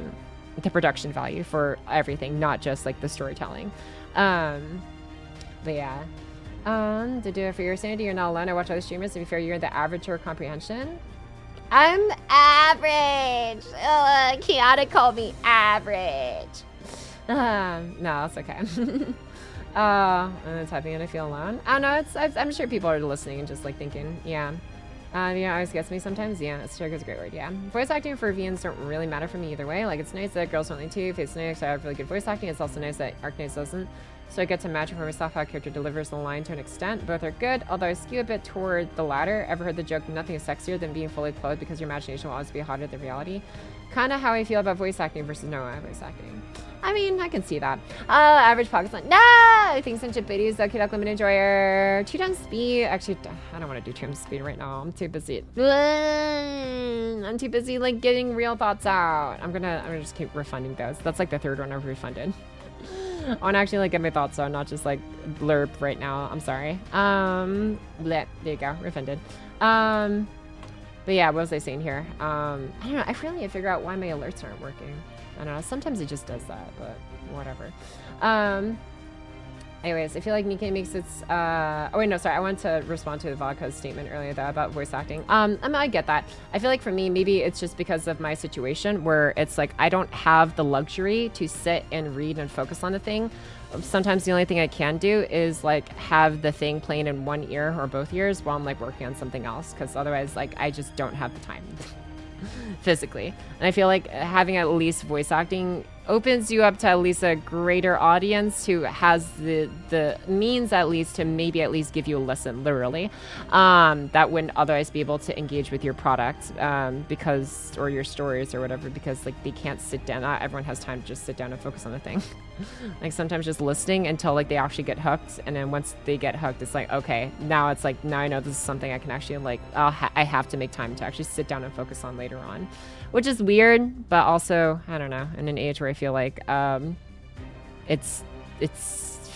production value for everything, not just like the storytelling. But yeah, to do it for your sanity, you're not alone. I watch other streamers. To be fair, you're the average for comprehension. I'm average. Kiana called me average. No, it's okay. I'm typing and I feel alone. I don't know. I'm sure people are listening and just like thinking, yeah. Yeah, always gets me sometimes. Yeah, strike is a great word. Yeah, voice acting for VNs don't really matter for me either way. Like, it's nice that girls only too. If it's nice, I have really good voice acting. It's also nice that Arcanace doesn't. So I get to imagine for myself how a character delivers the line to an extent. Both are good, although I skew a bit toward the latter. Ever heard the joke, nothing is sexier than being fully clothed because your imagination will always be hotter than reality? Kind of how I feel about voice acting versus no voice acting. I mean, I can see that. Average Pakistan. No! Thanks and chip videos. Kidak Limit Enjoyer. 2 times speed. Actually, I don't want to do 2 times speed right now. I'm too busy. I'm too busy like getting real thoughts out. I'm gonna just keep refunding those. That's like the 3rd one I've refunded. I want to actually like get my thoughts out, not just like blurb right now. I'm sorry. Bleh. There you go. Refunded. But yeah, what was I saying here? I don't know. I really need to figure out why my alerts aren't working. I don't know. Sometimes it just does that, but whatever. Anyways, I feel like Nikkei makes its... oh, wait, no, sorry. I wanted to respond to Vodka's statement earlier, though, about voice acting. I mean, I get that. I feel like for me, maybe it's just because of my situation where it's like I don't have the luxury to sit and read and focus on the thing. Sometimes the only thing I can do is like have the thing playing in one ear or both ears while I'm like working on something else, because otherwise like I just don't have the time physically. And I feel like having at least voice acting opens you up to at least a greater audience who has the means at least to maybe at least give you a listen, literally, that wouldn't otherwise be able to engage with your product because, or your stories or whatever, because like they can't sit down. Not everyone has time to just sit down and focus on the thing. Like sometimes just listening until like they actually get hooked, and then once they get hooked, it's like, okay, now it's like, now I know this is something I can actually like, I have to make time to actually sit down and focus on later on, which is weird, but also, I don't know, in an age where I feel like it's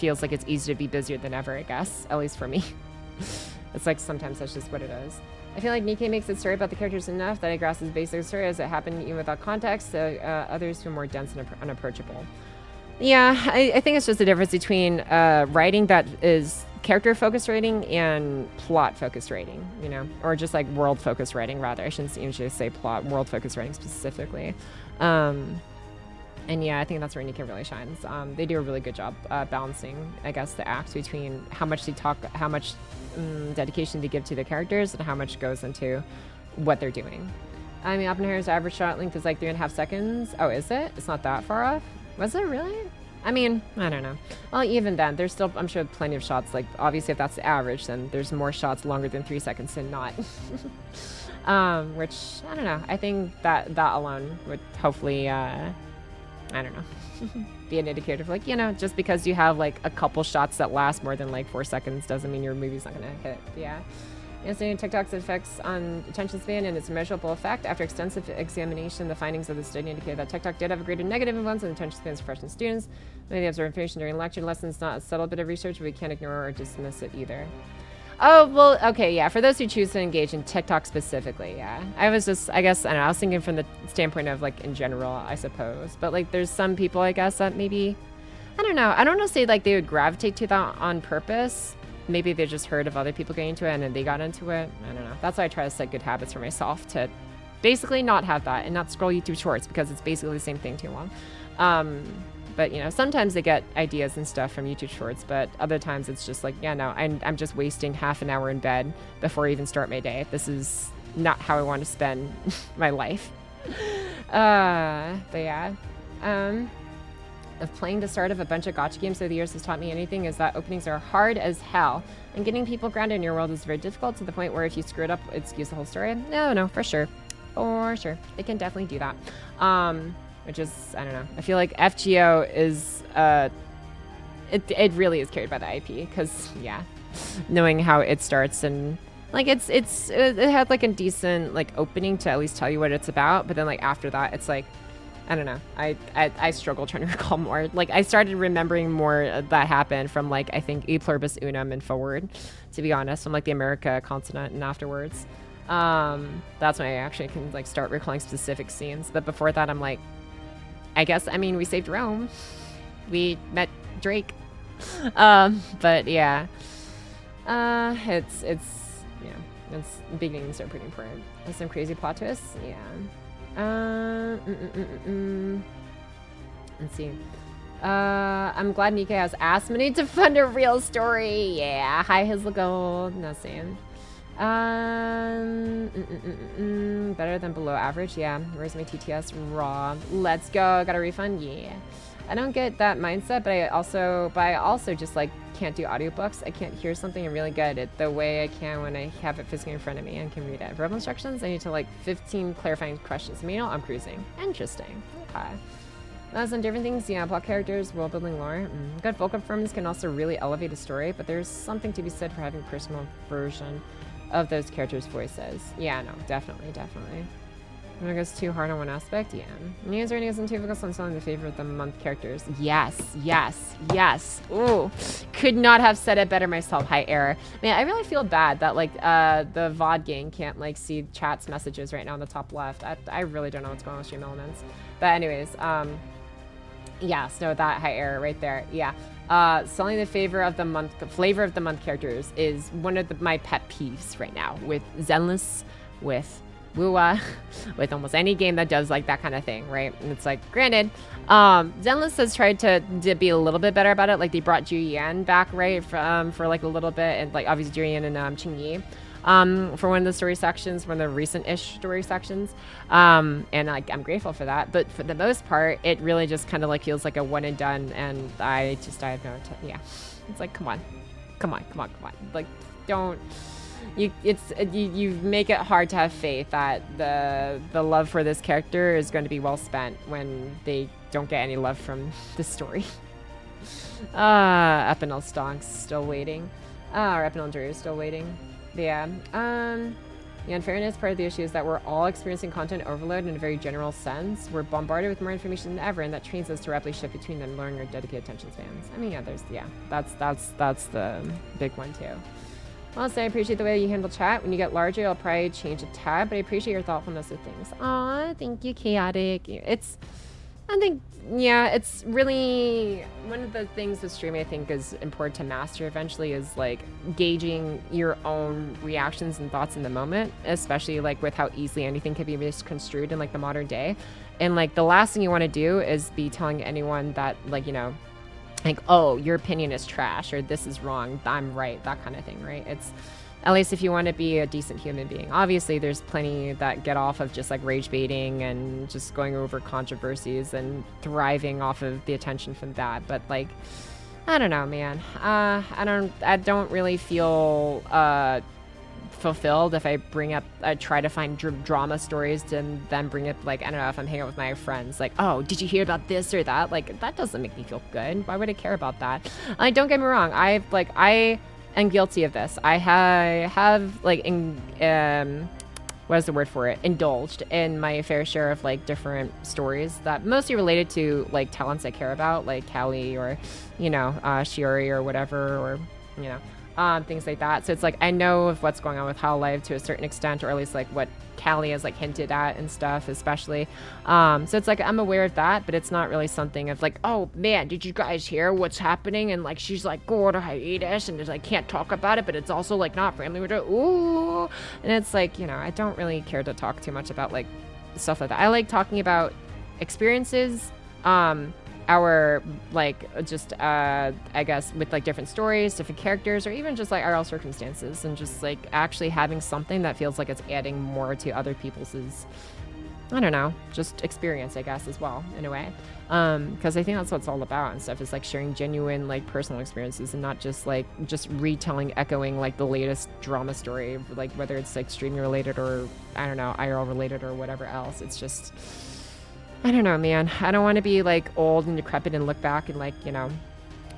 feels like it's easy to be busier than ever, I guess, at least for me. It's like sometimes that's just what it is. I feel like Nikkei makes its story about the characters enough that it grasps the basic story as it happened even without context, so others feel more dense and unapproachable. Yeah, I think it's just the difference between writing that is character-focused writing and plot-focused writing, you know? Or just like world-focused writing, rather. I shouldn't usually say plot, world-focused writing specifically. And yeah, I think that's where Nikkei really shines. They do a really good job balancing, I guess, the acts between how much they talk, how much dedication they give to the characters, and how much goes into what they're doing. I mean, Oppenheimer's average shot length is like 3.5 seconds. Oh, is it? It's not that far off? Was it really? I mean, I don't know. Well, even then, there's still, I'm sure, plenty of shots. Like, obviously, if that's the average, then there's more shots longer than 3 seconds than not. Which, I don't know. I think that alone would hopefully, I don't know, be an indicator of like, you know, just because you have like a couple shots that last more than like 4 seconds doesn't mean your movie's not gonna hit. Yeah. Studying TikTok's effects on attention span and its measurable effect. After extensive examination, the findings of the study indicated that TikTok did have a greater negative influence on attention spans of freshman students. Many of the observation during lecture lessons, not a subtle bit of research, but we can't ignore or dismiss it either. Oh, well, okay, yeah. For those who choose to engage in TikTok specifically, yeah. I was just, I guess, I don't know, I was thinking from the standpoint of like in general, I suppose. But like there's some people, I guess, that maybe, I don't know. I don't want to say like they would gravitate to that on purpose. Maybe they just heard of other people getting into it and then they got into it. I don't know. That's why I try to set good habits for myself, to basically not have that and not scroll YouTube shorts, because it's basically the same thing too long. But, you know, sometimes they get ideas and stuff from YouTube shorts, but other times it's just like, yeah, no, I'm just wasting half an hour in bed before I even start my day. This is not how I want to spend my life. But yeah. If playing the start of a bunch of gacha games over the years has taught me anything, is that openings are hard as hell, and getting people grounded in your world is very difficult, to the point where if you screw it up, it skews the whole story. No, for sure. For sure. It can definitely do that. Which is, I don't know. I feel like FGO is, it really is carried by the IP, because, yeah, knowing how it starts, and like it had like a decent like opening to at least tell you what it's about, but then like after that, it's like, I don't know. I struggle trying to recall more. Like I started remembering more that happened from like, I think E Pluribus Unum and forward, to be honest, from like the America continent and afterwards. That's when I actually can like start recalling specific scenes. But before that, I'm like, I guess, I mean, we saved Rome. We met Drake. But yeah. It's beginnings are pretty important. There's some crazy plot twists. Yeah. Let's see. I'm glad Nikkei has asked me to fund a real story. Yeah. Hi, Hazel Gold. No saying. Better than below average. Yeah. Where's my TTS? Raw. Let's go. Got a refund? Yeah. I don't get that mindset, but I also just like can't do audiobooks. I can't hear something and really get it the way I can when I have it physically in front of me and can read it. Verbal instructions, I need to like 15 clarifying questions. Meanwhile, I'm cruising. Interesting. Okay. Some different things, yeah, plot characters, world building lore. Good vocal performance can also really elevate a story, but there's something to be said for having personal version of those characters' voices. Yeah, no, definitely. When it goes too hard on one aspect, yeah. News or isn't too focused on selling the favorite of the month characters. Yes. Ooh, could not have said it better myself. Hi, error. Man, I really feel bad that like the VOD gang can't like see chat's messages right now on the top left. I really don't know what's going on with Stream Elements. But anyways, yeah, so that high error right there. Yeah. Selling the flavor of the month characters is one of my pet peeves right now, with Zenless, with Wua, with almost any game that does like that kind of thing, right? And it's like, granted, Zenless has tried to be a little bit better about it. Like they brought Julian back, right, for like a little bit, and like obviously Julian and Qingyi, for one of the story sections, one of the recent-ish story sections, and like I'm grateful for that. But for the most part, it really just kind of like feels like a one and done, and I have no, yeah, it's like come on, like don't. You make it hard to have faith that the love for this character is going to be well spent when they don't get any love from the story. Epinel Stonks still waiting. Or Epinel Drew is still waiting. But yeah. The unfairness part of the issue is that we're all experiencing content overload in a very general sense. We're bombarded with more information than ever, and that trains us to rapidly shift between them, lowering our dedicated attention spans. I mean, yeah, that's the big one too. Well, so I appreciate the way you handle chat. When you get larger, I'll probably change a tab, but I appreciate your thoughtfulness of things. Aw, thank you, Chaotic. I think, yeah, it's really one of the things with streaming I think is important to master eventually is like gauging your own reactions and thoughts in the moment, especially like with how easily anything can be misconstrued in like the modern day. And like the last thing you want to do is be telling anyone that like, you know, like, oh, your opinion is trash or this is wrong, I'm right, that kind of thing, right? It's at least if you want to be a decent human being. Obviously, there's plenty that get off of just like rage baiting and just going over controversies and thriving off of the attention from that. But like, I don't know, man. I don't really feel fulfilled if I try to find drama stories and then bring up like, I don't know, if I'm hanging out with my friends, like, oh, did you hear about this or that? Like, that doesn't make me feel good. Why would I care about that? Don't get me wrong. I am guilty of this. I have like, what is the word for it? Indulged in my fair share of like different stories that mostly related to like talents I care about, like Callie or, you know, Shiori or whatever, or, you know, things like that. So it's like, I know of what's going on with Hololive to a certain extent, or at least like what Callie has like hinted at and stuff, especially. So it's like, I'm aware of that, but it's not really something of like, oh man, did you guys hear what's happening? And like, she's like, go to hiatus and just like, can't talk about it, but it's also like not friendly with her. Ooh. And it's like, you know, I don't really care to talk too much about like stuff like that. I like talking about experiences, our like just I guess with like different stories, different characters, or even just like our circumstances, and just like actually having something that feels like it's adding more to other people's, I don't know, just experience, I guess, as well, in a way. Because I think that's what it's all about and stuff, is like sharing genuine like personal experiences and not just like just retelling, echoing like the latest drama story, like whether it's like streaming related or I don't know, IRL related or whatever else. It's just, I don't know, man. I don't want to be like old and decrepit and look back and like, you know,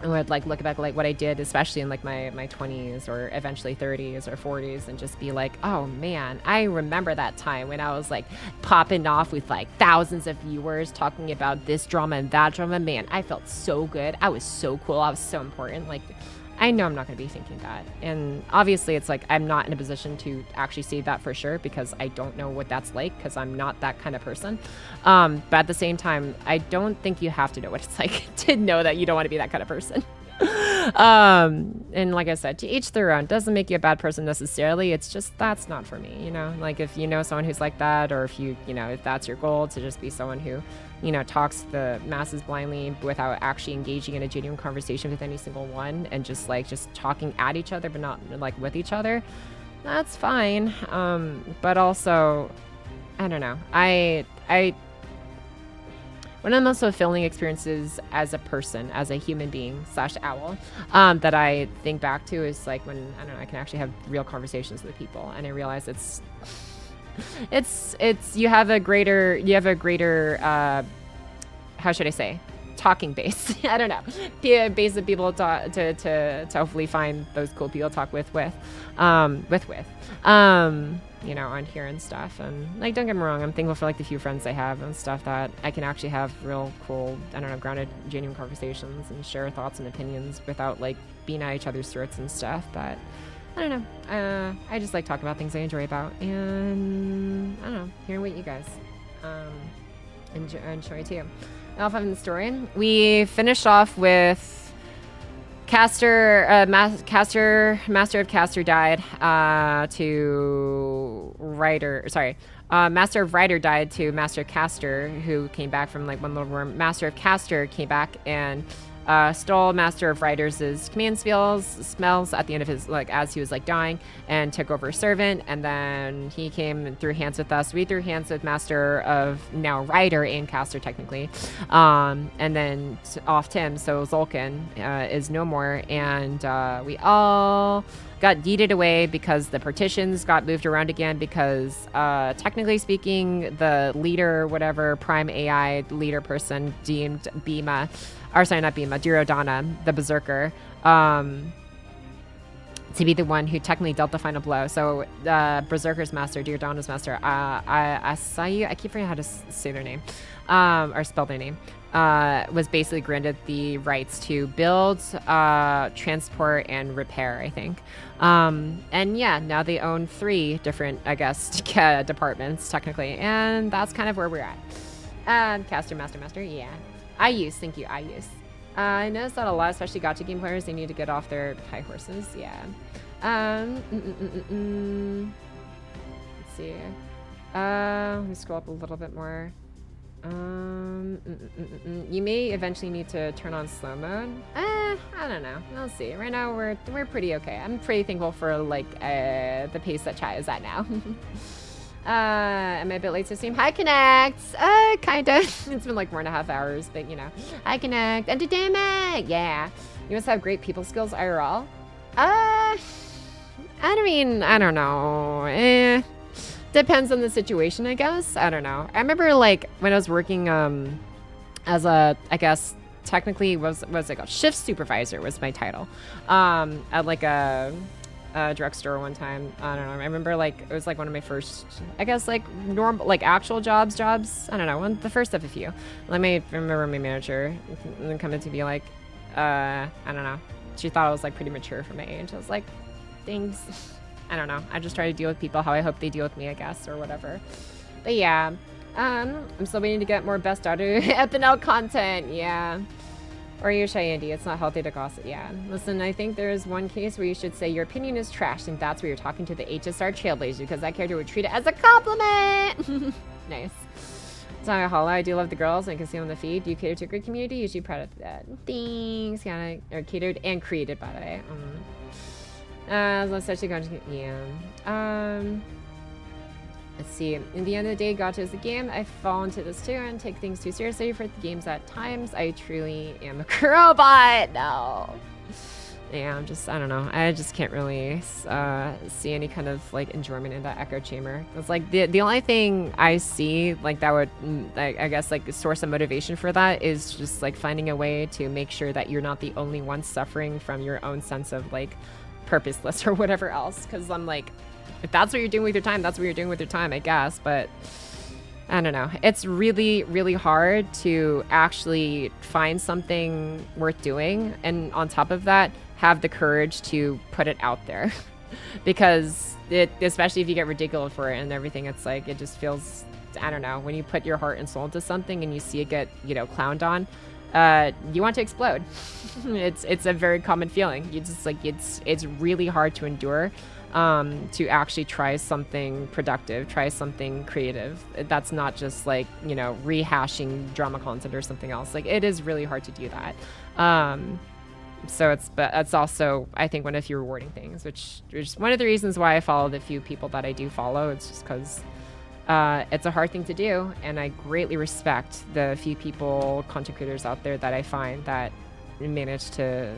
I would like look back like what I did, especially in like my 20s or eventually 30s or 40s, and just be like, oh man, I remember that time when I was like popping off with like thousands of viewers talking about this drama and that drama. Man, I felt so good. I was so cool. I was so important. Like, I know I'm not going to be thinking that. And obviously it's like, I'm not in a position to actually say that for sure, because I don't know what that's like, because I'm not that kind of person. But at the same time, I don't think you have to know what it's like to know that you don't want to be that kind of person. And like I said, to each their own. Doesn't make you a bad person necessarily. It's just, that's not for me, you know? Like if you know someone who's like that, or if you know, if that's your goal, to just be someone who, you know, talks to the masses blindly without actually engaging in a genuine conversation with any single one, and just like just talking at each other but not like with each other, that's fine. But also, I don't know, one of the most fulfilling experiences as a person, as a human being / owl, that I think back to is like when, I don't know, I can actually have real conversations with people, and I realize it's you have a greater how should I say, talking base. I don't know, base of people to hopefully find those cool people to talk with you know, on here and stuff. And like, don't get me wrong, I'm thankful for like the few friends I have and stuff that I can actually have real cool, I don't know, grounded, genuine conversations and share thoughts and opinions without like being at each other's throats and stuff. But I don't know, I just like talking about things I enjoy about, and I don't know, hearing what you guys enjoy too. Off having the story, we finished off with Master of Caster died to Ryder. Sorry, Master of Ryder died to Master of Caster, who came back from like one little room. Master of Caster came back and stole Master of Ryder's command smells at the end of his, like, as he was like dying, and took over a servant. And then he came and threw hands with us. We threw hands with Master of now Ryder and Caster technically, and then offed him. So Zulkin is no more, and we all got deeded away because the partitions got moved around again because technically speaking, the leader, whatever, prime AI leader person deemed Bima, or sorry, not Bima, Duryodhana, the berserker, to be the one who technically dealt the final blow. So Berserker's master, Duryodhana's master, Asayu, I keep forgetting how to say their name, or spell their name, was basically granted the rights to build, transport, and repair, I think. And yeah, now they own 3 different, I guess, departments, technically. And that's kind of where we're at. Caster, master, yeah. Thank you, I noticed that a lot, especially gacha game players, they need to get off their high horses. Yeah. Let's see. Let me scroll up a little bit more. You may eventually need to turn on slow mode. I don't know. We'll see. Right now we're pretty okay. I'm pretty thankful for like the pace that Chai is at now. Am I a bit late to stream? Hi, Connect. Kinda. It's been like 4.5 hours, but you know. Hi, Connect. Entertainment. Yeah. You must have great people skills, IRL. I don't know. Depends on the situation, I guess. I don't know. I remember like when I was working as a, I guess technically was like a shift supervisor was my title. At like a drugstore one time. I don't know. I remember like it was like one of my first, I guess like normal, like actual jobs. I don't know. The first of a few. I remember my manager coming to be like, I don't know. She thought I was like pretty mature for my age. I was like, thanks. I don't know. I just try to deal with people how I hope they deal with me, I guess, or whatever. But yeah, I'm still waiting to get more best daughter FNL content. Yeah. Or you're shy, Andy. It's not healthy to gossip. Yeah. Listen, I think there's one case where you should say your opinion is trash, and that's where you're talking to the HSR Trailblazer, because that character would treat it as a compliment. Nice. It's not a holla. I do love the girls, and I can see on the feed. You cater to a great community. Usually proud of that. Thanks. Yeah, or catered and created, by the way. Let's actually go into, yeah. Let's see. In the end of the day, gacha is a game. I fall into this too and take things too seriously for the games at times. I truly am a robot. No. Yeah, I don't know. I just can't really see any kind of like enjoyment in that echo chamber. It's like the only thing I see like that would, I guess, like source of motivation for that is just like finding a way to make sure that you're not the only one suffering from your own sense of like purposeless or whatever else. Because I'm like, if that's what you're doing with your time, that's what you're doing with your time, I guess. But I don't know. It's really, really hard to actually find something worth doing. And on top of that, have the courage to put it out there. Because especially if you get ridiculed for it and everything, it's like, it just feels, I don't know, when you put your heart and soul into something and you see it get, clowned on, you want to explode. It's a very common feeling. You just like, it's really hard to endure, to actually try something productive, try something creative. That's not just like, rehashing drama content or something else. Like, it is really hard to do that. But it's also, I think, one of the few rewarding things, which is one of the reasons why I follow the few people that I do follow. It's just because it's a hard thing to do, and I greatly respect the few people, content creators out there that I find that manage to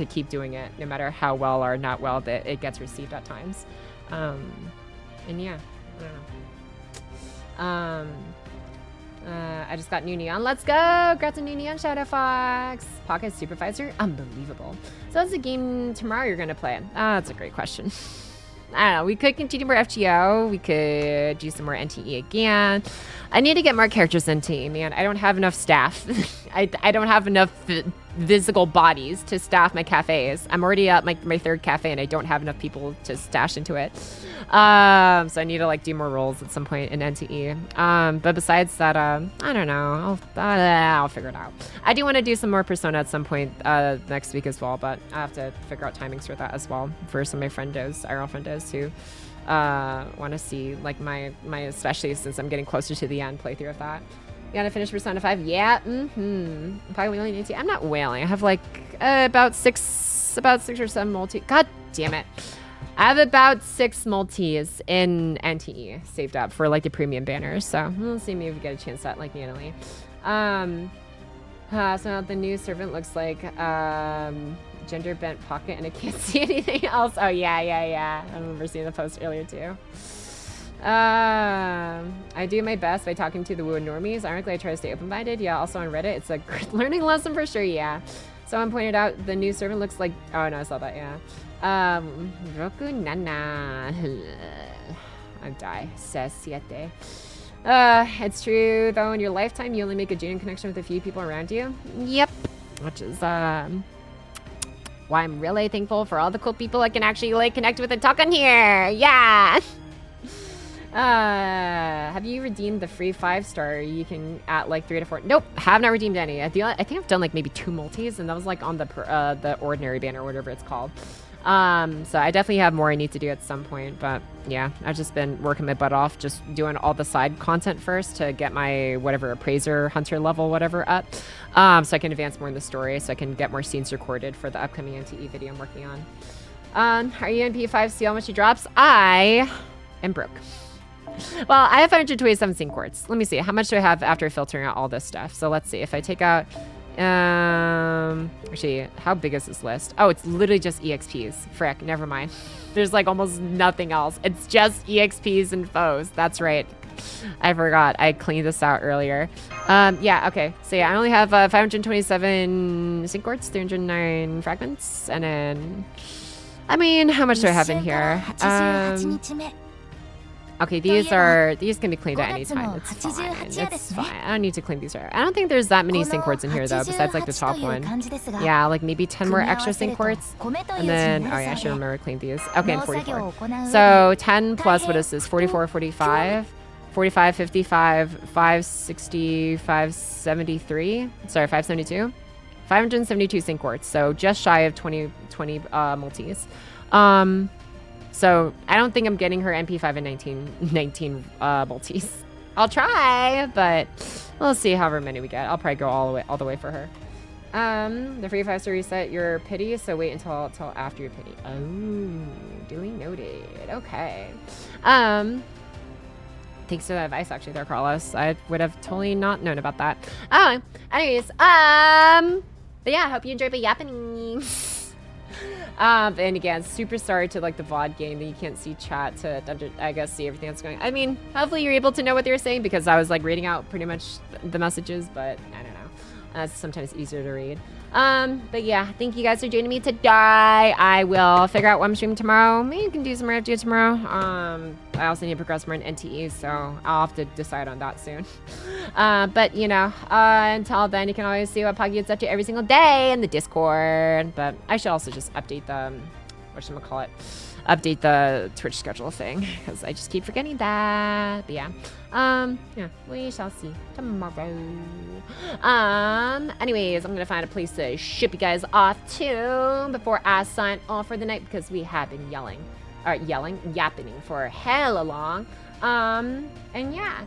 keep doing it, no matter how well or not well that it gets received at times. And yeah, I don't know. I just got new neon. Let's go! Got some new neon, Shadow Fox. Pocket Supervisor, unbelievable. So what's the game tomorrow you're gonna play? That's a great question. I don't know. We could continue more FGO. We could do some more NTE again. I need to get more characters in NTE, man. I don't have enough staff. I don't have enough physical bodies to staff my cafes. I'm already at my 3rd cafe and I don't have enough people to stash into it. So I need to like do more roles at some point in NTE. But besides that, I don't know. I'll figure it out. I do want to do some more Persona at some point next week as well, but I have to figure out timings for that as well for some of my friendos, IRL friendos who want to see like my especially since I'm getting closer to the end playthrough of that. You gotta finish Persona 5? Yeah. Probably only need to. I'm not wailing. I have like about six or 7 multi. God damn it. I have about 6 multis in NTE saved up for like the premium banners. So we'll see maybe we get a chance at like Natalie. So now the new servant looks like gender bent pocket and I can't see anything else. Oh yeah. I remember seeing the post earlier too. I do my best by talking to the woo normies. Ironically, I try to stay open-minded. Yeah, also on Reddit, it's a great learning lesson for sure. Yeah. Someone pointed out the new servant looks like. Oh no, I saw that. Yeah. Roku Nana. I die. Says siete. It's true though. In your lifetime, you only make a genuine connection with a few people around you. Yep. Which is why I'm really thankful for all the cool people I can actually like connect with and talk on here. Yeah. Have you redeemed the free 5-star? You can at like 3 to 4. Nope, have not redeemed any. I think I've done like maybe 2 multis, and that was like on the ordinary banner or whatever it's called. So I definitely have more I need to do at some point, but yeah, I've just been working my butt off, just doing all the side content first to get my whatever appraiser hunter level whatever up, so I can advance more in the story, so I can get more scenes recorded for the upcoming NTE video I'm working on. Are you in P5? See how much he drops? I am broke. Well, I have 527 sync quartz. Let me see. How much do I have after filtering out all this stuff? So let's see. If I take out... actually, how big is this list? Oh, it's literally just EXPs. Frick, never mind. There's like almost nothing else. It's just EXPs and foes. That's right. I forgot. I cleaned this out earlier. Yeah, okay. So yeah, I only have 527 sync quartz, 309 fragments, and then... I mean, how much do I have in here? Okay, these can be cleaned at any time. It's fine. It's fine. I don't need to clean these right. I don't think there's that many sync quartz in here though, besides like the top one. Yeah, like maybe 10 more extra sync quartz. And then, oh yeah, I should remember to clean these. Okay, and 44. So 10 plus, what is this? 44, 45, 45, 55, 560, 573. Sorry, 572. 572 sync quartz. So just shy of 20 multis. So I don't think I'm getting her MP5 and 19 multis. I'll try, but we'll see however many we get. I'll probably go all the way for her. The free 5-star reset your pity, so wait until after your pity. Oh, duly noted. Okay. Thanks for the advice actually there, Carlos. I would have totally not known about that. Oh, anyways, but yeah, I hope you enjoyed my yapping. And again, super sorry to like the VOD game that you can't see chat to, I guess, see everything that's going on. I mean, hopefully you're able to know what they were saying because I was like reading out pretty much the messages, but I don't know. It's sometimes easier to read. But yeah, thank you guys for joining me today. I will figure out what I'm streaming tomorrow. Maybe you can do some more FGO tomorrow. I also need to progress more in NTE, so I'll have to decide on that soon. But you know, until then, you can always see what Pocky gets up to every single day in the Discord. But I should also just update the, whatchamacallit, update the Twitch schedule thing because I just keep forgetting that. But yeah, yeah, we shall see tomorrow. Anyways, I'm gonna find a place to ship you guys off to before I sign off for the night because we have been yapping for hella long. And yeah.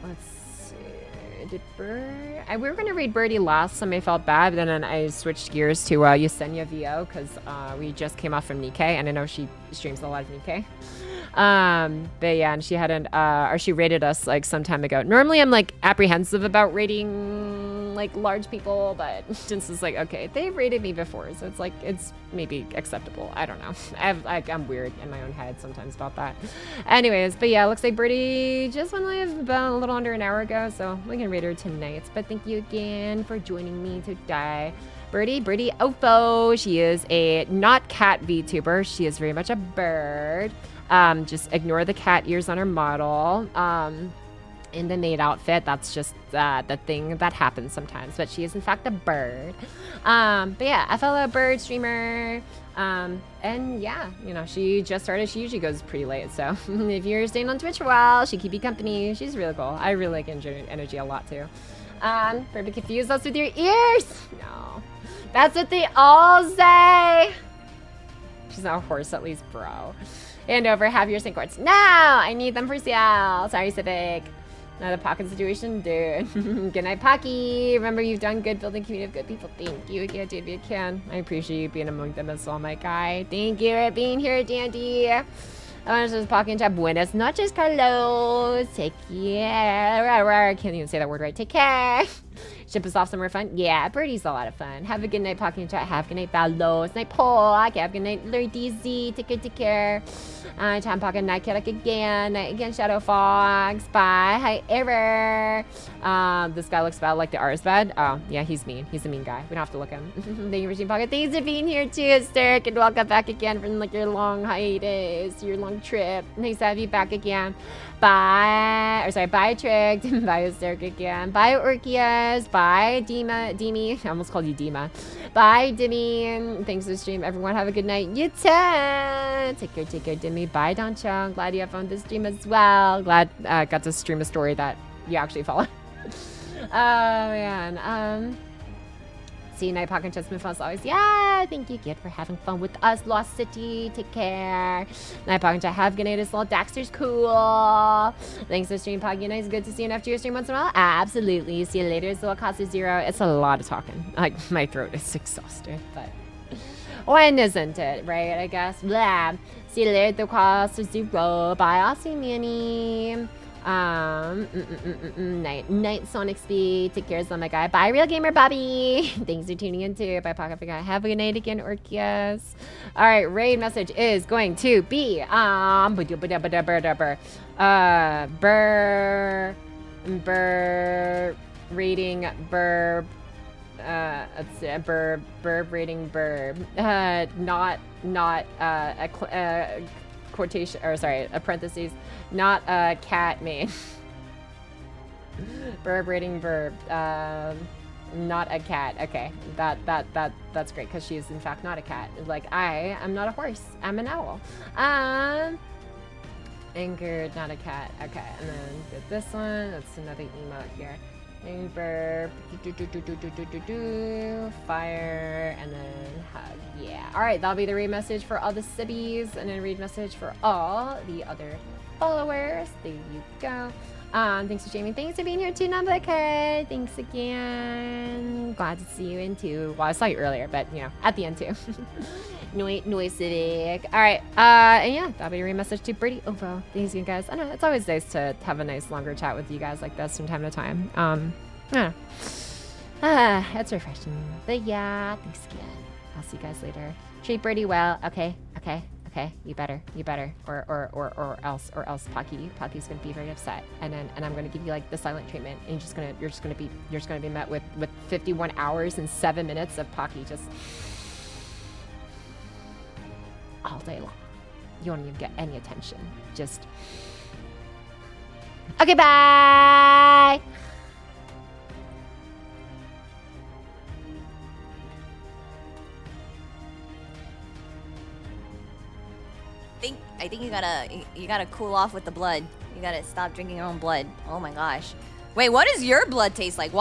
Let's see. We were gonna read Birdie last time. I felt bad, but then I switched gears to Yesenia VO because we just came off from Nikkei, and I know she streams a lot of Nikkei. But yeah, and she hadn't, or she rated us like some time ago. Normally I'm like apprehensive about rating like large people, but since it's like, okay, they've rated me before, so it's like, it's maybe acceptable. I don't know. I'm weird in my own head sometimes about that. Anyways, but yeah, looks like Birdie just went live about a little under an hour ago, so we can rate her tonight. But thank you again for joining me today. Birdie Ofo. She is a not cat VTuber. She is very much a bird. Just ignore the cat ears on her model. In the maid outfit, that's just the thing that happens sometimes, but she is in fact a bird. But yeah, a fellow bird streamer. And yeah, you know, she just started. She usually goes pretty late, so if you're staying on Twitch for a while, she keep you company. She's really cool. I really like energy a lot too. Perfect. Confuse us with your ears. No, that's what they all say. She's not a horse, at least, bro. And over, have your sync quartz. No, I need them for sale. Sorry, Civic. Now the pocket situation, dude. Good night, Pocky. Remember, you've done good building community of good people. Thank you again, dude, if you can. I appreciate you being among them as well, my guy. Thank you for being here, Dandy. I want to Pocky in chat. Buenas noches, Carlos. Take care. I can't even say that word right. Take care. Ship us off somewhere fun. Yeah, Birdie's a lot of fun. Have a good night, Pocky in chat. Have a good night, Valos. Night, Paul. Have a good night, Larry DZ. Take care. Time Pocket Night Cat again. Night again, Shadow Fox. Bye. Hi, Ever. This guy looks bad, like the artist bad. Oh, yeah, he's mean. He's a mean guy. We don't have to look him. Thank you for seeing Pocket. Thanks for being here too, Hysteric, and welcome back again from like your long hiatus, your long trip. Nice to have you back again. Bye. Or sorry, bye Tricked. Bye Hysteric again. Bye Orchias. Bye Demi. I almost called you Dima. Bye Demi. Thanks for the stream. Everyone have a good night. You too. Take care, Demi. Bye Don Chung. Glad you have fun with the stream as well. Glad got to stream a story that you actually follow. Oh man. See you, Night Pocket Chess Smith as always. Yeah, thank you, kid, for having fun with us. Lost City, take care. Night Pocket Chat, have good night as well. Daxter's cool. Thanks for stream, Pocket. It's good to see an FGO stream once in a while. Absolutely. See you later as well, Casa Zero. It's a lot of talking. Like, my throat is exhausted, but when isn't it, right? I guess. Blah. See you later, Casa Zero. Bye, Aussie Manny. Night Sonic Speed. Take care, my guy. Bye, Real Gamer Bobby. Thanks for tuning in too. Bye, Pocket Guy. Have a good night again, Orchias. All right, raid message is going to be rating burb. Let's see, burb rating burb. Not a quotation, or sorry, a parentheses, not a cat main. Burb rating burb. Not a cat. Okay, that's great because she is in fact not a cat. Like I am not a horse. I'm an owl. Anchored, not a cat. Okay, and then get this one. That's another emote here. Burp, fire, and then hug. Yeah. All right, that'll be the read message for all the sibbies, and then read message for all the other followers. There you go. Thanks for streaming. Thanks for being here too, Nambaka. Thanks again. Glad to see you in too. Well, I saw you earlier, but you know, at the end too. Noise Civic. All right. And yeah, that'll be a read message to Birdie Ovo. Thanks you guys. I know it's always nice to have a nice longer chat with you guys like this from time to time. Yeah. It's refreshing. But yeah, thanks again. I'll see you guys later. Treat Birdie well. Okay. You better. Or else Pocky's gonna be very upset. And I'm gonna give you like the silent treatment, and you're just gonna be met with 51 hours and 7 minutes of Pocky just all day long. You won't even get any attention. Just okay, bye. I think you gotta cool off with the blood. You gotta stop drinking your own blood. Oh my gosh. Wait, what does your blood taste like?